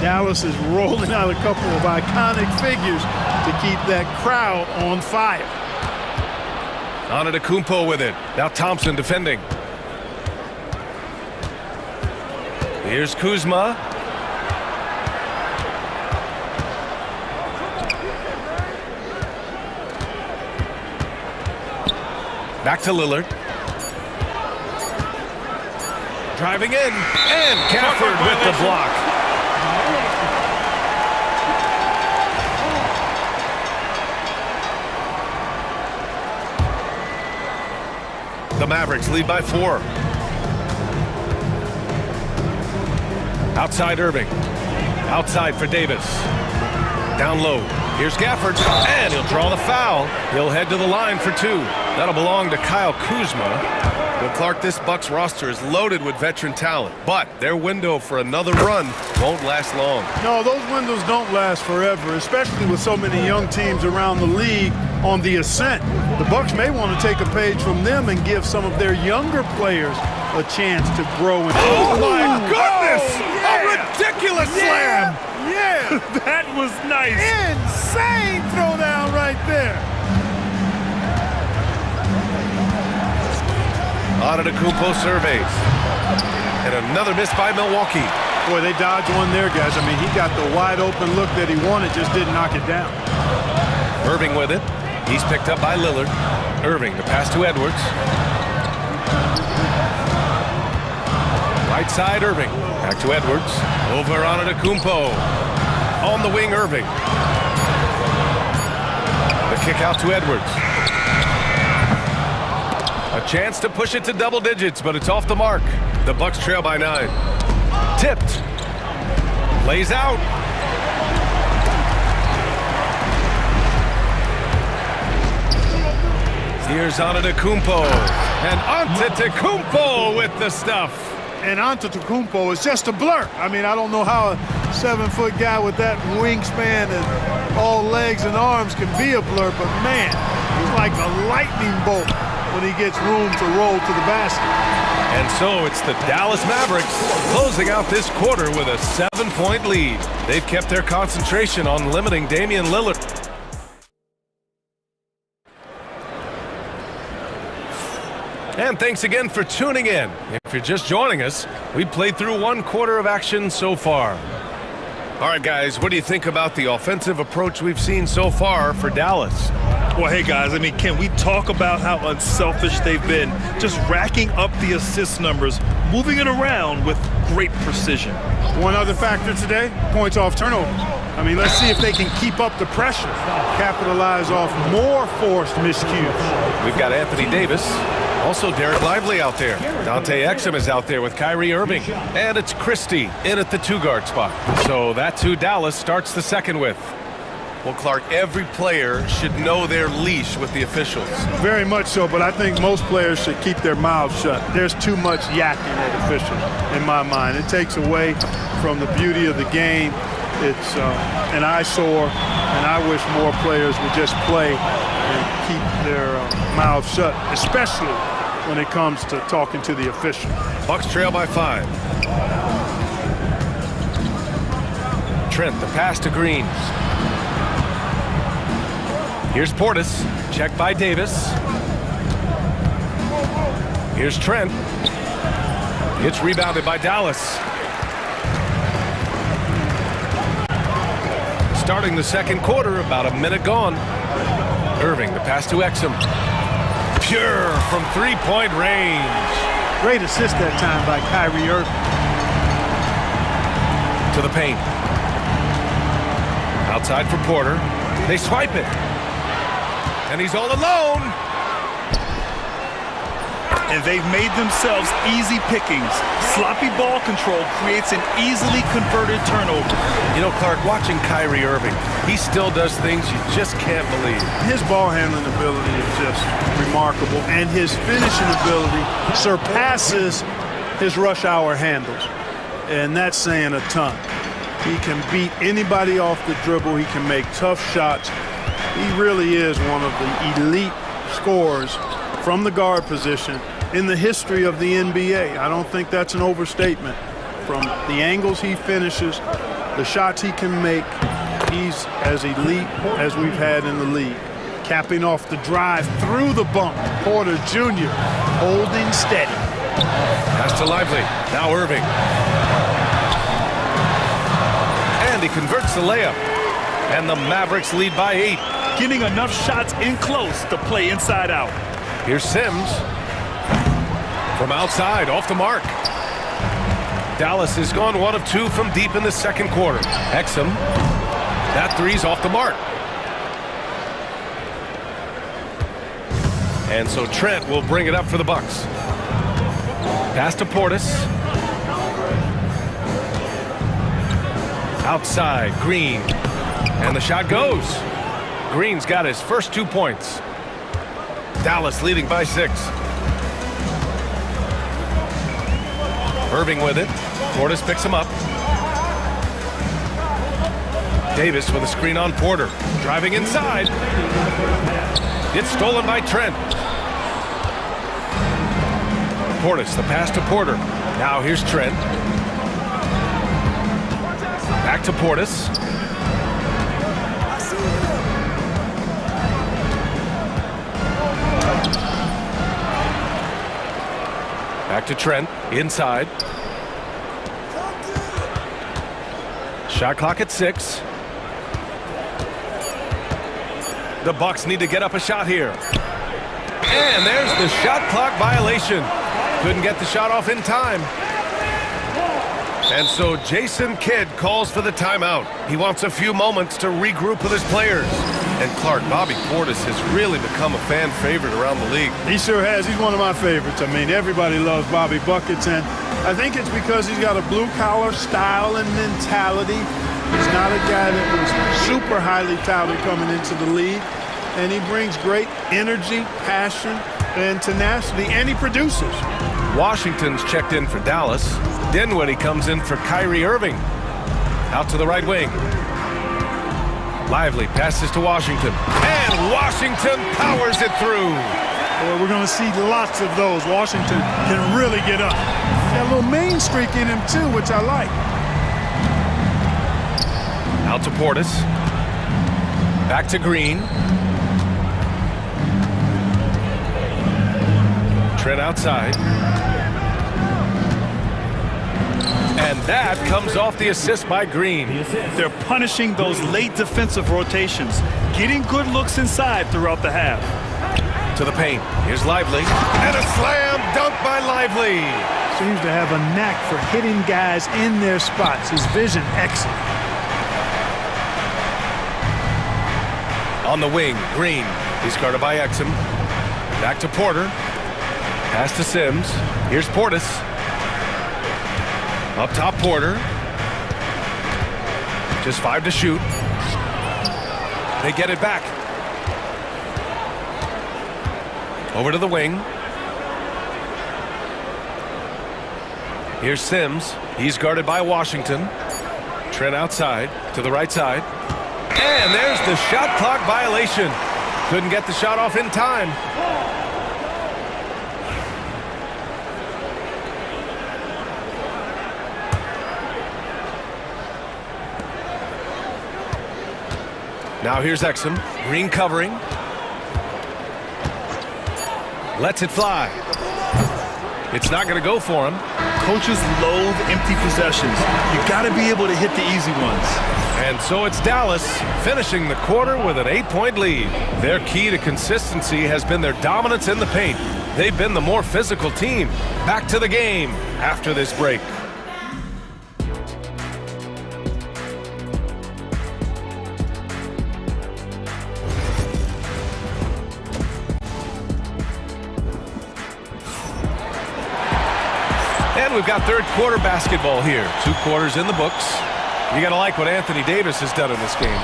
Dallas is rolling out a couple of iconic figures to keep that crowd on fire. Antetokounmpo with it. Now Thompson defending. Here's Kuzma. Back to Lillard. Driving in. And Gafford with the block. The Mavericks lead by 4. Outside Irving. Outside for Davis. Down low. Here's Gafford. And he'll draw the foul. He'll head to the line for 2. That'll belong to Kyle Kuzma. Well, Clark, this Bucks roster is loaded with veteran talent, but their window for another run won't last long. No, those windows don't last forever, especially with so many young teams around the league on the ascent. The Bucks may want to take a page from them and give some of their younger players a chance to grow. Oh, my goodness! A ridiculous slam! Yeah, that was nice. Insane throwdown right there. Antetokounmpo surveys. And another miss by Milwaukee. Boy, they dodged one there, guys. I mean, he got the wide open look that he wanted, just didn't knock it down. Irving with it. He's picked up by Lillard. Irving, the pass to Edwards. Right side, Irving. Back to Edwards. Over Antetokounmpo. On the wing, Irving. The kick out to Edwards. A chance to push it to double digits, but it's off the mark. The Bucks trail by 9. Tipped. Lays out. Here's Antetokounmpo. And Antetokounmpo with the stuff. And Antetokounmpo is just a blur. I mean, I don't know how a 7-foot guy with that wingspan and all legs and arms can be a blur, but man, he's like a lightning bolt when he gets room to roll to the basket. And so it's the Dallas Mavericks closing out this quarter with a 7-point lead. They've kept their concentration on limiting Damian Lillard. And thanks again for tuning in. If you're just joining us, we played through 1 quarter of action so far. All right, guys, what do you think about the offensive approach we've seen so far for Dallas? Well, hey, guys, I mean, can we talk about how unselfish they've been? Just racking up the assist numbers, moving it around with great precision. One other factor today, points off turnovers. I mean, let's see if they can keep up the pressure, capitalize off more forced miscues. We've got Anthony Davis. Also, Derek Lively out there. Dante Exum is out there with Kyrie Irving. And it's Christie in at the 2-guard spot. So that's who Dallas starts the second with. Well, Clark, every player should know their leash with the officials. Very much so, but I think most players should keep their mouths shut. There's too much yakking at officials, in my mind. It takes away from the beauty of the game. It's an eyesore, and I wish more players would just play and keep their mouths shut, especially when it comes to talking to the official. Bucks trail by 5. Trent, the pass to Green. Here's Portis, checked by Davis. Here's Trent. It's rebounded by Dallas. Starting the second quarter, about a minute gone. Irving, the pass to Exum. Pure from 3-point range. Great assist that time by Kyrie Irving. To the paint. Outside for Porter. They swipe it. And he's all alone. And they've made themselves easy pickings. Sloppy ball control creates an easily converted turnover. You know, Clark, watching Kyrie Irving, he still does things you just can't believe. His ball handling ability is just remarkable, and his finishing ability surpasses his rush hour handles. And that's saying a ton. He can beat anybody off the dribble. He can make tough shots. He really is one of the elite scorers from the guard position in the history of the NBA. I don't think that's an overstatement. From the angles he finishes, the shots he can make, he's as elite as we've had in the league. Capping off the drive through the bump, Porter Jr. holding steady. Pass to Lively, now Irving. And he converts the layup. And the Mavericks lead by 8. Getting enough shots in close to play inside out. Here's Sims. From outside, off the mark. Dallas has gone 1 of 2 from deep in the second quarter. Exum. That three's off the mark. And so Trent will bring it up for the Bucks. Pass to Portis. Outside, Green. And the shot goes. Green's got his first 2 points. Dallas leading by 6. Irving with it. Portis picks him up. Davis with a screen on Porter. Driving inside. It's stolen by Trent. Portis, the pass to Porter. Now here's Trent. Back to Portis. Back to Trent, inside. Shot clock at 6. The Bucks need to get up a shot here. And there's the shot clock violation. Couldn't get the shot off in time. And so Jason Kidd calls for the timeout. He wants a few moments to regroup with his players. And Clark, Bobby Portis has really become a fan favorite around the league. He sure has. He's one of my favorites. I mean, everybody loves Bobby Buckets, and I think it's because he's got a blue-collar style and mentality. He's not a guy that was super highly touted coming into the league, and he brings great energy, passion, and tenacity, and he produces. Washington's checked in for Dallas. Dinwiddie comes in for Kyrie Irving. Out to the right wing. Lively passes to Washington. And Washington powers it through. Boy, we're going to see lots of those. Washington can really get up. Got a little main streak in him, too, which I like. Out to Portis. Back to Green. Trent outside. And that comes off the assist by Green. They're punishing those late defensive rotations, getting good looks inside throughout the half. To the paint. Here's Lively. And a slam dunk by Lively. Seems to have a knack for hitting guys in their spots. His vision excellent. On the wing, Green. He's guarded by Exum. Back to Porter. Pass to Sims. Here's Portis. Up top, Porter. Just 5 to shoot. They get it back. Over to the wing. Here's Sims. He's guarded by Washington. Trent outside to the right side. And there's the shot clock violation. Couldn't get the shot off in time. Now here's Exum. Green covering. Lets it fly. It's not going to go for him. Coaches loathe empty possessions. You got to be able to hit the easy ones. And so it's Dallas finishing the quarter with an 8-point lead. Their key to consistency has been their dominance in the paint. They've been the more physical team. Back to the game after this break. And we've got third quarter basketball here. 2 quarters in the books. You got to like what Anthony Davis has done in this game.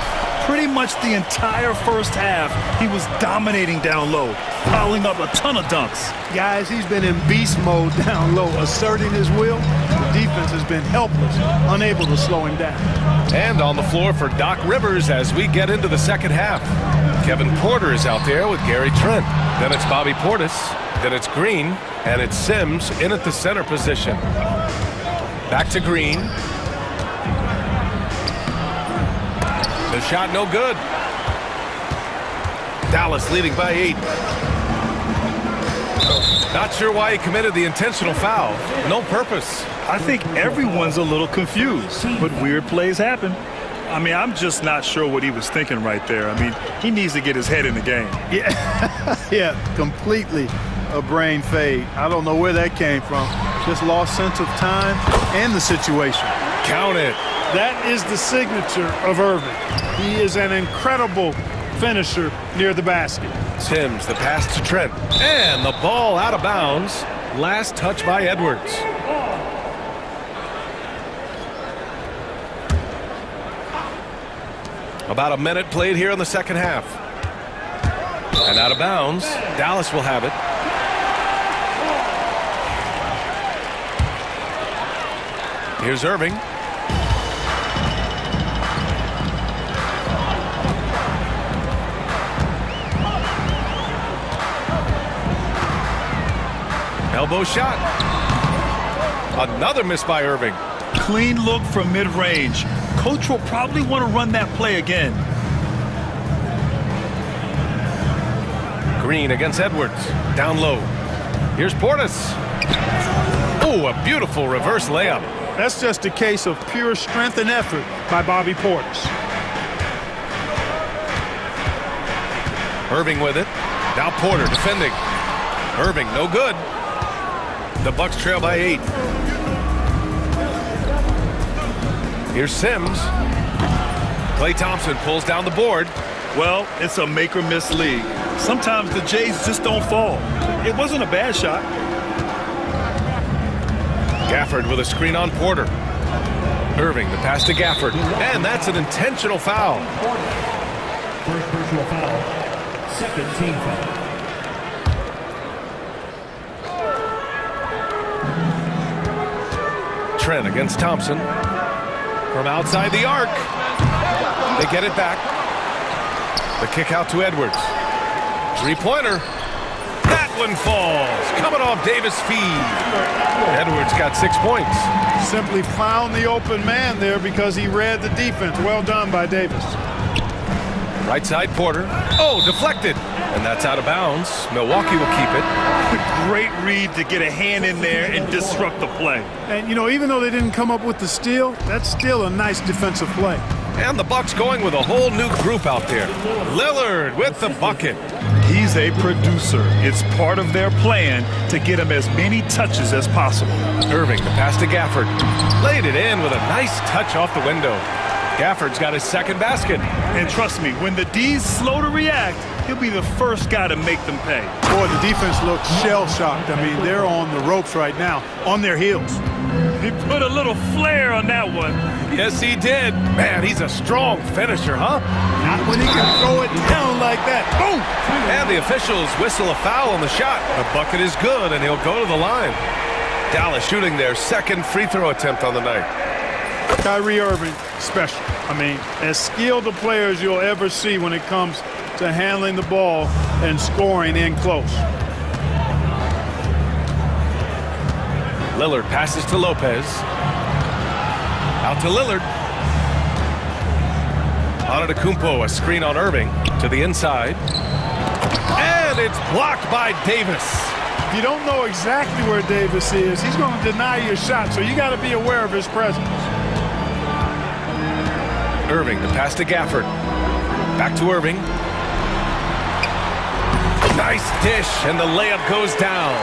Pretty much the entire first half, he was dominating down low, piling up a ton of dunks. Guys, he's been in beast mode down low, asserting his will. The defense has been helpless, unable to slow him down. And on the floor for Doc Rivers as we get into the second half. Kevin Porter is out there with Gary Trent. Then it's Bobby Portis. Then it's Green. And it's Sims in at the center position. Back to Green. The shot no good. Dallas leading by 8. Not sure why he committed the intentional foul. No purpose. I think everyone's a little confused, but weird plays happen. I mean, I'm just not sure what he was thinking right there. I mean, he needs to get his head in the game. Yeah, completely a brain fade. I don't know where that came from. Just lost sense of time and the situation. Count it. That is the signature of Irving. He is an incredible finisher near the basket. Sims, the pass to Trent. And the ball out of bounds. Last touch by Edwards. About a minute played here in the second half. And out of bounds. Dallas will have it. Here's Irving. Elbow shot. Another miss by Irving. Clean look from mid-range. Coach will probably want to run that play again. Green against Edwards. Down low. Here's Portis. Oh, a beautiful reverse layup. That's just a case of pure strength and effort by Bobby Portis. Irving with it. Now Porter defending. Irving, no good. The Bucks trail by 8. Here's Sims. Klay Thompson pulls down the board. Well, it's a make or miss league. Sometimes the Jays just don't fall. It wasn't a bad shot. Gafford with a screen on Porter. Irving, the pass to Gafford. And that's an intentional foul. First personal foul. Second team foul. Trent against Thompson. From outside the arc. They get it back. The kick out to Edwards. Three-pointer. That one falls. Coming off Davis' feed. Edwards got 6 points. Simply found the open man there because he read the defense. Well done by Davis. Right side Porter. Oh, deflected. And that's out of bounds. Milwaukee will keep it. Great read to get a hand in there and disrupt the play. And, you know, even though they didn't come up with the steal, that's still a nice defensive play. And the Bucks going with a whole new group out there. Lillard with the bucket. He's a producer. It's part of their plan to get him as many touches as possible. Irving, the pass to Gafford. Laid it in with a nice touch off the window. Gafford's got his second basket. And trust me, when the D's slow to react, he'll be the first guy to make them pay. Boy, the defense looks shell-shocked. I mean, they're on the ropes right now, on their heels. He put a little flair on that one. Yes, he did. Man, he's a strong finisher, huh? Not when he can throw it down like that. Boom! And the officials whistle a foul on the shot. The bucket is good, and he'll go to the line. Dallas shooting their second free throw attempt on the night. Kyrie Irving, special. I mean, as skilled a player as you'll ever see when it comes to handling the ball and scoring in close. Lillard passes to Lopez. Out to Lillard. Antetokounmpo, a screen on Irving to the inside. And it's blocked by Davis. If you don't know exactly where Davis is, he's going to deny your shot, so you got to be aware of his presence. Irving, the pass to Gafford. Back to Irving. Nice dish, and the layup goes down.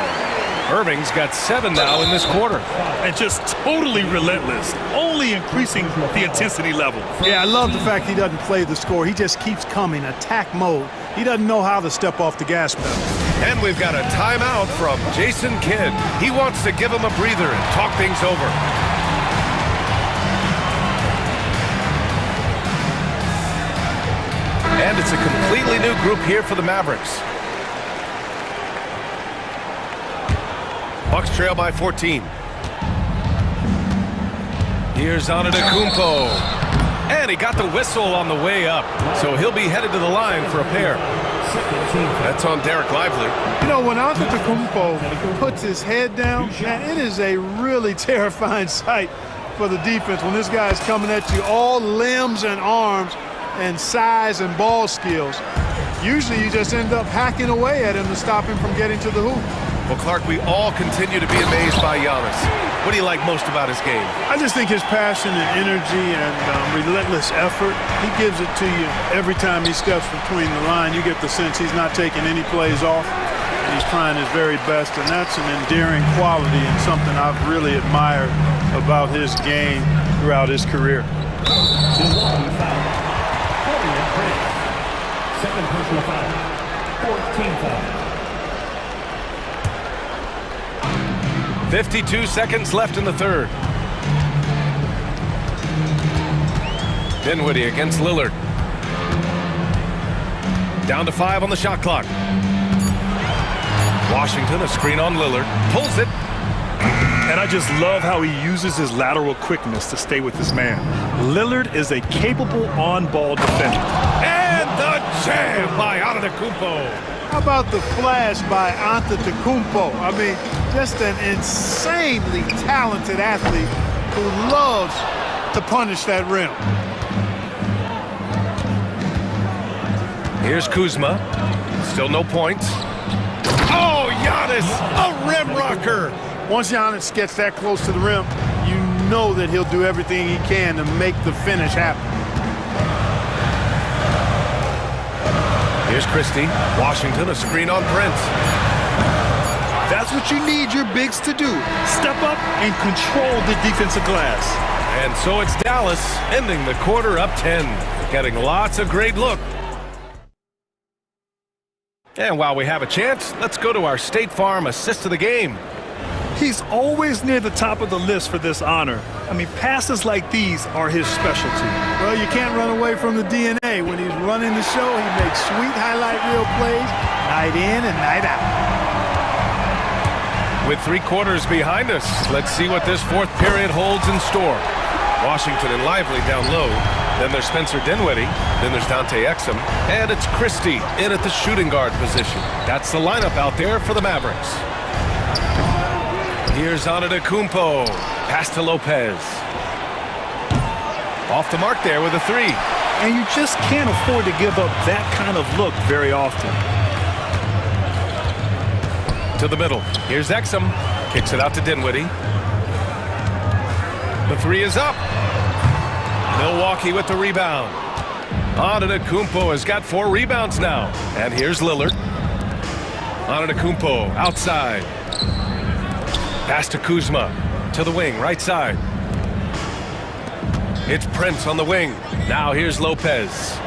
Irving's got 7 now in this quarter. And just totally relentless, only increasing the intensity level. Yeah, I love the fact he doesn't play the score. He just keeps coming, attack mode. He doesn't know how to step off the gas pedal. And we've got a timeout from Jason Kidd. He wants to give him a breather and talk things over. And it's a completely new group here for the Mavericks. Bucks trail by 14. Here's Antetokounmpo. And he got the whistle on the way up. So he'll be headed to the line for a pair. That's on Derek Lively. You know, when Antetokounmpo puts his head down, man, it is a really terrifying sight for the defense when this guy is coming at you all limbs and arms and size and ball skills. Usually you just end up hacking away at him to stop him from getting to the hoop. Well, Clark, we all continue to be amazed by Giannis. What do you like most about his game? I just think his passion and energy and relentless effort, he gives it to you every time he steps between the line. You get the sense he's not taking any plays off, and he's trying his very best, and that's an endearing quality and something I've really admired about his game throughout his career. Second personal foul. 14 foul. 52 seconds left in the third. Dinwiddie against Lillard. Down to 5 on the shot clock. Washington, a screen on Lillard. Pulls it. And I just love how he uses his lateral quickness to stay with his man. Lillard is a capable on-ball defender. And the jam by Antetokounmpo. How about the flash by Antetokounmpo? I mean, just an insanely talented athlete who loves to punish that rim. Here's Kuzma. Still no points. Oh, Giannis, a rim rocker. Once Giannis gets that close to the rim, you know that he'll do everything he can to make the finish happen. Here's Christie. Washington, a screen on Prince. That's what you need your bigs to do. Step up and control the defensive glass. And so it's Dallas ending the quarter up 10. Getting lots of great look. And while we have a chance, let's go to our State Farm assist of the game. He's always near the top of the list for this honor. I mean, passes like these are his specialty. Well, you can't run away from the DNA. When he's running the show, he makes sweet highlight reel plays night in and night out. With 3 quarters behind us, let's see what this fourth period holds in store. Washington and Lively down low. Then there's Spencer Dinwiddie. Then there's Dante Exum. And it's Christie in at the shooting guard position. That's the lineup out there for the Mavericks. Here's Antetokounmpo. Pass to Lopez. Off the mark there with a 3. And you just can't afford to give up that kind of look very often. To the middle. Here's Exum. Kicks it out to Dinwiddie. The 3 is up. Milwaukee with the rebound. Antetokounmpo has got 4 rebounds now. And here's Lillard. Antetokounmpo outside. Pass to Kuzma. To the wing, right side. It's Prince on the wing. Now here's Lopez.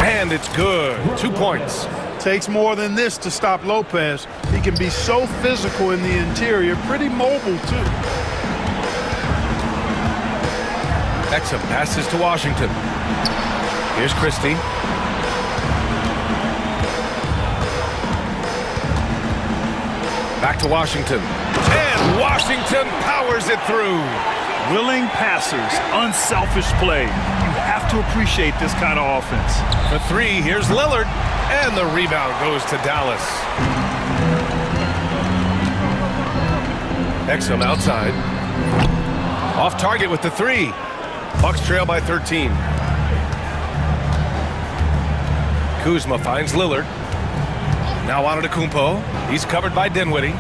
And it's good. 2 points. Takes more than this to stop Lopez. He can be so physical in the interior, pretty mobile too. Exum passes to Washington. Here's Christie. Back to Washington. And Washington powers it through. Willing passers, unselfish play. You have to appreciate this kind of offense. For 3, here's Lillard. And the rebound goes to Dallas. Exum outside. Off target with the 3. Bucks trail by 13. Kuzma finds Lillard. Now Antetokounmpo. He's covered by Dinwiddie.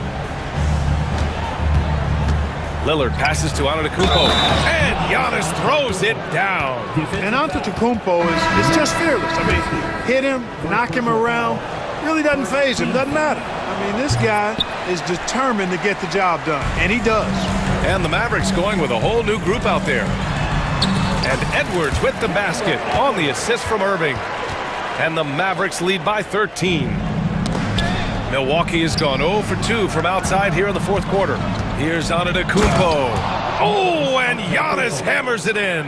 Lillard passes to Antetokounmpo. And Giannis throws it down. And Antetokounmpo is just fearless. I mean, hit him, knock him around. Really doesn't faze him. Doesn't matter. I mean, this guy is determined to get the job done. And he does. And the Mavericks going with a whole new group out there. And Edwards with the basket on the assist from Irving. And the Mavericks lead by 13. Milwaukee has gone 0 for 2 from outside here in the fourth quarter. Here's Antetokounmpo. Oh, and Giannis hammers it in.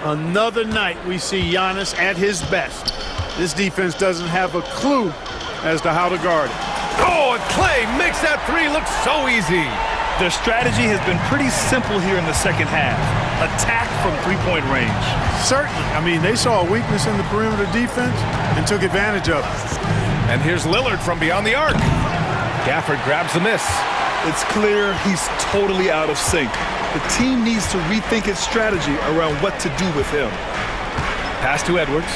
Another night we see Giannis at his best. This defense doesn't have a clue as to how to guard it. Oh, and Clay makes that 3 look so easy. Their strategy has been pretty simple here in the second half. Attack from 3-point range. Certainly. I mean, they saw a weakness in the perimeter defense and took advantage of it. And here's Lillard from beyond the arc. Gafford grabs the miss. It's clear he's totally out of sync. The team needs to rethink its strategy around what to do with him. Pass to Edwards.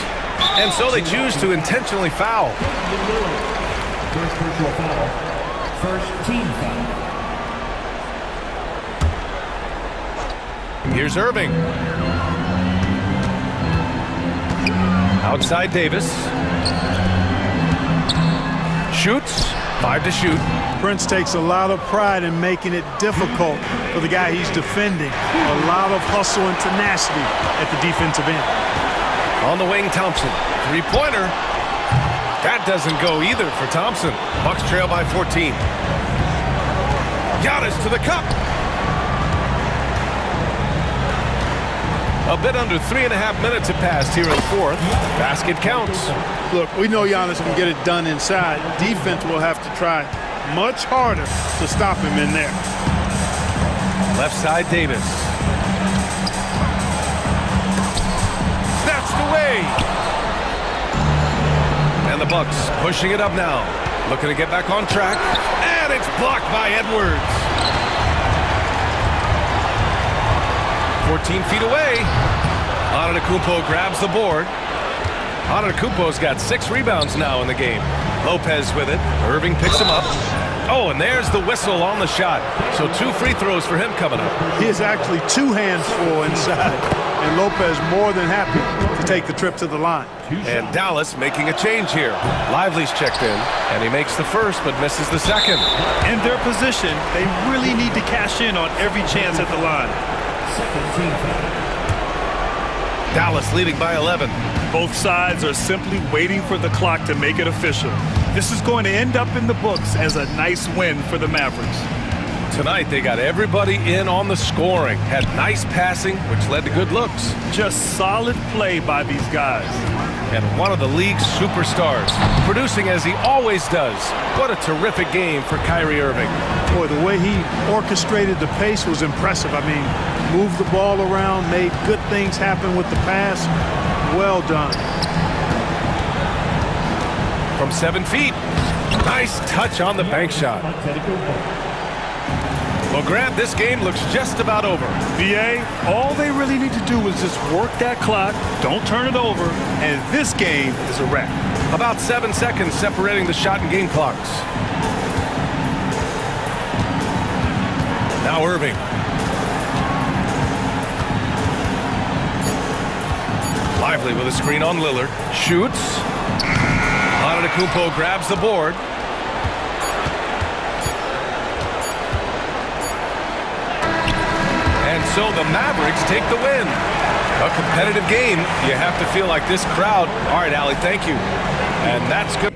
And so they choose to intentionally foul. First personal foul. First team foul. Here's Irving. Outside Davis. Shoots. 5 to shoot. Prince takes a lot of pride in making it difficult for the guy he's defending. A lot of hustle and tenacity at the defensive end. On the wing, Thompson. 3-pointer. That doesn't go either for Thompson. Bucks trail by 14. Giannis to the cup. A bit under 3.5 minutes have passed here in the fourth. Basket counts. Look, we know Giannis can get it done inside. Defense will have to try much harder to stop him in there. Left side, Davis. Snatched away. And the Bucks pushing it up now. Looking to get back on track. And it's blocked by Edwards. 14 feet away. Antetokounmpo grabs the board. Antetokounmpo's got 6 rebounds now in the game. Lopez with it. Irving picks him up. Oh, and there's the whistle on the shot. So 2 free throws for him coming up. He is actually 2 hands full inside, and Lopez more than happy to take the trip to the line. And Dallas making a change here. Lively's checked in, and he makes the first but misses the second. In their position, they really need to cash in on every chance at the line. Dallas leading by 11. Both sides are simply waiting for the clock to make it official. This is going to end up in the books as a nice win for the Mavericks. Tonight, they got everybody in on the scoring. Had nice passing, which led to good looks. Just solid play by these guys. And one of the league's superstars, producing as he always does. What a terrific game for Kyrie Irving. Boy, the way he orchestrated the pace was impressive. I mean, moved the ball around, made good things happen with the pass. Well done. From 7 feet. Nice touch on the bank shot. Well, Grant, this game looks just about over. VA, all they really need to do is just work that clock, don't turn it over, and this game is a wrap. About 7 seconds separating the shot and game clocks. Now Irving. Lively with a screen on Lillard. Shoots. Antetokounmpo grabs the board. And so the Mavericks take the win. A competitive game. You have to feel like this crowd. All right, Allie, thank you. And that's good.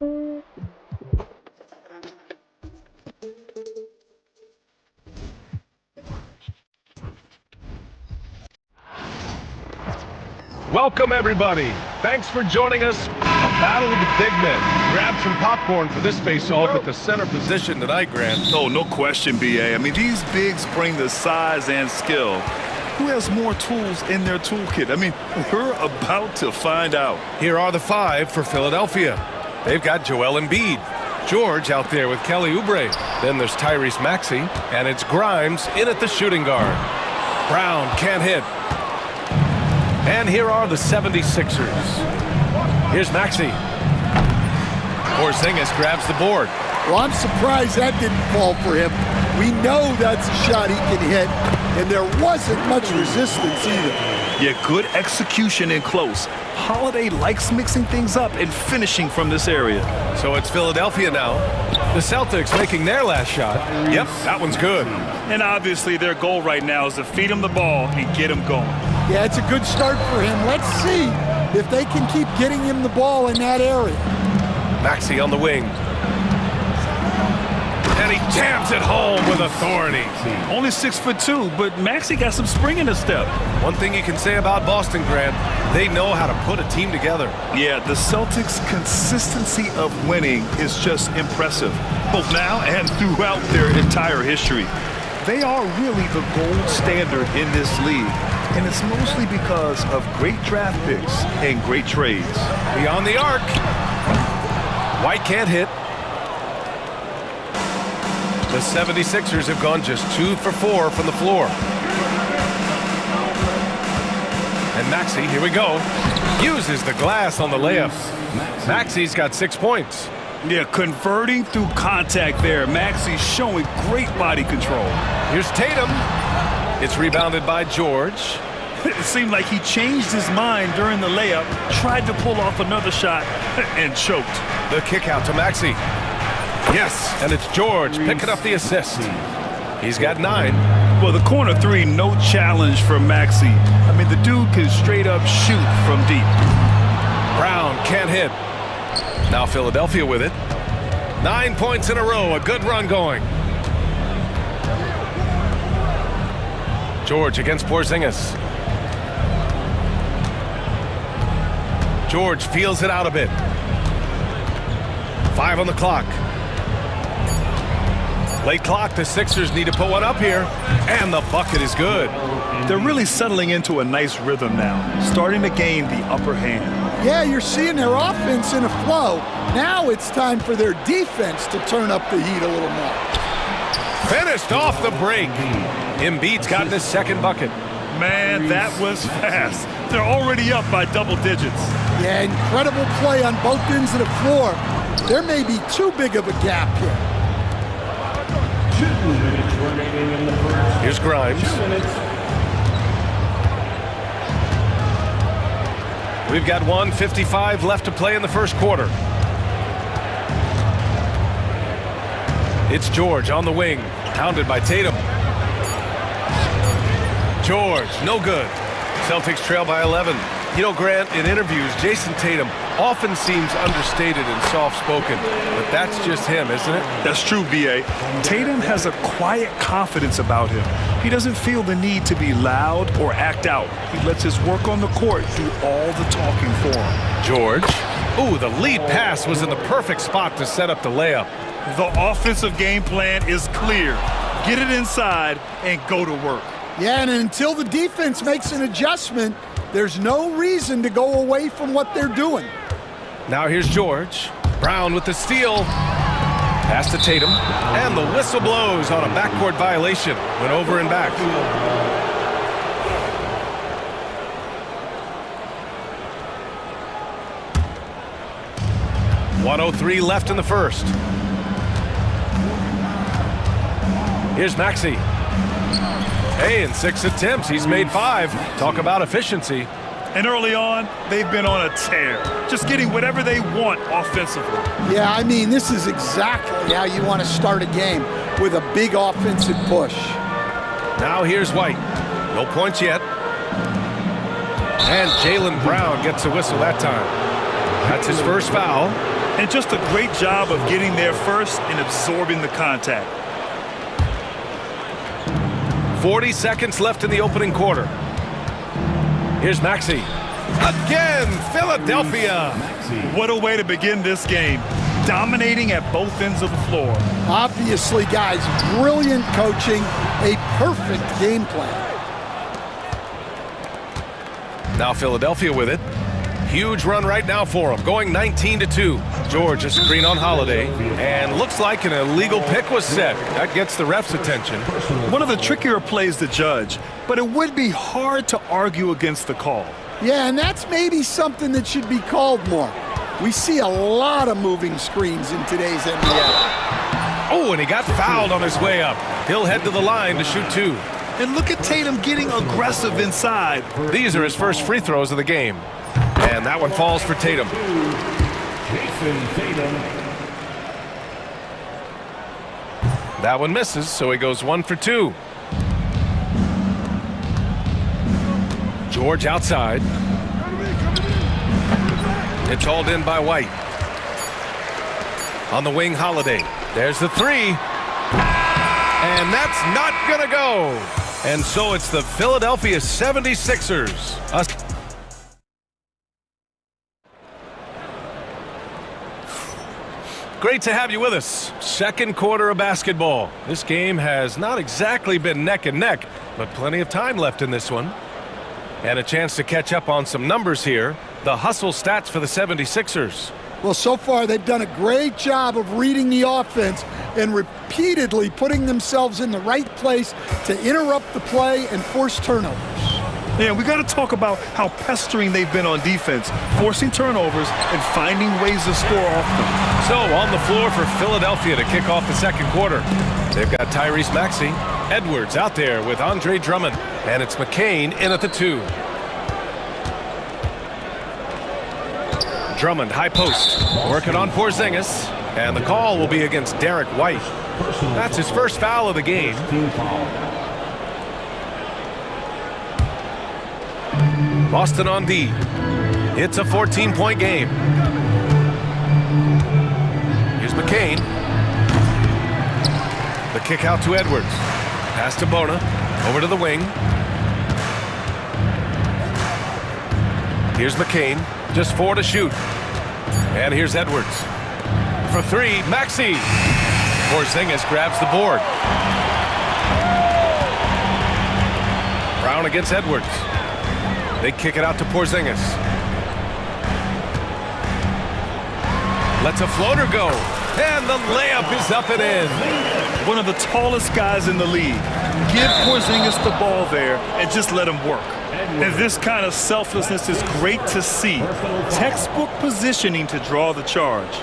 Welcome, everybody. Thanks for joining us. A battle of the big men. Grab some popcorn for this face-off at the center position tonight, Grant. Oh, no question, B.A. I mean, these bigs bring the size and skill. Who has more tools in their toolkit? I mean, we're about to find out. Here are the five for Philadelphia. They've got Joel Embiid. George out there with Kelly Oubre. Then there's Tyrese Maxey, and it's Grimes in at the shooting guard. Brown can't hit. And here are the 76ers. Here's Maxey. Porzingis grabs the board. Well, I'm surprised that didn't fall for him. We know that's a shot he can hit, and there wasn't much resistance either. Yeah, good execution in close. Holiday likes mixing things up and finishing from this area. So it's Philadelphia now. The Celtics making their last shot. Yep, that one's good. And obviously their goal right now is to feed him the ball and get him going. Yeah, it's a good start for him. Let's see if they can keep getting him the ball in that area. Maxey on the wing. And he jams it home with authority. Only 6'2", but Maxey got some spring in his step. One thing you can say about Boston, Grant, they know how to put a team together. Yeah, the Celtics' consistency of winning is just impressive, both now and throughout their entire history. They are really the gold standard in this league, and it's mostly because of great draft picks and great trades. Beyond the arc. White can't hit. The 76ers have gone just 2 for 4 from the floor. And Maxey, here we go, uses the glass on the layup. Maxey's got 6 points. Yeah, converting through contact there. Maxey's showing great body control. Here's Tatum. It's rebounded by George. It seemed like he changed his mind during the layup, tried to pull off another shot, and choked. The kick out to Maxey. Yes, and it's George picking up the assist. He's got 9. Well, the corner three, no challenge for Maxey. I mean, the dude can straight up shoot from deep. Brown can't hit. Now Philadelphia with it. 9 points in a row, a good run going. George against Porzingis. George feels it out a bit. 5 on the clock. Late clock, the Sixers need to put one up here, and the bucket is good. They're really settling into a nice rhythm now, starting to gain the upper hand. Yeah, you're seeing their offense in a flow. Now it's time for their defense to turn up the heat a little more. Finished off the break. Embiid's gotten his second bucket. Man, that was fast. They're already up by double digits. Yeah, incredible play on both ends of the floor. There may be too big of a gap here. 2 minutes remaining in the first. Here's Grimes. 2 minutes. We've got 1:55 left to play in the first quarter. It's George on the wing, hounded by Tatum. George, no good. Celtics trail by 11. You know, Grant, in interviews, Jason Tatum often seems understated and soft-spoken, but that's just him, isn't it? That's true, B.A. Tatum has a quiet confidence about him. He doesn't feel the need to be loud or act out. He lets his work on the court do all the talking for him. George. Ooh, the lead pass was in the perfect spot to set up the layup. The offensive game plan is clear. Get it inside and go to work. Yeah, and until the defense makes an adjustment, there's no reason to go away from what they're doing. Now here's George. Brown with the steal. Pass to Tatum. And the whistle blows on a backcourt violation. Went over and back. .103 left in the first. Here's Maxey. Hey, in 6 attempts, he's made 5. Talk about efficiency. And early on, they've been on a tear, just getting whatever they want offensively. Yeah, I mean, this is exactly how you want to start a game, with a big offensive push. Now here's White. No points yet. And Jaylen Brown gets a whistle that time. That's his first foul. And just a great job of getting there first and absorbing the contact. 40 seconds left in the opening quarter. Here's Maxey. Again, Philadelphia. What a way to begin this game. Dominating at both ends of the floor. Obviously, guys, brilliant coaching, a perfect game plan. Now Philadelphia with it. Huge run right now for them, going 19-2. George, a screen on Holiday, and looks like an illegal pick was set. That gets the ref's attention. One of the trickier plays to judge, but it would be hard to argue against the call. Yeah, and that's maybe something that should be called more. We see a lot of moving screens in today's NBA. Oh, and he got fouled on his way up. He'll head to the line to shoot 2. And look at Tatum getting aggressive inside. These are his first free throws of the game. And that one falls for Tatum. That one misses, so he goes 1 for 2. George outside. It's hauled in by White. On the wing, Holiday. There's the 3. And that's not gonna go. And so it's the Philadelphia 76ers. Great to have you with us. Second quarter of basketball. This game has not exactly been neck and neck, but plenty of time left in this one. And a chance to catch up on some numbers here. The hustle stats for the 76ers. Well, so far they've done a great job of reading the offense and repeatedly putting themselves in the right place to interrupt the play and force turnovers. Yeah, we got to talk about how pestering they've been on defense, forcing turnovers and finding ways to score off them. So on the floor for Philadelphia to kick off the second quarter. They've got Tyrese Maxey, Edwards out there with Andre Drummond, and it's McCain in at the 2. Drummond, high post, working on Porzingis, and the call will be against Derek White. That's his first foul of the game. Boston on D. It's a 14-point game. Here's McCain. The kick out to Edwards. Pass to Bona. Over to the wing. Here's McCain. Just 4 to shoot. And here's Edwards. For 3, Maxey. Porzingis grabs the board. Brown against Edwards. They kick it out to Porzingis. Lets a floater go. And the layup is up and in. One of the tallest guys in the league. Give Porzingis the ball there and just let him work. And this kind of selflessness is great to see. Textbook positioning to draw the charge.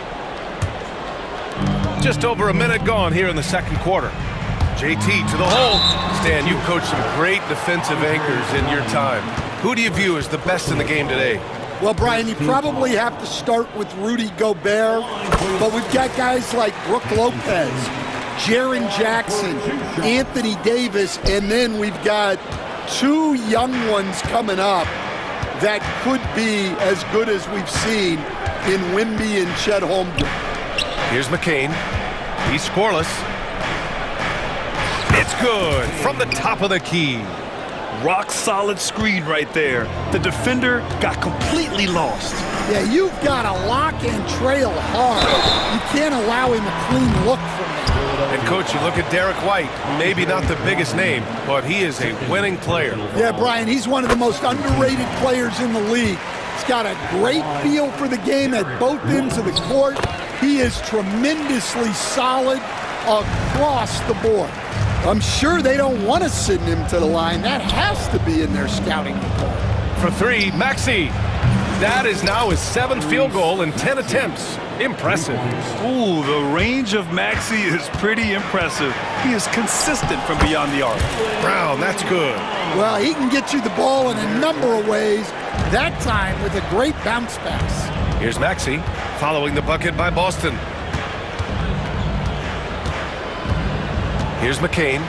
Just over a minute gone here in the second quarter. JT to the hole. Stan, you've coached some great defensive anchors in your time. Who do you view as the best in the game today? Well, Brian, you probably have to start with Rudy Gobert, but we've got guys like Brook Lopez, Jaren Jackson, Anthony Davis, and then we've got 2 young ones coming up that could be as good as we've seen in Wemby and Chet Holmgren. Here's McCain. He's scoreless. It's good from the top of the key. Rock solid screen right there. The defender got completely lost. Yeah, you've got to lock and trail hard. You can't allow him a clean look from that. And coach, you look at Derek White, maybe not the biggest name, but he is a winning player. Yeah, Brian, he's one of the most underrated players in the league. He's got a great feel for the game at both ends of the court. He is tremendously solid across the board. I'm sure they don't want to send him to the line. That has to be in their scouting report. For 3, Maxey. That is now his 7th field goal in 10 attempts. Impressive. Ooh, the range of Maxey is pretty impressive. He is consistent from beyond the arc. Brown, that's good. Well, he can get you the ball in a number of ways, that time with a great bounce pass. Here's Maxey, following the bucket by Boston. Here's McCain.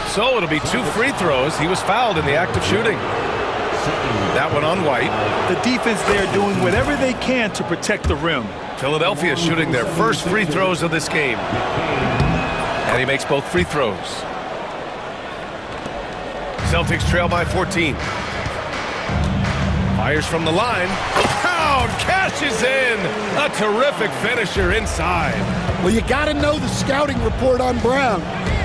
So it'll be 2 free throws. He was fouled in the act of shooting. That one on White. The defense there doing whatever they can to protect the rim. Philadelphia shooting their first free throws of this game. And he makes both free throws. Celtics trail by 14. Fires from the line. Brown cashes in. A terrific finisher inside. Well, you got to know the scouting report on Brown.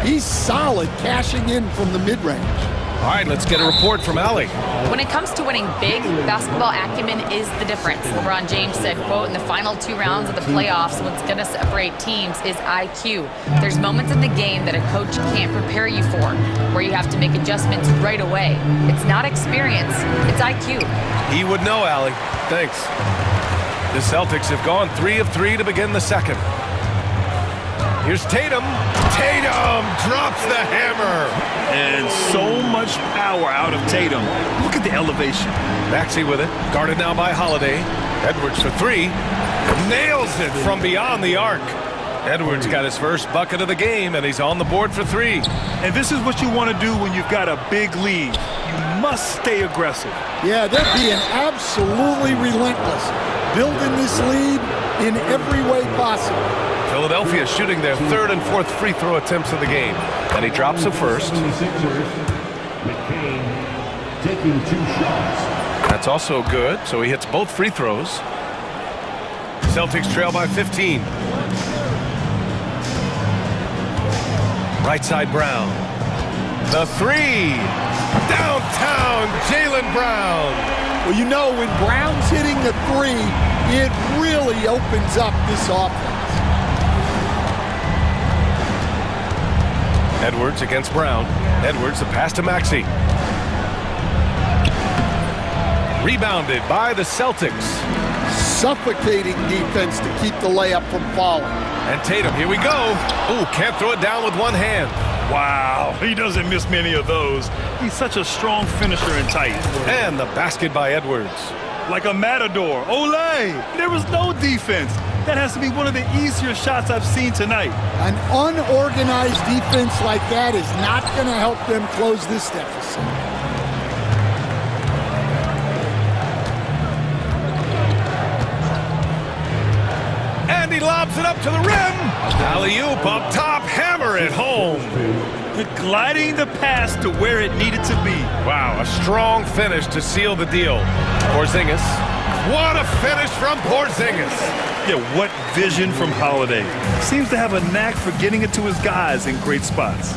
He's solid cashing in from the mid-range. All right, let's get a report from Allie. When it comes to winning big, basketball acumen is the difference. LeBron James said, quote, in the final 2 rounds of the playoffs, what's going to separate teams is IQ. There's moments in the game that a coach can't prepare you for, where you have to make adjustments right away. It's not experience, it's IQ. He would know, Allie. Thanks. The Celtics have gone 3 of 3 to begin the second. Here's Tatum. Tatum drops the hammer. And so much power out of Tatum. Look at the elevation. Maxey with it. Guarded now by Holiday. Edwards for 3. Nails it from beyond the arc. Edwards got his first bucket of the game, and he's on the board for 3. And this is what you want to do when you've got a big lead. You must stay aggressive. Yeah, they're being absolutely relentless, building this lead in every way possible. Philadelphia shooting their 3rd and 4th free throw attempts of the game. And he drops the first. McCain taking 2 shots. That's also good, so he hits both free throws. Celtics trail by 15. Right side Brown. The 3. Downtown Jaylen Brown. Well, you know, when Brown's hitting the 3, it really opens up this offense. Edwards against Brown. Edwards, the pass to Maxey. Rebounded by the Celtics. Suffocating defense to keep the layup from falling. And Tatum, here we go. Ooh, can't throw it down with one hand. Wow, he doesn't miss many of those. He's such a strong finisher and tight. And the basket by Edwards. Like a matador. Olé! There was no defense. That has to be one of the easier shots I've seen tonight. An unorganized defense like that is not going to help them close this deficit. And he lobs it up to the rim. Alley-oop up top, hammer it home. Gliding the pass to where it needed to be. Wow, a strong finish to seal the deal. Porzingis. What a finish from Porzingis. Yeah, what vision from Holiday. Seems to have a knack for getting it to his guys in great spots.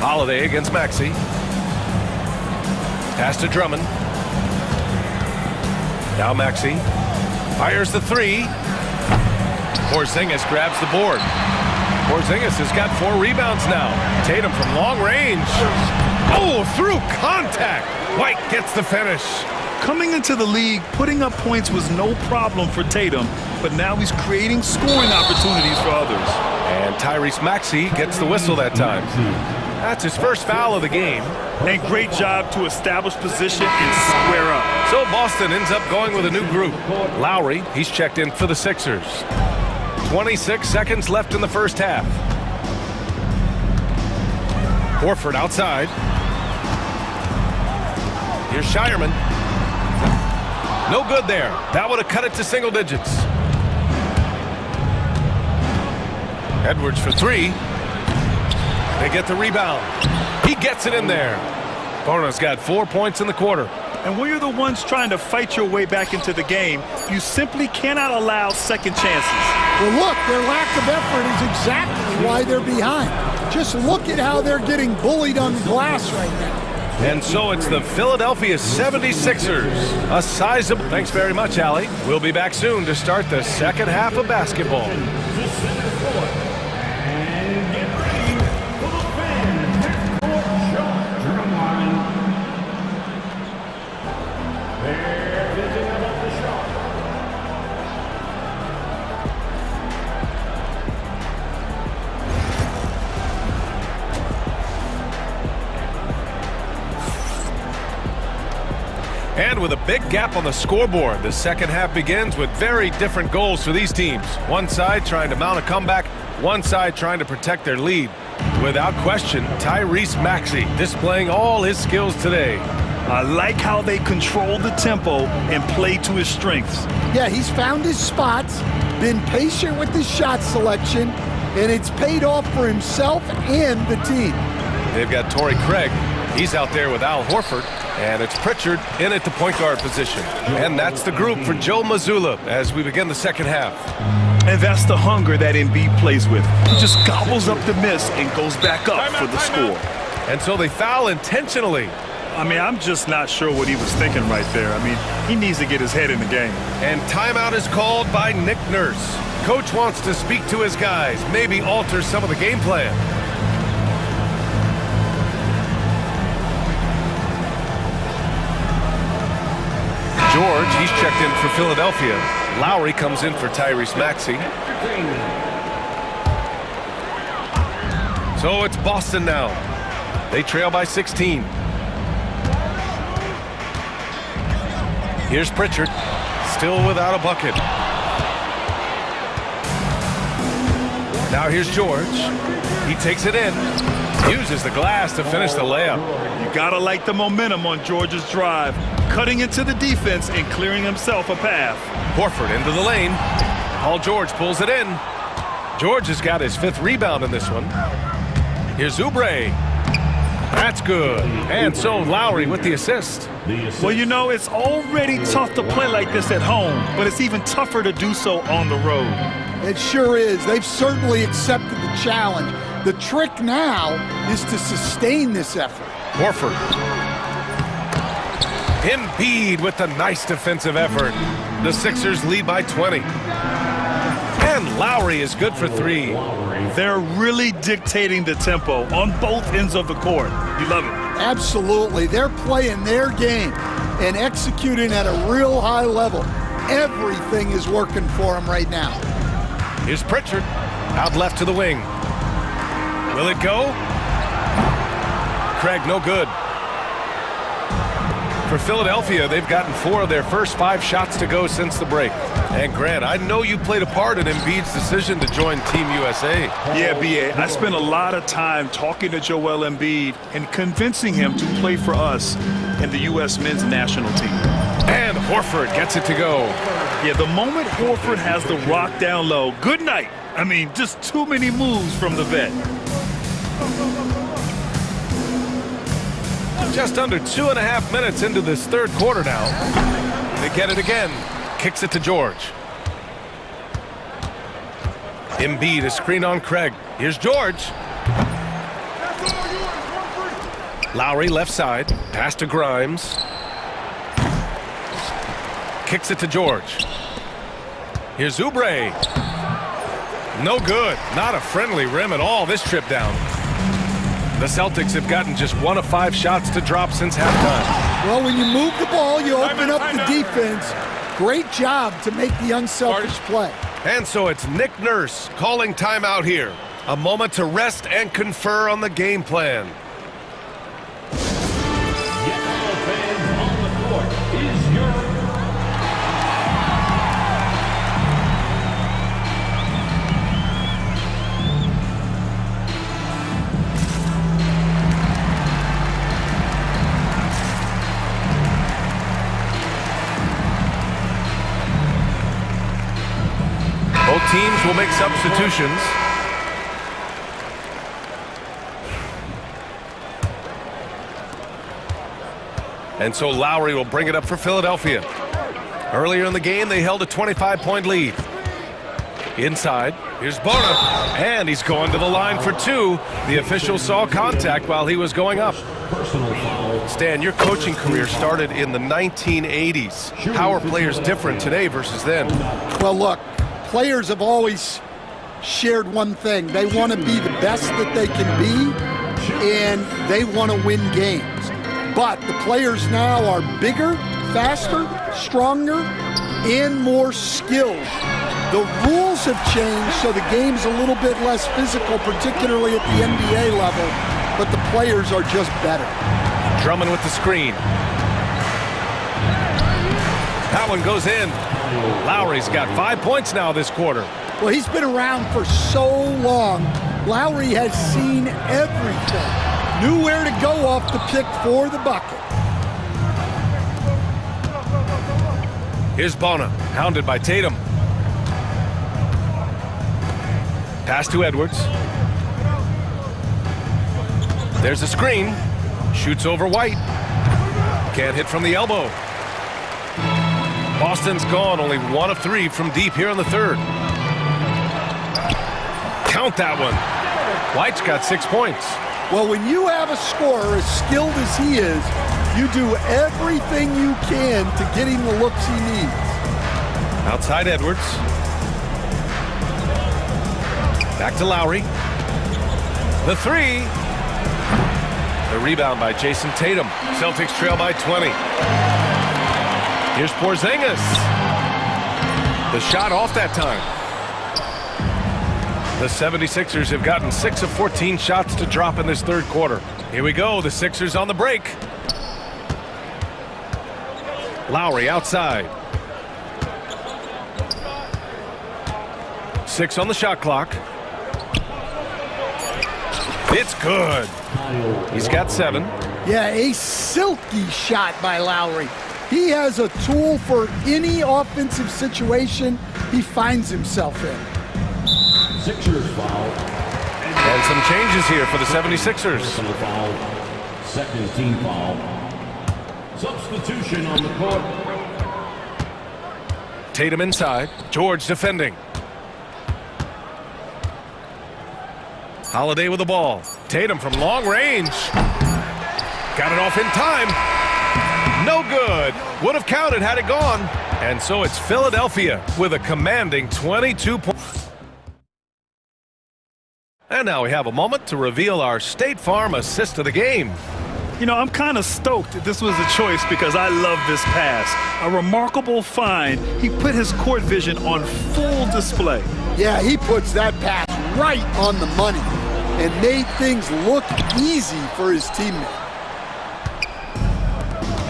Holiday against Maxey. Pass to Drummond. Now Maxey fires the 3. Porzingis grabs the board. Porzingis has got 4 rebounds now. Tatum from long range. Oh, through contact. White gets the finish. Coming into the league, putting up points was no problem for Tatum, but now he's creating scoring opportunities for others. And Tyrese Maxey gets the whistle that time. That's his first foul of the game. And great job to establish position and square up. So Boston ends up going with a new group. Lowry, he's checked in for the Sixers. 26 seconds left in the first half. Horford outside. Here's Shireman. No good there. That would have cut it to single digits. Edwards for 3. They get the rebound. He gets it in there. Bono's got 4 points in the quarter. And when you're the ones trying to fight your way back into the game, you simply cannot allow second chances. Well, look, their lack of effort is exactly why they're behind. Just look at how they're getting bullied on the glass right now. And so it's the Philadelphia 76ers. A sizable... Thanks very much, Allie. We'll be back soon to start the second half of basketball. And with a big gap on the scoreboard, the second half begins with very different goals for these teams. One side trying to mount a comeback, one side trying to protect their lead. Without question, Tyrese Maxey displaying all his skills today. I like how they control the tempo and play to his strengths. Yeah, he's found his spots, been patient with his shot selection, and it's paid off for himself and the team. They've got Torrey Craig. He's out there with Al Horford. And it's Pritchard in at the point guard position. And that's the group for Joe Mazzulla as we begin the second half. And that's the hunger that Embiid plays with. He just gobbles up the miss and goes back up for the score. And so they foul intentionally. I mean, I'm just not sure what he was thinking right there. I mean, he needs to get his head in the game. And timeout is called by Nick Nurse. Coach wants to speak to his guys, maybe alter some of the game plan. George, he's checked in for Philadelphia. Lowry comes in for Tyrese Maxey. So it's Boston now. They trail by 16. Here's Pritchard, still without a bucket. Now here's George. He takes it in, uses the glass to finish the layup. You gotta like the momentum on George's drive, cutting into the defense and clearing himself a path. Horford into the lane. Paul George pulls it in. George has got his 5th rebound in this one. Here's Oubre. That's good. And so Lowry with the assist. Well, you know, it's already tough to play like this at home, but it's even tougher to do so on the road. It sure is. They've certainly accepted the challenge. The trick now is to sustain this effort. Horford. Embiid with the nice defensive effort. The Sixers lead by 20. And Lowry is good for 3. They're really dictating the tempo on both ends of the court. You love it. Absolutely. They're playing their game and executing at a real high level. Everything is working for them right now. Here's Pritchard, out left to the wing. Will it go? Craig, no good. For Philadelphia, they've gotten 4 of their first 5 shots to go since the break. And Grant, I know you played a part in Embiid's decision to join Team USA. Yeah, B.A., I spent a lot of time talking to Joel Embiid and convincing him to play for us and the U.S. men's national team. And Horford gets it to go. Yeah, the moment Horford has the rock down low, good night. I mean, just too many moves from the vet. Just under 2.5 minutes into this third quarter now. They get it again. Kicks it to George. Embiid is screened on Craig. Here's George. Lowry left side. Pass to Grimes. Kicks it to George. Here's Oubre. No good. Not a friendly rim at all this trip down. The Celtics have gotten just 1 of 5 shots to drop since halftime. Well, when you move the ball, you open up the defense. Great job to make the unselfish play. And so it's Nick Nurse calling timeout here. A moment to rest and confer on the game plan. Both teams will make substitutions. And so Lowry will bring it up for Philadelphia. Earlier in the game, they held a 25-point lead. Inside, here's Bona, and he's going to the line for 2. The official saw contact while he was going up. Stan, your coaching career started in the 1980s. How are players different today versus then? Well, look, players have always shared one thing. They want to be the best that they can be, and they want to win games. But the players now are bigger, faster, stronger, and more skilled. The rules have changed, so the game's a little bit less physical, particularly at the NBA level, but the players are just better. Drummond with the screen. That one goes in. Lowry's got 5 points now this quarter. Well, he's been around for so long. Lowry has seen everything. Knew where to go off the pick for the bucket. Here's Bona, hounded by Tatum. Pass to Edwards. There's a screen. Shoots over White. Can't hit from the elbow. Boston's gone, only 1 of 3 from deep here in the third. Count that one. White's got 6 points. Well, when you have a scorer as skilled as he is, you do everything you can to get him the looks he needs. Outside Edwards. Back to Lowry. The 3. The rebound by Jason Tatum. Celtics trail by 20. Here's Porzingis. The shot off that time. The 76ers have gotten 6 of 14 shots to drop in this third quarter. Here we go, the Sixers on the break. Lowry outside. 6 on the shot clock. It's good. He's got 7. Yeah, a silky shot by Lowry. He has a tool for any offensive situation he finds himself in. Sixers foul. And some changes here for the 76ers. Personal foul. Second team foul. Substitution on the court. Tatum inside. George defending. Holiday with the ball. Tatum from long range. Got it off in time. No good. Would have counted had it gone. And so it's Philadelphia with a commanding 22 points. And now we have a moment to reveal our State Farm assist of the game. You know, I'm kind of stoked that this was a choice because I love this pass. A remarkable find. He put his court vision on full display. Yeah, he puts that pass right on the money and made things look easy for his teammate.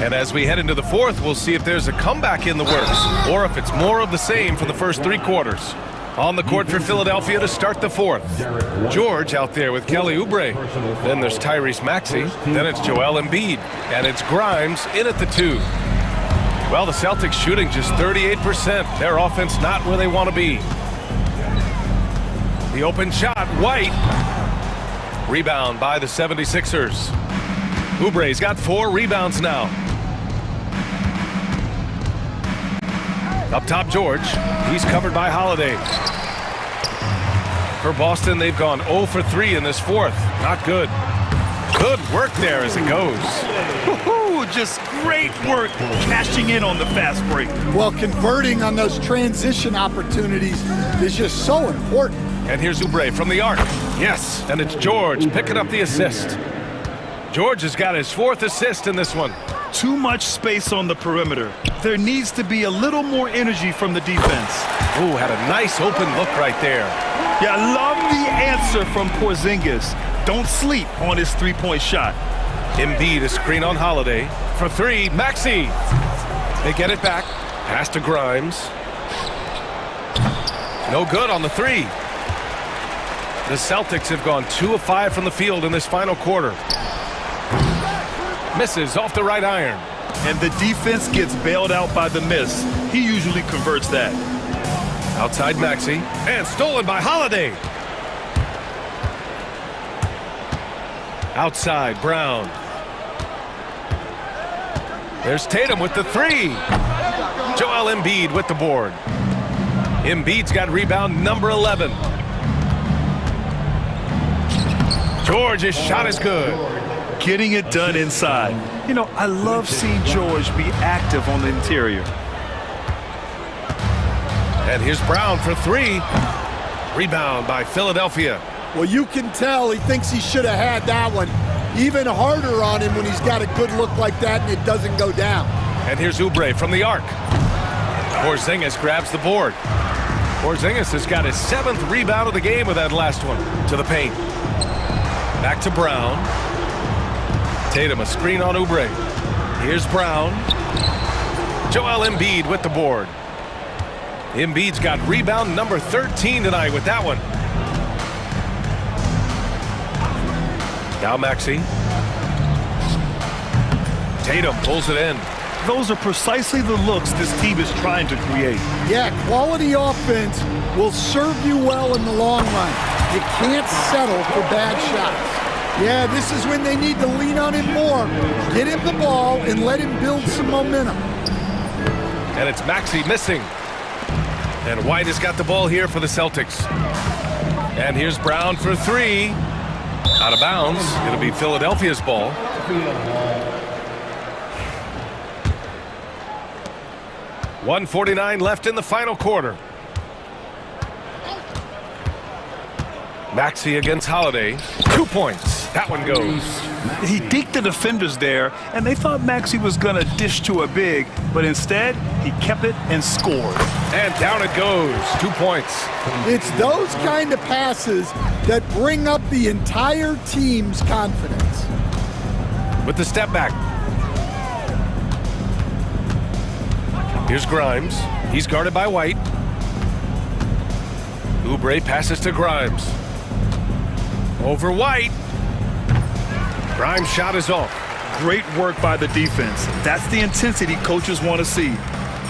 And as we head into the fourth, we'll see if there's a comeback in the works or if it's more of the same for the first 3 quarters. On the court for Philadelphia to start the fourth. George out there with Kelly Oubre. Then there's Tyrese Maxey. Then it's Joel Embiid. And it's Grimes in at the 2. Well, the Celtics shooting just 38%. Their offense not where they want to be. The open shot, White. Rebound by the 76ers. Oubre's got 4 rebounds now. Up top, George. He's covered by Holiday. For Boston, they've gone 0 for 3 in this fourth. Not good. Good work there as it goes. Woo-hoo, just great work cashing in on the fast break. Well, converting on those transition opportunities is just so important. And here's Oubre from the arc. Yes, and it's George picking up the assist. George has got his 4th assist in this one. Too much space on the perimeter. There needs to be a little more energy from the defense. Ooh, had a nice open look right there. Yeah, I love the answer from Porzingis. Don't sleep on his 3-point shot. Embiid a screen on Holiday. For 3, Maxey. They get it back. Pass to Grimes. No good on the 3. The Celtics have gone 2 of 5 from the field in this final quarter. Misses off the right iron. And the defense gets bailed out by the miss. He usually converts that. Outside Maxey. And stolen by Holiday. Outside Brown. There's Tatum with the 3. Joel Embiid with the board. Embiid's got rebound number 11. George's shot is good. Getting it done inside. You know, I love seeing George be active on the interior. And here's Brown for 3. Rebound by Philadelphia. Well, you can tell he thinks he should have had that one. Even harder on him when he's got a good look like that and it doesn't go down. And here's Oubre from the arc. Porzingis grabs the board. Porzingis has got his 7th rebound of the game with that last one. To the paint. Back to Brown. Tatum a screen on Oubre. Here's Brown. Joel Embiid with the board. Embiid's got rebound number 13 tonight with that one. Now Maxey. Tatum pulls it in. Those are precisely the looks this team is trying to create. Yeah, quality offense will serve you well in the long run. You can't settle for bad shots. Yeah, this is when they need to lean on him more. Get him the ball and let him build some momentum. And it's Maxey missing. And White has got the ball here for the Celtics. And here's Brown for three. Out of bounds. It'll be Philadelphia's ball. 1:49 left in the final quarter. Maxey against Holiday. 2 points. That one goes. He deked the defenders there, and they thought Maxey was going to dish to a big, but instead, he kept it and scored. And down it goes. 2 points. It's those kind of passes that bring up the entire team's confidence. With the step back. Here's Grimes. He's guarded by White. Oubre passes to Grimes. Over White. Grimes' shot is off. Great work by the defense. That's the intensity coaches want to see.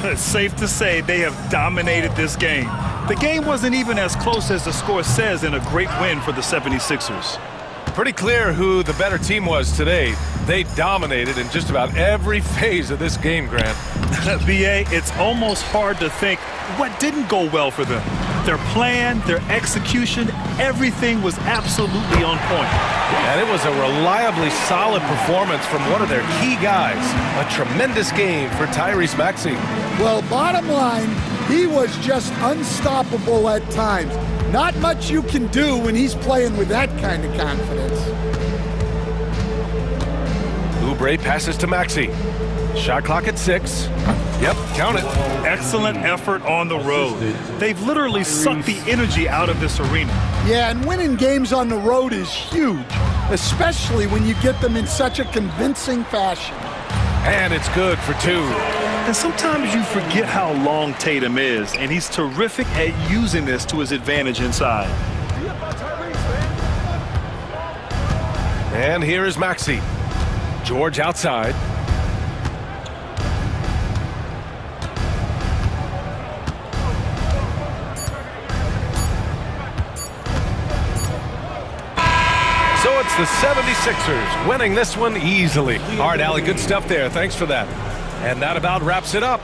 It's safe to say they have dominated this game. The game wasn't even as close as the score says in a great win for the 76ers. Pretty clear who the better team was today. They dominated in just about every phase of this game, Grant. BA, it's almost hard to think what didn't go well for them. Their plan, their execution, everything was absolutely on point. And it was a reliably solid performance from one of their key guys. A tremendous game for Tyrese Maxey. Well, bottom line, he was just unstoppable at times. Not much you can do when he's playing with that kind of confidence. Oubre passes to Maxey. Shot clock at 6. Yep, count it. Excellent effort on the road. They've literally sucked the energy out of this arena. Yeah, and winning games on the road is huge, especially when you get them in such a convincing fashion. And it's good for 2. And sometimes you forget how long Tatum is, and he's terrific at using this to his advantage inside. And here is Maxey. George outside. So it's the 76ers winning this one easily. All right, Allie, good stuff there. Thanks for that. And that about wraps it up.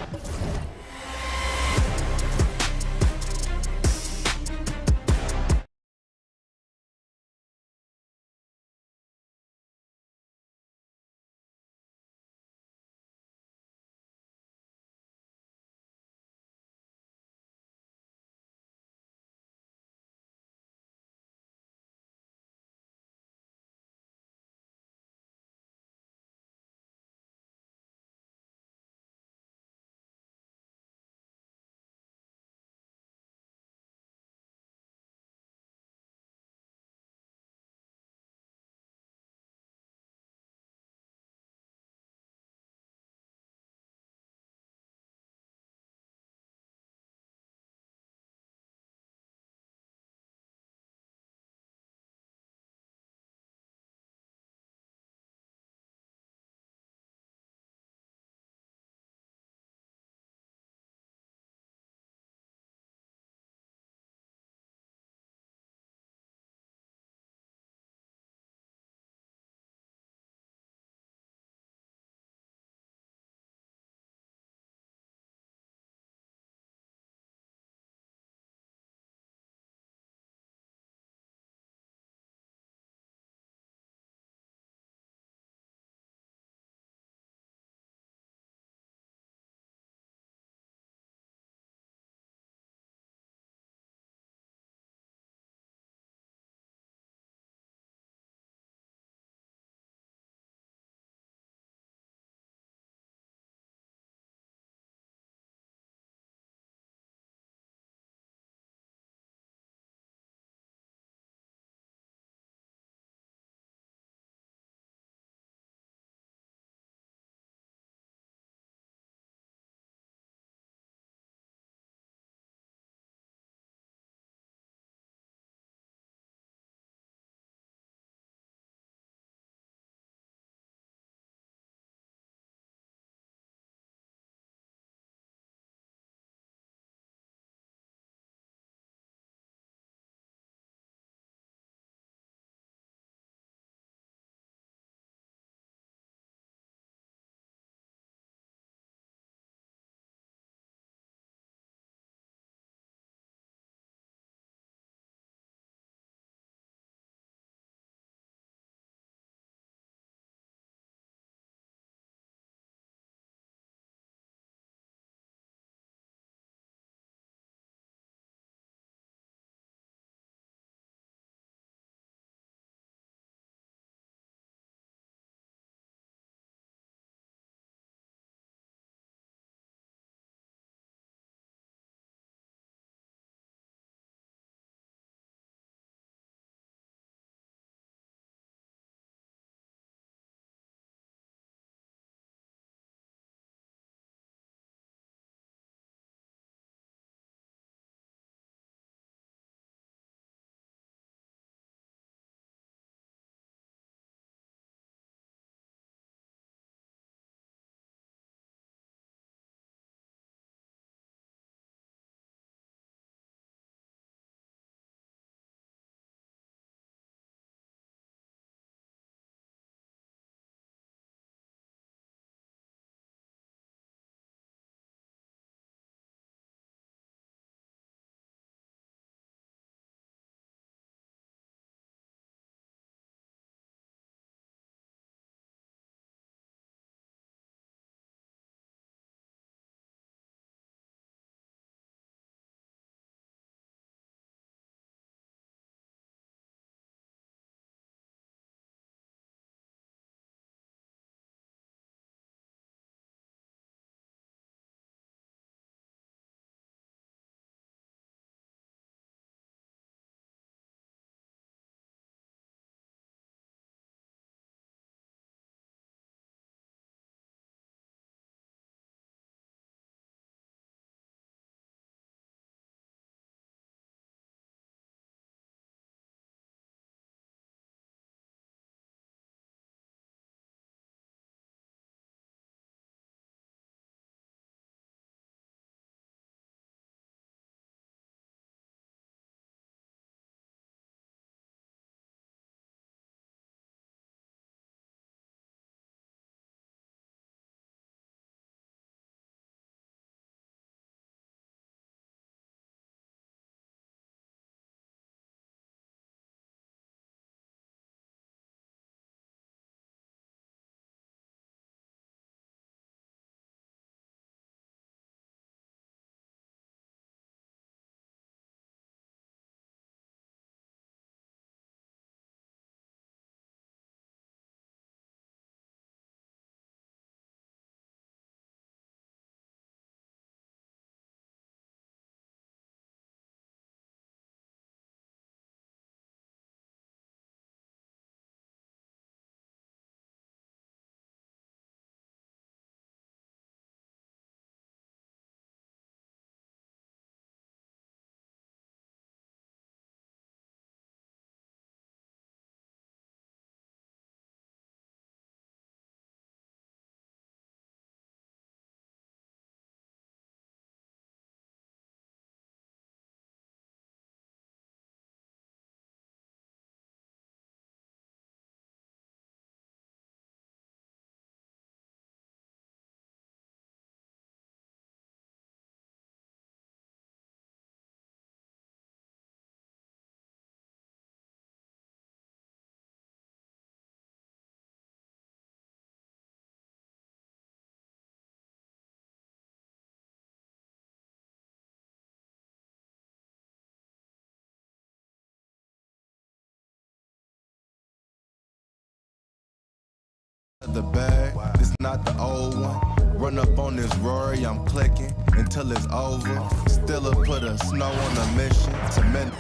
another bag. It's not the old one. Run up on this Rory, I'm clicking until it's over. Still put a snow on a mission to mend.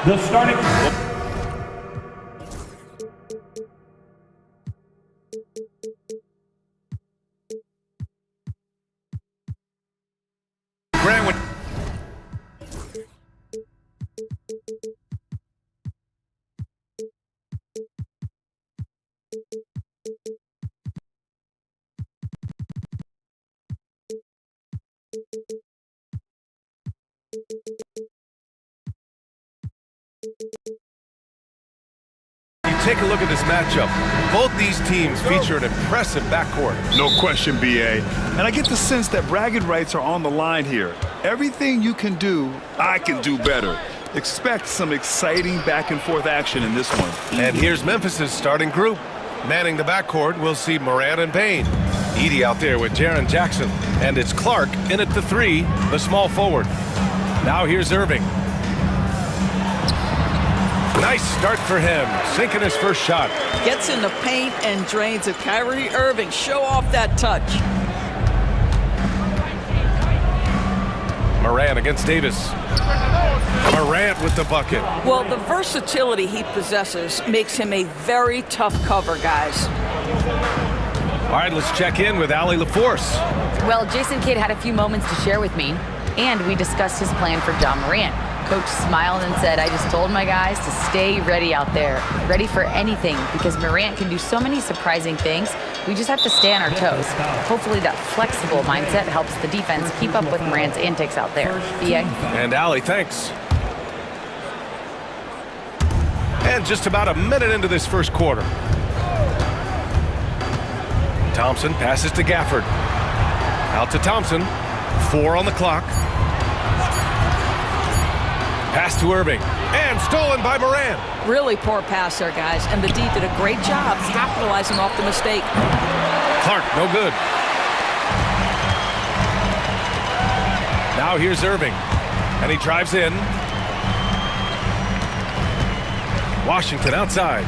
The starting. Take a look at this matchup. Both these teams feature an impressive backcourt. No question, BA. And I get the sense that bragging rights are on the line here. Everything you can do, I can do better. Expect some exciting back-and-forth action in this one. And here's Memphis's starting group. Manning the backcourt, we'll see Morant and Payne. Edie out there with Jaren Jackson. And it's Clark in at the 3, the small forward. Now here's Irving. Nice start for him, sinking his first shot. Gets in the paint and drains it. Kyrie Irving, show off that touch. Morant against Davis. Morant with the bucket. Well, the versatility he possesses makes him a very tough cover, guys. All right, let's check in with Allie LaForce. Well, Jason Kidd had a few moments to share with me, and we discussed his plan for John Morant. Coach smiled and said, I just told my guys to stay ready out there, ready for anything, because Morant can do so many surprising things. We just have to stay on our toes. Hopefully that flexible mindset helps the defense keep up with Morant's antics out there. BA? And Allie, thanks. And just about a minute into this first quarter. Thompson passes to Gafford. Out to Thompson. 4 on the clock. Pass to Irving, and stolen by Morant. Really poor pass there, guys, and the D did a great job capitalizing off the mistake. Clark, no good. Now here's Irving, and he drives in. Washington outside.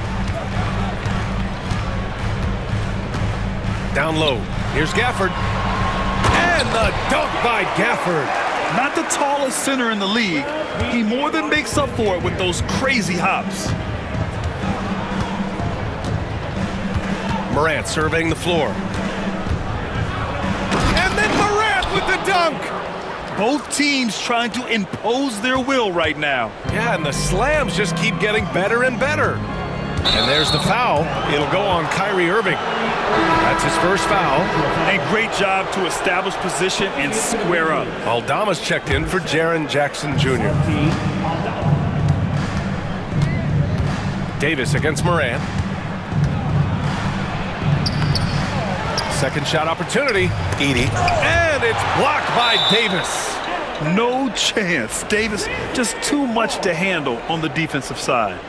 Down low, here's Gafford. And the dunk by Gafford. Not the tallest center in the league. He more than makes up for it with those crazy hops. Morant surveying the floor. And then Morant with the dunk. Both teams trying to impose their will right now. Yeah, and the slams just keep getting better and better. And there's the foul. It'll go on Kyrie Irving. That's his first foul. And great job to establish position and square up. Aldama's checked in for Jaren Jackson Jr. Davis against Morant. Second shot opportunity. Edie. And it's blocked by Davis. No chance. Davis just too much to handle on the defensive side.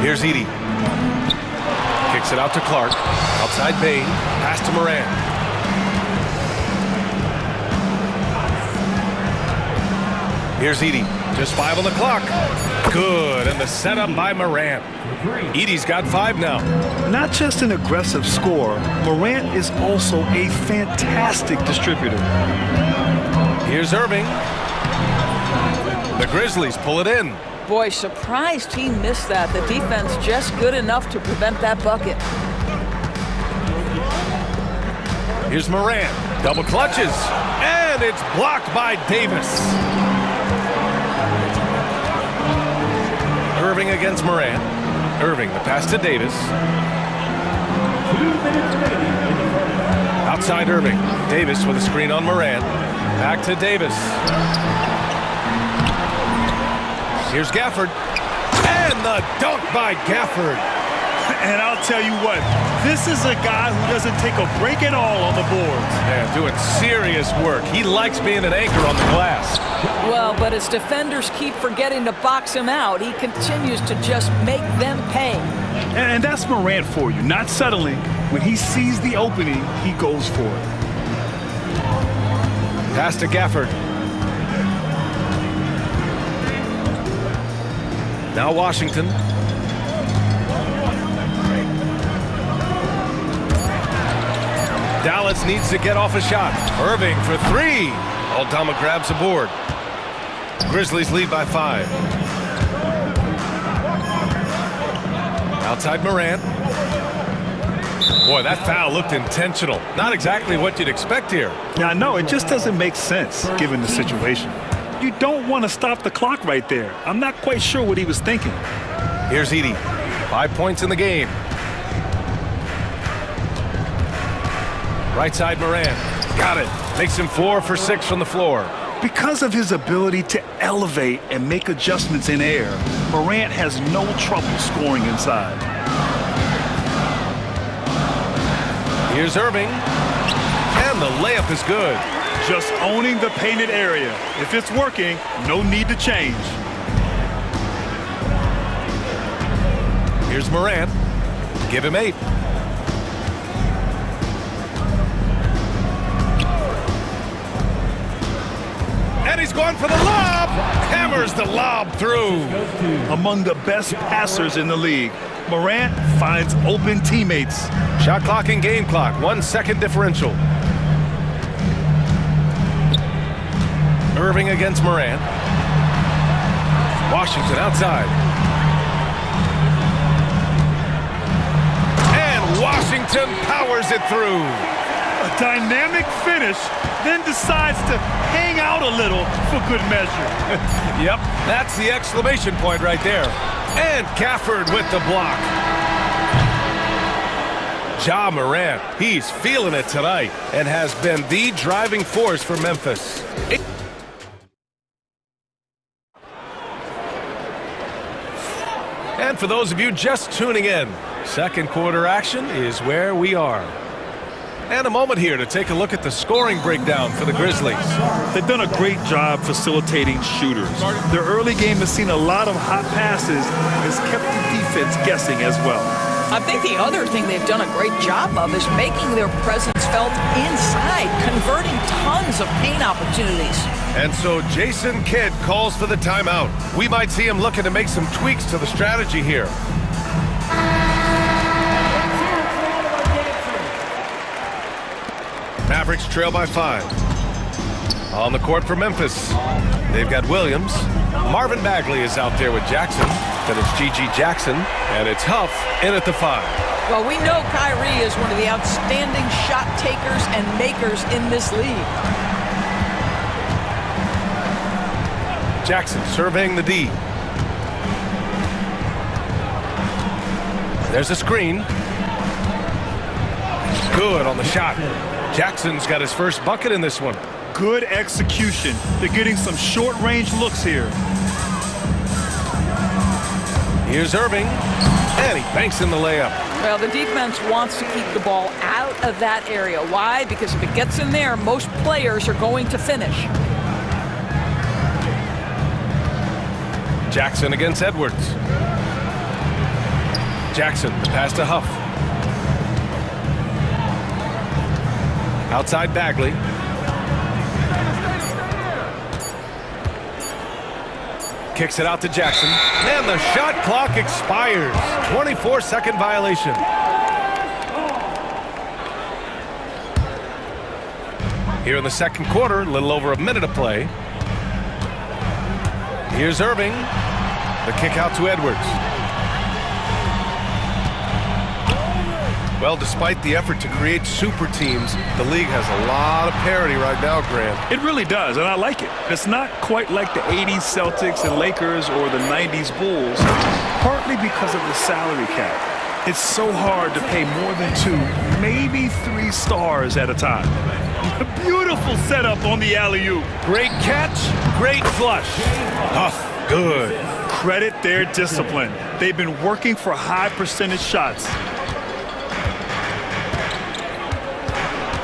Here's Edie. Kicks it out to Clark. Outside Payne. Pass to Morant. Here's Edie. Just 5 on the clock. Good. And the setup by Morant. Edie's got 5 now. Not just an aggressive scorer, Morant is also a fantastic distributor. Here's Irving. The Grizzlies pull it in. Boy, surprised he missed that. The defense just good enough to prevent that bucket. Here's Morant. Double clutches. And it's blocked by Davis. Irving against Morant. Irving, the pass to Davis. Outside Irving. Davis with a screen on Morant. Back to Davis. Here's Gafford. And the dunk by Gafford. And I'll tell you what, this is a guy who doesn't take a break at all on the boards. Yeah, doing serious work. He likes being an anchor on the glass. Well, but as defenders keep forgetting to box him out, he continues to just make them pay. And that's Morant for you, not settling. When he sees the opening, he goes for it. Pass to Gafford. Now Washington. Dallas needs to get off a shot. Irving for three. Aldama grabs the board. Grizzlies lead by 5. Outside Morant. Boy, that foul looked intentional. Not exactly what you'd expect here. Yeah, I know. It just doesn't make sense given the situation. You don't want to stop the clock right there. I'm not quite sure what he was thinking. Here's Edey. 5 points in the game. Right side Morant. Got it. Makes him 4 for 6 from the floor. Because of his ability to elevate and make adjustments in air, Morant has no trouble scoring inside. Here's Irving. And the layup is good. Just owning the painted area. If it's working, no need to change. Here's Morant. Give him 8. And he's going for the lob. Hammers the lob through. Among the best passers in the league, Morant finds open teammates. Shot clock and game clock. 1 second differential. Irving against Morant. Washington outside. And Washington powers it through. A dynamic finish, then decides to hang out a little for good measure. Yep, that's the exclamation point right there. And Gafford with the block. Ja Morant, he's feeling it tonight and has been the driving force for Memphis. And for those of you just tuning in, second quarter action is where we are. And a moment here to take a look at the scoring breakdown for the Grizzlies. They've done a great job facilitating shooters. Their early game has seen a lot of hot passes and has kept the defense guessing as well. I think the other thing they've done a great job of is making their presence felt inside, converting tons of paint opportunities. And so Jason Kidd calls for the timeout. We might see him looking to make some tweaks to the strategy here. Mavericks trail by 5. On the court for Memphis, they've got Williams. Marvin Bagley is out there with Jackson. Then it's G.G. Jackson, and it's Huff in at the 5. Well, we know Kyrie is one of the outstanding shot takers and makers in this league. Jackson surveying the D. There's a screen. Good on the shot. Jackson's got his first bucket in this one. Good execution. They're getting some short-range looks here. Here's Irving, and he banks in the layup. Well, the defense wants to keep the ball out of that area. Why? Because if it gets in there, most players are going to finish. Jackson against Edwards. Jackson, the pass to Huff. Outside Bagley. Kicks it out to Jackson. And the shot clock expires. 24-second violation. Here in the second quarter, a little over a minute of play. Here's Irving. The kick out to Edwards. Well, despite the effort to create super teams, the league has a lot of parity right now, Grant. It really does, and I like it. It's not quite like the 80s Celtics and Lakers or the 90s Bulls, partly because of the salary cap. It's so hard to pay more than 2, maybe 3 stars at a time. Beautiful setup on the alley-oop. Great catch, great flush. Huff, good. Credit their discipline. They've been working for high percentage shots.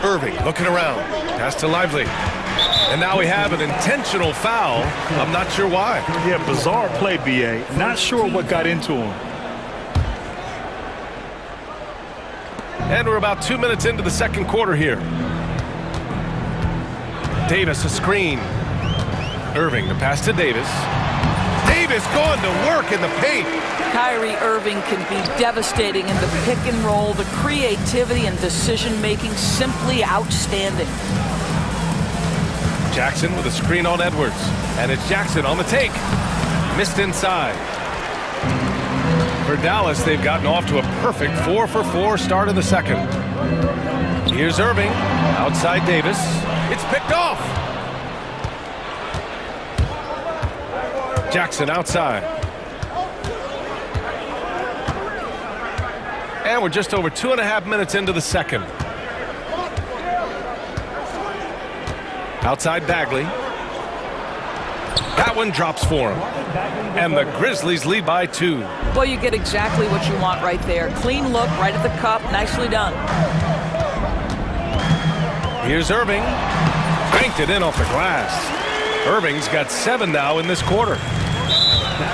Irving looking around. Pass to Lively. And now we have an intentional foul. I'm not sure why. Yeah, bizarre play, B.A. Not sure what got into him. And we're about 2 minutes into the second quarter here. Davis a screen. Irving the pass to Davis. Davis going to work in the paint. Kyrie Irving can be devastating in the pick and roll. The creativity and decision-making simply outstanding. Jackson with a screen on Edwards. And it's Jackson on the take. Missed inside. For Dallas, they've gotten off to a perfect 4-for-4 start in the second. Here's Irving. Outside Davis. It's picked off. Jackson outside. And we're just over 2.5 minutes into the second. Outside Bagley. That one drops for him. And the Grizzlies lead by 2. Well, you get exactly what you want right there. Clean look, right at the cup. Nicely done. Here's Irving. Banked it in off the glass. Irving's got 7 now in this quarter.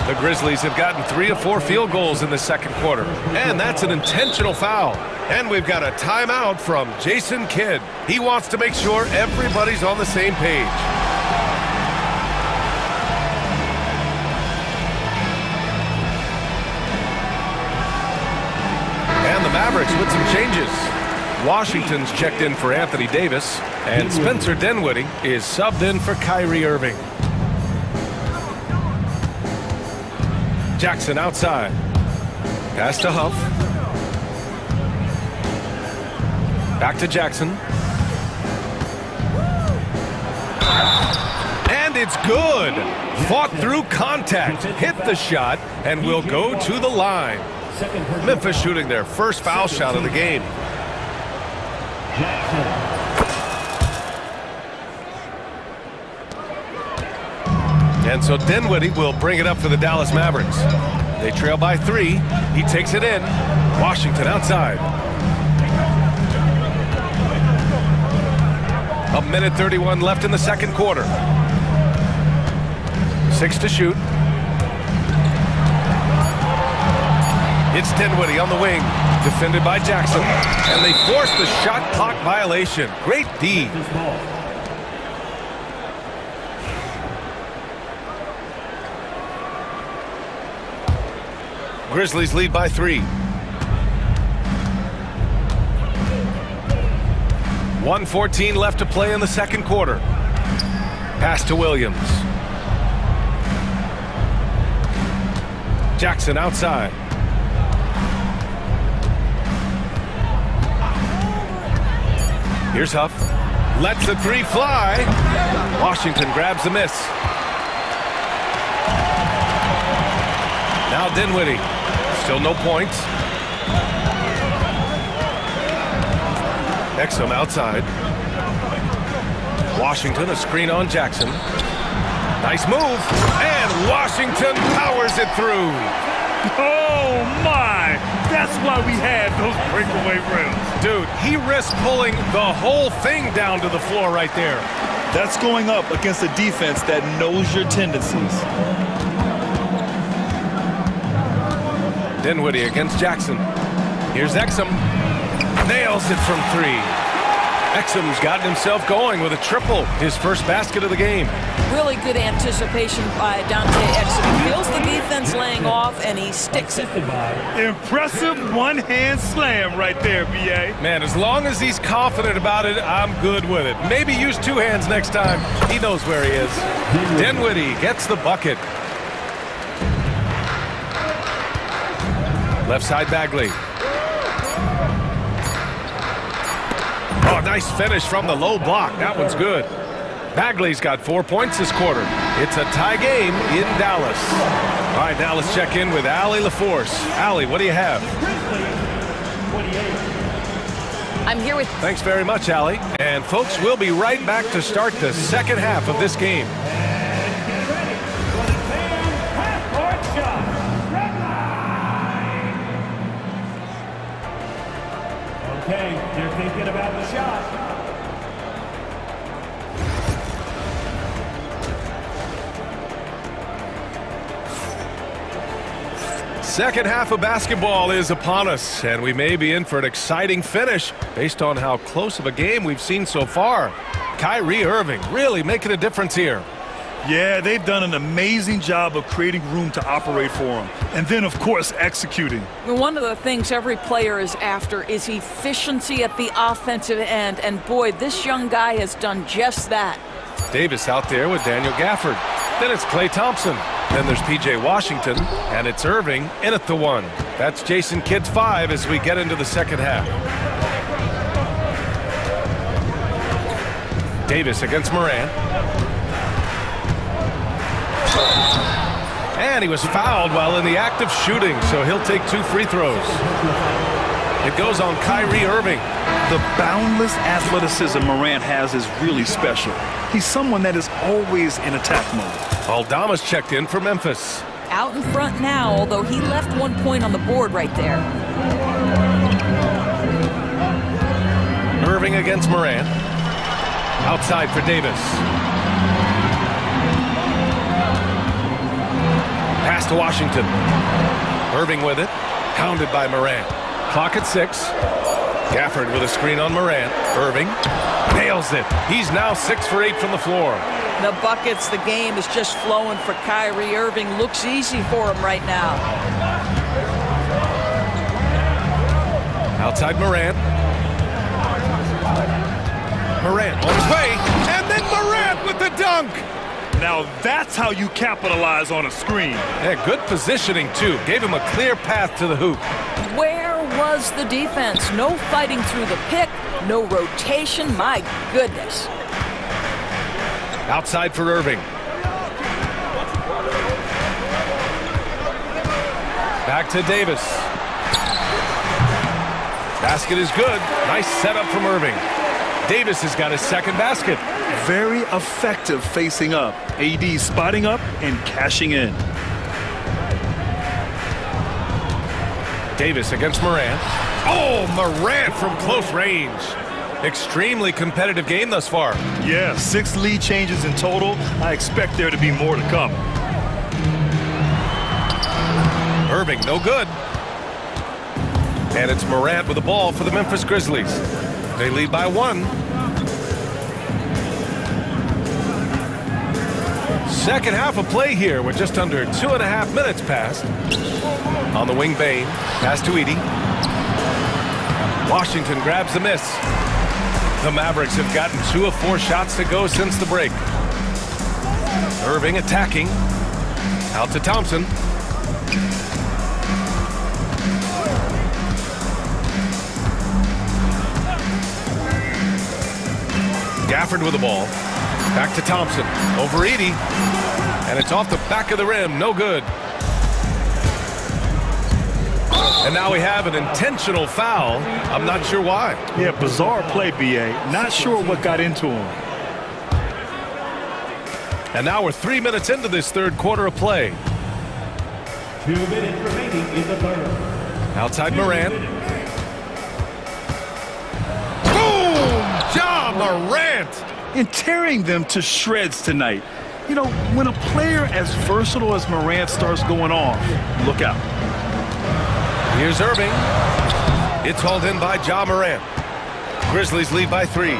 The Grizzlies have gotten 3 of 4 field goals in the second quarter. And that's an intentional foul. And we've got a timeout from Jason Kidd. He wants to make sure everybody's on the same page. And the Mavericks with some changes. Washington's checked in for Anthony Davis, and Spencer Dinwiddie is subbed in for Kyrie Irving. Jackson outside. Pass to Huff. Back to Jackson. And it's good. Fought through contact, hit the shot, and will go to the line. Memphis shooting their first foul shot of the game. And so Dinwiddie will bring it up for the Dallas Mavericks. They trail by 3. He takes it in. Washington outside. 1:31 left in the second quarter. 6 to shoot. It's Dinwiddie on the wing, defended by Jackson, and they force the shot clock violation. Great D. Grizzlies lead by 3. 1:14 left to play in the second quarter. Pass to Williams. Jackson outside. Here's Huff. Lets the 3 fly. Washington grabs the miss. Now Dinwiddie. Still no points. Exum outside. Washington, a screen on Jackson. Nice move. And Washington powers it through. Oh, my. That's why we had those breakaway rims. Dude, he risked pulling the whole thing down to the floor right there. That's going up against a defense that knows your tendencies. Dinwiddie against Jackson. Here's Exum. Nails it from 3. Exum's gotten himself going with a triple, his first basket of the game. Really good anticipation by Dante Exum. He feels the defense laying off, and he sticks it. Impressive one-hand slam right there, B.A. Man, as long as he's confident about it, I'm good with it. Maybe use 2 hands next time. He knows where he is. Dinwiddie gets the bucket. Left side Bagley. Oh, nice finish from the low block. That one's good. Bagley's got 4 points this quarter. It's a tie game in Dallas. All right, now let's check in with Allie LaForce. Allie, what do you have? I'm here with... Thanks very much, Allie. And folks, we'll be right back to start the second half of this game. Okay, they're thinking about the shot. Second half of basketball is upon us, and we may be in for an exciting finish based on how close of a game we've seen so far. Kyrie Irving really making a difference here. Yeah, they've done an amazing job of creating room to operate for him. And then, of course, executing. One of the things every player is after is efficiency at the offensive end. And boy, this young guy has done just that. Davis out there with Daniel Gafford. Then it's Klay Thompson. Then there's P.J. Washington. And it's Irving in at the 1. That's Jason Kidd's 5 as we get into the second half. Davis against Morant. And he was fouled while in the act of shooting, so he'll take 2 free throws. It goes on Kyrie Irving. The boundless athleticism Morant has is really special. He's someone that is always in attack mode. Aldama's checked in for Memphis. Out in front now, although he left 1 point on the board right there. Irving against Morant. Outside for Davis. Pass to Washington. Irving with it. Hounded by Morant. Clock at 6. Gafford with a screen on Morant. Irving nails it. He's now 6 for 8 from the floor. The buckets, the game is just flowing for Kyrie Irving. Looks easy for him right now. Outside Morant. Morant on his way. And then Morant with the dunk. Now that's how you capitalize on a screen. Yeah, good positioning, too. Gave him a clear path to the hoop. Where was the defense? No fighting through the pick, no rotation. My goodness. Outside for Irving. Back to Davis. Basket is good. Nice setup from Irving. Davis has got his second basket. Very effective facing up. AD spotting up and cashing in. Davis against Morant. Oh, Morant from close range. Extremely competitive game thus far. Yeah, 6 lead changes in total. I expect there to be more to come. Irving, no good. And it's Morant with the ball for the Memphis Grizzlies. They lead by 1. Second half of play here with just under 2.5 minutes passed. On the wing, Bain. Pass to Edey. Washington grabs the miss. The Mavericks have gotten 2 of 4 shots to go since the break. Irving attacking. Out to Thompson. Gafford with the ball. Back to Thompson. Over Edey. And it's off the back of the rim. No good. And now we have an intentional foul. I'm not sure why. Yeah, bizarre play, B.A. Not sure what got into him. And now we're 3 minutes into this third quarter of play. 2 minutes remaining in the third. Outside Morant. Boom! Ja Morant! And tearing them to shreds tonight. You know, when a player as versatile as Morant starts going off, look out. Here's Irving. It's hauled in by Ja Morant. Grizzlies lead by 3.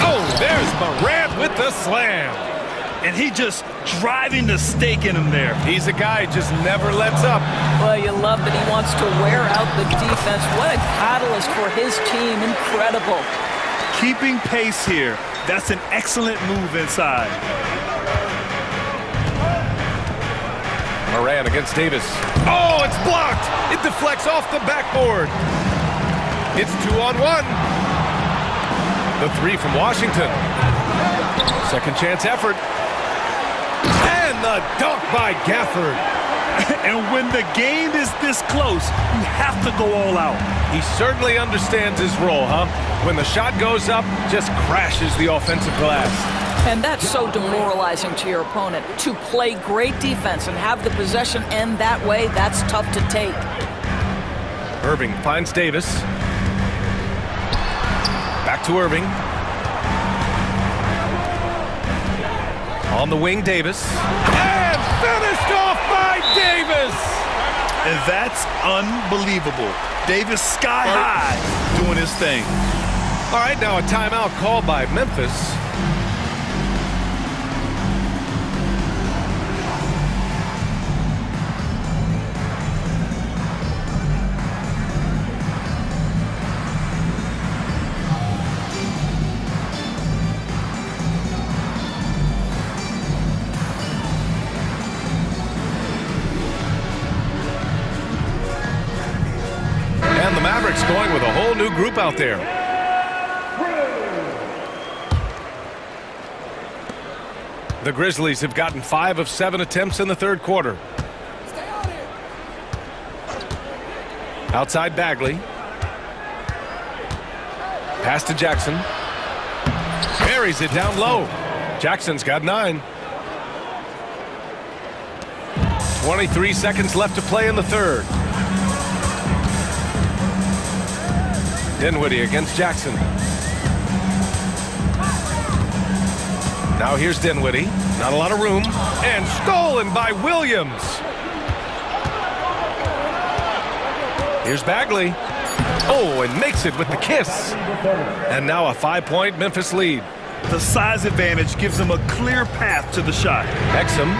Oh, there's Morant with the slam. And he just driving the stake in him there. He's a guy who just never lets up. Well, you love that he wants to wear out the defense. What a catalyst for his team. Incredible. Keeping pace here. That's an excellent move inside. Morant against Davis. Oh, it's blocked. It deflects off the backboard. It's 2-on-1. The 3 from Washington. Second chance effort. And the dunk by Gafford. And when the game is this close, you have to go all out. He certainly understands his role, huh? When the shot goes up, just crashes the offensive glass. And that's so demoralizing to your opponent. To play great defense and have the possession end that way, that's tough to take. Irving finds Davis. Back to Irving. On the wing, Davis. And finished off by Davis! And that's unbelievable. Davis sky high doing his thing. All right, now a timeout called by Memphis. Mavericks going with a whole new group out there. The Grizzlies have gotten 5 of 7 attempts in the third quarter. Outside Bagley. Pass to Jackson. Carries it down low. Jackson's got 9. 23 seconds left to play in the third. Dinwiddie against Jackson. Now here's Dinwiddie. Not a lot of room. And stolen by Williams. Here's Bagley. Oh, and makes it with the kiss. And now a 5-point Memphis lead. The size advantage gives him a clear path to the shot. Exum.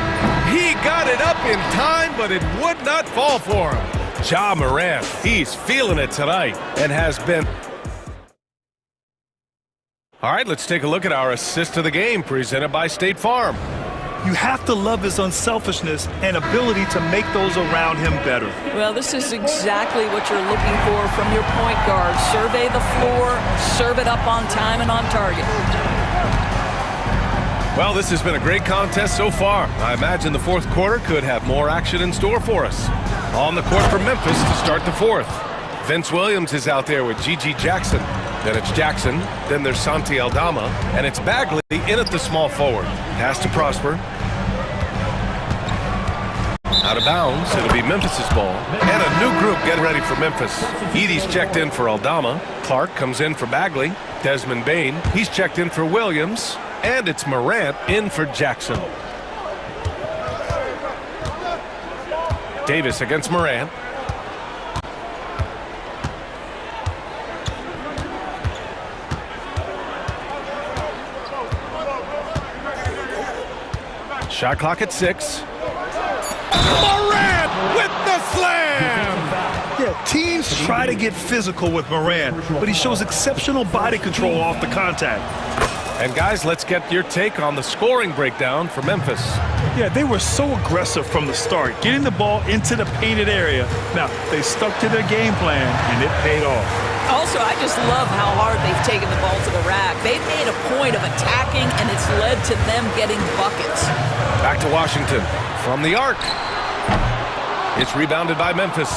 He got it up in time, but it would not fall for him. Ja Morant, he's feeling it tonight and has been. All right, let's take a look at our assist of the game presented by State Farm. You have to love his unselfishness and ability to make those around him better. Well, this is exactly what you're looking for from your point guard. Survey the floor, serve it up on time and on target. Well, this has been a great contest so far. I imagine the fourth quarter could have more action in store for us. On the court for Memphis to start the fourth. Vince Williams is out there with Gigi Jackson. Then it's Jackson. Then there's Santi Aldama. And it's Bagley in at the small forward. Pass to Prosper. Out of bounds. It'll be Memphis's ball. And a new group getting ready for Memphis. Edie's checked in for Aldama. Clark comes in for Bagley. Desmond Bain. He's checked in for Williams. And it's Morant in for Jackson. Davis against Morant. Shot clock at 6. Morant with the slam! Yeah, teams try to get physical with Morant, but he shows exceptional body control off the contact. And guys, let's get your take on the scoring breakdown for Memphis. Yeah, they were so aggressive from the start, getting the ball into the painted area. Now, they stuck to their game plan, and it paid off. Also, I just love how hard they've taken the ball to the rack. They've made a point of attacking, and it's led to them getting buckets. Back to Washington from the arc. It's rebounded by Memphis.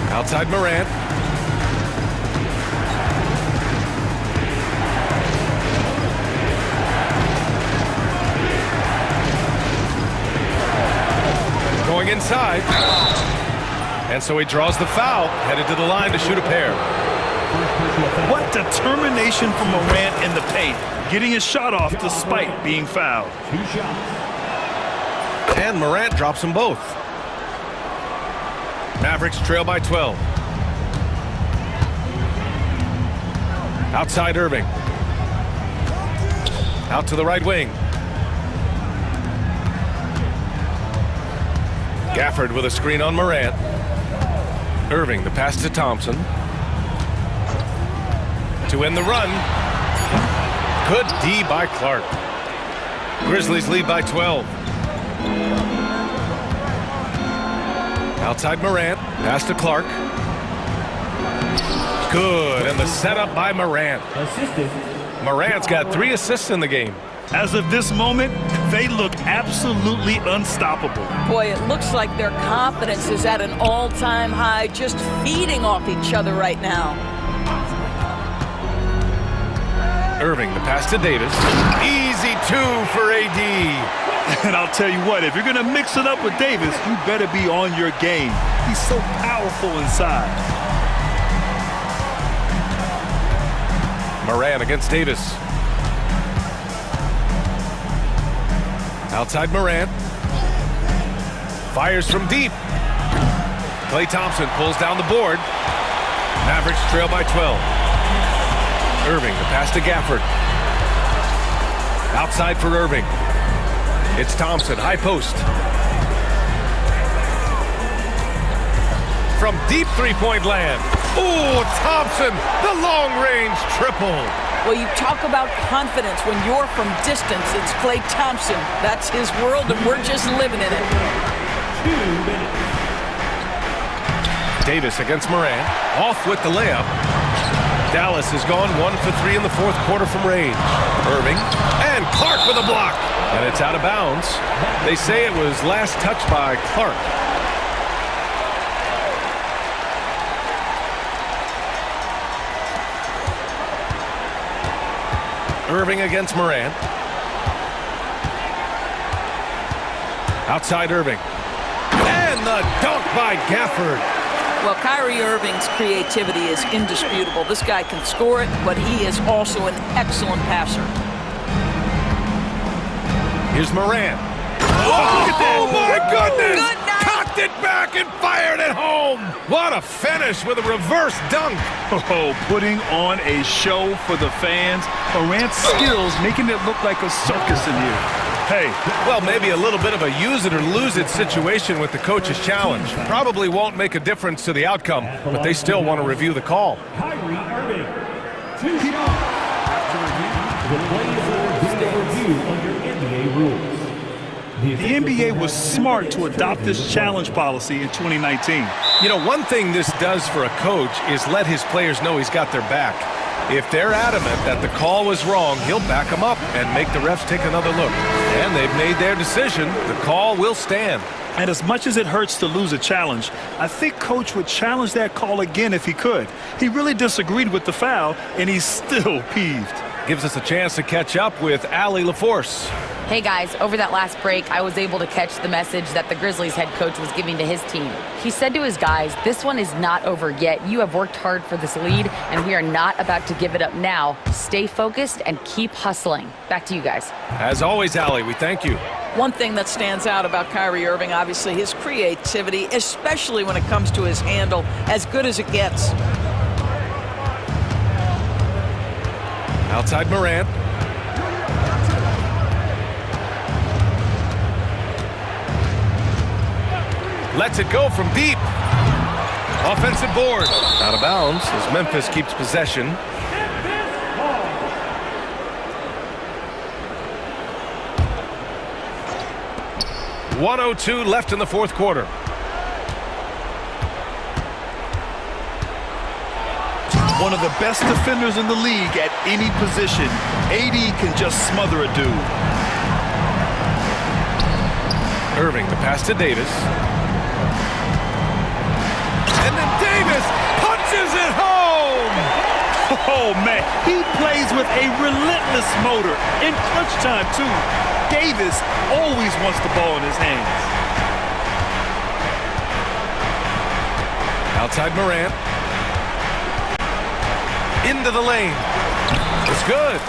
Outside Morant. Going inside. And so he draws the foul, headed to the line to shoot a pair. What determination from Morant in the paint, getting his shot off despite being fouled. And Morant drops them both. Mavericks trail by 12. Outside Irving. Out to the right wing. Gafford with a screen on Morant. Irving, the pass to Thompson. To end the run. Good D by Clark. Grizzlies lead by 12. Outside Morant. Pass to Clark. Good. And the setup by Morant. Morant's got 3 assists in the game. As of this moment, they look absolutely unstoppable. Boy, it looks like their confidence is at an all-time high, just feeding off each other right now. Irving, the pass to Davis. Easy 2 for AD. And I'll tell you what, if you're going to mix it up with Davis, you better be on your game. He's so powerful inside. Morant against Davis. Outside Morant. Fires from deep. Klay Thompson pulls down the board. Mavericks trail by 12. Irving, the pass to Gafford. Outside for Irving. It's Thompson, high post. From deep three-point land. Ooh, Thompson, the long-range triple. Well, you talk about confidence when you're from distance. It's Klay Thompson. That's his world, and we're just living in it. 2 minutes. Davis against Moran. Off with the layup. Dallas has gone 1 for 3 in the fourth quarter from range. Irving and Clark with a block. And it's out of bounds. They say it was last touched by Clark. Irving against Moran. Outside Irving. And the dunk by Gafford. Well, Kyrie Irving's creativity is indisputable. This guy can score it, but he is also an excellent passer. Here's Moran. Oh, my goodness! Cocked it back and fired it home. What a finish with a reverse dunk. Oh, putting on a show for the fans. Morant's skills making it look like a circus in here. Hey, well, maybe a little bit of a use it or lose it situation with the coach's challenge. Probably won't make a difference to the outcome, but they still want to review the call. Kyrie Irving. 2 shots. After review, the play is under review under NBA rules. The NBA was smart to adopt this challenge policy in 2019. You know, one thing this does for a coach is let his players know he's got their back. If they're adamant that the call was wrong, he'll back them up and make the refs take another look. And they've made their decision. The call will stand. And as much as it hurts to lose a challenge, I think Coach would challenge that call again if he could. He really disagreed with the foul, and he's still peeved. Gives us a chance to catch up with Allie LaForce. Hey guys, over that last break, I was able to catch the message that the Grizzlies head coach was giving to his team. He said to his guys, this one is not over yet. You have worked hard for this lead, and we are not about to give it up now. Stay focused and keep hustling. Back to you guys. As always, Allie, we thank you. One thing that stands out about Kyrie Irving, obviously, his creativity, especially when it comes to his handle, as good as it gets. Outside Morant. Lets it go from deep. Offensive board. Out of bounds as Memphis keeps possession. .102 left in the fourth quarter. One of the best defenders in the league at any position. AD can just smother a dude. Irving, the pass to Davis. And then Davis punches it home! Oh, man, he plays with a relentless motor. In clutch time, too. Davis always wants the ball in his hands. Outside Morant. Into the lane. It's good.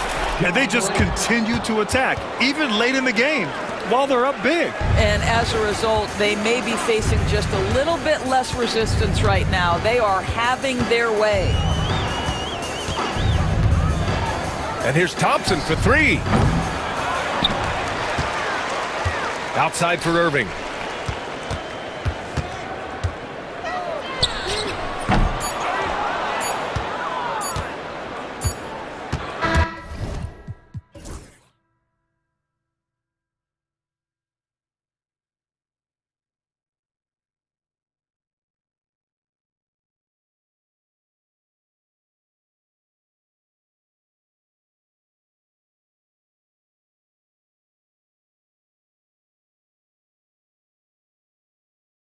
And they just continue to attack, even late in the game, while they're up big. And as a result, they may be facing just a little bit less resistance right now. They are having their way. And here's Thompson for three. Outside for Irving.